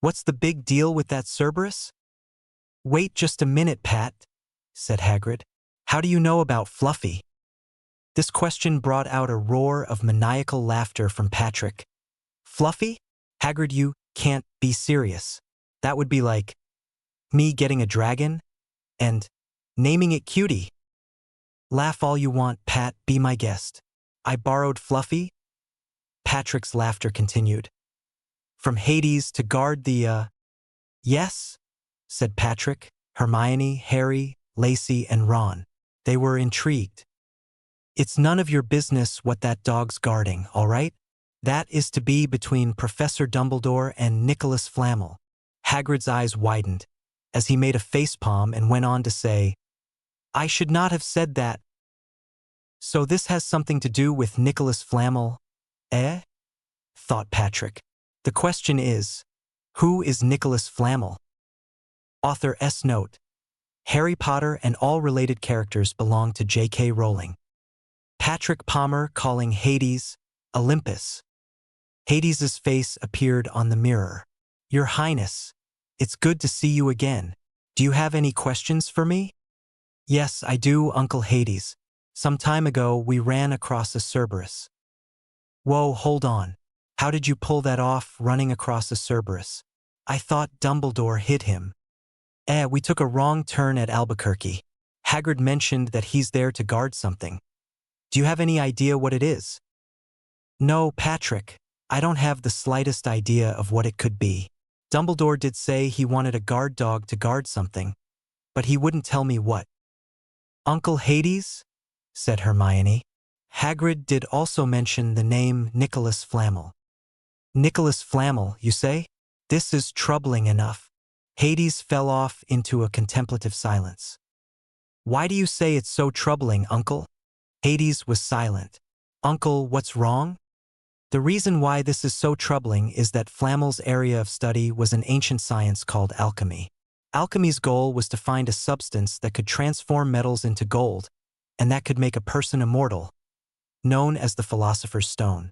Speaker 1: "What's the big deal with that Cerberus?" "Wait just a minute, Pat," said Hagrid. "How do you know about Fluffy?" This question brought out a roar of maniacal laughter from Patrick. "Fluffy? Hagrid, you can't be serious. That would be like me getting a dragon and naming it Cutie." "Laugh all you want, Pat, be my guest. I borrowed Fluffy." Patrick's laughter continued. "From Hades to guard the, Yes," said Patrick, Hermione, Harry, Lacey, and Ron. They were intrigued. "It's none of your business what that dog's guarding, all right? That is to be between Professor Dumbledore and Nicholas Flamel." Hagrid's eyes widened, as he made a facepalm and went on to say, "I should not have said that." "So this has something to do with Nicholas Flamel, eh?" thought Patrick. "The question is, who is Nicholas Flamel?" Author S. Note: Harry Potter and all related characters belong to J.K. Rowling. Patrick Palmer calling Hades Olympus. Hades's face appeared on the mirror. "Your Highness, it's good to see you again. Do you have any questions for me?" "Yes, I do, Uncle Hades. Some time ago, we ran across a Cerberus." "Whoa, hold on. How did you pull that off, running across a Cerberus?" I thought Dumbledore hid him. We took a wrong turn at Albuquerque. Hagrid mentioned that he's there to guard something. Do you have any idea what it is? No, Patrick. I don't have the slightest idea of what it could be. Dumbledore did say he wanted a guard dog to guard something, but he wouldn't tell me what. Uncle Hades? Said Hermione. Hagrid did also mention the name Nicholas Flamel. Nicholas Flamel, you say? This is troubling enough. Hades fell off into a contemplative silence. Why do you say it's so troubling, Uncle? Hades was silent. Uncle, what's wrong? The reason why this is so troubling is that Flamel's area of study was an ancient science called alchemy. Alchemy's goal was to find a substance that could transform metals into gold, and that could make a person immortal, known as the Philosopher's Stone.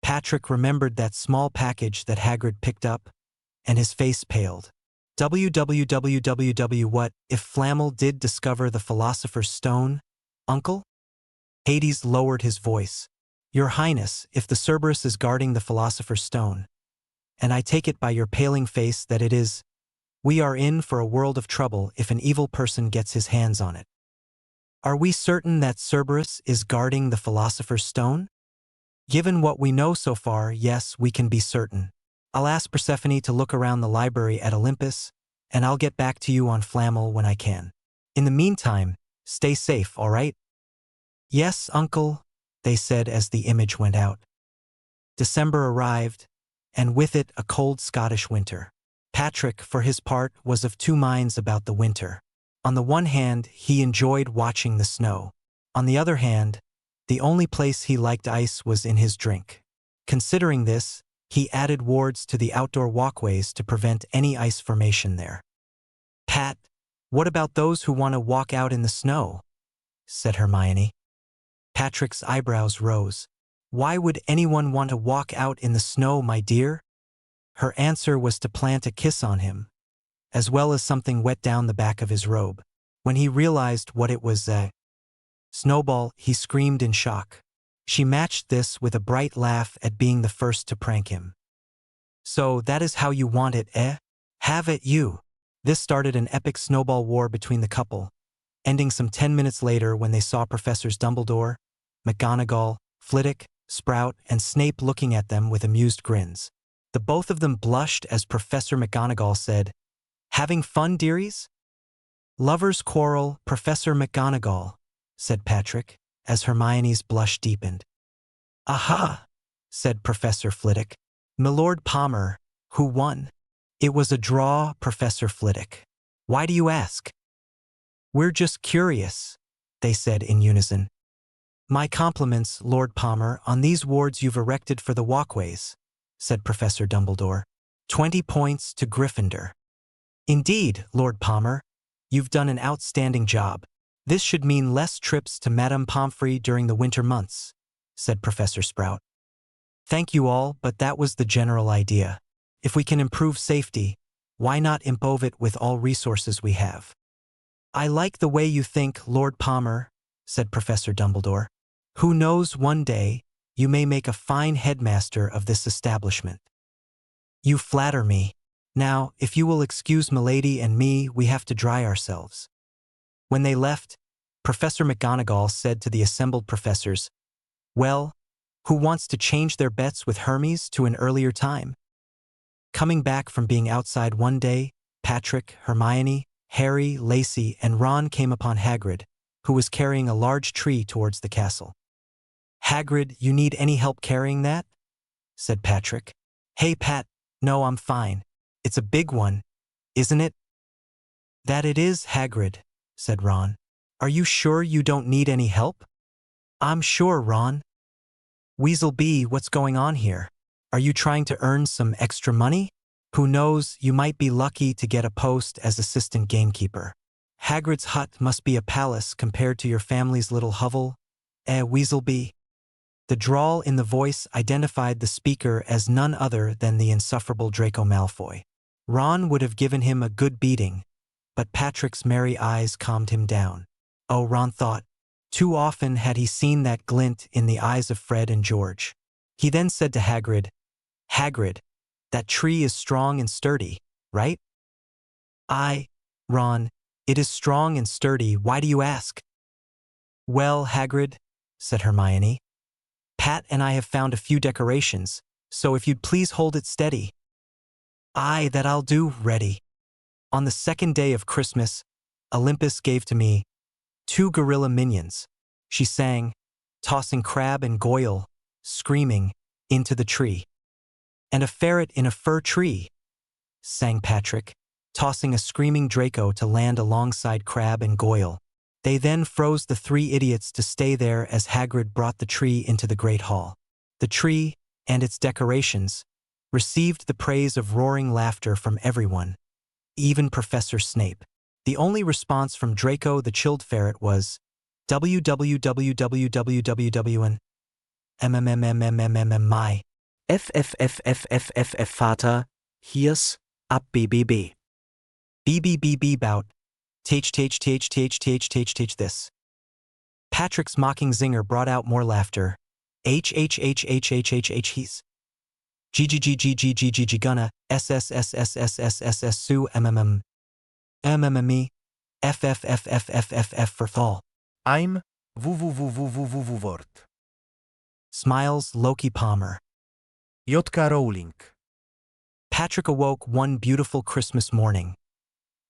Speaker 1: Patrick remembered that small package that Hagrid picked up, and his face paled. What if Flamel did discover the Philosopher's Stone, Uncle? Hades lowered his voice. Your Highness, if the Cerberus is guarding the Philosopher's Stone, and I take it by your paling face that it is, we are in for a world of trouble if an evil person gets his hands on it. Are we certain that Cerberus is guarding the Philosopher's Stone? Given what we know so far, yes, we can be certain. I'll ask Persephone to look around the library at Olympus, and I'll get back to you on Flamel when I can. In the meantime, stay safe, all right? Yes, Uncle, they said as the image went out. December arrived, and with it a cold Scottish winter. Patrick, for his part, was of two minds about the winter. On the one hand, he enjoyed watching the snow. On the other hand, the only place he liked ice was in his drink. Considering this, he added wards to the outdoor walkways to prevent any ice formation there. Pat, what about those who want to walk out in the snow? Said Hermione. Patrick's eyebrows rose. Why would anyone want to walk out in the snow, my dear? Her answer was to plant a kiss on him, as well as something wet down the back of his robe. When he realized what it was, Snowball, he screamed in shock. She matched this with a bright laugh at being the first to prank him. So that is how you want it, eh? Have at you. This started an epic snowball war between the couple, ending some 10 minutes later when they saw Professors Dumbledore, McGonagall, Flitwick, Sprout, and Snape looking at them with amused grins. The both of them blushed as Professor McGonagall said, "Having fun, dearies?" "Lovers' quarrel, Professor McGonagall," said Patrick, as Hermione's blush deepened. "Aha!" said Professor Flitwick. "Milord Palmer, who won?" "It was a draw, Professor Flitwick." "Why do you ask?" "We're just curious," they said in unison. "My compliments, Lord Palmer, on these wards you've erected for the walkways," said Professor Dumbledore. 20 points to Gryffindor. "Indeed, Lord Palmer, you've done an outstanding job. This should mean less trips to Madame Pomfrey during the winter months," said Professor Sprout. "Thank you all, but that was the general idea. If we can improve safety, why not improve it with all resources we have?" "I like the way you think, Lord Palmer," said Professor Dumbledore. "Who knows, one day, you may make a fine headmaster of this establishment." "You flatter me. Now, if you will excuse Milady and me, we have to dry ourselves." When they left, Professor McGonagall said to the assembled professors, "Well, who wants to change their bets with Hermes to an earlier time?" Coming back from being outside one day, Patrick, Hermione, Harry, Lacey, and Ron came upon Hagrid, who was carrying a large tree towards the castle. "Hagrid, you need any help carrying that?" said Patrick. "Hey, Pat, no, I'm fine. It's a big one, isn't it?" "That it is, Hagrid," said Ron. "Are you sure you don't need any help?" "I'm sure, Ron." "Weaselby, what's going on here? Are you trying to earn some extra money? Who knows, you might be lucky to get a post as assistant gamekeeper. Hagrid's hut must be a palace compared to your family's little hovel, Weaselby." The drawl in the voice identified the speaker as none other than the insufferable Draco Malfoy. Ron would have given him a good beating, but Patrick's merry eyes calmed him down. Oh, Ron thought, too often had he seen that glint in the eyes of Fred and George. He then said to Hagrid, "Hagrid, That tree is strong and sturdy, right? Ron, it is strong and sturdy. Why do you ask? Well, Hagrid, said Hermione, Pat and I have found a few decorations, so if you'd please hold it steady. Aye, that I'll do, ready. On the second day of Christmas, Olympus gave to me 2 gorilla minions, she sang, tossing Crab and Goyle, screaming, into the tree. And a ferret in a fir tree, sang Patrick, tossing a screaming Draco to land alongside Crab and Goyle. They then froze the 3 idiots to stay there as Hagrid brought the tree into the Great Hall. The tree, and its decorations, received the praise of roaring laughter from everyone, even Professor Snape. The only response from Draco the Chilled Ferret was, www my
Speaker 2: FFFFFFF Vater, hier's ab BBB.
Speaker 1: BBBB bout, th this. Patrick's mocking zinger brought out more laughter. He's. GGGGGGGG gonna, SSSSSSSS su MMME, FFFFFFF for fall.
Speaker 2: I'm www.
Speaker 1: Smiles Loki Palmer.
Speaker 2: J.K. Rowling.
Speaker 1: Patrick awoke one beautiful Christmas morning,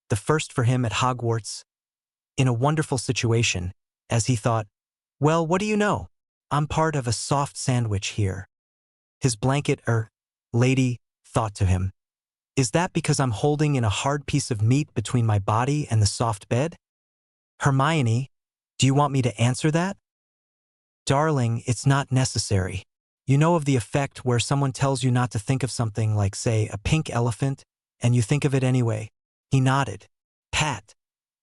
Speaker 1: the first for him at Hogwarts, in a wonderful situation, as he thought, well, what do you know? I'm part of a soft sandwich here. His blanket, lady, thought to him, is that because I'm holding in a hard piece of meat between my body and the soft bed? Hermione, do you want me to answer that? Darling, it's not necessary. You know of the effect where someone tells you not to think of something like, say, a pink elephant, and you think of it anyway. He nodded. Pat,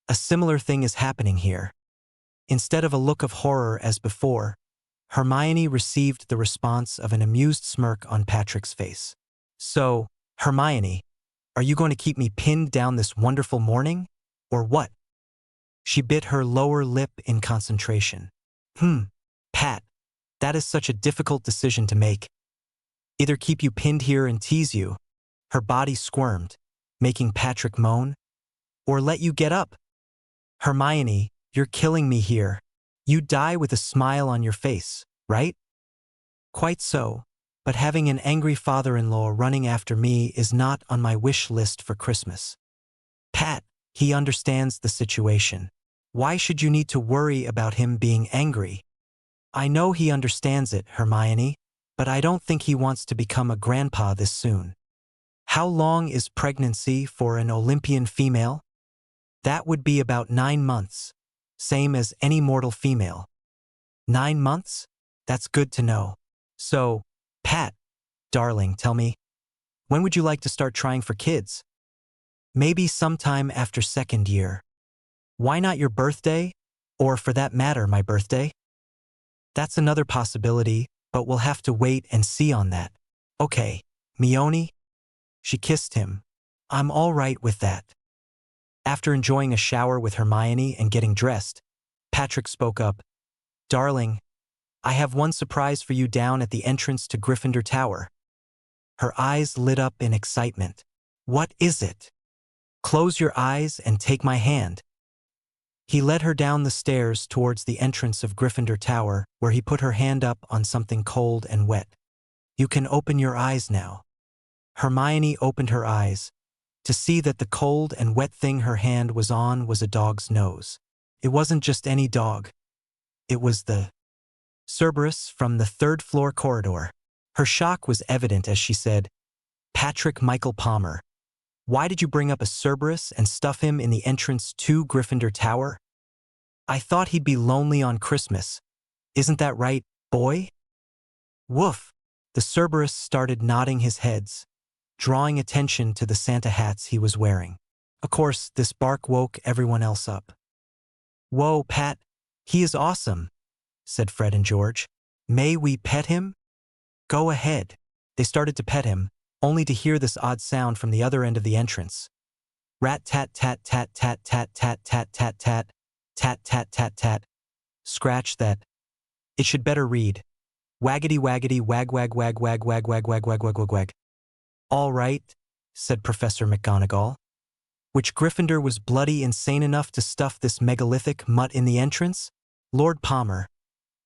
Speaker 1: a similar thing is happening here. Instead of a look of horror as before, Hermione received the response of an amused smirk on Patrick's face. So, Hermione, are you going to keep me pinned down this wonderful morning, or what? She bit her lower lip in concentration. Pat, that is such a difficult decision to make. Either keep you pinned here and tease you, her body squirmed, making Patrick moan, or let you get up. Hermione, you're killing me here. You die with a smile on your face, right? Quite so, but having an angry father-in-law running after me is not on my wish list for Christmas. Pat, he understands the situation. Why should you need to worry about him being angry? I know he understands it, Hermione, but I don't think he wants to become a grandpa this soon. How long is pregnancy for an Olympian female? That would be about 9 months, same as any mortal female. 9 months? That's good to know. So, Pat, darling, tell me, when would you like to start trying for kids? Maybe sometime after 2nd year. Why not your birthday? Or for that matter, my birthday? That's another possibility, but we'll have to wait and see on that. Okay, Mione? She kissed him. I'm all right with that. After enjoying a shower with Hermione and getting dressed, Patrick spoke up. Darling, I have one surprise for you down at the entrance to Gryffindor Tower. Her eyes lit up in excitement. What is it? Close your eyes and take my hand. He led her down the stairs towards the entrance of Gryffindor Tower, where he put her hand up on something cold and wet. You can open your eyes now. Hermione opened her eyes, to see that the cold and wet thing her hand was on was a dog's nose. It wasn't just any dog. It was the Cerberus from the 3rd floor corridor. Her shock was evident as she said, Patrick Michael Palmer, why did you bring up a Cerberus and stuff him in the entrance to Gryffindor Tower? I thought he'd be lonely on Christmas. Isn't that right, boy? Woof! The Cerberus started nodding his heads, drawing attention to the Santa hats he was wearing. Of course, this bark woke everyone else up. Whoa, Pat, he is awesome, said Fred and George. May we pet him? Go ahead. They started to pet him, only to hear this odd sound from the other end of the entrance. Rat-tat-tat-tat-tat-tat-tat-tat-tat, tat-tat-tat-tat. Scratch that. It should better read. Waggity-waggity wag-wag-wag-wag-wag-wag-wag-wag-wag-wag-wag. All right, said Professor McGonagall. Which Gryffindor was bloody insane enough to stuff this megalithic mutt in the entrance? Lord Palmer,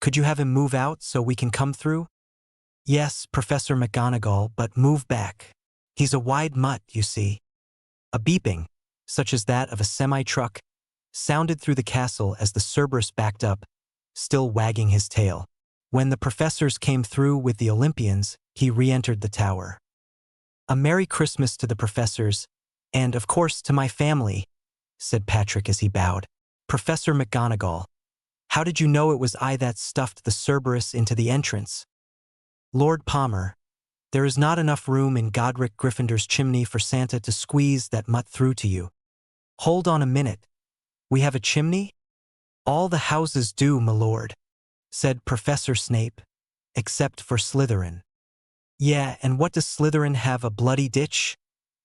Speaker 1: could you have him move out so we can come through? Yes, Professor McGonagall, but move back. He's a wide mutt, you see. A beeping, such as that of a semi-truck, sounded through the castle as the Cerberus backed up, still wagging his tail. When the professors came through with the Olympians, he re-entered the tower. A Merry Christmas to the professors, and, of course, to my family, said Patrick as he bowed. Professor McGonagall, how did you know it was I that stuffed the Cerberus into the entrance? Lord Palmer, there is not enough room in Godric Gryffindor's chimney for Santa to squeeze that mutt through to you. Hold on a minute. We have a chimney? All the houses do, my lord, said Professor Snape, except for Slytherin. Yeah, and what does Slytherin have, a bloody ditch?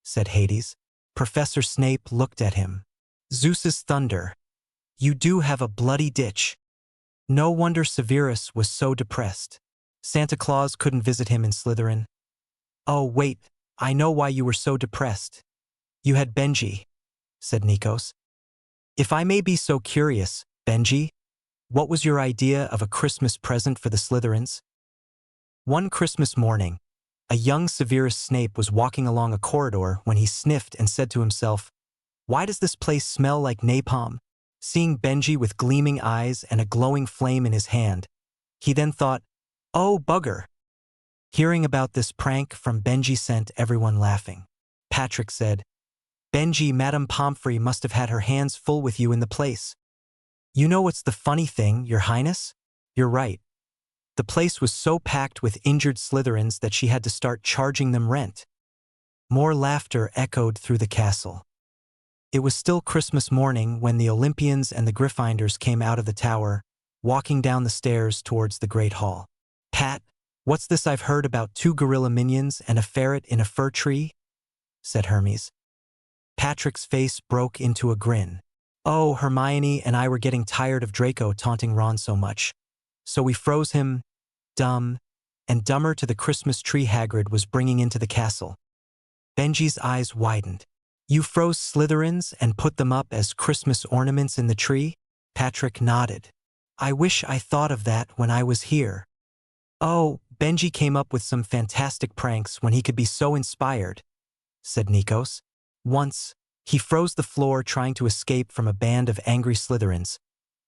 Speaker 1: Said Hades. Professor Snape looked at him. Zeus's thunder. You do have a bloody ditch. No wonder Severus was so depressed. Santa Claus couldn't visit him in Slytherin. Oh, wait, I know why you were so depressed. You had Benji, said Nikos. If I may be so curious, Benji, what was your idea of a Christmas present for the Slytherins? One Christmas morning, a young Severus Snape was walking along a corridor when he sniffed and said to himself, "Why does this place smell like napalm?" Seeing Benji with gleaming eyes and a glowing flame in his hand, he then thought, "Oh, bugger." Hearing about this prank from Benji sent everyone laughing. Patrick said, "Benji, Madame Pomfrey must have had her hands full with you in the place." You know what's the funny thing, Your Highness? You're right. The place was so packed with injured Slytherins that she had to start charging them rent. More laughter echoed through the castle. It was still Christmas morning when the Olympians and the Gryffindors came out of the tower, walking down the stairs towards the Great Hall. Pat, what's this I've heard about 2 gorilla minions and a ferret in a fir tree? Said Hermes. Patrick's face broke into a grin. Oh, Hermione and I were getting tired of Draco taunting Ron so much. So we froze him, dumb, and dumber to the Christmas tree Hagrid was bringing into the castle. Benji's eyes widened. You froze Slytherins and put them up as Christmas ornaments in the tree? Patrick nodded. I wish I thought of that when I was here. Oh, Benji came up with some fantastic pranks when he could be so inspired, said Nikos. Once, he froze the floor trying to escape from a band of angry Slytherins,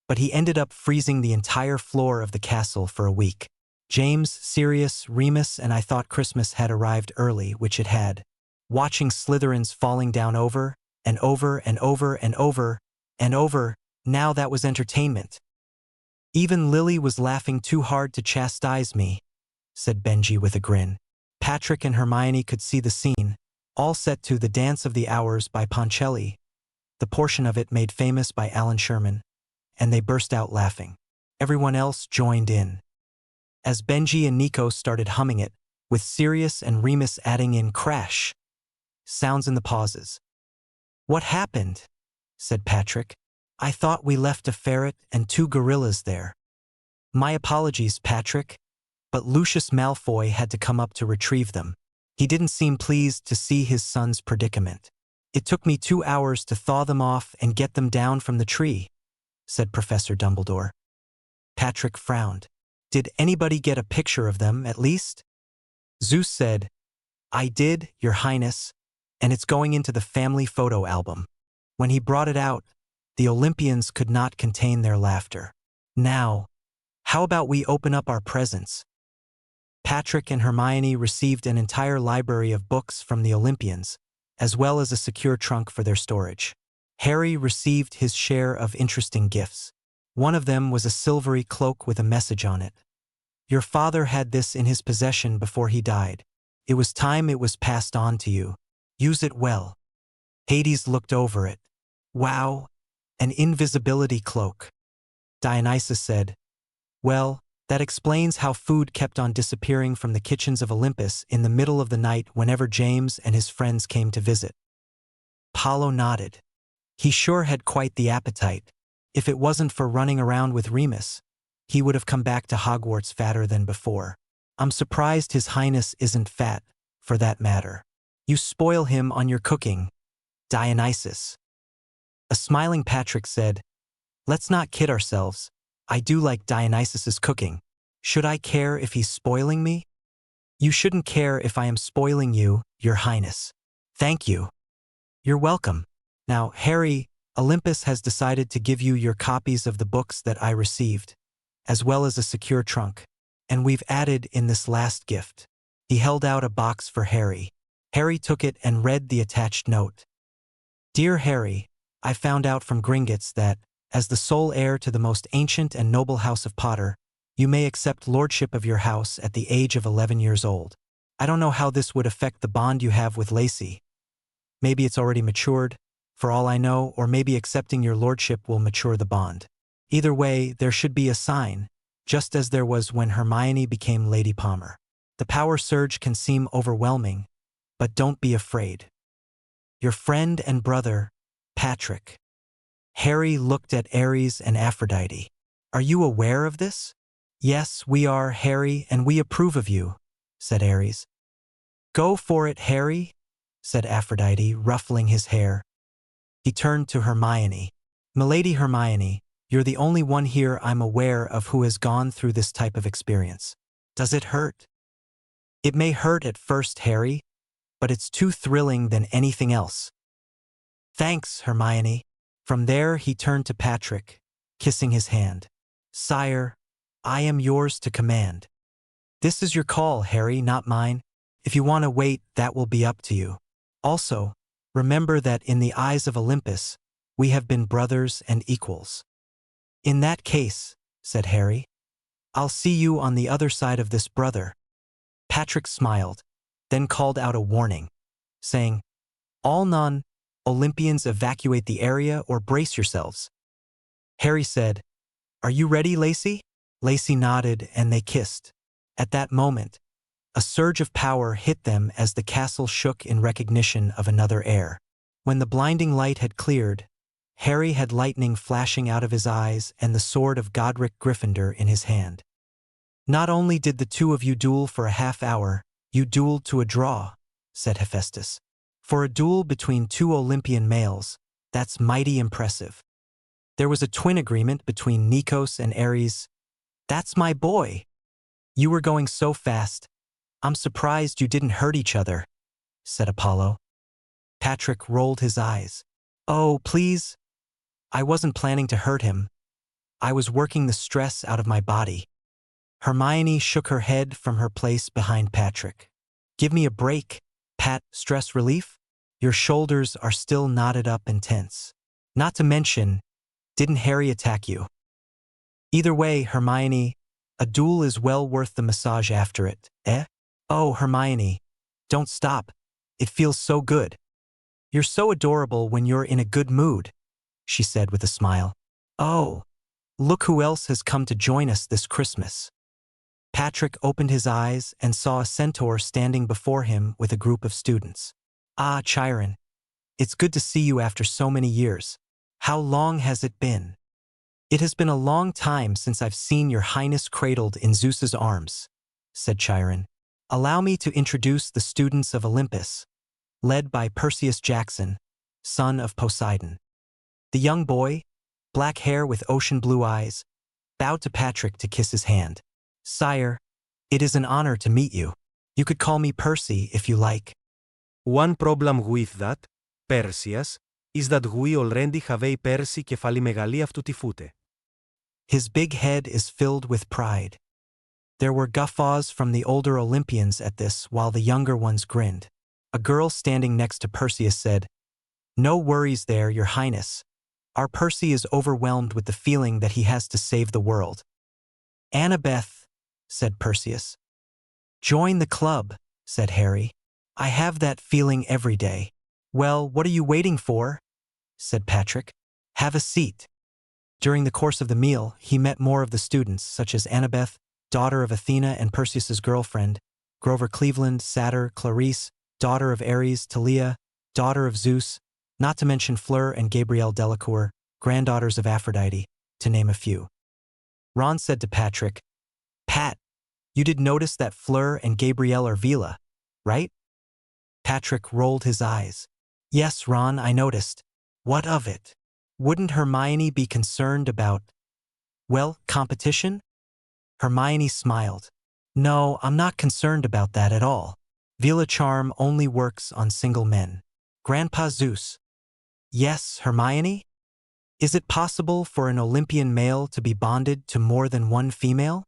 Speaker 1: but he ended up freezing the entire floor of the castle for a week. James, Sirius, Remus, and I thought Christmas had arrived early, which it had. Watching Slytherins falling down over, and over, and over, and over, and over, now that was entertainment. Even Lily was laughing too hard to chastise me, said Benji with a grin. Patrick and Hermione could see the scene, all set to The Dance of the Hours by Poncelli, the portion of it made famous by Alan Sherman, and they burst out laughing. Everyone else joined in. As Benji and Nico started humming it, with Sirius and Remus adding in crash sounds in the pauses. What happened? Said Patrick. I thought we left a ferret and 2 gorillas there. My apologies, Patrick, but Lucius Malfoy had to come up to retrieve them. He didn't seem pleased to see his son's predicament. It took me 2 hours to thaw them off and get them down from the tree, said Professor Dumbledore. Patrick frowned. Did anybody get a picture of them, at least? Zeus said, I did, Your Highness, and it's going into the family photo album. When he brought it out, the Olympians could not contain their laughter. Now, how about we open up our presents? Patrick and Hermione received an entire library of books from the Olympians, as well as a secure trunk for their storage. Harry received his share of interesting gifts. One of them was a silvery cloak with a message on it. Your father had this in his possession before he died. It was time it was passed on to you. Use it well. Hades looked over it. Wow, an invisibility cloak. Dionysus said, well, that explains how food kept on disappearing from the kitchens of Olympus in the middle of the night whenever James and his friends came to visit. Paolo nodded. He sure had quite the appetite. If it wasn't for running around with Remus, he would have come back to Hogwarts fatter than before. I'm surprised His Highness isn't fat, for that matter. You spoil him on your cooking, Dionysus. A smiling Patrick said, let's not kid ourselves. I do like Dionysus's cooking. Should I care if he's spoiling me? You shouldn't care if I am spoiling you, Your Highness. Thank you. You're welcome. Now, Harry, Olympus has decided to give you your copies of the books that I received, as well as a secure trunk. And we've added in this last gift. He held out a box for Harry. Harry took it and read the attached note. Dear Harry, I found out from Gringotts that, as the sole heir to the most ancient and noble house of Potter, you may accept lordship of your house at the age of 11 years old. I don't know how this would affect the bond you have with Lacey. Maybe it's already matured, for all I know, or maybe accepting your lordship will mature the bond. Either way, there should be a sign, just as there was when Hermione became Lady Palmer. The power surge can seem overwhelming, but don't be afraid. Your friend and brother, Patrick. Harry looked at Ares and Aphrodite. Are you aware of this? Yes, we are, Harry, and we approve of you, said Ares. Go for it, Harry, said Aphrodite, ruffling his hair. He turned to Hermione. Milady Hermione, you're the only one here I'm aware of who has gone through this type of experience. Does it hurt? It may hurt at first, Harry, but it's too thrilling than anything else. Thanks, Hermione. From there he turned to Patrick, kissing his hand. Sire, I am yours to command. This is your call, Harry, not mine. If you want to wait, that will be up to you. Also, remember that in the eyes of Olympus, we have been brothers and equals. In that case, said Harry, I'll see you on the other side of this, brother. Patrick smiled, then called out a warning, saying, all non-Olympians evacuate the area or brace yourselves. Harry said, Are you ready, Lacey? Lacey nodded and they kissed. At that moment, a surge of power hit them as the castle shook in recognition of another heir. When the blinding light had cleared, Harry had lightning flashing out of his eyes and the sword of Godric Gryffindor in his hand. Not only did the two of you duel for a half hour, you dueled to a draw, said Hephaestus. For a duel between two Olympian males, that's mighty impressive. There was a twin agreement between Nikos and Ares. That's my boy. You were going so fast. I'm surprised you didn't hurt each other, said Apollo. Patrick rolled his eyes. Oh, please. I wasn't planning to hurt him. I was working the stress out of my body. Hermione shook her head from her place behind Patrick. Give me a break, Pat. Stress relief? Your shoulders are still knotted up and tense. Not to mention, didn't Harry attack you? Either way, Hermione, a duel is well worth the massage after it, eh? Oh, Hermione, don't stop. It feels so good. You're so adorable when you're in a good mood, she said with a smile. Oh, look who else has come to join us this Christmas. Patrick opened his eyes and saw a centaur standing before him with a group of students. Ah, Chiron, it's good to see you after so many years. How long has it been? It has been a long time since I've seen your highness cradled in Zeus's arms, said Chiron. Allow me to introduce the students of Olympus, led by Perseus Jackson, son of Poseidon. The young boy, black hair with ocean blue eyes, bowed to Patrick to kiss his hand. Sire, it is an honor to meet you. You could call me Percy if you like.
Speaker 2: One problem with that, Perseus, is that we already have a Percy κεφάλι μεγαλή αυτού τη φούτε.
Speaker 1: His big head is filled with pride. There were guffaws from the older Olympians at this while the younger ones grinned. A girl standing next to Perseus said, No worries there, your highness. Our Percy is overwhelmed with the feeling that he has to save the world. Annabeth, said Perseus. Join the club, said Harry. I have that feeling every day. Well, what are you waiting for? Said Patrick. Have a seat. During the course of the meal, he met more of the students, such as Annabeth, daughter of Athena and Perseus's girlfriend, Grover Cleveland, Satyr, Clarice, daughter of Ares, Talia, daughter of Zeus, not to mention Fleur and Gabrielle Delacour, granddaughters of Aphrodite, to name a few. Ron said to Patrick, Pat, you did notice that Fleur and Gabrielle are Vila, right? Patrick rolled his eyes. Yes, Ron, I noticed. What of it? Wouldn't Hermione be concerned about, well, competition? Hermione smiled. No, I'm not concerned about that at all. Vila Charm only works on single men. Grandpa Zeus. Yes, Hermione? Is it possible for an Olympian male to be bonded to more than one female?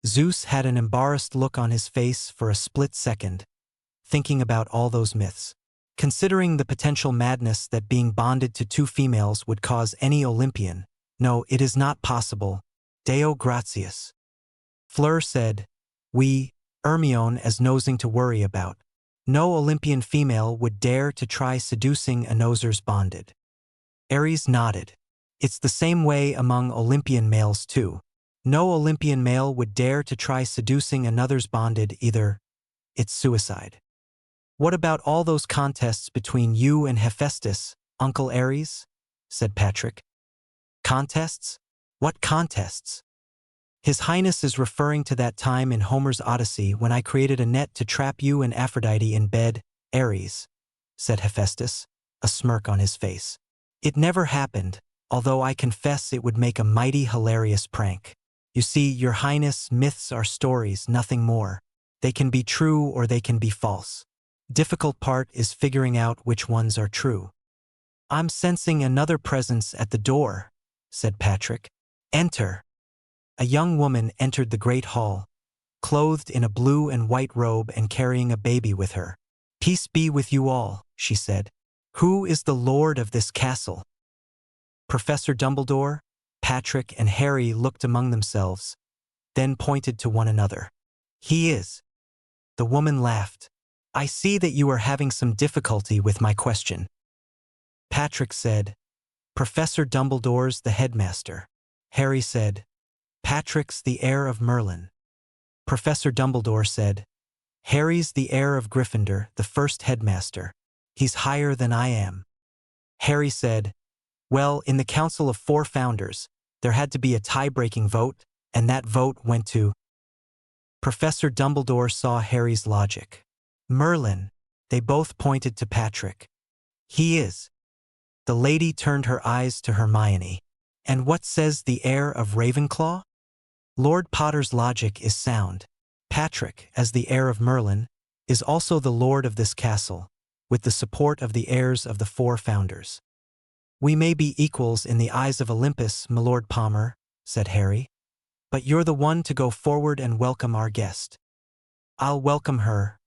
Speaker 1: Zeus had an embarrassed look on his face for a split second, thinking about all those myths. Considering the potential madness that being bonded to two females would cause any Olympian, no, it is not possible. Deo gratias. Fleur said, Hermione as nosing to worry about. No Olympian female would dare to try seducing a noser's bonded. Ares nodded. It's the same way among Olympian males too. No Olympian male would dare to try seducing another's bonded either. It's suicide. What about all those contests between you and Hephaestus, Uncle Ares? Said Patrick. Contests? What contests? His Highness is referring to that time in Homer's Odyssey when I created a net to trap you and Aphrodite in bed, Ares, said Hephaestus, a smirk on his face. It never happened, although I confess it would make a mighty hilarious prank. You see, Your Highness, myths are stories, nothing more. They can be true or they can be false. Difficult part is figuring out which ones are true. I'm sensing another presence at the door, said Patrick. Enter. A young woman entered the great hall, clothed in a blue and white robe and carrying a baby with her. Peace be with you all, she said. Who is the lord of this castle? Professor Dumbledore, Patrick, and Harry looked among themselves, then pointed to one another. He is. The woman laughed. I see that you are having some difficulty with my question. Patrick said, Professor Dumbledore's the headmaster. Harry said, Patrick's the heir of Merlin. Professor Dumbledore said, Harry's the heir of Gryffindor, the first headmaster. He's higher than I am. Harry said, well, in the Council of Four Founders, there had to be a tie-breaking vote, and that vote went to. Professor Dumbledore saw Harry's logic. Merlin. They both pointed to Patrick. He is. The lady turned her eyes to Hermione. And what says the heir of Ravenclaw? Lord Potter's logic is sound. Patrick, as the heir of Merlin, is also the lord of this castle, with the support of the heirs of the Four Founders. We may be equals in the eyes of Olympus, my Lord Palmer, said Harry, but you're the one to go forward and welcome our guest. I'll welcome her.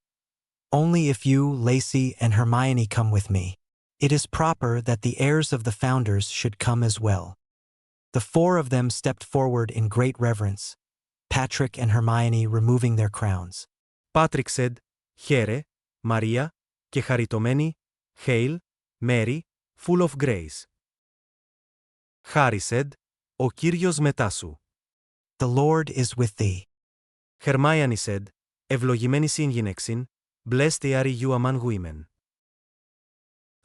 Speaker 1: Only if you, Lacey, and Hermione come with me. It is proper that the heirs of the Founders should come as well. The four of them stepped forward in great reverence, Patrick and Hermione removing their crowns.
Speaker 2: Patrick said, Χαίρε, Maria, και χαριτωμένη, Hail, Mary, full of grace. Harry said, Ο Κύριος μετά σου.
Speaker 1: The Lord is with thee.
Speaker 2: Hermione said, Ευλογημένη συν γυναίξιν, blessed are you among women.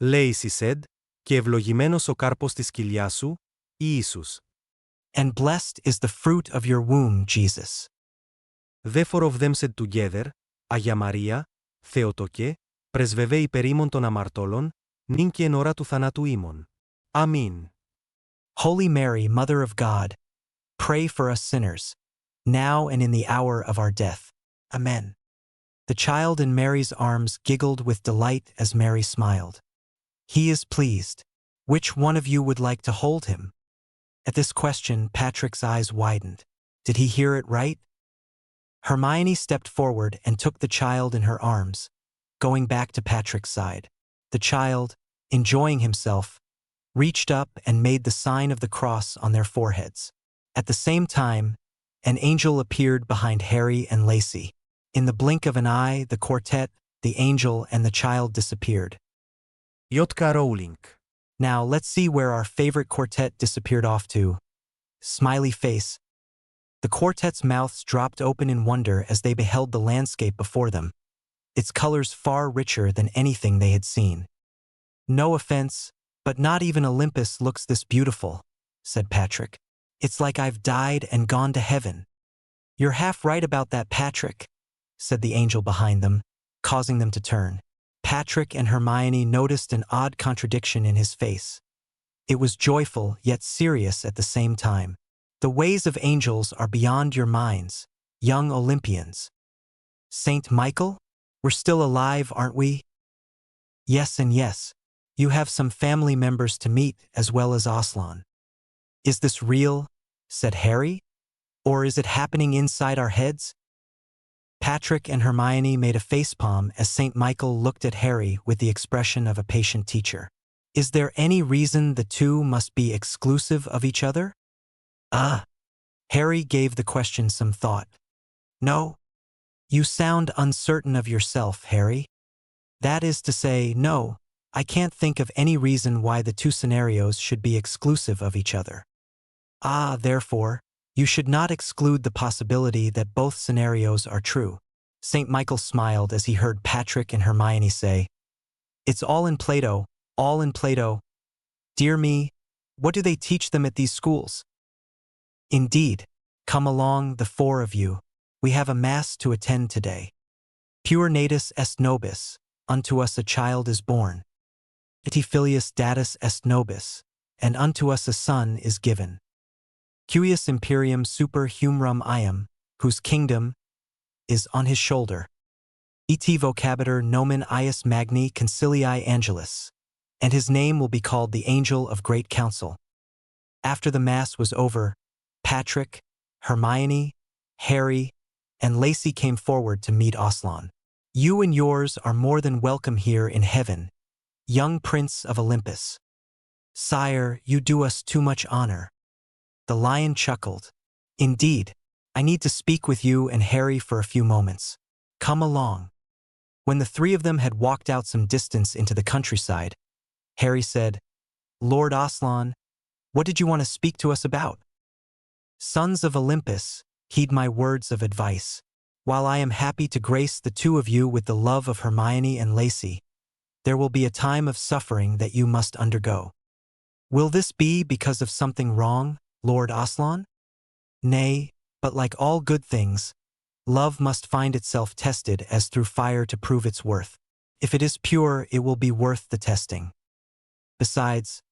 Speaker 2: Lacey said, Και ευλογημένος ο κάρπος της κοιλιάς σου, Ιησούς.
Speaker 1: And blessed is the fruit of your womb, Jesus.
Speaker 2: The four of them said together, Αγία Μαρία, Θεοτοκέ, πρεσβευέ υπερ ήμων των αμαρτώλων, νυν και εν ώρα του θανάτου ήμων. Amen.
Speaker 1: Holy Mary, Mother of God, pray for us sinners, now and in the hour of our death. Amen. The child in Mary's arms giggled with delight as Mary smiled. He is pleased. Which one of you would like to hold him? At this question, Patrick's eyes widened. Did he hear it right? Hermione stepped forward and took the child in her arms, going back to Patrick's side. The child, enjoying himself, reached up and made the sign of the cross on their foreheads. At the same time, an angel appeared behind Harry and Lacey. In the blink of an eye, the quartet, the angel, and the child disappeared.
Speaker 2: J.K. Rowling.
Speaker 1: Now let's see where our favorite quartet disappeared off to. Smiley face. The quartet's mouths dropped open in wonder as they beheld the landscape before them, its colors far richer than anything they had seen. No offense, but not even Olympus looks this beautiful, said Patrick. It's like I've died and gone to heaven. You're half right about that, Patrick, said the angel behind them, causing them to turn. Patrick and Hermione noticed an odd contradiction in his face. It was joyful yet serious at the same time. The ways of angels are beyond your minds, young Olympians. Saint Michael? We're still alive, aren't we? Yes and yes. You have some family members to meet as well as Aslan. Is this real? Said Harry. Or is it happening inside our heads? Patrick and Hermione made a facepalm as Saint Michael looked at Harry with the expression of a patient teacher. Is there any reason the two must be exclusive of each other? Harry gave the question some thought. No. You sound uncertain of yourself, Harry. That is to say, no, I can't think of any reason why the two scenarios should be exclusive of each other. Therefore, you should not exclude the possibility that both scenarios are true. St. Michael smiled as he heard Patrick and Hermione say, It's all in Plato, all in Plato. Dear me, what do they teach them at these schools? Indeed, come along, the four of you. We have a mass to attend today. Pure natus est nobis, unto us a child is born. Et filius datus est nobis, and unto us a son is given. Cuius imperium super humrum iam, whose kingdom is on his shoulder. Et vocabiter nomen ius magni concilii angelus, and his name will be called the Angel of Great Counsel. After the mass was over, Patrick, Hermione, Harry, and Lacey came forward to meet Aslan. You and yours are more than welcome here in heaven, young Prince of Olympus. Sire, you do us too much honor. The lion chuckled. Indeed, I need to speak with you and Harry for a few moments. Come along. When the three of them had walked out some distance into the countryside, Harry said, Lord Aslan, what did you want to speak to us about? Sons of Olympus, heed my words of advice. While I am happy to grace the two of you with the love of Hermione and Lacey, there will be a time of suffering that you must undergo. Will this be because of something wrong, Lord Aslan? Nay, but like all good things, love must find itself tested as through fire to prove its worth. If it is pure, it will be worth the testing. Besides,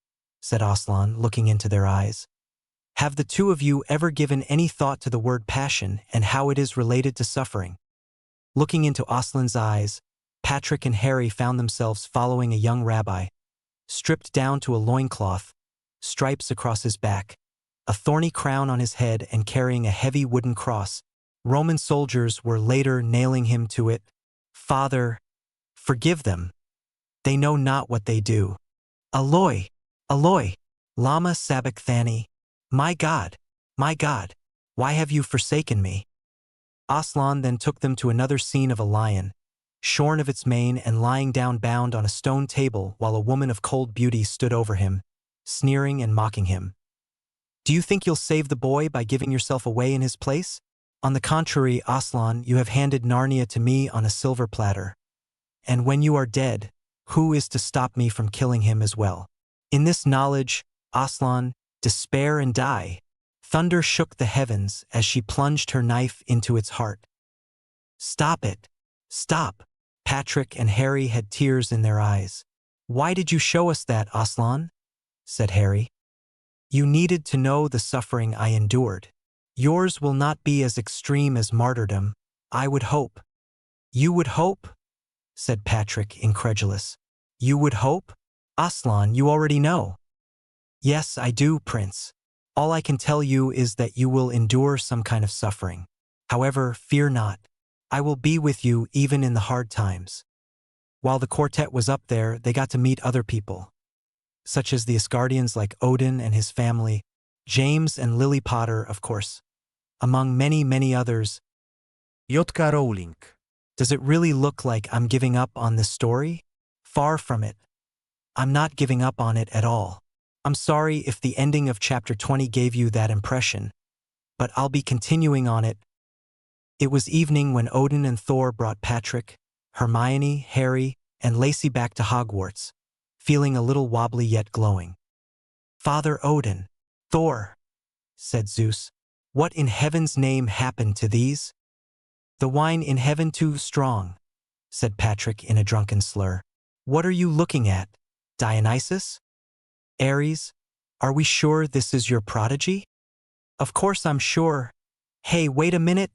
Speaker 1: said Aslan, looking into their eyes, have the two of you ever given any thought to the word passion and how it is related to suffering? Looking into Aslan's eyes, Patrick and Harry found themselves following a young rabbi, stripped down to a loincloth, stripes across his back, a thorny crown on his head and carrying a heavy wooden cross. Roman soldiers were later nailing him to it. Father, forgive them. They know not what they do. Eloi, Eloi, lama sabachthani. My God, why have you forsaken me? Aslan then took them to another scene of a lion, shorn of its mane and lying down bound on a stone table while a woman of cold beauty stood over him, sneering and mocking him. Do you think you'll save the boy by giving yourself away in his place? On the contrary, Aslan, you have handed Narnia to me on a silver platter. And when you are dead, who is to stop me from killing him as well? In this knowledge, Aslan, despair and die. Thunder shook the heavens as she plunged her knife into its heart. Stop it. Stop. Patrick and Harry had tears in their eyes. Why did you show us that, Aslan? Said Harry. You needed to know the suffering I endured. Yours will not be as extreme as martyrdom, I would hope. You would hope? Said Patrick, incredulous. You would hope? Aslan, you already know. Yes, I do, Prince. All I can tell you is that you will endure some kind of suffering. However, fear not. I will be with you even in the hard times. While the quartet was up there, they got to meet other people, such as the Asgardians like Odin and his family, James and Lily Potter, of course, among many, many others.
Speaker 2: J.K. Rowling.
Speaker 1: Does it really look like I'm giving up on this story? Far from it. I'm not giving up on it at all. I'm sorry if the ending of chapter 20 gave you that impression, but I'll be continuing on it. It was evening when Odin and Thor brought Patrick, Hermione, Harry, and Lacey back to Hogwarts, feeling a little wobbly yet glowing. Father Odin, Thor, said Zeus, what in heaven's name happened to these? The wine in heaven too strong, said Patrick in a drunken slur. What are you looking at? Dionysus? Ares, are we sure this is your prodigy? Of course I'm sure. Hey, wait a minute,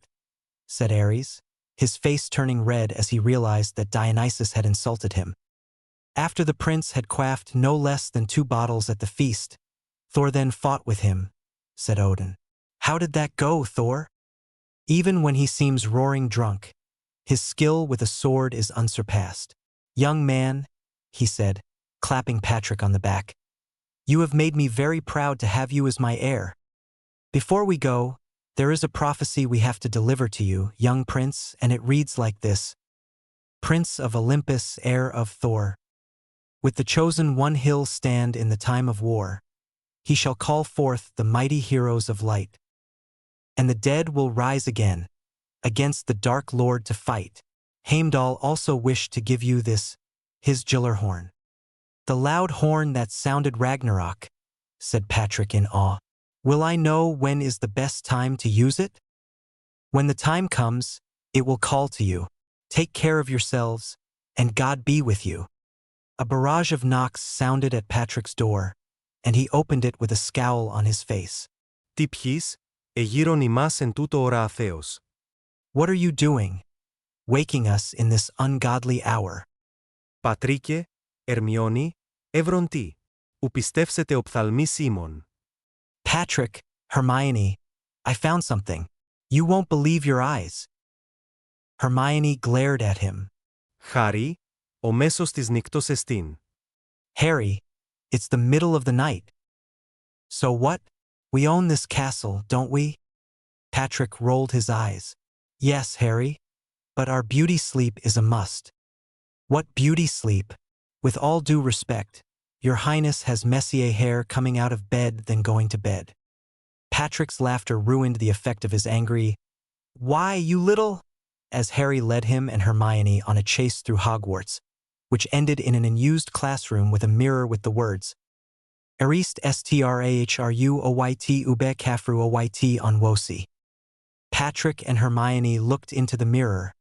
Speaker 1: said Ares, his face turning red as he realized that Dionysus had insulted him. After the prince had quaffed no less than 2 bottles at the feast, Thor then fought with him, said Odin. How did that go, Thor? Even when he seems roaring drunk, his skill with a sword is unsurpassed. Young man, he said, clapping Patrick on the back, you have made me very proud to have you as my heir. Before we go, there is a prophecy we have to deliver to you, young prince, and it reads like this. Prince of Olympus, heir of Thor. With the chosen one he'll stand in the time of war. He shall call forth the mighty heroes of light. And the dead will rise again, against the dark lord to fight. Heimdall also wished to give you this, his Giller horn. The loud horn that sounded Ragnarok, said Patrick in awe. Will I know when is the best time to use it? When the time comes, it will call to you. Take care of yourselves, and God be with you. A barrage of knocks sounded at Patrick's door, and he opened it with a scowl on his face.
Speaker 2: Τι πιείς, εγείρον ημάς εν τούτο ώρα αθέως.
Speaker 1: What are you doing, waking us in this ungodly hour?
Speaker 2: Πατρίκε, Ερμιόνη, εύρον τι, ου πιστεύσετε οφθαλμής ήμων.
Speaker 1: Patrick, Hermione, I found something. You won't believe your eyes. Hermione glared at him.
Speaker 2: Χάρη, ο μέσος της νυκτός εστίν.
Speaker 1: Harry, it's the middle of the night. So what? We own this castle, don't we? Patrick rolled his eyes. Yes, Harry. But our beauty sleep is a must. What beauty sleep? With all due respect, Your Highness has messier hair coming out of bed than going to bed. Patrick's laughter ruined the effect of his angry, Why, you little? As Harry led him and Hermione on a chase through Hogwarts, which ended in an unused classroom with a mirror with the words, Arist strahru oyt ube kafru oyt on wosi. Patrick and Hermione looked into the mirror,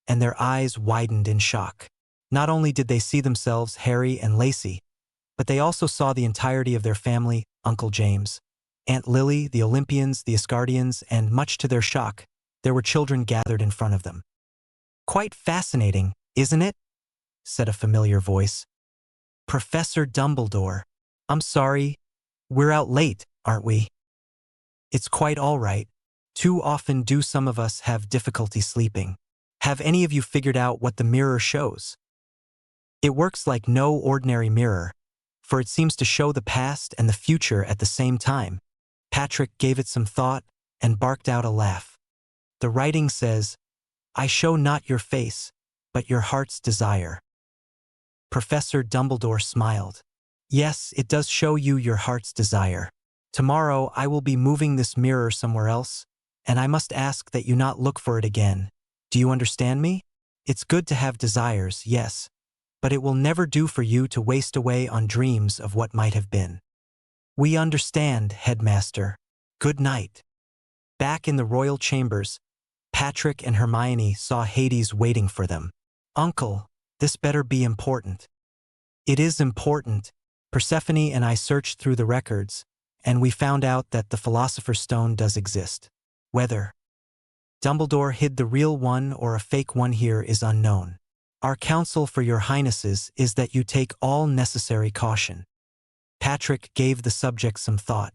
Speaker 1: and their eyes widened in shock. Not only did they see themselves, Harry and Lacey, but they also saw the entirety of their family, Uncle James, Aunt Lily, the Olympians, the Asgardians, and much to their shock, there were children gathered in front of them. Quite fascinating, isn't it? Said a familiar voice. Professor Dumbledore. I'm sorry, we're out late, aren't we? It's quite all right. Too often do some of us have difficulty sleeping. Have any of you figured out what the mirror shows? It works like no ordinary mirror, for it seems to show the past and the future at the same time. Patrick gave it some thought and barked out a laugh. The writing says, I show not your face, but your heart's desire. Professor Dumbledore smiled. Yes, it does show you your heart's desire. Tomorrow I will be moving this mirror somewhere else, and I must ask that you not look for it again. Do you understand me? It's good to have desires, yes, but it will never do for you to waste away on dreams of what might have been. We understand, Headmaster. Good night. Back in the royal chambers, Patrick and Hermione saw Hades waiting for them. Uncle, this better be important. It is important. Persephone and I searched through the records, and we found out that the Philosopher's Stone does exist. Whether Dumbledore hid the real one or a fake one here is unknown. Our counsel for your highnesses is that you take all necessary caution. Patrick gave the subject some thought.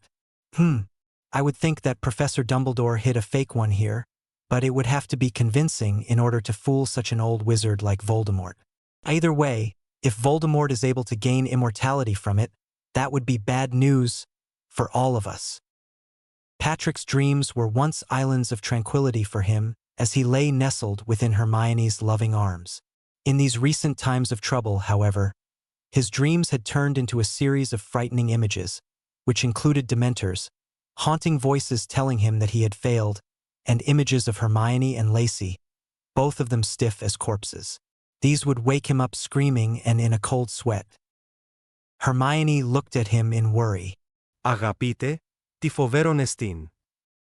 Speaker 1: I would think that Professor Dumbledore hid a fake one here, but it would have to be convincing in order to fool such an old wizard like Voldemort. Either way, if Voldemort is able to gain immortality from it, that would be bad news for all of us. Patrick's dreams were once islands of tranquility for him as he lay nestled within Hermione's loving arms. In these recent times of trouble, however, his dreams had turned into a series of frightening images, which included Dementors, haunting voices telling him that he had failed, and images of Hermione and Lacey, both of them stiff as corpses. These would wake him up screaming and in a cold sweat. Hermione looked at him in worry.
Speaker 2: Αγαπήτε, τι φοβέρον εστίν.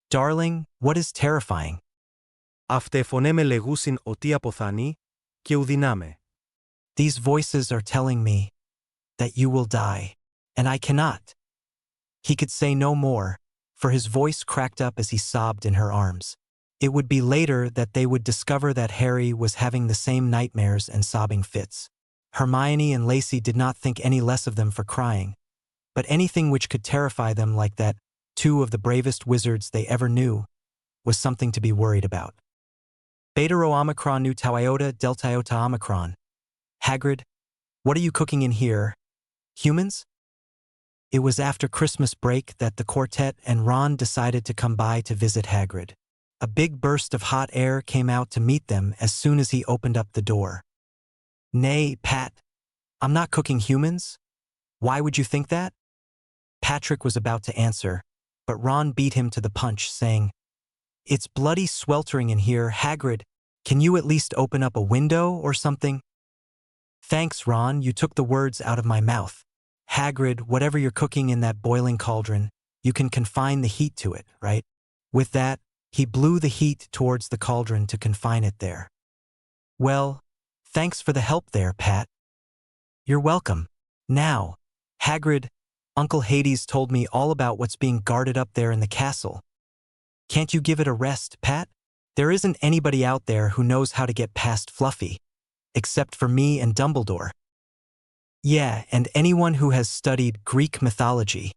Speaker 1: Darling, what is terrifying?
Speaker 2: Αυτέ φωνέ με λεγούσιν ότι αποθανεί, και ουδυνάμε.
Speaker 1: These voices are telling me that you will die, and I cannot." He could say no more, for his voice cracked up as he sobbed in her arms. It would be later that they would discover that Harry was having the same nightmares and sobbing fits. Hermione and Lacey did not think any less of them for crying, but anything which could terrify them like that, two of the bravest wizards they ever knew, was something to be worried about. Beta Rho Omicron Nu Tau Iota Delta Iota Omicron. Hagrid, what are you cooking in here? Humans? It was after Christmas break that the quartet and Ron decided to come by to visit Hagrid. A big burst of hot air came out to meet them as soon as he opened up the door. "Nay, Pat, I'm not cooking humans. Why would you think that?" Patrick was about to answer, but Ron beat him to the punch, saying, "It's bloody sweltering in here, Hagrid. Can you at least open up a window or something?" "Thanks, Ron, you took the words out of my mouth. Hagrid, whatever you're cooking in that boiling cauldron, you can confine the heat to it, right?" With that, he blew the heat towards the cauldron to confine it there. "Well, thanks for the help there, Pat." "You're welcome. Now, Hagrid, Uncle Hades told me all about what's being guarded up there in the castle. Can't you give it a rest, Pat? There isn't anybody out there who knows how to get past Fluffy, except for me and Dumbledore." "Yeah, and anyone who has studied Greek mythology,"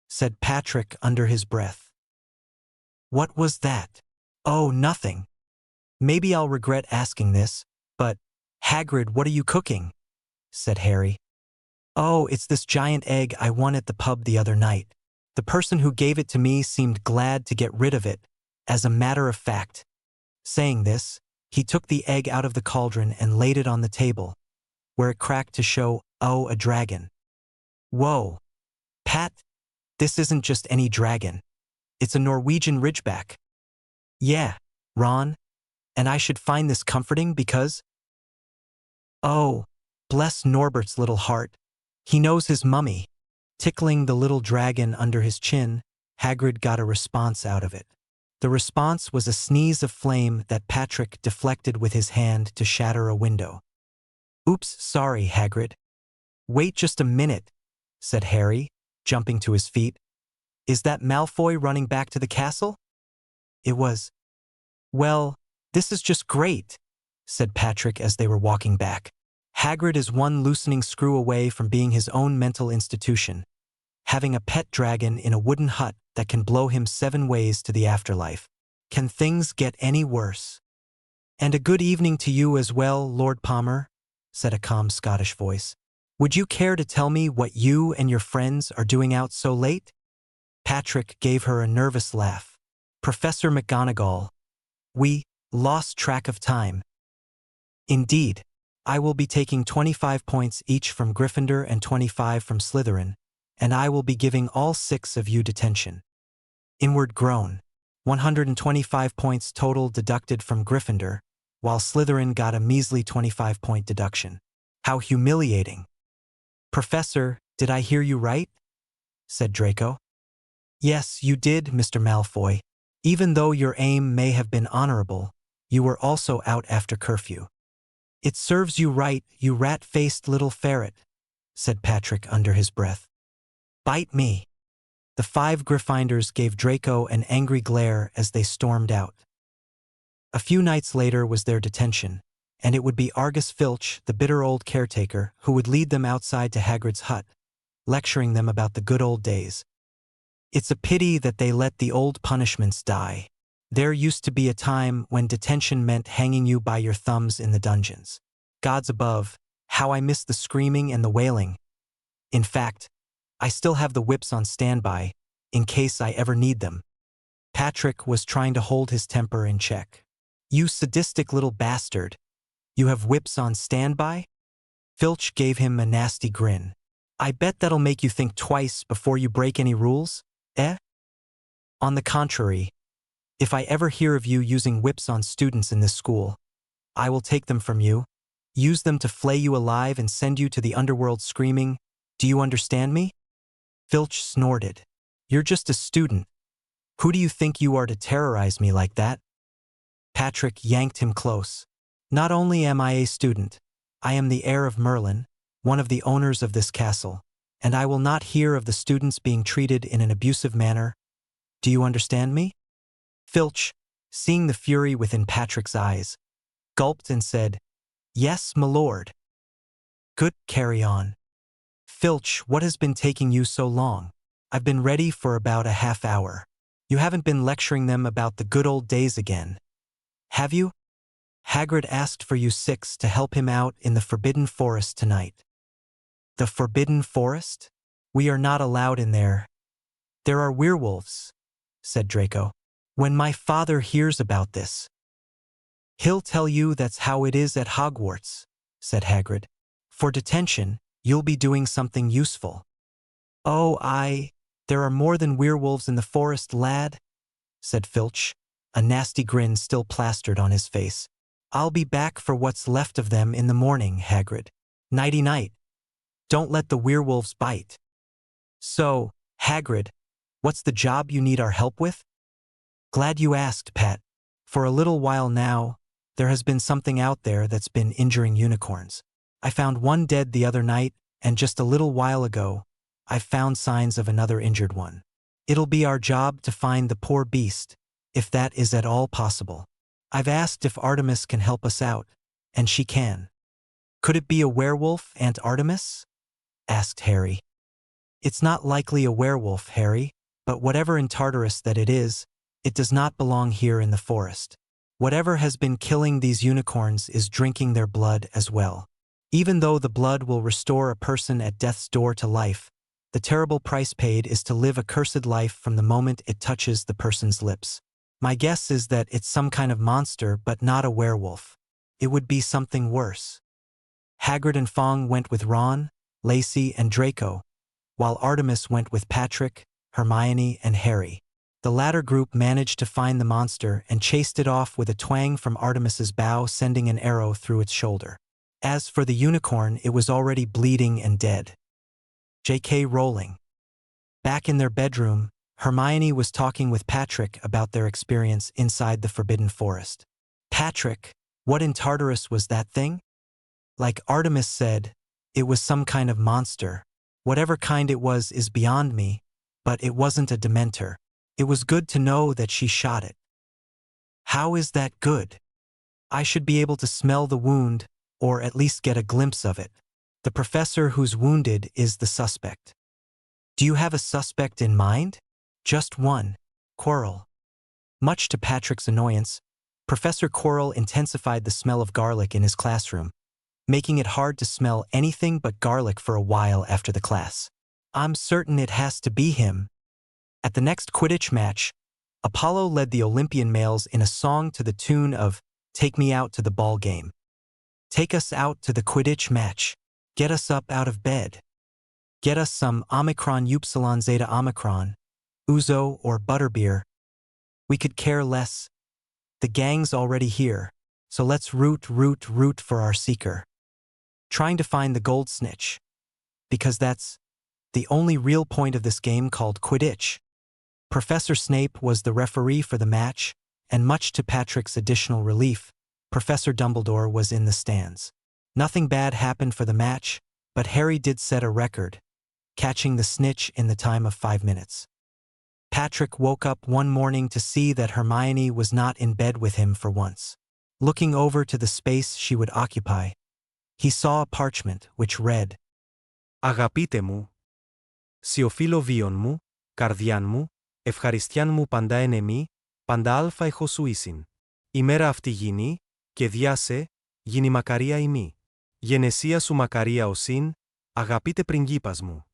Speaker 1: said Patrick under his breath. "What was that?" "Oh, nothing. Maybe I'll regret asking this, but Hagrid, what are you cooking?" said Harry. "Oh, it's this giant egg I won at the pub the other night. The person who gave it to me seemed glad to get rid of it, as a matter of fact." Saying this, he took the egg out of the cauldron and laid it on the table, where it cracked to show, a dragon. "Whoa. Pat, this isn't just any dragon. It's a Norwegian ridgeback." "Yeah, Ron, and I should find this comforting because—" "Oh, bless Norbert's little heart. He knows his mummy." Tickling the little dragon under his chin, Hagrid got a response out of it. The response was a sneeze of flame that Patrick deflected with his hand to shatter a window. "Oops, sorry, Hagrid." "Wait just a minute," said Harry, jumping to his feet. "Is that Malfoy running back to the castle?" It was. "Well, this is just great," said Patrick as they were walking back. Hagrid is one loosening screw away from being his own mental institution, having a pet dragon in a wooden hut that can blow him 7 ways to the afterlife. Can things get any worse? "And a good evening to you as well, Lord Palmer," said a calm Scottish voice. "Would you care to tell me what you and your friends are doing out so late?" Patrick gave her a nervous laugh. "Professor McGonagall, we lost track of time." "Indeed. I will be taking 25 points each from Gryffindor and 25 from Slytherin, and I will be giving all 6 of you detention." Inward groan. 125 points total deducted from Gryffindor, while Slytherin got a measly 25-point deduction. How humiliating. "Professor, did I hear you right?" said Draco. "Yes, you did, Mr. Malfoy. Even though your aim may have been honorable, you were also out after curfew." "It serves you right, you rat-faced little ferret," said Patrick under his breath. "Bite me." The 5 Gryffindors gave Draco an angry glare as they stormed out. A few nights later was their detention, and it would be Argus Filch, the bitter old caretaker, who would lead them outside to Hagrid's hut, lecturing them about the good old days. "It's a pity that they let the old punishments die. There used to be a time when detention meant hanging you by your thumbs in the dungeons. Gods above, how I miss the screaming and the wailing. In fact, I still have the whips on standby, in case I ever need them." Patrick was trying to hold his temper in check. "You sadistic little bastard. You have whips on standby?" Filch gave him a nasty grin. "I bet that'll make you think twice before you break any rules, eh?" "On the contrary, if I ever hear of you using whips on students in this school, I will take them from you, use them to flay you alive and send you to the underworld screaming, 'Do you understand me?'" Filch snorted. "You're just a student. Who do you think you are to terrorize me like that?" Patrick yanked him close. "Not only am I a student, I am the heir of Merlin, one of the owners of this castle, and I will not hear of the students being treated in an abusive manner. Do you understand me? Filch, seeing the fury within Patrick's eyes, gulped and said, Yes, my lord. Good, carry on. Filch, what has been taking you so long? I've been ready for about a half hour. You haven't been lecturing them about the good old days again, have you? Hagrid asked for you six to help him out in the Forbidden Forest tonight. The Forbidden Forest? We are not allowed in there. There are werewolves, said Draco. When my father hears about this, he'll tell you that's how it is at Hogwarts, said Hagrid. For detention, you'll be doing something useful. Oh, there are more than werewolves in the forest, lad, said Filch, a nasty grin still plastered on his face. I'll be back for what's left of them in the morning, Hagrid. Nighty-night. Don't let the werewolves bite. So, Hagrid, what's the job you need our help with? Glad you asked, Pat. For a little while now, there has been something out there that's been injuring unicorns. I found one dead the other night, and just a little while ago, I found signs of another injured one. It'll be our job to find the poor beast, if that is at all possible. I've asked if Artemis can help us out, and she can. Could it be a werewolf, Aunt Artemis? Asked Harry. It's not likely a werewolf, Harry, but whatever in Tartarus that it is, it does not belong here in the forest. Whatever has been killing these unicorns is drinking their blood as well. Even though the blood will restore a person at death's door to life, the terrible price paid is to live a cursed life from the moment it touches the person's lips. My guess is that it's some kind of monster, but not a werewolf. It would be something worse. Hagrid and Fong went with Ron, Lacey, and Draco, while Artemis went with Patrick, Hermione, and Harry. The latter group managed to find the monster and chased it off with a twang from Artemis's bow, sending an arrow through its shoulder. As for the unicorn, it was already bleeding and dead. J.K. Rowling. Back in their bedroom, Hermione was talking with Patrick about their experience inside the Forbidden Forest. Patrick, what in Tartarus was that thing? Like Artemis said, it was some kind of monster. Whatever kind it was is beyond me, but it wasn't a Dementor. It was good to know that she shot it. How is that good? I should be able to smell the wound, or at least get a glimpse of it. The professor who's wounded is the suspect. Do you have a suspect in mind? Just one, Quirrell. Much to Patrick's annoyance, Professor Quirrell intensified the smell of garlic in his classroom, making it hard to smell anything but garlic for a while after the class. I'm certain it has to be him. At the next Quidditch match, Apollo led the Olympian males in a song to the tune of Take Me Out to the Ball Game. Take us out to the Quidditch match. Get us up out of bed. Get us some Omicron Upsilon Zeta Omicron, Ouzo or butterbeer. We could care less. The gang's already here, so let's root for our seeker. Trying to find the gold snitch. Because that's the only real point of this game called Quidditch. Professor Snape was the referee for the match, and much to Patrick's additional relief, Professor Dumbledore was in the stands. Nothing bad happened for the match, but Harry did set a record, catching the snitch in the time of 5 minutes. Patrick woke up one morning to see that Hermione was not in bed with him for once. Looking over to the space she would occupy, he saw a parchment which read,
Speaker 2: Αγαπείτε μου. Σιωφίλο βίον μου, καρδιάν μου, ευχαριστιάν μου παντά εν εμή, παντά αλφα εχω σου ήσιν. Ημέρα αυτή γίνει, και διάσε, γίνει μακαρία ημί. Γενεσία σου μακαρία οσύν, αγαπείτε πριγκίπας μου.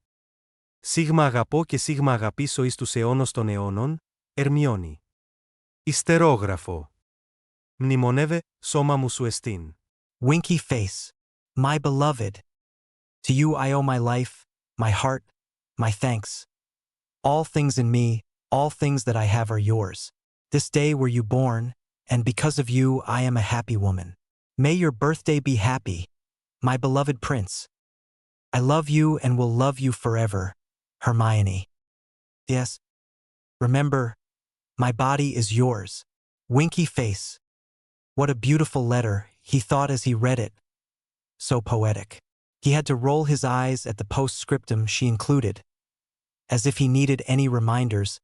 Speaker 2: Σίγμα αγαπώ και σίγμα αγαπήσω εις τους αιώνος των αιώνων, Ερμιόνι. Ιστερόγραφο. Μνημονεύε, σώμα μου σου εστίν.
Speaker 1: Winky face. My beloved. To you I owe my life, my heart, my thanks. All things in me, all things that I have are yours. This day were you born, and because of you I am a happy woman. May your birthday be happy, my beloved prince. I love you and will love you forever, Hermione. Yes. Remember, my body is yours. Winky face. What a beautiful letter, he thought as he read it. So poetic. He had to roll his eyes at the postscriptum she included, as if he needed any reminders.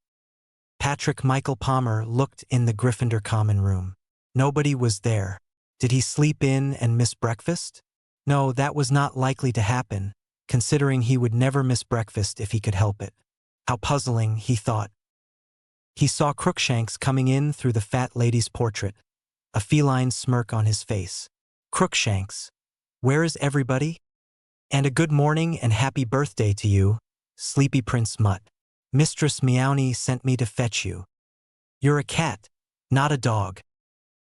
Speaker 1: Patrick Michael Palmer looked in the Gryffindor common room. Nobody was there. Did he sleep in and miss breakfast? No, that was not likely to happen, considering he would never miss breakfast if he could help it. How puzzling, he thought. He saw Crookshanks coming in through the fat lady's portrait, a feline smirk on his face. Crookshanks, where is everybody? And a good morning and happy birthday to you, sleepy Prince Mutt. Mistress Meowny sent me to fetch you. You're a cat, not a dog.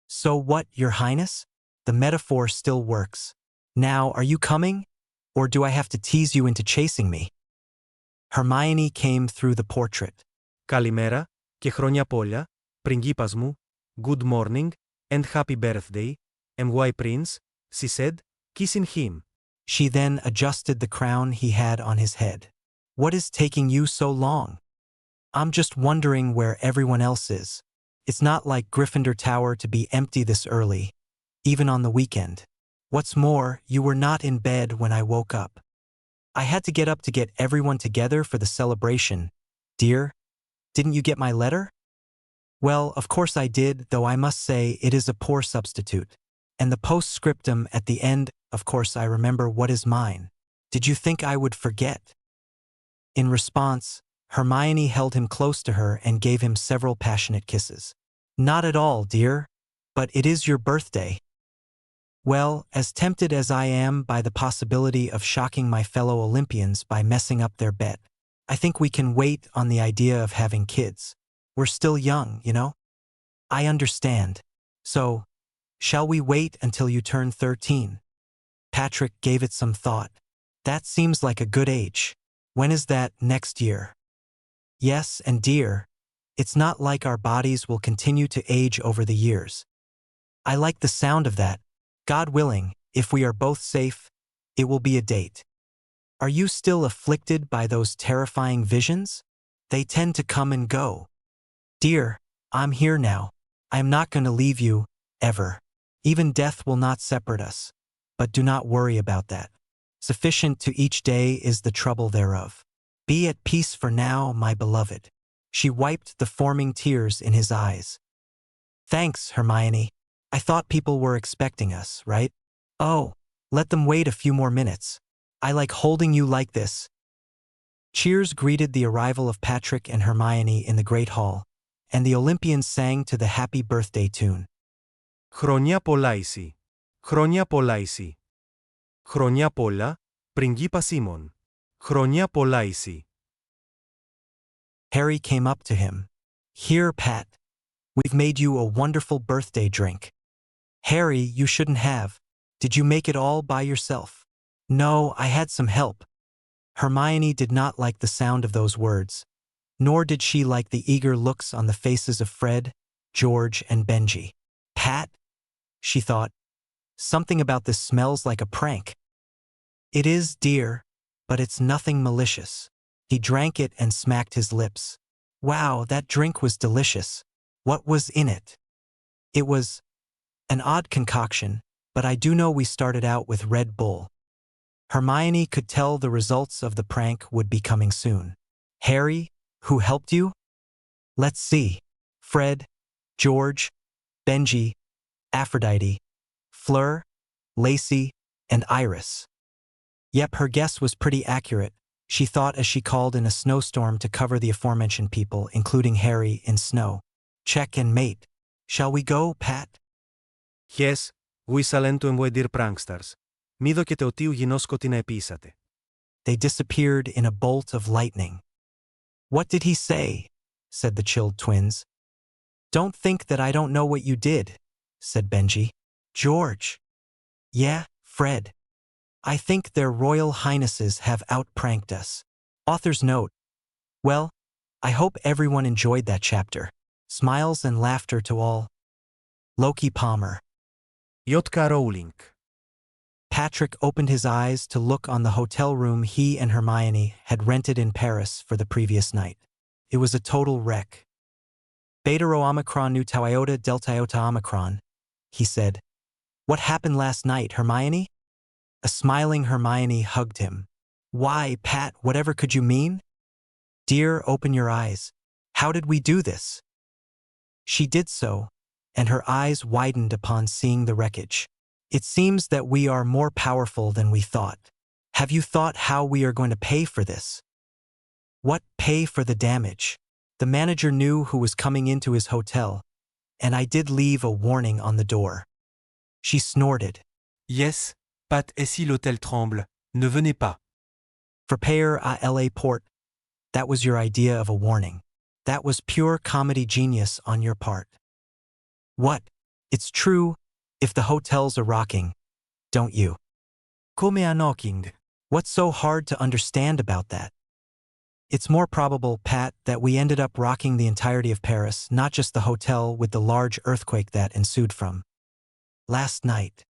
Speaker 1: So what, Your Highness? The metaphor still works. Now, are you coming? Or do I have to tease you into chasing me? Hermione came through the portrait.
Speaker 2: Καλημέρα και χρόνια πολλά, πριγκίπας μου, good morning and happy birthday, my prince, she said, kissing him.
Speaker 1: She then adjusted the crown he had on his head. What is taking you so long? I'm just wondering where everyone else is. It's not like Gryffindor Tower to be empty this early, even on the weekend. What's more, you were not in bed when I woke up. I had to get up to get everyone together for the celebration. Dear, didn't you get my letter? Well, of course I did, though I must say it is a poor substitute. And the postscriptum at the end, of course I remember what is mine. Did you think I would forget? In response, Hermione held him close to her and gave him several passionate kisses. Not at all, dear. But it is your birthday. Well, as tempted as I am by the possibility of shocking my fellow Olympians by messing up their bet, I think we can wait on the idea of having kids. We're still young, you know? I understand. So, shall we wait until you turn 13? Patrick gave it some thought. That seems like a good age. When is that, next year? Yes, and dear, it's not like our bodies will continue to age over the years. I like the sound of that. God willing, if we are both safe, it will be a date. Are you still afflicted by those terrifying visions? They tend to come and go. Dear, I'm here now. I am not going to leave you, ever. Even death will not separate us. But do not worry about that. Sufficient to each day is the trouble thereof. Be at peace for now, my beloved. She wiped the forming tears in his eyes. Thanks, Hermione. I thought people were expecting us, right? Oh, let them wait a few more minutes. I like holding you like this. Cheers greeted the arrival of Patrick and Hermione in the Great Hall, and the Olympians sang to the happy birthday tune.
Speaker 2: Χρόνια πολλά εσύ. Χρόνια πολλά εσύ. Χρόνια πολλά, πριγκίπα Σίμων. Χρόνια πολλά εσύ.
Speaker 1: Harry came up to him. Here, Pat. We've made you a wonderful birthday drink. Harry, you shouldn't have. Did you make it all by yourself? No, I had some help. Hermione did not like the sound of those words, nor did she like the eager looks on the faces of Fred, George, and Benji. Pat? She thought. Something about this smells like a prank. It is, dear, but it's nothing malicious. He drank it and smacked his lips. Wow, that drink was delicious. What was in it? It was an odd concoction, but I do know we started out with Red Bull. Hermione could tell the results of the prank would be coming soon. Harry, who helped you? Let's see. Fred, George, Benji, Aphrodite, Fleur, Lacey, and Iris. Yep, her guess was pretty accurate, she thought as she called in a snowstorm to cover the aforementioned people, including Harry, in snow. Check and mate. Shall we go, Pat?
Speaker 2: Yes, γουίσαλεν του εμβοεντήρ pranksters. Μη δοκετε οτίου γινώσκω την επίσατε.
Speaker 1: They disappeared in a bolt of lightning. What did he say? Said the chilled twins. Don't think that I don't know what you did, said Benji. George. Yeah, Fred. I think their royal highnesses have outpranked us. Author's note. Well, I hope everyone enjoyed that chapter. Smiles and laughter to all. Loki Palmer.
Speaker 2: J.K. Rowling.
Speaker 1: Patrick opened his eyes to look on the hotel room he and Hermione had rented in Paris for the previous night. It was a total wreck. Beta Rho Omicron Nu Tau Iota Delta Iota Omicron, he said. What happened last night, Hermione? A smiling Hermione hugged him. Why, Pat, whatever could you mean? Dear, open your eyes. How did we do this? She did so, and her eyes widened upon seeing the wreckage. It seems that we are more powerful than we thought. Have you thought how we are going to pay for this? What, pay for the damage? The manager knew who was coming into his hotel, and I did leave a warning on the door. She snorted.
Speaker 3: Yes, Pat, et si l'hôtel tremble, ne venez pas.
Speaker 1: Frappayer à la porte. That was your idea of a warning. That was pure comedy genius on your part. What? It's true, if the hotels are rocking, don't you?
Speaker 3: Come a knocking.
Speaker 1: What's so hard to understand about that? It's more probable, Pat, that we ended up rocking the entirety of Paris, not just the hotel with the large earthquake that ensued from last night.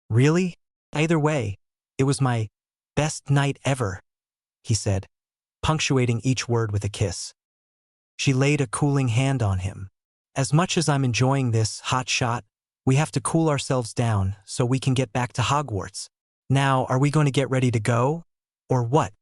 Speaker 1: Really? Either way, it was my best night ever, he said, punctuating each word with a kiss. She laid a cooling hand on him. As much as I'm enjoying this hot shot, we have to cool ourselves down so we can get back to Hogwarts. Now, are we going to get ready to go? Or what?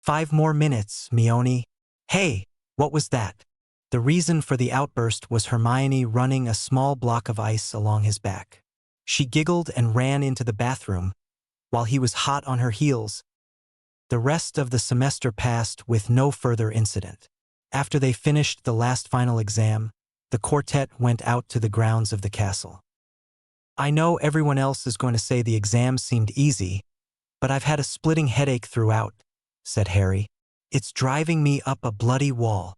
Speaker 1: 5 more minutes, Mione. Hey, what was that? The reason for the outburst was Hermione running a small block of ice along his back. She giggled and ran into the bathroom, while he was hot on her heels. The rest of the semester passed with no further incident. After they finished the last final exam, the quartet went out to the grounds of the castle. I know everyone else is going to say the exam seemed easy, but I've had a splitting headache throughout, said Harry. It's driving me up a bloody wall.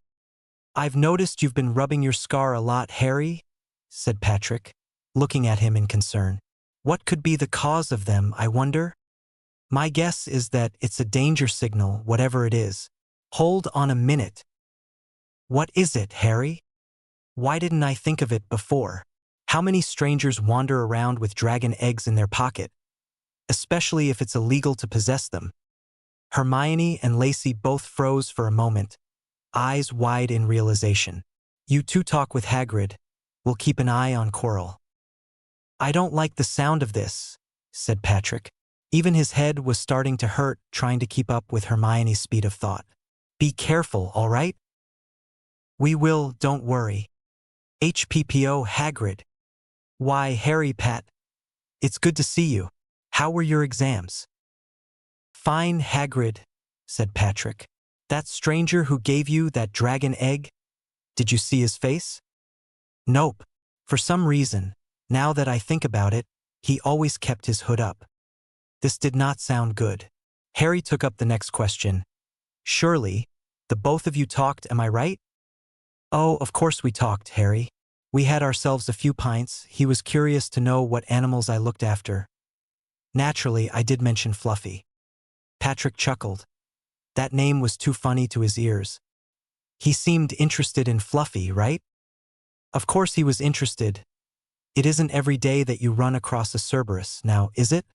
Speaker 1: I've noticed you've been rubbing your scar a lot, Harry, said Patrick, looking at him in concern. What could be the cause of them, I wonder? My guess is that it's a danger signal, whatever it is. Hold on a minute. What is it, Harry? Why didn't I think of it before? How many strangers wander around with dragon eggs in their pocket, especially if it's illegal to possess them? Hermione and Lacey both froze for a moment, eyes wide in realization. You two talk with Hagrid. We'll keep an eye on Quirrell. I don't like the sound of this, said Patrick. Even his head was starting to hurt trying to keep up with Hermione's speed of thought. Be careful, all right? We will, don't worry. HPPO Hagrid. Why, Harry, Pat. It's good to see you. How were your exams? Fine, Hagrid, said Patrick. That stranger who gave you that dragon egg? Did you see his face? Nope. For some reason, now that I think about it, he always kept his hood up. This did not sound good. Harry took up the next question. Surely, the both of you talked, am I right? Oh, of course we talked, Harry. We had ourselves a few pints. He was curious to know what animals I looked after. Naturally, I did mention Fluffy. Patrick chuckled. That name was too funny to his ears. He seemed interested in Fluffy, right? Of course he was interested. It isn't every day that you run across a Cerberus, now, is it?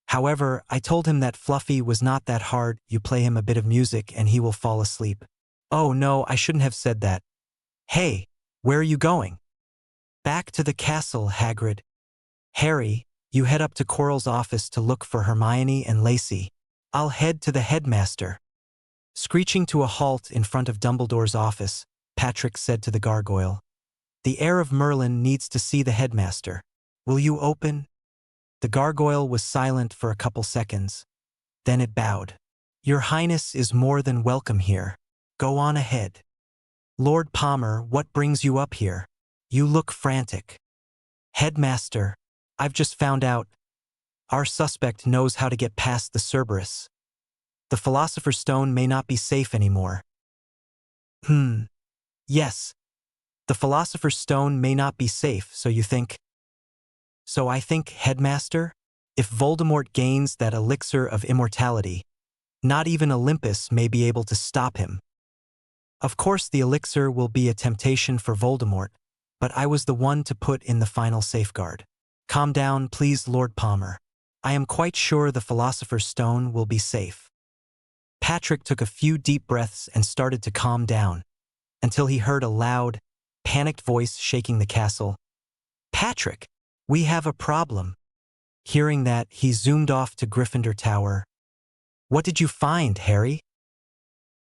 Speaker 1: However, I told him that Fluffy was not that hard. You play him a bit of music and he will fall asleep. Oh no, I shouldn't have said that. Hey, where are you going? Back to the castle, Hagrid. Harry, you head up to Quirrell's office to look for Hermione and Lacey. I'll head to the headmaster. Screeching to a halt in front of Dumbledore's office, Patrick said to the gargoyle, The heir of Merlin needs to see the headmaster. Will you open? The gargoyle was silent for a couple seconds. Then it bowed. Your Highness is more than welcome here. Go on ahead. Lord Palmer, what brings you up here? You look frantic. Headmaster, I've just found out. Our suspect knows how to get past the Cerberus. The Philosopher's Stone may not be safe anymore. Yes. The Philosopher's Stone may not be safe, so you think? So I think, Headmaster, if Voldemort gains that elixir of immortality, not even Olympus may be able to stop him. Of course the elixir will be a temptation for Voldemort, but I was the one to put in the final safeguard. Calm down, please, Lord Palmer. I am quite sure the Philosopher's Stone will be safe. Patrick took a few deep breaths and started to calm down, until he heard a loud, panicked voice shaking the castle. Patrick, we have a problem. Hearing that, he zoomed off to Gryffindor Tower. What did you find, Harry?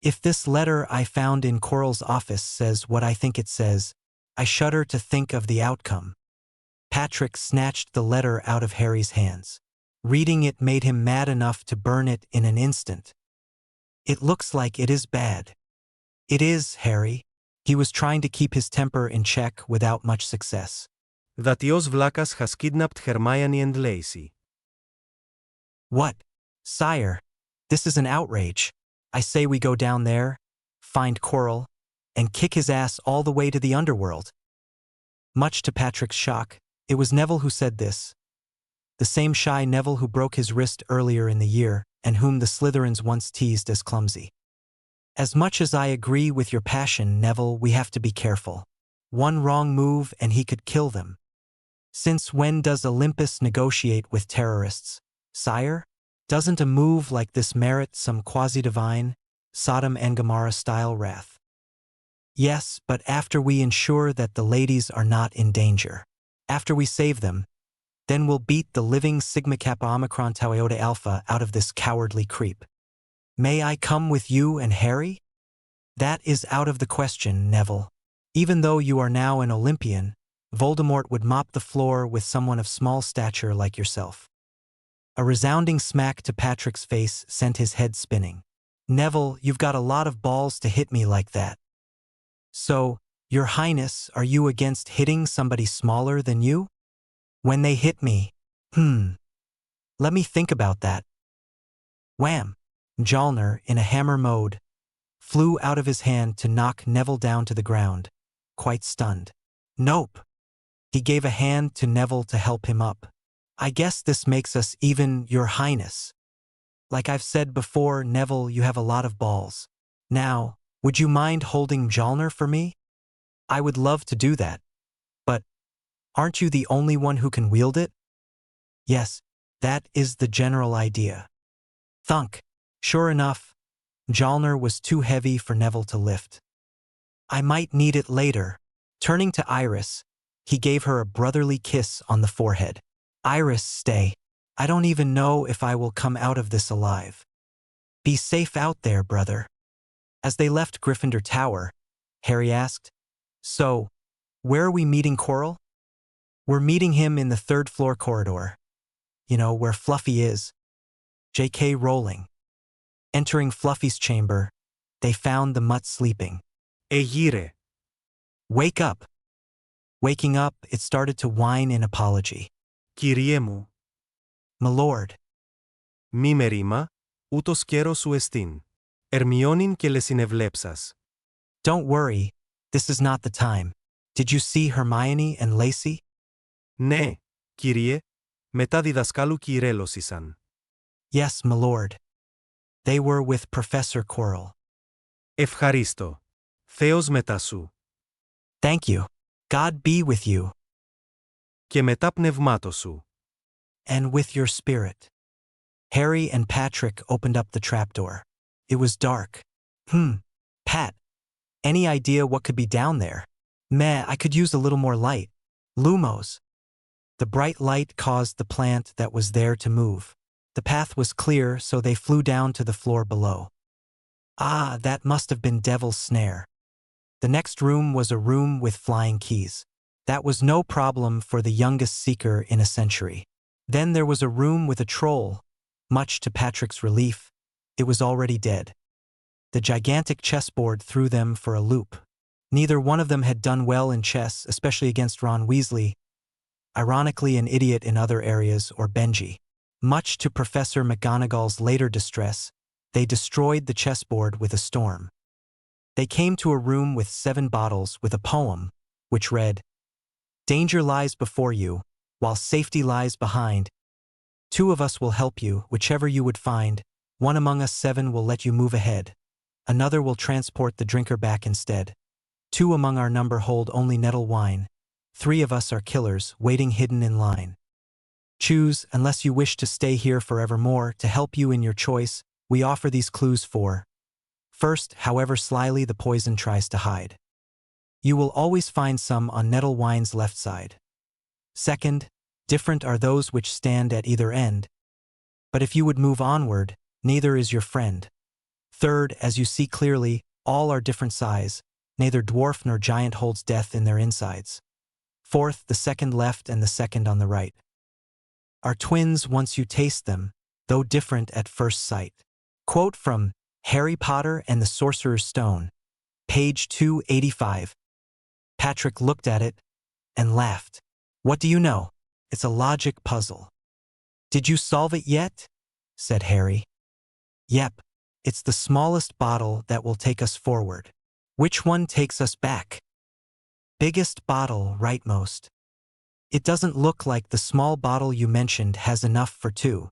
Speaker 1: If this letter I found in Quirrell's office says what I think it says, I shudder to think of the outcome. Patrick snatched the letter out of Harry's hands. Reading it made him mad enough to burn it in an instant. It looks like it is bad. It is, Harry. He was trying to keep his temper in check without much success.
Speaker 2: Δατιός βλάκας has kidnapped Hermione and Lacey.
Speaker 1: What? Sire, this is an outrage. I say we go down there, find Quirrell, and kick his ass all the way to the underworld. Much to Patrick's shock, it was Neville who said this. The same shy Neville who broke his wrist earlier in the year, and whom the Slytherins once teased as clumsy. As much as I agree with your passion, Neville, we have to be careful. One wrong move and he could kill them. Since when does Olympus negotiate with terrorists? Sire? Doesn't a move like this merit some quasi-divine, Sodom and Gomorrah-style wrath? Yes, but after we ensure that the ladies are not in danger. After we save them, then we'll beat the living Sigma Kappa Omicron Tau Iota Alpha out of this cowardly creep. May I come with you and Harry? That is out of the question, Neville. Even though you are now an Olympian, Voldemort would mop the floor with someone of small stature like yourself. A resounding smack to Patrick's face sent his head spinning. Neville, you've got a lot of balls to hit me like that. So, Your Highness, are you against hitting somebody smaller than you? When they hit me, let me think about that. Wham! Mjolnir, in a hammer mode, flew out of his hand to knock Neville down to the ground, quite stunned. Nope. He gave a hand to Neville to help him up. I guess this makes us even, Your Highness. Like I've said before, Neville, you have a lot of balls. Now, would you mind holding Mjolnir for me? I would love to do that. But, aren't you the only one who can wield it? Yes, that is the general idea. Thunk. Sure enough, Mjolnir was too heavy for Neville to lift. I might need it later. Turning to Iris, he gave her a brotherly kiss on the forehead. Iris, stay. I don't even know if I will come out of this alive. Be safe out there, brother. As they left Gryffindor Tower, Harry asked, So, where are we meeting Quirrell? We're meeting him in the third-floor corridor. You know, where Fluffy is. J.K. Rowling. Entering Fluffy's chamber, they found the mutt sleeping.
Speaker 2: Εγείρε.
Speaker 1: Wake up! Waking up, it started to whine in apology.
Speaker 2: Κυριέ μου.
Speaker 1: My lord.
Speaker 2: Μη με ρήμα, ούτως καιρός σου εστίν. Ερμιόνιν και λεσινεβλέψας.
Speaker 1: Don't worry, this is not the time. Did you see Hermione and Lacey?
Speaker 2: Ναι, Κύριε, μετά διδασκάλου κυρέλωσισαν.
Speaker 1: Yes, my lord. They were with Professor Quirrell.
Speaker 2: Ευχαρίστω. Θεός μετά σου.
Speaker 1: Thank you. God be with you.
Speaker 2: Και μετά πνευμάτος σου.
Speaker 1: And with your spirit. Harry and Patrick opened up the trapdoor. It was dark. Pat. Any idea what could be down there? Meh, I could use a little more light. Lumos. The bright light caused the plant that was there to move. The path was clear, so they flew down to the floor below. Ah, that must have been Devil's Snare. The next room was a room with flying keys. That was no problem for the youngest seeker in a century. Then there was a room with a troll. Much to Patrick's relief, it was already dead. The gigantic chessboard threw them for a loop. Neither one of them had done well in chess, especially against Ron Weasley, ironically an idiot in other areas, or Benji. Much to Professor McGonagall's later distress, they destroyed the chessboard with a storm. They came to a room with 7 bottles with a poem, which read, Danger lies before you, while safety lies behind. 2 of us will help you, whichever you would find. 1 among us 7 will let you move ahead. Another will transport the drinker back instead. 2 among our number hold only nettle wine. 3 of us are killers, waiting hidden in line. Choose, unless you wish to stay here forevermore. To help you in your choice, we offer these clues for. First, however slyly the poison tries to hide. You will always find some on nettle wine's left side. Second, different are those which stand at either end. But if you would move onward, neither is your friend. Third, as you see clearly, all are different size, neither dwarf nor giant holds death in their insides. Fourth, the second left and the second on the right are twins once you taste them, though different at first sight. Quote from Harry Potter and the Sorcerer's Stone, page 285. Patrick looked at it and laughed. What do you know? It's a logic puzzle. Did you solve it yet? Said Harry. Yep, it's the smallest bottle that will take us forward. Which one takes us back? Biggest bottle, rightmost. It doesn't look like the small bottle you mentioned has enough for two.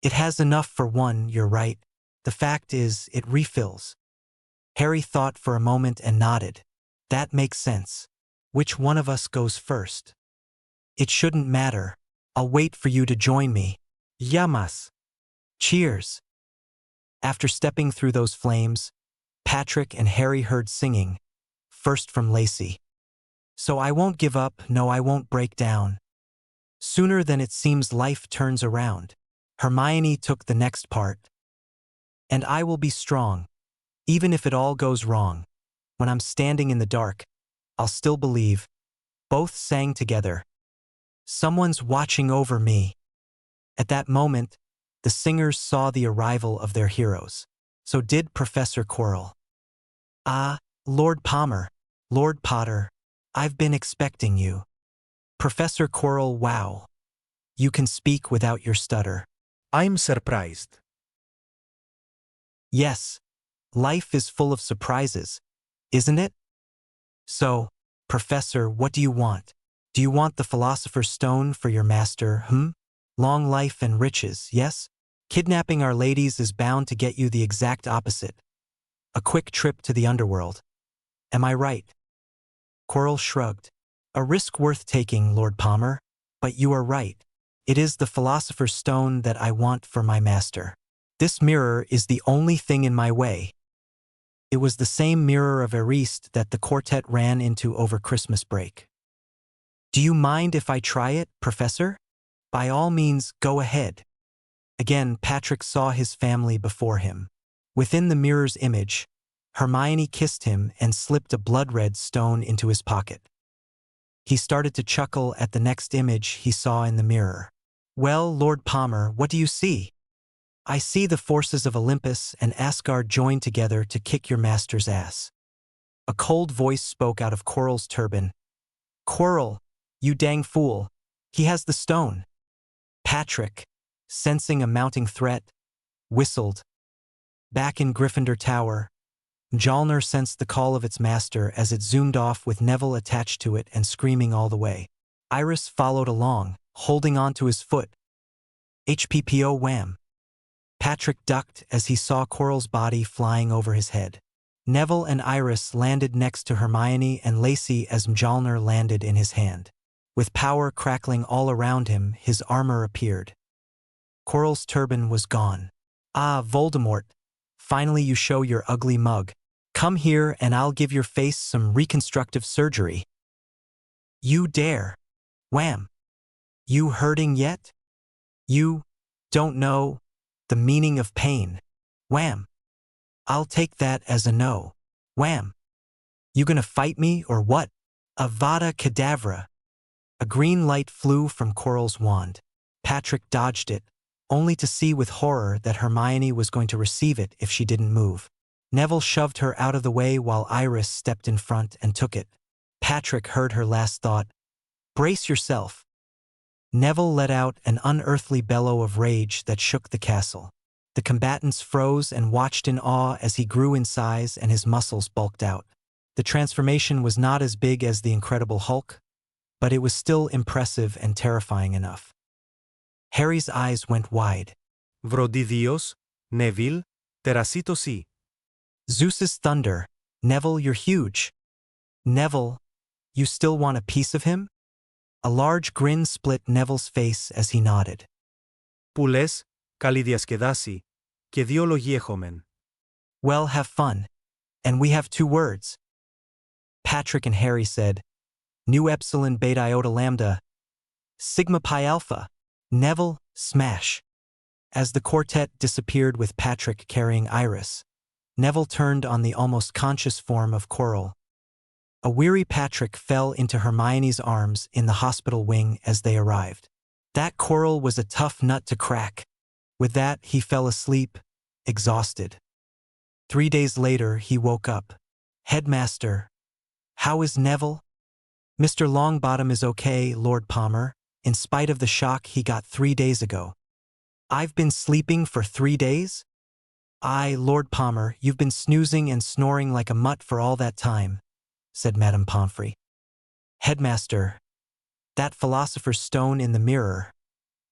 Speaker 1: It has enough for one, you're right. The fact is, it refills. Harry thought for a moment and nodded. That makes sense. Which one of us goes first? It shouldn't matter. I'll wait for you to join me. Llamas. Cheers. After stepping through those flames, Patrick and Harry heard singing, first from Lacey. So I won't give up, no I won't break down. Sooner than it seems life turns around. Hermione took the next part. And I will be strong. Even if it all goes wrong. When I'm standing in the dark, I'll still believe. Both sang together. Someone's watching over me. At that moment, the singers saw the arrival of their heroes. So did Professor Quirrell. Ah, Lord Palmer, Lord Potter, I've been expecting you. Professor Quirrell, wow. You can speak without your stutter.
Speaker 2: I'm surprised.
Speaker 1: Yes, life is full of surprises, isn't it? So, Professor, what do you want? Do you want the Philosopher's Stone for your master, Long life and riches, yes? Kidnapping our ladies is bound to get you the exact opposite. A quick trip to the underworld. Am I right? Quirrell shrugged. A risk worth taking, Lord Palmer, but you are right. It is the Philosopher's Stone that I want for my master. This mirror is the only thing in my way. It was the same mirror of Ariste that the quartet ran into over Christmas break. Do you mind if I try it, Professor? By all means, go ahead. Again, Patrick saw his family before him. Within the mirror's image, Hermione kissed him and slipped a blood-red stone into his pocket. He started to chuckle at the next image he saw in the mirror. Well, Lord Palmer, what do you see? I see the forces of Olympus and Asgard joined together to kick your master's ass. A cold voice spoke out of Quirrell's turban. Quirrell, you dang fool. He has the stone. Patrick, sensing a mounting threat, whistled. Back in Gryffindor Tower, Mjolnir sensed the call of its master as it zoomed off with Neville attached to it and screaming all the way. Iris followed along, holding on to his foot. HPPO wham. Patrick ducked as he saw Quirrell's body flying over his head. Neville and Iris landed next to Hermione and Lacey as Mjolnir landed in his hand. With power crackling all around him, his armor appeared. Quirrell's turban was gone. Ah, Voldemort, finally you show your ugly mug. Come here and I'll give your face some reconstructive surgery. You dare. Wham. You hurting yet? You don't know the meaning of pain. Wham. I'll take that as a no. Wham. You gonna fight me or what? Avada Kedavra. A green light flew from Quirrell's wand. Patrick dodged it, only to see with horror that Hermione was going to receive it if she didn't move. Neville shoved her out of the way while Iris stepped in front and took it. Patrick heard her last thought. Brace yourself. Neville let out an unearthly bellow of rage that shook the castle. The combatants froze and watched in awe as he grew in size and his muscles bulked out. The transformation was not as big as the Incredible Hulk, but it was still impressive and terrifying enough. Harry's eyes went wide.
Speaker 2: Βροντίδιος, Neville, τερασίτος.
Speaker 1: Zeus's thunder. Neville, you're huge. Neville, you still want a piece of him? A large grin split Neville's face as he nodded.
Speaker 2: Που λες, καλή διασκεδάση, και δύο λόγοι έχομεν.
Speaker 1: Well, have fun. And we have 2 words. Patrick and Harry said, Nu Epsilon Beta Iota Lambda. Sigma Pi Alpha. Neville, smash. As the quartet disappeared with Patrick carrying Iris, Neville turned on the almost conscious form of Coral. A weary Patrick fell into Hermione's arms in the hospital wing as they arrived. That Coral was a tough nut to crack. With that, he fell asleep, exhausted. 3 days later, he woke up. Headmaster, how is Neville? Mr. Longbottom is okay, Lord Palmer, in spite of the shock he got 3 days ago. I've been sleeping for 3 days? Aye, Lord Palmer, you've been snoozing and snoring like a mutt for all that time, said Madame Pomfrey. Headmaster, that philosopher's stone in the mirror.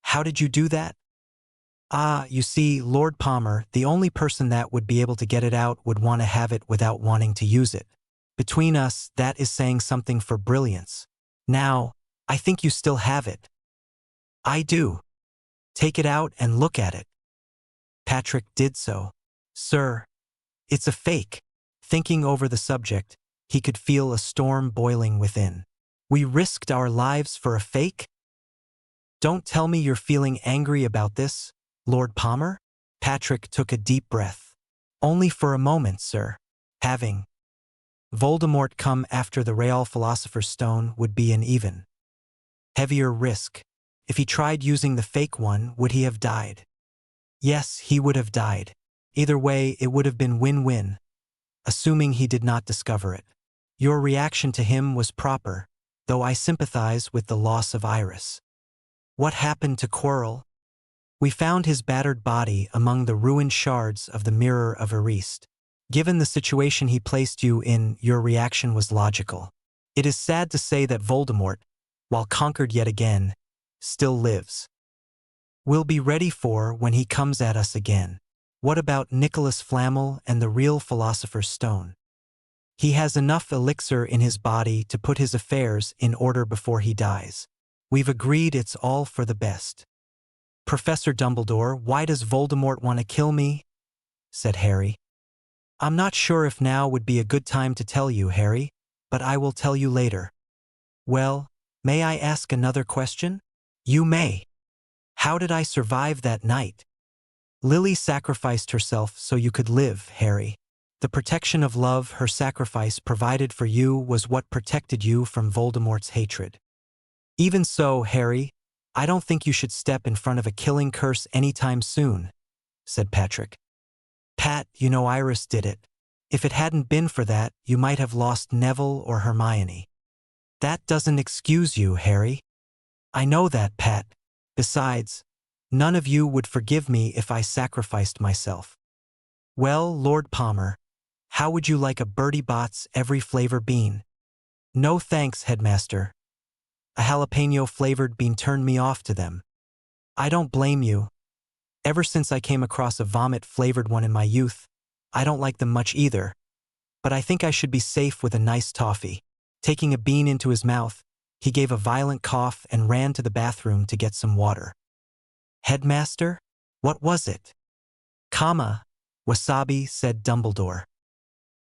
Speaker 1: How did you do that? Ah, you see, Lord Palmer, the only person that would be able to get it out would want to have it without wanting to use it. Between us, that is saying something for brilliance. Now, I think you still have it. I do. Take it out and look at it. Patrick did so. Sir, it's a fake. Thinking over the subject, he could feel a storm boiling within. We risked our lives for a fake? Don't tell me you're feeling angry about this, Lord Palmer? Patrick took a deep breath. Only for a moment, sir. Having Voldemort come after the Real Philosopher's Stone would be an even heavier risk. If he tried using the fake one, would he have died? Yes, he would have died. Either way, it would have been win-win, assuming he did not discover it. Your reaction to him was proper, though I sympathize with the loss of Iris. What happened to Quirrell? We found his battered body among the ruined shards of the Mirror of Erist. Given the situation he placed you in, your reaction was logical. It is sad to say that Voldemort, while conquered yet again, still lives. We'll be ready for when he comes at us again. What about Nicholas Flamel and the real Philosopher's Stone? He has enough elixir in his body to put his affairs in order before he dies. We've agreed it's all for the best. Professor Dumbledore, why does Voldemort want to kill me? Said Harry. I'm not sure if now would be a good time to tell you, Harry, but I will tell you later. Well, may I ask another question? You may. How did I survive that night? Lily sacrificed herself so you could live, Harry. The protection of love her sacrifice provided for you was what protected you from Voldemort's hatred. Even so, Harry, I don't think you should step in front of a killing curse anytime soon, said Patrick. Pat, you know Iris did it. If it hadn't been for that, you might have lost Neville or Hermione. That doesn't excuse you, Harry. I know that, Pat. Besides, none of you would forgive me if I sacrificed myself. Well, Lord Palmer, how would you like a Bertie Bott's every flavor bean? No thanks, Headmaster. A jalapeno-flavored bean turned me off to them. I don't blame you. Ever since I came across a vomit-flavored one in my youth, I don't like them much either. But I think I should be safe with a nice toffee. Taking a bean into his mouth, he gave a violent cough and ran to the bathroom to get some water. Headmaster? What was it? Wasabi, said Dumbledore.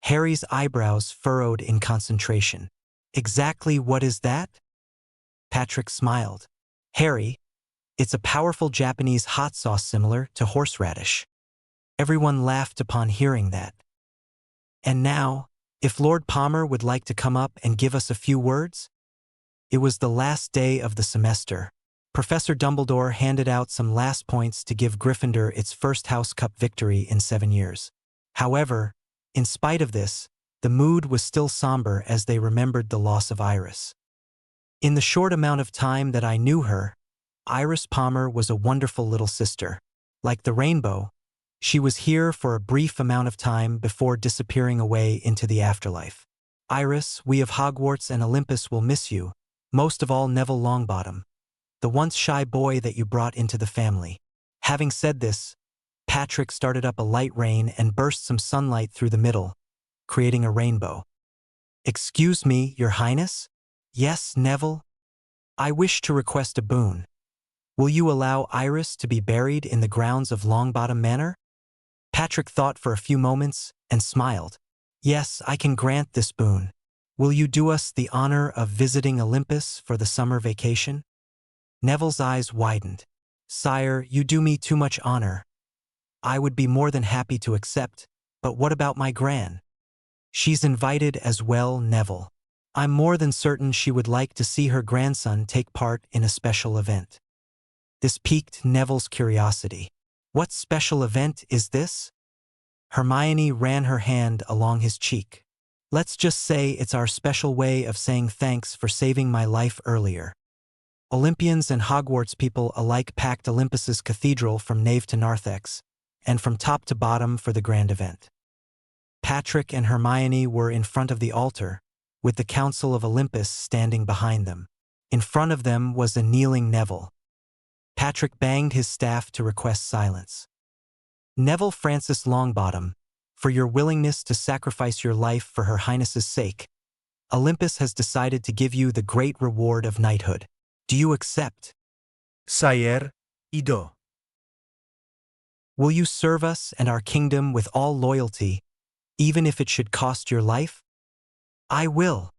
Speaker 1: Harry's eyebrows furrowed in concentration. Exactly what is that? Patrick smiled. Harry, it's a powerful Japanese hot sauce similar to horseradish. Everyone laughed upon hearing that. And now, if Lord Palmer would like to come up and give us a few words? It was the last day of the semester. Professor Dumbledore handed out some last points to give Gryffindor its first House Cup victory in 7 years. However, in spite of this, the mood was still somber as they remembered the loss of Iris. In the short amount of time that I knew her, Iris Palmer was a wonderful little sister. Like the rainbow, she was here for a brief amount of time before disappearing away into the afterlife. Iris, we of Hogwarts and Olympus will miss you, most of all Neville Longbottom, the once shy boy that you brought into the family. Having said this, Patrick started up a light rain and burst some sunlight through the middle, creating a rainbow. Excuse me, Your Highness? Yes, Neville? I wish to request a boon. Will you allow Iris to be buried in the grounds of Longbottom Manor? Patrick thought for a few moments and smiled. Yes, I can grant this boon. Will you do us the honor of visiting Olympus for the summer vacation? Neville's eyes widened. Sire, you do me too much honor. I would be more than happy to accept, but what about my gran? She's invited as well, Neville. I'm more than certain she would like to see her grandson take part in a special event. This piqued Neville's curiosity. What special event is this? Hermione ran her hand along his cheek. Let's just say it's our special way of saying thanks for saving my life earlier. Olympians and Hogwarts people alike packed Olympus's cathedral from nave to narthex, and from top to bottom for the grand event. Patrick and Hermione were in front of the altar, with the Council of Olympus standing behind them. In front of them was a kneeling Neville. Patrick banged his staff to request silence. Neville Francis Longbottom, for your willingness to sacrifice your life for Her Highness's sake, Olympus has decided to give you the great reward of knighthood. Do you accept?
Speaker 2: Sire, I do.
Speaker 1: Will you serve us and our kingdom with all loyalty, even if it should cost your life? I will.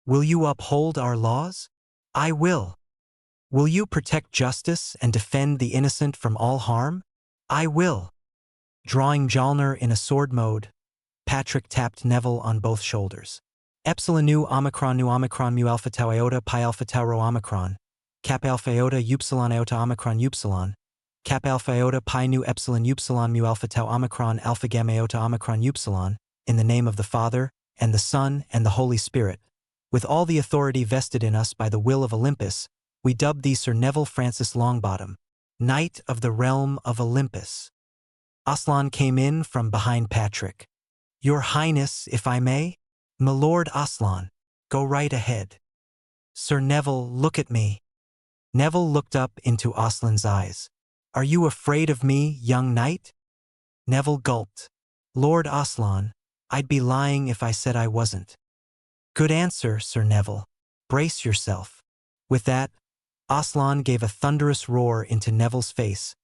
Speaker 1: Will you uphold our laws? I will. Will you protect justice and defend the innocent from all harm? I will. Drawing Mjolnir in a sword mode, Patrick tapped Neville on both shoulders. Epsilon nu omicron mu alpha tau iota pi alpha tau rho omicron, kappa alpha iota upsilon iota omicron upsilon, kappa alpha iota pi nu epsilon upsilon mu alpha tau omicron alpha gamma iota omicron upsilon, in the name of the Father, and the Son, and the Holy Spirit. With all the authority vested in us by the will of Olympus, we dub thee Sir Neville Francis Longbottom, Knight of the Realm of Olympus. Aslan came in from behind Patrick. Your Highness, if I may? My Lord Aslan, go right ahead. Sir Neville, look at me. Neville looked up into Aslan's eyes. Are you afraid of me, young knight? Neville gulped. Lord Aslan, I'd be lying if I said I wasn't. Good answer, Sir Neville. Brace yourself. With that, Aslan gave a thunderous roar into Neville's face,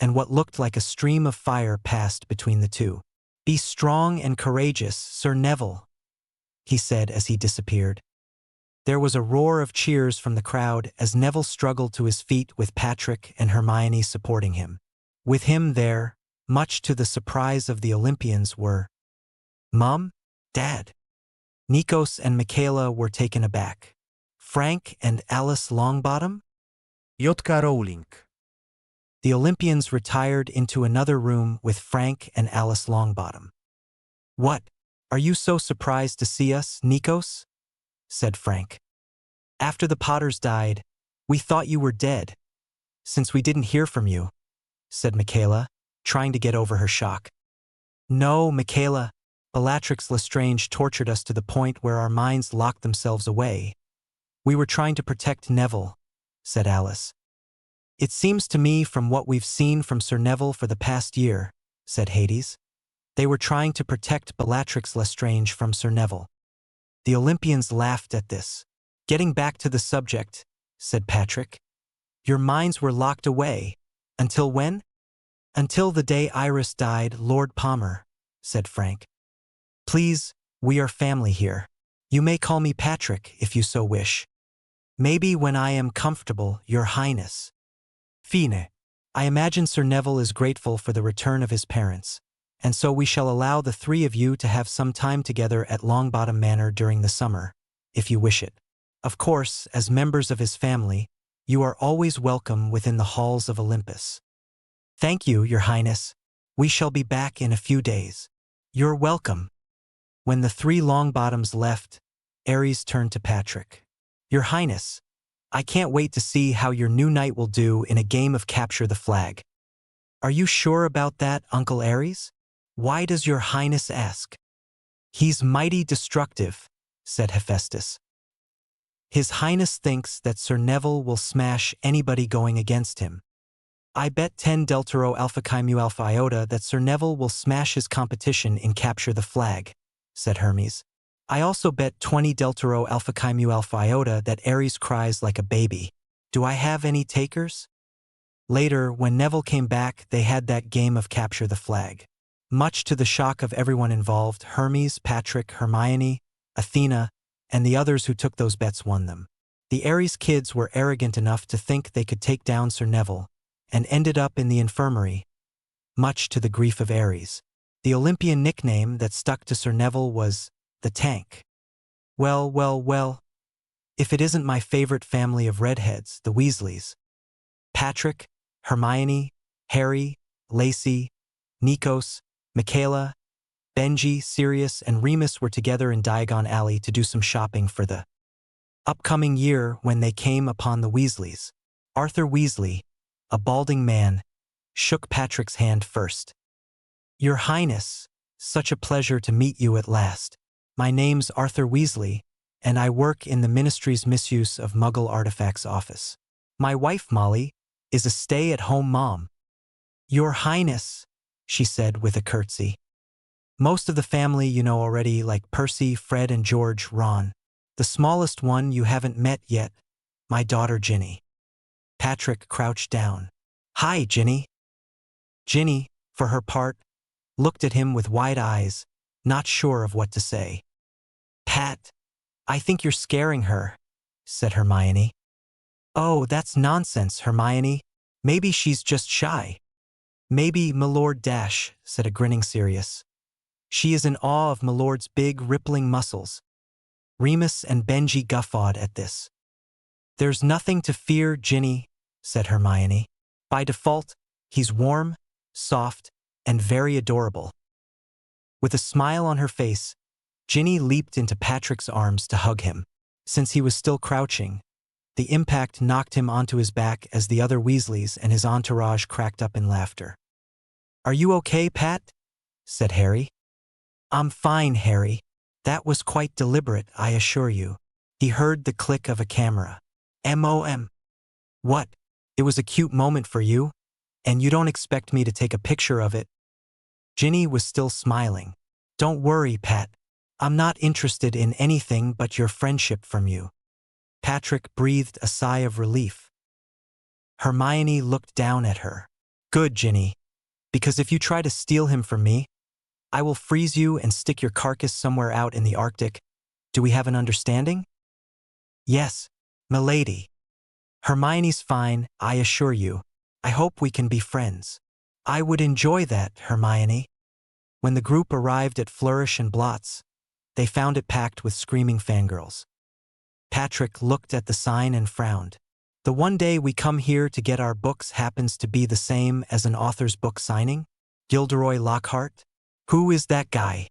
Speaker 1: and what looked like a stream of fire passed between the two. Be strong and courageous, Sir Neville, he said as he disappeared. There was a roar of cheers from the crowd as Neville struggled to his feet with Patrick and Hermione supporting him. With him there, much to the surprise of the Olympians, were Mom, Dad. Nikos and Michaela were taken aback. Frank and Alice Longbottom?
Speaker 2: J.K. Rowling.
Speaker 1: The Olympians retired into another room with Frank and Alice Longbottom. What? Are you so surprised to see us, Nikos? Said Frank. After the Potters died, we thought you were dead. Since we didn't hear from you, said Michaela, trying to get over her shock. No, Michaela, Bellatrix Lestrange tortured us to the point where our minds locked themselves away. We were trying to protect Neville, said Alice. It seems to me from what we've seen from Sir Neville for the past year, said Hades. They were trying to protect Bellatrix Lestrange from Sir Neville. The Olympians laughed at this. Getting back to the subject, said Patrick. Your minds were locked away. Until when? Until the day Iris died, Lord Palmer, said Frank. Please, we are family here. You may call me Patrick if you so wish. Maybe when I am comfortable, Your Highness. Fine. I imagine Sir Neville is grateful for the return of his parents, and so we shall allow the three of you to have some time together at Longbottom Manor during the summer, if you wish it. Of course, as members of his family, you are always welcome within the halls of Olympus. Thank you, Your Highness. We shall be back in a few days. You're welcome. When the three Longbottoms left, Ares turned to Patrick. Your Highness, I can't wait to see how your new knight will do in a game of Capture the Flag. Are you sure about that, Uncle Ares? Why does Your Highness ask? He's mighty destructive, said Hephaestus. His Highness thinks that Sir Neville will smash anybody going against him. I bet 10 Delta Rho Alpha Chi Mu Alpha Iota that Sir Neville will smash his competition in Capture the Flag, said Hermes. I also bet 20 Delta Rho Alpha Chi Mu Alpha Iota that Ares cries like a baby. Do I have any takers? Later, when Neville came back, they had that game of Capture the Flag. Much to the shock of everyone involved, Hermes, Patrick, Hermione, Athena, and the others who took those bets won them. The Ares kids were arrogant enough to think they could take down Sir Neville, and ended up in the infirmary, much to the grief of Ares. The Olympian nickname that stuck to Sir Neville was the Tank. Well, well, well, if it isn't my favorite family of redheads, the Weasleys. Patrick, Hermione, Harry, Lacey, Nikos, Michaela, Benji, Sirius, and Remus were together in Diagon Alley to do some shopping for the upcoming year when they came upon the Weasleys. Arthur Weasley, a balding man, shook Patrick's hand first. Your Highness, such a pleasure to meet you at last. My name's Arthur Weasley, and I work in the Ministry's Misuse of Muggle Artifacts office. My wife, Molly, is a stay-at-home mom. Your Highness, she said with a curtsy. Most of the family you know already, like Percy, Fred, and George, Ron. The smallest one you haven't met yet, my daughter Ginny. Patrick crouched down. Hi, Ginny. Ginny, for her part, looked at him with wide eyes, not sure of what to say. Pat, I think you're scaring her, said Hermione. Oh, that's nonsense, Hermione. Maybe she's just shy. Maybe, Milord Dash, said a grinning Sirius. She is in awe of Milord's big, rippling muscles. Remus and Benji guffawed at this. There's nothing to fear, Ginny, said Hermione. By default, he's warm, soft, and very adorable. With a smile on her face, Ginny leaped into Patrick's arms to hug him. Since he was still crouching, the impact knocked him onto his back as the other Weasleys and his entourage cracked up in laughter. Are you okay, Pat? Said Harry. I'm fine, Harry. That was quite deliberate, I assure you. He heard the click of a camera. M.O.M. What? It was a cute moment for you? And you don't expect me to take a picture of it? Ginny was still smiling. Don't worry, Pat. I'm not interested in anything but your friendship from you. Patrick breathed a sigh of relief. Hermione looked down at her. Good, Ginny, because if you try to steal him from me, I will freeze you and stick your carcass somewhere out in the Arctic. Do we have an understanding? Yes, milady. Hermione's fine, I assure you. I hope we can be friends. I would enjoy that, Hermione. When the group arrived at Flourish and Blotts, they found it packed with screaming fangirls. Patrick looked at the sign and frowned. The one day we come here to get our books happens to be the same as an author's book signing? Gilderoy Lockhart? Who is that guy?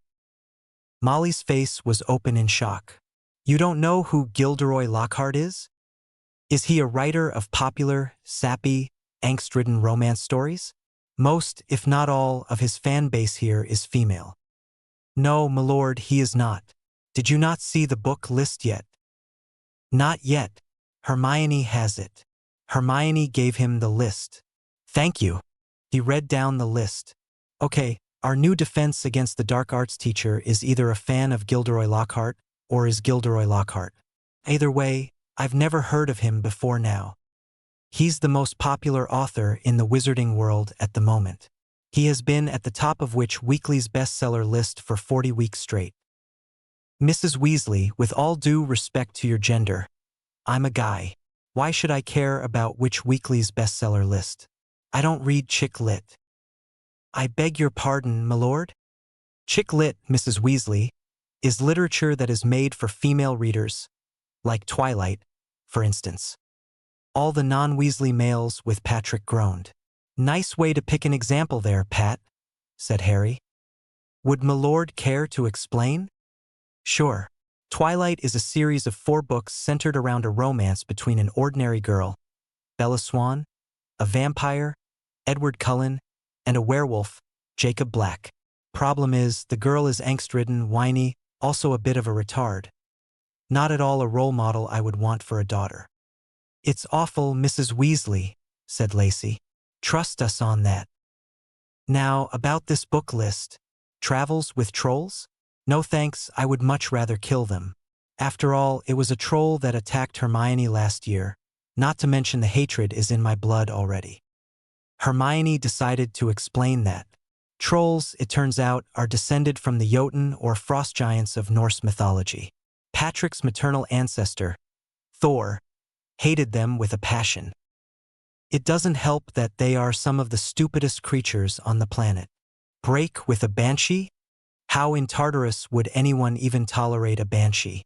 Speaker 1: Molly's face was open in shock. You don't know who Gilderoy Lockhart is? Is he a writer of popular, sappy, angst-ridden romance stories? Most, if not all, of his fan base here is female. No, milord, he is not. Did you not see the book list yet? Not yet. Hermione has it. Hermione gave him the list. Thank you. He read down the list. Okay, our new defense against the dark arts teacher is either a fan of Gilderoy Lockhart or is Gilderoy Lockhart. Either way, I've never heard of him before now. He's the most popular author in the wizarding world at the moment. He has been at the top of Witch Weekly's bestseller list for 40 weeks straight. Mrs. Weasley, with all due respect to your gender, I'm a guy. Why should I care about Witch Weekly's bestseller list? I don't read chick lit. I beg your pardon, milord? Chick lit, Mrs. Weasley, is literature that is made for female readers, like Twilight, for instance. All the non-Weasley males with Patrick groaned. Nice way to pick an example there, Pat, said Harry. Would milord care to explain? Sure. Twilight is a series of 4 books centered around a romance between an ordinary girl, Bella Swan, a vampire, Edward Cullen, and a werewolf, Jacob Black. Problem is, the girl is angst-ridden, whiny, also a bit of a retard. Not at all a role model I would want for a daughter. It's awful, Mrs. Weasley, said Lacey. Trust us on that. Now, about this book list. Travels with trolls? No thanks, I would much rather kill them. After all, it was a troll that attacked Hermione last year, not to mention the hatred is in my blood already. Hermione decided to explain that. Trolls, it turns out, are descended from the Jotun or frost giants of Norse mythology. Patrick's maternal ancestor, Thor, hated them with a passion. It doesn't help that they are some of the stupidest creatures on the planet. Break with a banshee? How in Tartarus would anyone even tolerate a banshee?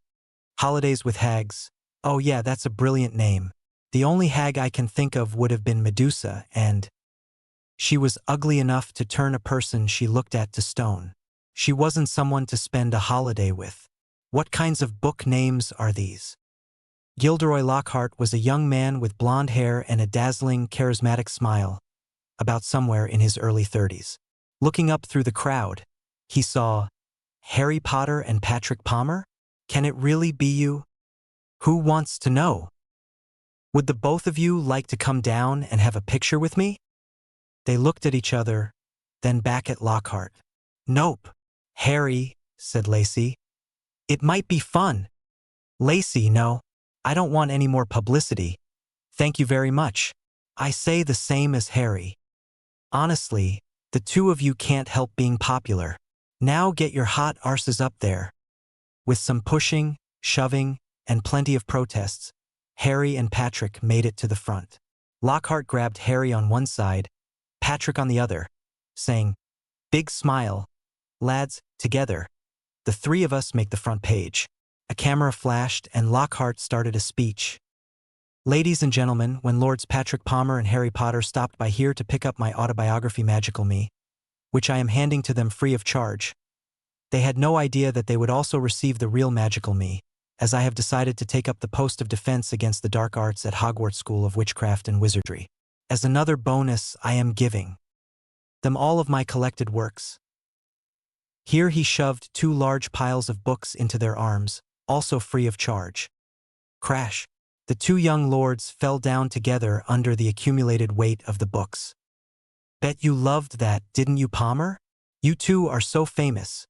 Speaker 1: Holidays with hags? Oh yeah, that's a brilliant name. The only hag I can think of would have been Medusa, and she was ugly enough to turn a person she looked at to stone. She wasn't someone to spend a holiday with. What kinds of book names are these? Gilderoy Lockhart was a young man with blonde hair and a dazzling, charismatic smile, about somewhere in his early 30s. Looking up through the crowd, he saw Harry Potter and Patrick Palmer? Can it really be you? Who wants to know? Would the both of you like to come down and have a picture with me? They looked at each other, then back at Lockhart. Nope. Harry, said Lacey. It might be fun. Lacey, no. I don't want any more publicity. Thank you very much. I say the same as Harry. Honestly, the two of you can't help being popular. Now get your hot arses up there. With some pushing, shoving, and plenty of protests, Harry and Patrick made it to the front. Lockhart grabbed Harry on one side, Patrick on the other, saying, "Big smile. Lads, together. The three of us make the front page." A camera flashed and Lockhart started a speech. Ladies and gentlemen, when Lords Patrick Palmer and Harry Potter stopped by here to pick up my autobiography Magical Me, which I am handing to them free of charge, they had no idea that they would also receive the real Magical Me, as I have decided to take up the post of defense against the dark arts at Hogwarts School of Witchcraft and Wizardry. As another bonus, I am giving them all of my collected works. Here he shoved 2 large piles of books into their arms, also free of charge. Crash. The 2 young lords fell down together under the accumulated weight of the books. Bet you loved that, didn't you, Palmer? You two are so famous.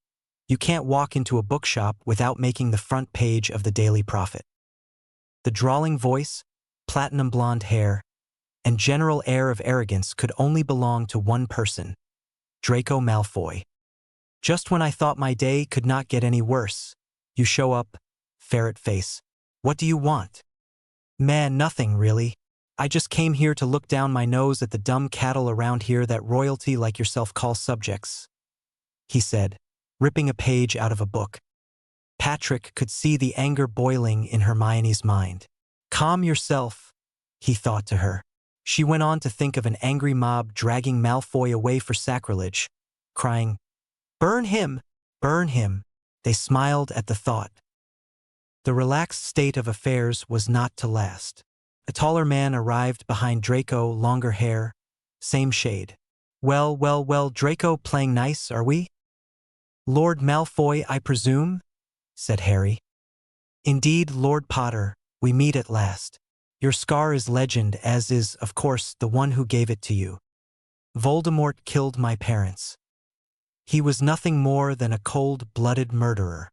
Speaker 1: You can't walk into a bookshop without making the front page of the Daily Prophet. The drawling voice, platinum blonde hair, and general air of arrogance could only belong to one person, Draco Malfoy. Just when I thought my day could not get any worse, you show up, ferret face. What do you want? Man, nothing really. I just came here to look down my nose at the dumb cattle around here that royalty like yourself calls subjects, he said, ripping a page out of a book. Patrick could see the anger boiling in Hermione's mind. Calm yourself, he thought to her. She went on to think of an angry mob dragging Malfoy away for sacrilege, crying, "Burn him! Burn him!" They smiled at the thought. The relaxed state of affairs was not to last. A taller man arrived behind Draco, longer hair, same shade. Well, Draco, playing nice, are we? Lord Malfoy, I presume? Said Harry. Indeed, Lord Potter, we meet at last. Your scar is legend, as is, of course, the one who gave it to you. Voldemort killed my parents. He was nothing more than a cold-blooded murderer.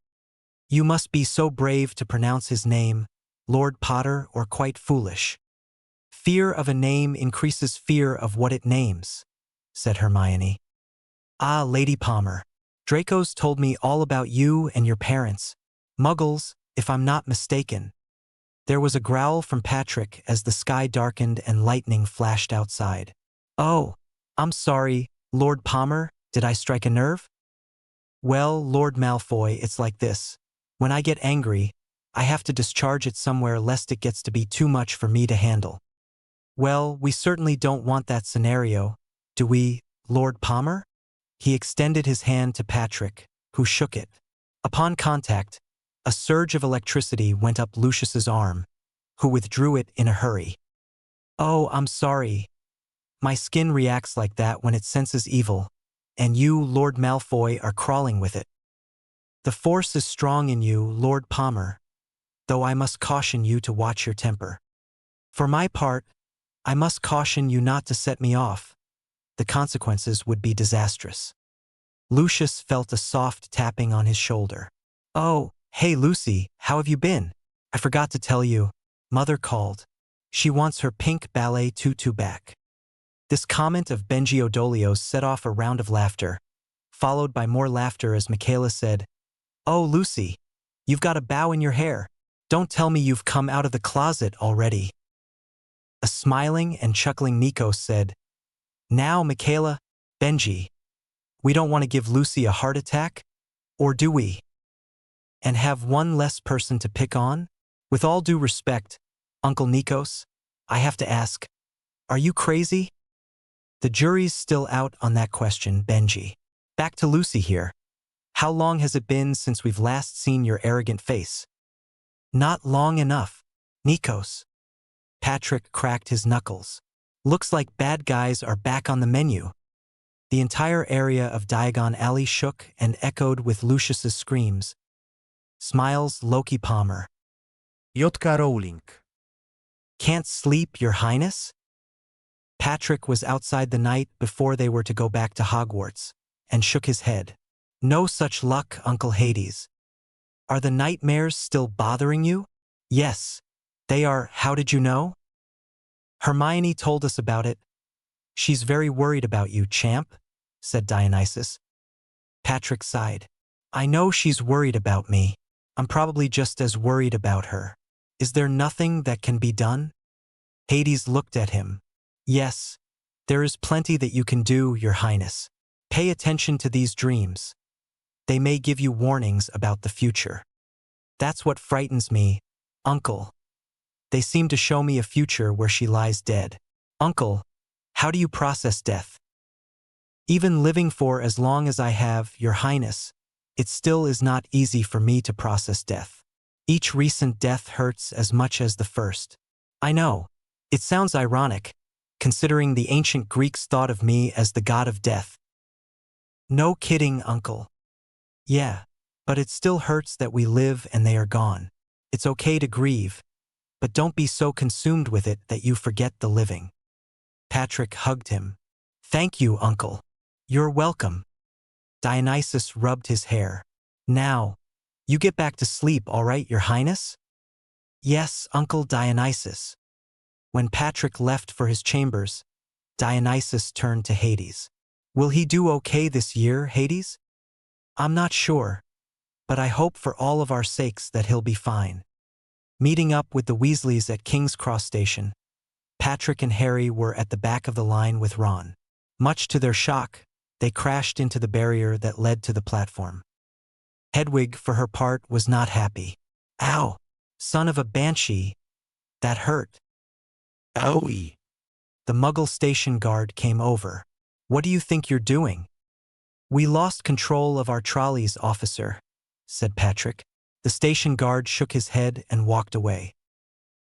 Speaker 1: You must be so brave to pronounce his name, Lord Potter, or quite foolish. Fear of a name increases fear of what it names, said Hermione. Ah, Lady Palmer, Draco's told me all about you and your parents. Muggles, if I'm not mistaken. There was a growl from Patrick as the sky darkened and lightning flashed outside. Oh, I'm sorry, Lord Palmer, did I strike a nerve? Well, Lord Malfoy, it's like this. When I get angry, I have to discharge it somewhere lest it gets to be too much for me to handle. Well, we certainly don't want that scenario, do we, Lord Palmer? He extended his hand to Patrick, who shook it. Upon contact, a surge of electricity went up Lucius's arm, who withdrew it in a hurry. Oh, I'm sorry. My skin reacts like that when it senses evil, and you, Lord Malfoy, are crawling with it. The force is strong in you, Lord Palmer, though I must caution you to watch your temper. For my part, I must caution you not to set me off. The consequences would be disastrous. Lucius felt a soft tapping on his shoulder. Oh, hey Lucy, how have you been? I forgot to tell you, Mother called. She wants her pink ballet tutu back. This comment of Benjiodolio's set off a round of laughter, followed by more laughter as Michaela said, Oh, Lucy, you've got a bow in your hair. Don't tell me you've come out of the closet already. A smiling and chuckling Nikos said, "Now, Michaela, Benji, we don't want to give Lucy a heart attack, or do we? And have one less person to pick on? With all due respect, Uncle Nikos, I have to ask, are you crazy?" "The jury's still out on that question, Benji. Back to Lucy here. How long has it been since we've last seen your arrogant face?" "Not long enough, Nikos." Patrick cracked his knuckles. "Looks like bad guys are back on the menu." The entire area of Diagon Alley shook and echoed with Lucius's screams. Smiles Loki Palmer.
Speaker 2: J.K. Rowling.
Speaker 1: "Can't sleep, Your Highness?" Patrick was outside the night before they were to go back to Hogwarts, and shook his head. "No such luck, Uncle Hades." "Are the nightmares still bothering you?" "Yes, they are. How did you know?" "Hermione told us about it." "She's very worried about you, champ," said Dionysus. Patrick sighed. "I know she's worried about me. I'm probably just as worried about her. Is there nothing that can be done?" Hades looked at him. "Yes, there is plenty that you can do, Your Highness. Pay attention to these dreams. They may give you warnings about the future." "That's what frightens me, Uncle. They seem to show me a future where she lies dead." "Uncle, how do you process death?" "Even living for as long as I have, Your Highness, it still is not easy for me to process death. Each recent death hurts as much as the first." "I know. It sounds ironic, considering the ancient Greeks thought of me as the god of death." "No kidding, Uncle." "Yeah, but it still hurts that we live and they are gone. It's okay to grieve, but don't be so consumed with it that you forget the living." Patrick hugged him. "Thank you, Uncle. You're welcome." Dionysus rubbed his hair. "Now, you get back to sleep, all right, Your Highness?" "Yes, Uncle Dionysus." When Patrick left for his chambers, Dionysus turned to Hades. "Will he do okay this year, Hades?" "I'm not sure, but I hope for all of our sakes that he'll be fine." Meeting up with the Weasleys at King's Cross Station, Patrick and Harry were at the back of the line with Ron. Much to their shock, they crashed into the barrier that led to the platform. Hedwig, for her part, was not happy. "Ow! Son of a banshee! That hurt."
Speaker 2: Owie.
Speaker 1: The Muggle station guard came over. "What do you think you're doing?" "We lost control of our trolleys, officer," said Patrick. The station guard shook his head and walked away.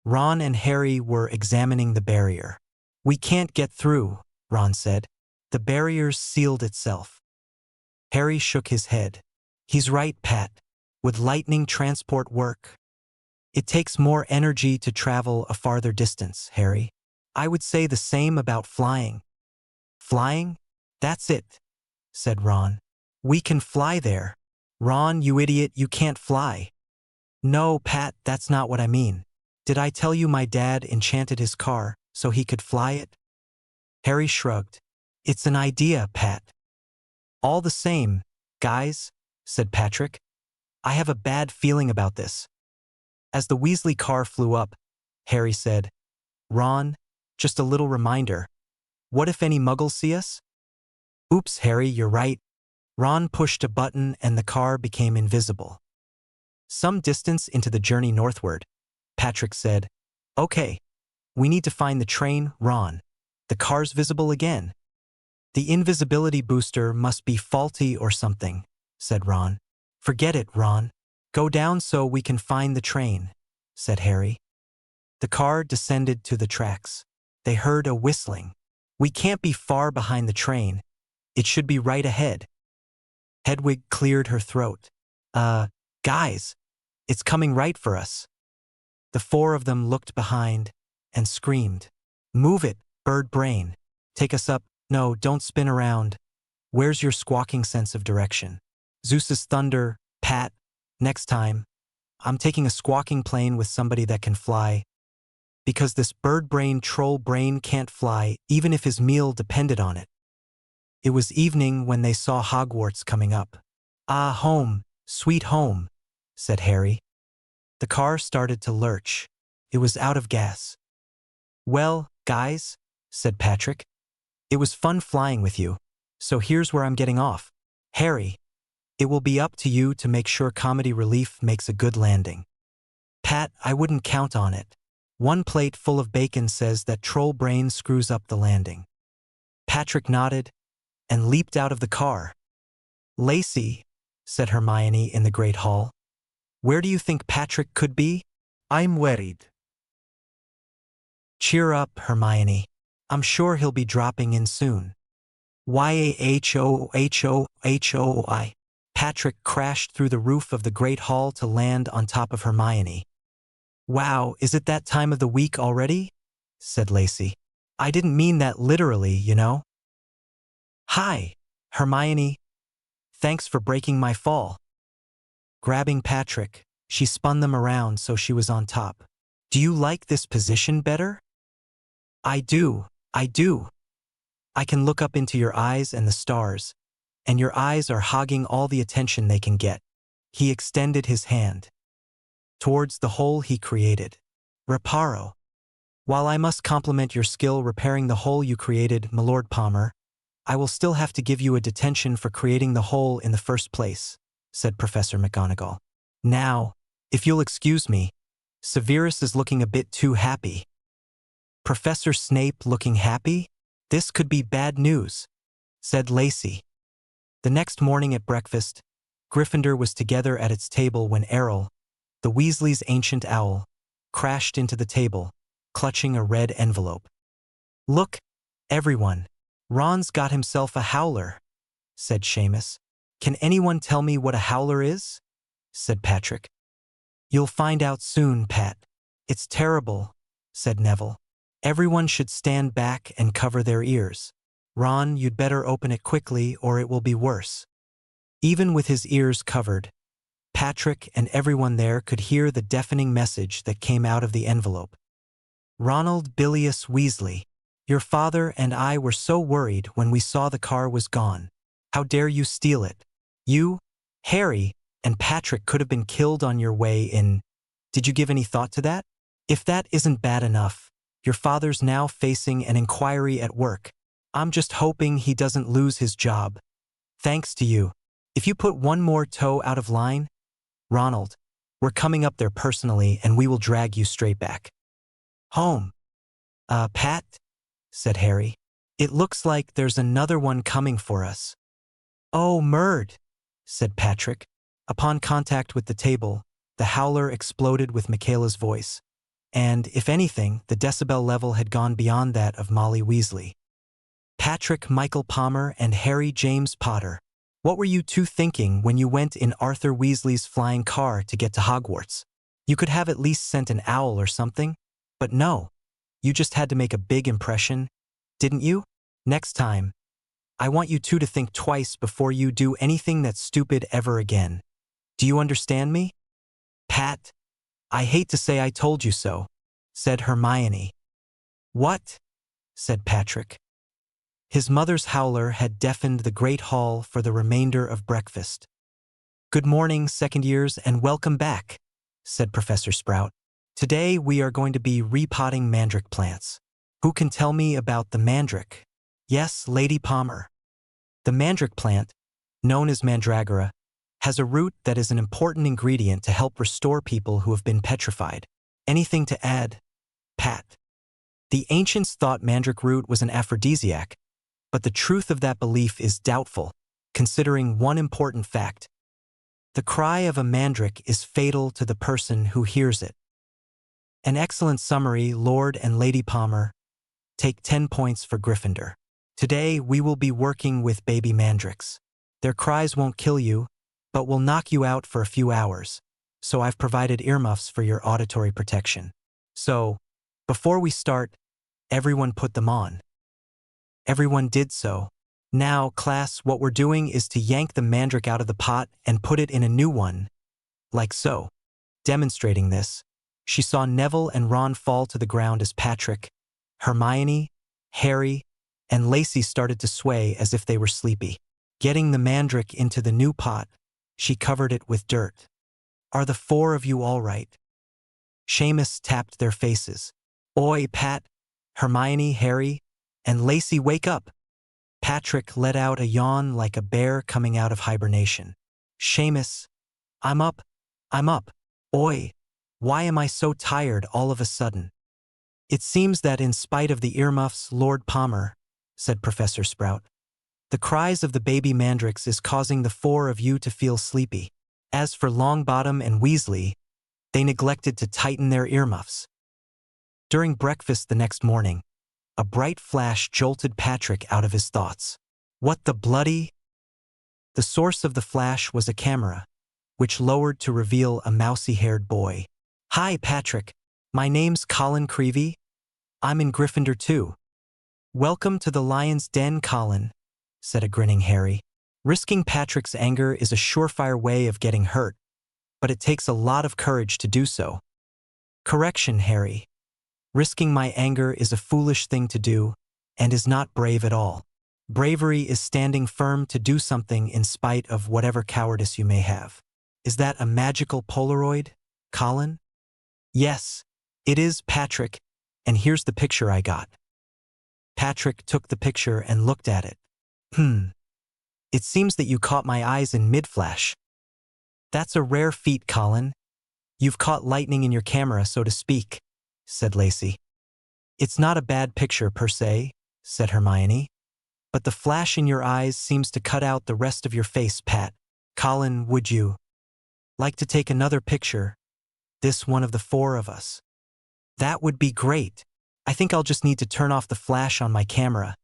Speaker 1: Ron and Harry were examining the barrier. "We can't get through," Ron said. "The barrier's sealed itself." Harry shook his head. "He's right, Pat. Would lightning transport work?" "It takes more energy to travel a farther distance, Harry. I would say the same about flying." "Flying? That's it," said Ron. "We can fly there." "Ron, you idiot, you can't fly." "No, Pat, that's not what I mean. Did I tell you my dad enchanted his car so he could fly it?" Harry shrugged. "It's an idea, Pat." "All the same, guys," said Patrick, "I have a bad feeling about this." As the Weasley car flew up, Harry said, "Ron, just a little reminder. What if any Muggles see us?" "Oops, Harry, you're right." Ron pushed a button and the car became invisible. Some distance into the journey northward, Patrick said, "Okay, we need to find the train, Ron. The car's visible again." "The invisibility booster must be faulty or something," said Ron. "Forget it, Ron. Go down so we can find the train," said Harry. The car descended to the tracks. They heard a whistling. "We can't be far behind the train. It should be right ahead." Hedwig cleared her throat. Guys, it's coming right for us." The four of them looked behind and screamed. "Move it, bird brain. Take us up. No, don't spin around. Where's your squawking sense of direction?" "Zeus's thunder, Pat. Next time. I'm taking a squawking plane with somebody that can fly. Because this bird brain troll brain can't fly, even if his meal depended on it." It was evening when they saw Hogwarts coming up. "Ah, home, sweet home," said Harry. The car started to lurch. It was out of gas. Well, guys, said Patrick, it was fun flying with you, so here's where I'm getting off. Harry, it will be up to you to make sure comedy relief makes a good landing. Pat, I wouldn't count on it. One plate full of bacon says that troll brain screws up the landing. Patrick nodded and leaped out of the car. Lacey, said Hermione in the Great Hall, where do you think Patrick could be?
Speaker 2: I'm worried.
Speaker 1: Cheer up, Hermione. I'm sure he'll be dropping in soon. Yahoo. Patrick crashed through the roof of the Great Hall to land on top of Hermione. Wow, is it that time of the week already? Said Lacey. I didn't mean that literally, you know. Hi, Hermione. Thanks for breaking my fall. Grabbing Patrick, she spun them around so she was on top. Do you like this position better? I do. I can look up into your eyes and the stars, and your eyes are hogging all the attention they can get. He extended his hand towards the hole he created. Reparo. While I must compliment your skill repairing the hole you created, my Lord Palmer, I will still have to give you a detention for creating the hole in the first place, said Professor McGonagall. Now, if you'll excuse me, Severus is looking a bit too happy. Professor Snape looking happy? This could be bad news, said Lacey. The next morning at breakfast, Gryffindor was together at its table when Errol, the Weasley's ancient owl, crashed into the table, clutching a red envelope. Look, everyone, Ron's got himself a howler, said Seamus. Can anyone tell me what a howler is? Said Patrick. You'll find out soon, Pat. It's terrible, said Neville. Everyone should stand back and cover their ears. Ron, you'd better open it quickly or it will be worse. Even with his ears covered, Patrick and everyone there could hear the deafening message that came out of the envelope. Ronald Bilious Weasley, your father and I were so worried when we saw the car was gone. How dare you steal it? You, Harry, and Patrick could have been killed on your way in. Did you give any thought to that? If that isn't bad enough, your father's now facing an inquiry at work. I'm just hoping he doesn't lose his job. Thanks to you. If you put one more toe out of line, Ronald, we're coming up there personally and we will drag you straight back home. Pat, said Harry. It looks like there's another one coming for us. Oh, Murd, said Patrick. Upon contact with the table, the howler exploded with Michaela's voice, and, if anything, the decibel level had gone beyond that of Molly Weasley. Patrick Michael Palmer and Harry James Potter, what were you two thinking when you went in Arthur Weasley's flying car to get to Hogwarts? You could have at least sent an owl or something, but no, you just had to make a big impression, didn't you? Next time, I want you two to think twice before you do anything that's stupid ever again. Do you understand me? Pat, I hate to say I told you so, said Hermione. What? Said Patrick. His mother's howler had deafened the Great Hall for the remainder of breakfast. Good morning, second years, and welcome back, said Professor Sprout. Today we are going to be repotting mandrake plants. Who can tell me about the mandrake? Yes, Lady Palmer. The mandrake plant, known as mandragora, has a root that is an important ingredient to help restore people who have been petrified. Anything to add, Pat? The ancients thought mandrake root was an aphrodisiac, but the truth of that belief is doubtful, considering one important fact. The cry of a mandrake is fatal to the person who hears it. An excellent summary, Lord and Lady Palmer. Take 10 points for Gryffindor. Today we will be working with baby mandrakes. Their cries won't kill you, but will knock you out for a few hours, so I've provided earmuffs for your auditory protection. So, before we start, everyone put them on. Everyone did so. Now, class, what we're doing is to yank the mandrake out of the pot and put it in a new one, like so. Demonstrating this, she saw Neville and Ron fall to the ground as Patrick, Hermione, Harry, and Lacey started to sway as if they were sleepy. Getting the mandrake into the new pot, she covered it with dirt. Are the four of you all right? Seamus tapped their faces. Oi, Pat, Hermione, Harry, and Lacey, wake up! Patrick let out a yawn like a bear coming out of hibernation. Seamus, I'm up. I'm up. Oi, why am I so tired all of a sudden? It seems that in spite of the earmuffs, Lord Palmer, said Professor Sprout, the cries of the baby mandrakes is causing the four of you to feel sleepy. As for Longbottom and Weasley, they neglected to tighten their earmuffs. During breakfast the next morning, a bright flash jolted Patrick out of his thoughts. What the bloody? The source of the flash was a camera, which lowered to reveal a mousy-haired boy. Hi, Patrick. My name's Colin Creevy. I'm in Gryffindor too. Welcome to the Lion's Den, Colin, said a grinning Harry. Risking Patrick's anger is a surefire way of getting hurt, but it takes a lot of courage to do so. Correction, Harry. Risking my anger is a foolish thing to do, and is not brave at all. Bravery is standing firm to do something in spite of whatever cowardice you may have. Is that a magical Polaroid, Colin? Yes, it is, Patrick, and here's the picture I got. Patrick took the picture and looked at it. It seems that you caught my eyes in mid-flash. That's a rare feat, Colin. You've caught lightning in your camera, so to speak, said Lacey. It's not a bad picture per se, said Hermione, but the flash in your eyes seems to cut out the rest of your face, Pat. Colin, would you like to take another picture? This one of the four of us. That would be great. I think I'll just need to turn off the flash on my camera.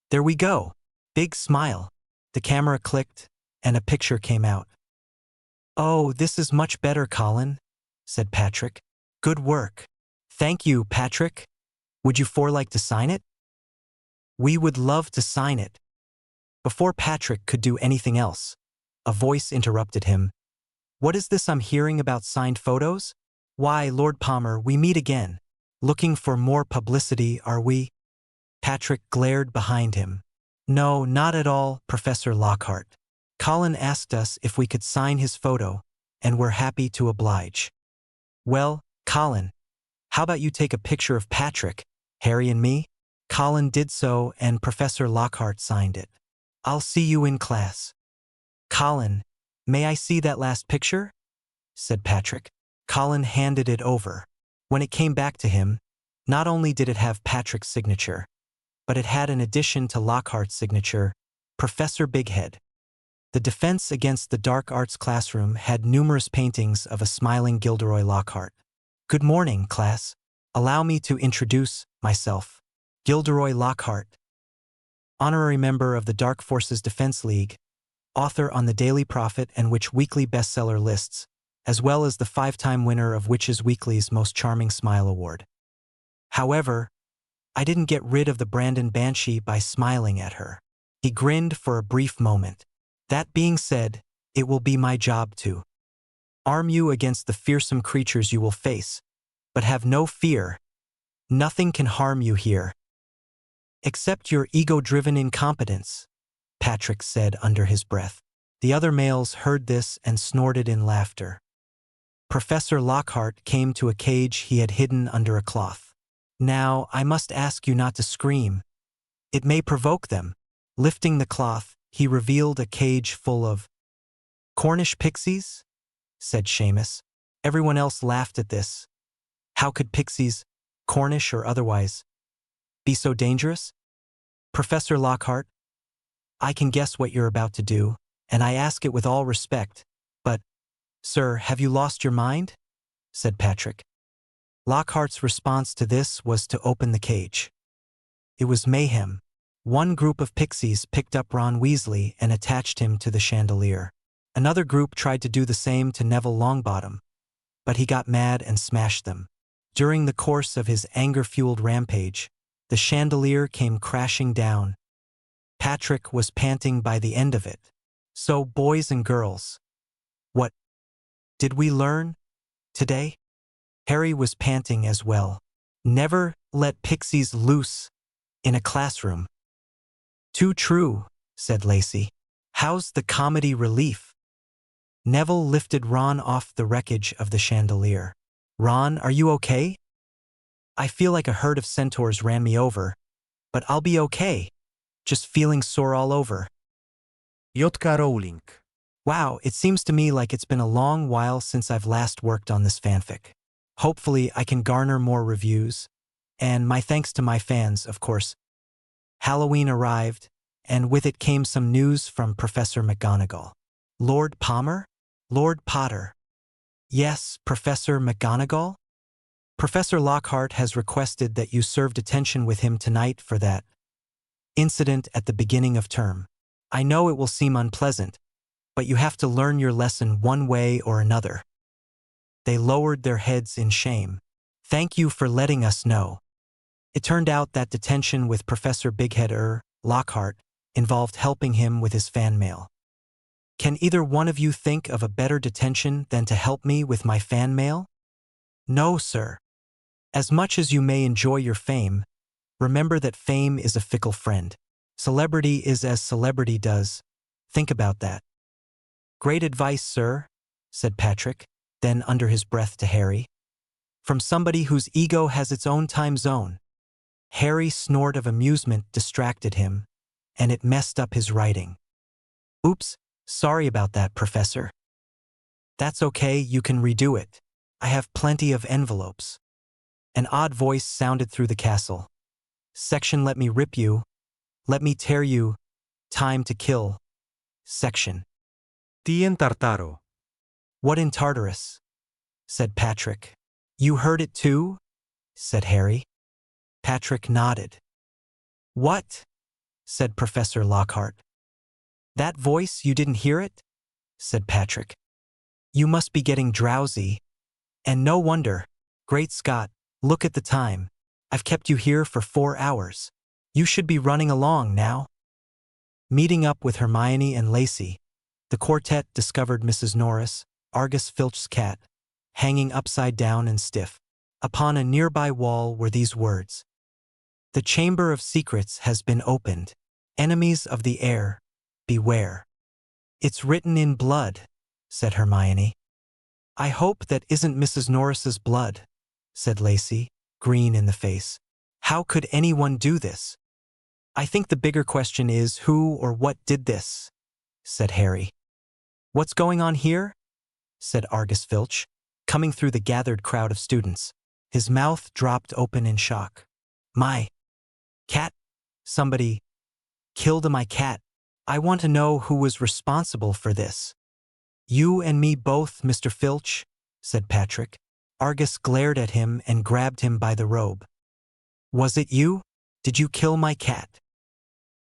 Speaker 1: There we go. Big smile. The camera clicked, and a picture came out. Oh, this is much better, Colin, said Patrick. Good work. Thank you, Patrick. Would you four like to sign it? We would love to sign it. Before Patrick could do anything else, a voice interrupted him. What is this I'm hearing about signed photos? Why, Lord Palmer, we meet again. Looking for more publicity, are we? Patrick glared behind him. No, not at all, Professor Lockhart. Colin asked us if we could sign his photo, and we're happy to oblige. Well, Colin, how about you take a picture of Patrick, Harry and me? Colin did so, and Professor Lockhart signed it. I'll see you in class. Colin, may I see that last picture? Said Patrick. Colin handed it over. When it came back to him, not only did it have Patrick's signature, but it had an addition to Lockhart's signature, Professor Bighead. The Defense Against the Dark Arts classroom had numerous paintings of a smiling Gilderoy Lockhart. Good morning, class. Allow me to introduce myself. Gilderoy Lockhart, honorary member of the Dark Forces Defense League, author on the Daily Prophet and Witch Weekly bestseller lists, as well as the 5-time winner of Witches Weekly's Most Charming Smile Award. However, I didn't get rid of the Brandon Banshee by smiling at her. He grinned for a brief moment. That being said, it will be my job to arm you against the fearsome creatures you will face, but have no fear. Nothing can harm you here. Except your ego-driven incompetence, Patrick said under his breath. The other males heard this and snorted in laughter. Professor Lockhart came to a cage he had hidden under a cloth. Now, I must ask you not to scream. It may provoke them. Lifting the cloth, he revealed a cage full of Cornish pixies, said Seamus. Everyone else laughed at this. How could pixies, Cornish or otherwise, be so dangerous? Professor Lockhart, I can guess what you're about to do, and I ask it with all respect, but, sir, have you lost your mind? Said Patrick. Lockhart's response to this was to open the cage. It was mayhem. One group of pixies picked up Ron Weasley and attached him to the chandelier. Another group tried to do the same to Neville Longbottom, but he got mad and smashed them. During the course of his anger-fueled rampage, the chandelier came crashing down. Patrick was panting by the end of it. So, boys and girls, what did we learn today? Harry was panting as well. Never let pixies loose in a classroom. Too true, said Lacey. How's the comedy relief? Neville lifted Ron off the wreckage of the chandelier. Ron, are you okay? I feel like a herd of centaurs ran me over, but I'll be okay. Just feeling sore all over.
Speaker 2: J.K. Rowling.
Speaker 1: Wow, it seems to me like it's been a long while since I've last worked on this fanfic. Hopefully, I can garner more reviews. And my thanks to my fans, of course. Halloween arrived, and with it came some news from Professor McGonagall. Lord Palmer? Lord Potter. Yes, Professor McGonagall? Professor Lockhart has requested that you serve detention with him tonight for that incident at the beginning of term. I know it will seem unpleasant, but you have to learn your lesson one way or another. They lowered their heads in shame. Thank you for letting us know. It turned out that detention with Professor Bighead Lockhart involved helping him with his fan mail. Can either one of you think of a better detention than to help me with my fan mail? No, sir. As much as you may enjoy your fame, remember that fame is a fickle friend. Celebrity is as celebrity does. Think about that. Great advice, sir, said Patrick, then under his breath to Harry. From somebody whose ego has its own time zone. Harry's snort of amusement distracted him, and it messed up his writing. Oops, sorry about that, Professor. That's okay, you can redo it. I have plenty of envelopes. An odd voice sounded through the castle. Section let me rip you. Let me tear you. Time to kill. Section.
Speaker 2: Tien Tartaro.
Speaker 1: What in Tartarus? Said Patrick. You heard it too? Said Harry. Patrick nodded. What? Said Professor Lockhart. That voice, you didn't hear it? Said Patrick. You must be getting drowsy. And no wonder. Great Scott, look at the time. I've kept you here for 4 hours. You should be running along now. Meeting up with Hermione and Lacey, the quartet discovered Mrs. Norris, Argus Filch's cat, hanging upside down and stiff. Upon a nearby wall were these words. The Chamber of Secrets has been opened. Enemies of the air, beware. It's written in blood, said Hermione. I hope that isn't Mrs. Norris's blood, said Lacey, green in the face. How could anyone do this? I think the bigger question is who or what did this, said Harry. What's going on here? Said Argus Filch, coming through the gathered crowd of students. His mouth dropped open in shock. My cat? Somebody killed my cat. I want to know who was responsible for this. You and me both, Mr. Filch, said Patrick. Argus glared at him and grabbed him by the robe. Was it you? Did you kill my cat?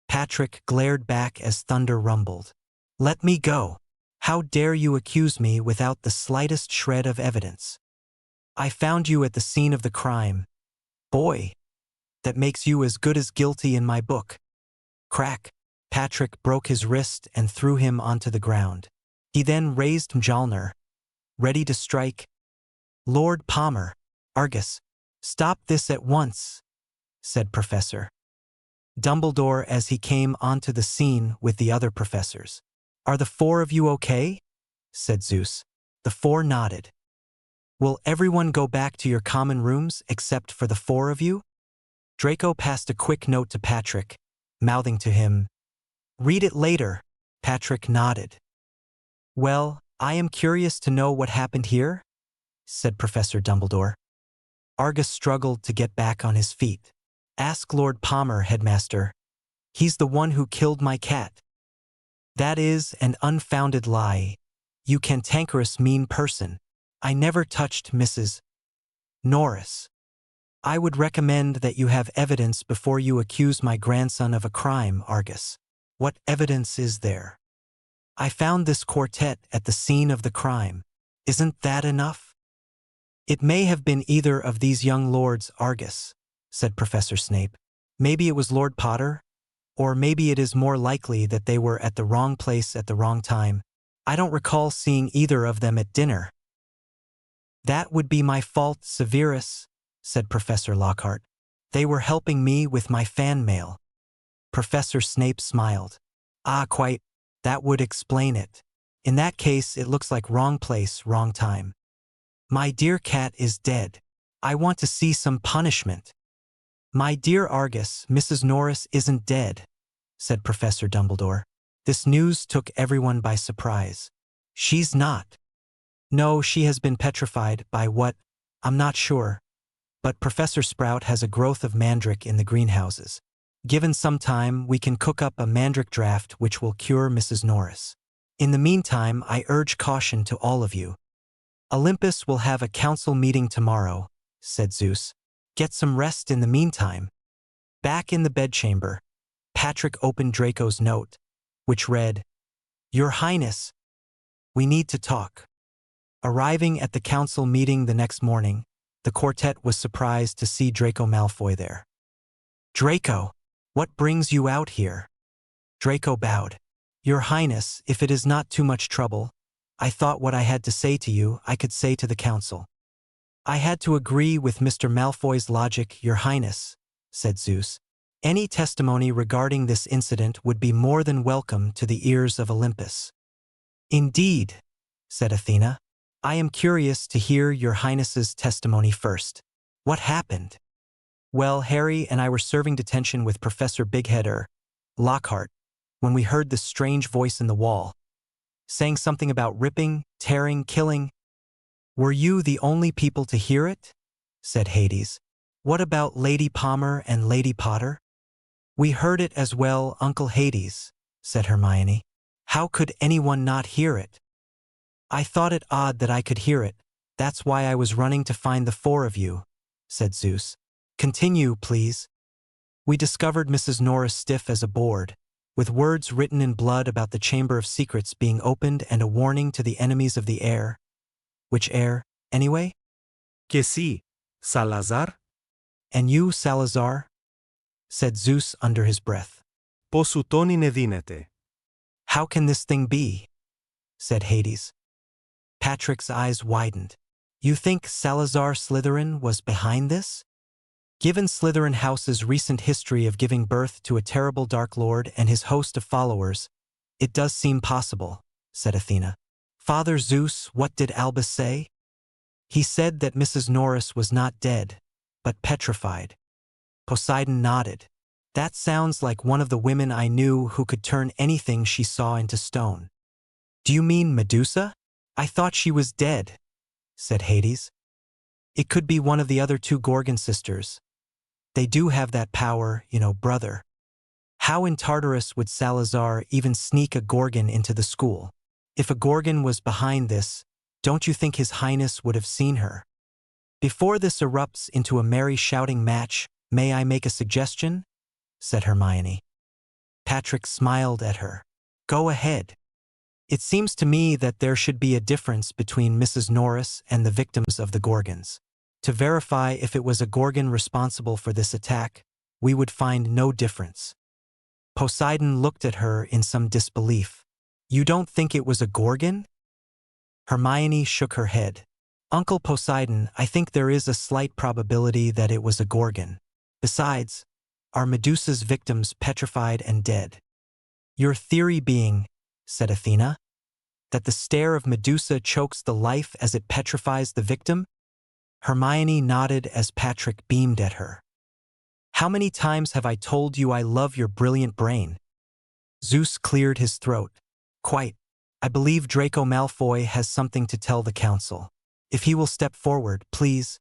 Speaker 1: Patrick glared back as thunder rumbled. Let me go. How dare you accuse me without the slightest shred of evidence? I found you at the scene of the crime. Boy, that makes you as good as guilty in my book. Crack. Patrick broke his wrist and threw him onto the ground. He then raised Mjolnir, ready to strike. Lord Palmer, Argus, stop this at once, said Professor Dumbledore as he came onto the scene with the other professors. Are the 4 of you okay? Said Zeus. The 4 nodded. Will everyone go back to your common rooms except for the 4 of you? Draco passed a quick note to Patrick, mouthing to him, Read it later. Patrick nodded. Well, I am curious to know what happened here, said Professor Dumbledore. Argus struggled to get back on his feet. Ask Lord Palmer, Headmaster. He's the one who killed my cat. That is an unfounded lie. You cantankerous mean person. I never touched Mrs. Norris. I would recommend that you have evidence before you accuse my grandson of a crime, Argus. What evidence is there? I found this quartet at the scene of the crime. Isn't that enough? It may have been either of these young lords, Argus, said Professor Snape. Maybe it was Lord Potter, or maybe it is more likely that they were at the wrong place at the wrong time. I don't recall seeing either of them at dinner. That would be my fault, Severus, said Professor Lockhart. They were helping me with my fan mail. Professor Snape smiled. Ah, quite. That would explain it. In that case, it looks like wrong place, wrong time. My dear cat is dead. I want to see some punishment. My dear Argus, Mrs. Norris isn't dead, said Professor Dumbledore. This news took everyone by surprise. She's not. No, she has been petrified by what? I'm not sure. But Professor Sprout has a growth of mandrake in the greenhouses. Given some time, we can cook up a mandrake draught which will cure Mrs. Norris. In the meantime, I urge caution to all of you. Olympus will have a council meeting tomorrow, said Zeus. Get some rest in the meantime. Back in the bedchamber, Patrick opened Draco's note, which read, Your Highness, we need to talk. Arriving at the council meeting the next morning, the quartet was surprised to see Draco Malfoy there. Draco, what brings you out here? Draco bowed. Your Highness, if it is not too much trouble, I thought what I had to say to you I could say to the council. I had to agree with Mr. Malfoy's logic, Your Highness, said Zeus. Any testimony regarding this incident would be more than welcome to the ears of Olympus. Indeed, said Athena. I am curious to hear Your Highness's testimony first. What happened? Well, Harry and I were serving detention with Professor Bighead Lockhart when we heard this strange voice in the wall, saying something about ripping, tearing, killing. Were you the only people to hear it? Said Hades. What about Lady Palmer and Lady Potter? We heard it as well, Uncle Hades, said Hermione. How could anyone not hear it? I thought it odd that I could hear it. That's why I was running to find the four of you, said Zeus. Continue, please. We discovered Mrs. Norris stiff as a board, with words written in blood about the Chamber of Secrets being opened and a warning to the enemies of the air. Which air, anyway?
Speaker 2: Que sí, Salazar?
Speaker 1: And you, Salazar? Said Zeus under his breath.
Speaker 2: Πώς ουτόν είναι δύναται?
Speaker 1: How can this thing be? Said Hades. Patrick's eyes widened. You think Salazar Slytherin was behind this? Given Slytherin House's recent history of giving birth to a terrible Dark Lord and his host of followers, it does seem possible, said Athena. Father Zeus, what did Albus say? He said that Mrs. Norris was not dead, but petrified. Poseidon nodded. That sounds like one of the women I knew who could turn anything she saw into stone. Do you mean Medusa? I thought she was dead, said Hades. It could be one of the other two Gorgon sisters. They do have that power, brother. How in Tartarus would Salazar even sneak a Gorgon into the school? If a Gorgon was behind this, don't you think His Highness would have seen her? Before this erupts into a merry shouting match, may I make a suggestion? Said Hermione. Patrick smiled at her. Go ahead. It seems to me that there should be a difference between Mrs. Norris and the victims of the Gorgons. To verify if it was a Gorgon responsible for this attack, we would find no difference. Poseidon looked at her in some disbelief. You don't think it was a Gorgon? Hermione shook her head. Uncle Poseidon, I think there is a slight probability that it was a Gorgon. Besides, are Medusa's victims petrified and dead? Your theory being, said Athena, that the stare of Medusa chokes the life as it petrifies the victim? Hermione nodded as Patrick beamed at her. How many times have I told you I love your brilliant brain? Zeus cleared his throat. Quite. I believe Draco Malfoy has something to tell the council. If he will step forward, please.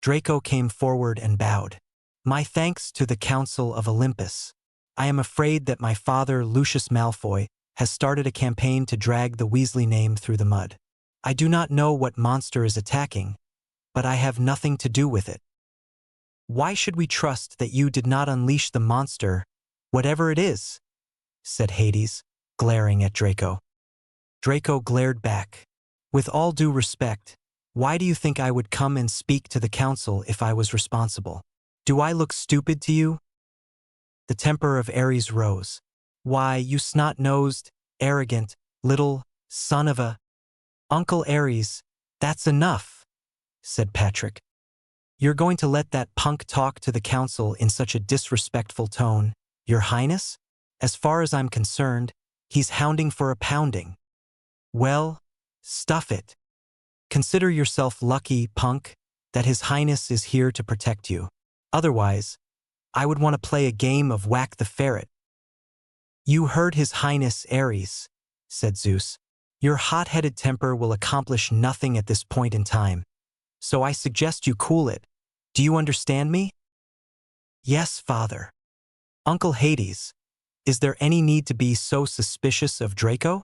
Speaker 1: Draco came forward and bowed. My thanks to the Council of Olympus. I am afraid that my father, Lucius Malfoy, has started a campaign to drag the Weasley name through the mud. I do not know what monster is attacking, but I have nothing to do with it. Why should we trust that you did not unleash the monster, whatever it is? Said Hades, glaring at Draco. Draco glared back. With all due respect, why do you think I would come and speak to the council if I was responsible? Do I look stupid to you? The temper of Ares rose. Why, you snot-nosed, arrogant, little son of a... Uncle Ares, that's enough, said Patrick. You're going to let that punk talk to the council in such a disrespectful tone, Your Highness? As far as I'm concerned, he's hounding for a pounding. Well, stuff it. Consider yourself lucky, punk, that His Highness is here to protect you. Otherwise, I would want to play a game of Whack the Ferret." "You heard His Highness Ares," said Zeus. "Your hot-headed temper will accomplish nothing at this point in time, so I suggest you cool it. Do you understand me?" "Yes, Father." "Uncle Hades, is there any need to be so suspicious of Draco?"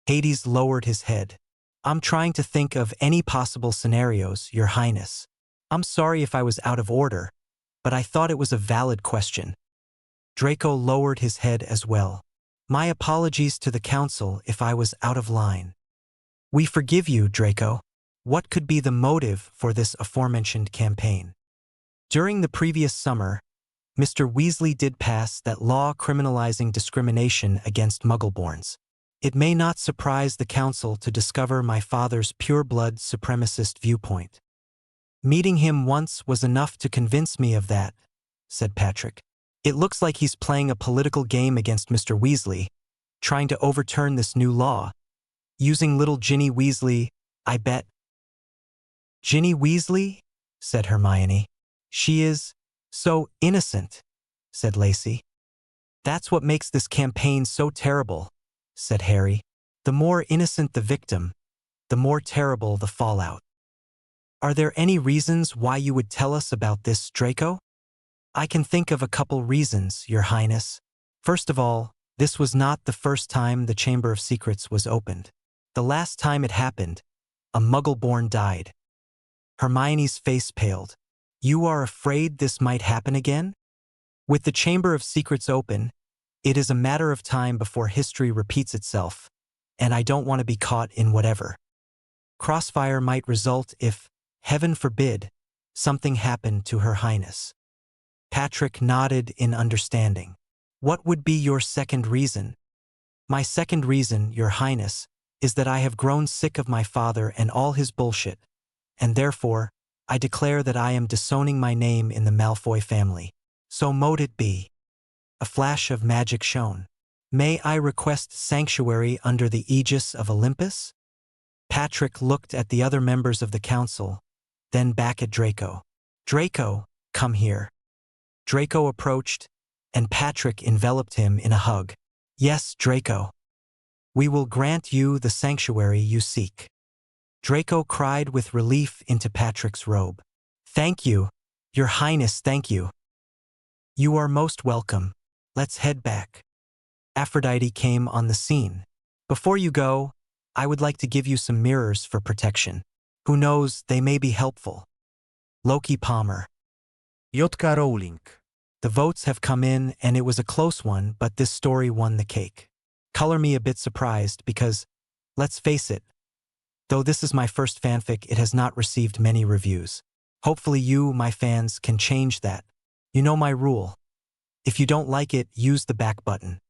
Speaker 1: Hades lowered his head. "I'm trying to think of any possible scenarios, Your Highness. I'm sorry if I was out of order, but I thought it was a valid question." Draco lowered his head as well. "My apologies to the council if I was out of line." "We forgive you, Draco. What could be the motive for this aforementioned campaign?" "During the previous summer, Mr. Weasley did pass that law criminalizing discrimination against Muggleborns. It may not surprise the council to discover my father's pure-blood supremacist viewpoint." "Meeting him once was enough to convince me of that," said Patrick. "It looks like he's playing a political game against Mr. Weasley, trying to overturn this new law. Using little Ginny Weasley, I bet." "Ginny Weasley?" said Hermione. "She is so innocent," said Lacey. "That's what makes this campaign so terrible," said Harry. "The more innocent the victim, the more terrible the fallout." "Are there any reasons why you would tell us about this, Draco?" "I can think of a couple reasons, Your Highness. First of all, this was not the first time the Chamber of Secrets was opened. The last time it happened, a Muggleborn died." Hermione's face paled. "You are afraid this might happen again?" "With the Chamber of Secrets open, it is a matter of time before history repeats itself, and I don't want to be caught in whatever. Crossfire might result if, heaven forbid, something happened to Her Highness." Patrick nodded in understanding. "What would be your second reason?" "My second reason, Your Highness, is that I have grown sick of my father and all his bullshit, and therefore, I declare that I am disowning my name in the Malfoy family. So mote it be." A flash of magic shone. "May I request sanctuary under the aegis of Olympus?" Patrick looked at the other members of the council, then back at Draco. "Draco, come here." Draco approached, and Patrick enveloped him in a hug. "Yes, Draco. We will grant you the sanctuary you seek." Draco cried with relief into Patrick's robe. "Thank you, Your Highness, thank you." "You are most welcome. Let's head back." Aphrodite came on the scene. "Before you go, I would like to give you some mirrors for protection. Who knows, they may be helpful." Loki Palmer.
Speaker 2: J.K. Rowling.
Speaker 1: "The votes have come in and it was a close one, but this story won the cake. Color me a bit surprised because, let's face it, though this is my first fanfic, it has not received many reviews. Hopefully you, my fans, can change that. You know my rule. If you don't like it, use the back button."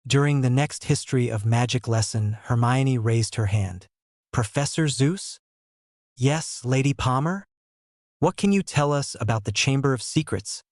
Speaker 1: During the next History of Magic lesson, Hermione raised her hand. "Professor Zeus?" "Yes, Lady Palmer? What can you tell us about the Chamber of Secrets?"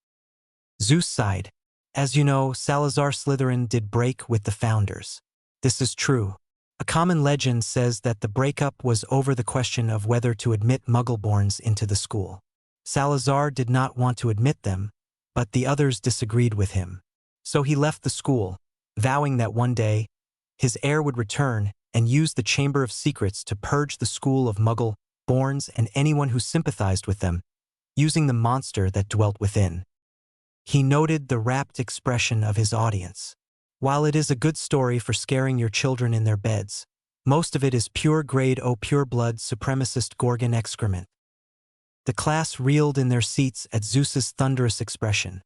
Speaker 1: Zeus sighed. "As you know, Salazar Slytherin did break with the founders. This is true. A common legend says that the breakup was over the question of whether to admit Muggleborns into the school. Salazar did not want to admit them, but the others disagreed with him. So he left the school, vowing that one day, his heir would return and use the Chamber of Secrets to purge the school of Muggle-borns and anyone who sympathized with them, using the monster that dwelt within." He noted the rapt expression of his audience. "While it is a good story for scaring your children in their beds, most of it is pure grade O pure-blood supremacist Gorgon excrement." The class reeled in their seats at Zeus's thunderous expression.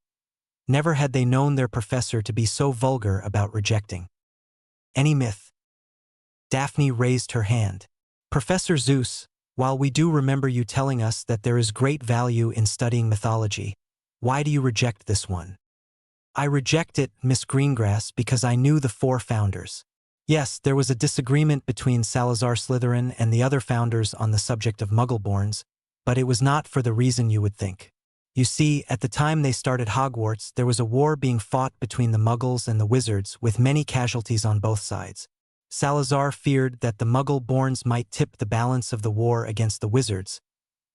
Speaker 1: Never had they known their professor to be so vulgar about rejecting any myth. Daphne raised her hand. "Professor Zeus, while we do remember you telling us that there is great value in studying mythology, why do you reject this one?" "I reject it, Miss Greengrass, because I knew the 4 founders. Yes, there was a disagreement between Salazar Slytherin and the other founders on the subject of Muggleborns, but it was not for the reason you would think. You see, at the time they started Hogwarts, there was a war being fought between the Muggles and the Wizards, with many casualties on both sides. Salazar feared that the Muggle-borns might tip the balance of the war against the Wizards,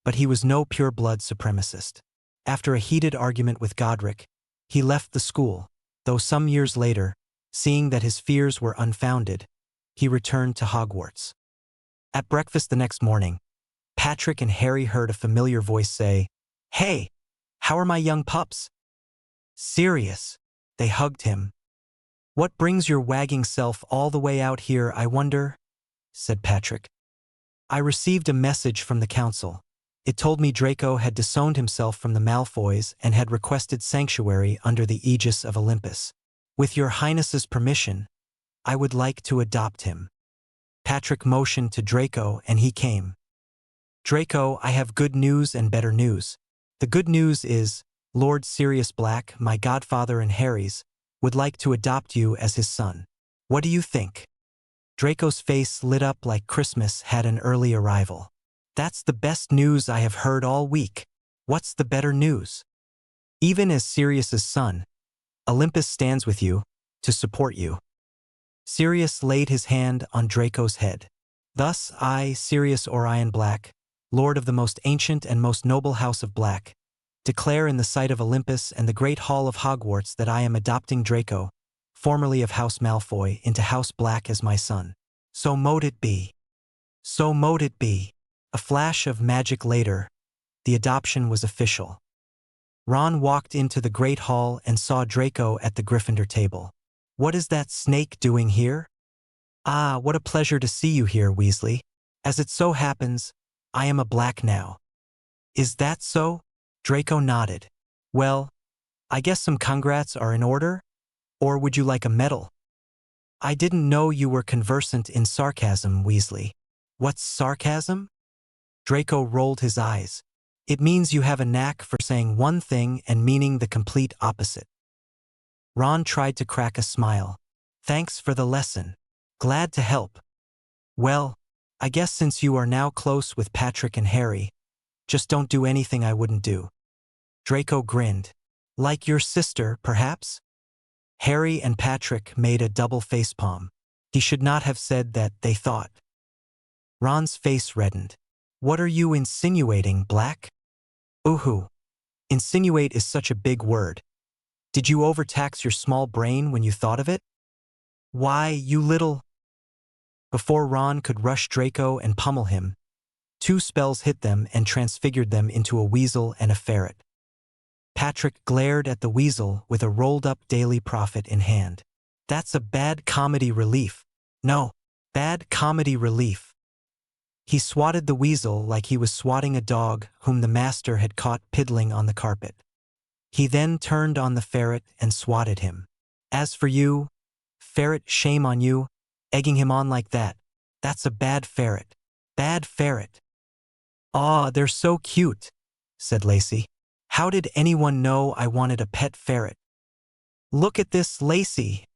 Speaker 1: but he was no pure-blood supremacist. After a heated argument with Godric, he left the school, though some years later, seeing that his fears were unfounded, he returned to Hogwarts. At breakfast the next morning, Patrick and Harry heard a familiar voice say, "Hey, how are my young pups?" "Sirius." They hugged him. "What brings your wagging self all the way out here, I wonder?" said Patrick. "I received a message from the council. It told me Draco had disowned himself from the Malfoys and had requested sanctuary under the aegis of Olympus. With your Highness's permission, I would like to adopt him." Patrick motioned to Draco and he came. "Draco, I have good news and better news. The good news is, Lord Sirius Black, my godfather and Harry's, would like to adopt you as his son. What do you think?" Draco's face lit up like Christmas had an early arrival. "That's the best news I have heard all week. What's the better news? Even as Sirius's son, Olympus stands with you, to support you." Sirius laid his hand on Draco's head. "Thus I, Sirius Orion Black, Lord of the most ancient and most noble House of Black, declare in the sight of Olympus and the great hall of Hogwarts that I am adopting Draco, formerly of House Malfoy, into House Black as my son. So mote it be. So mote it be." A flash of magic later, the adoption was official. Ron walked into the great hall and saw Draco at the Gryffindor table. "What is that snake doing here?" "Ah, what a pleasure to see you here, Weasley. As it so happens, I am a Black now." "Is that so?" Draco nodded. "Well, I guess some congrats are in order? Or would you like a medal?" "I didn't know you were conversant in sarcasm, Weasley." "What's sarcasm?" Draco rolled his eyes. "It means you have a knack for saying one thing and meaning the complete opposite." Ron tried to crack a smile. "Thanks for the lesson. Glad to help. Well, I guess since you are now close with Patrick and Harry, just don't do anything I wouldn't do." Draco grinned. "Like your sister, perhaps?" Harry and Patrick made a double facepalm. He should not have said that, they thought. Ron's face reddened. "What are you insinuating, Black?" "Ooh, insinuate is such a big word. Did you overtax your small brain when you thought of it? Why, you little—" Before Ron could rush Draco and pummel him, two spells hit them and transfigured them into a weasel and a ferret. Patrick glared at the weasel with a rolled-up Daily Prophet in hand. "That's a bad comedy relief. No, bad comedy relief." He swatted the weasel like he was swatting a dog whom the master had caught piddling on the carpet. He then turned on the ferret and swatted him. "As for you, ferret, shame on you, egging him on like that. That's a bad ferret. Bad ferret." "Aw, they're so cute," said Lacey. "How did anyone know I wanted a pet ferret?" "Look at this, Lacey,"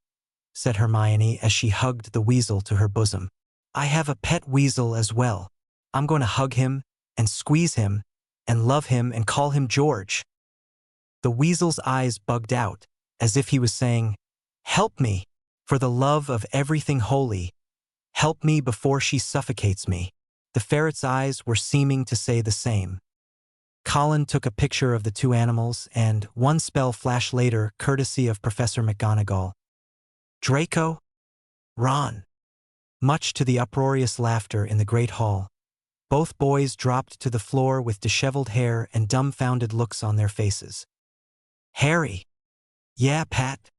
Speaker 1: said Hermione as she hugged the weasel to her bosom. "I have a pet weasel as well. I'm going to hug him and squeeze him and love him and call him George." The weasel's eyes bugged out, as if he was saying, "Help me, for the love of everything holy. Help me before she suffocates me." The ferret's eyes were seeming to say the same. Colin took a picture of the two animals and one spell flashed later, courtesy of Professor McGonagall. "Draco? Ron." Much to the uproarious laughter in the great hall, both boys dropped to the floor with disheveled hair and dumbfounded looks on their faces. "Harry." "Yeah, Pat."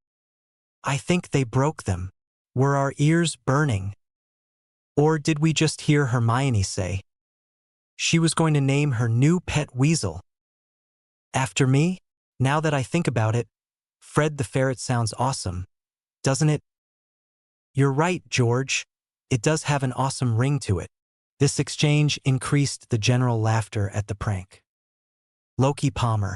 Speaker 1: "I think they broke them. Were our ears burning? Or did we just hear Hermione say she was going to name her new pet weasel after me? Now that I think about it, Fred the ferret sounds awesome, doesn't it?" "You're right, George. It does have an awesome ring to it." This exchange increased the general laughter at the prank. Loki Palmer.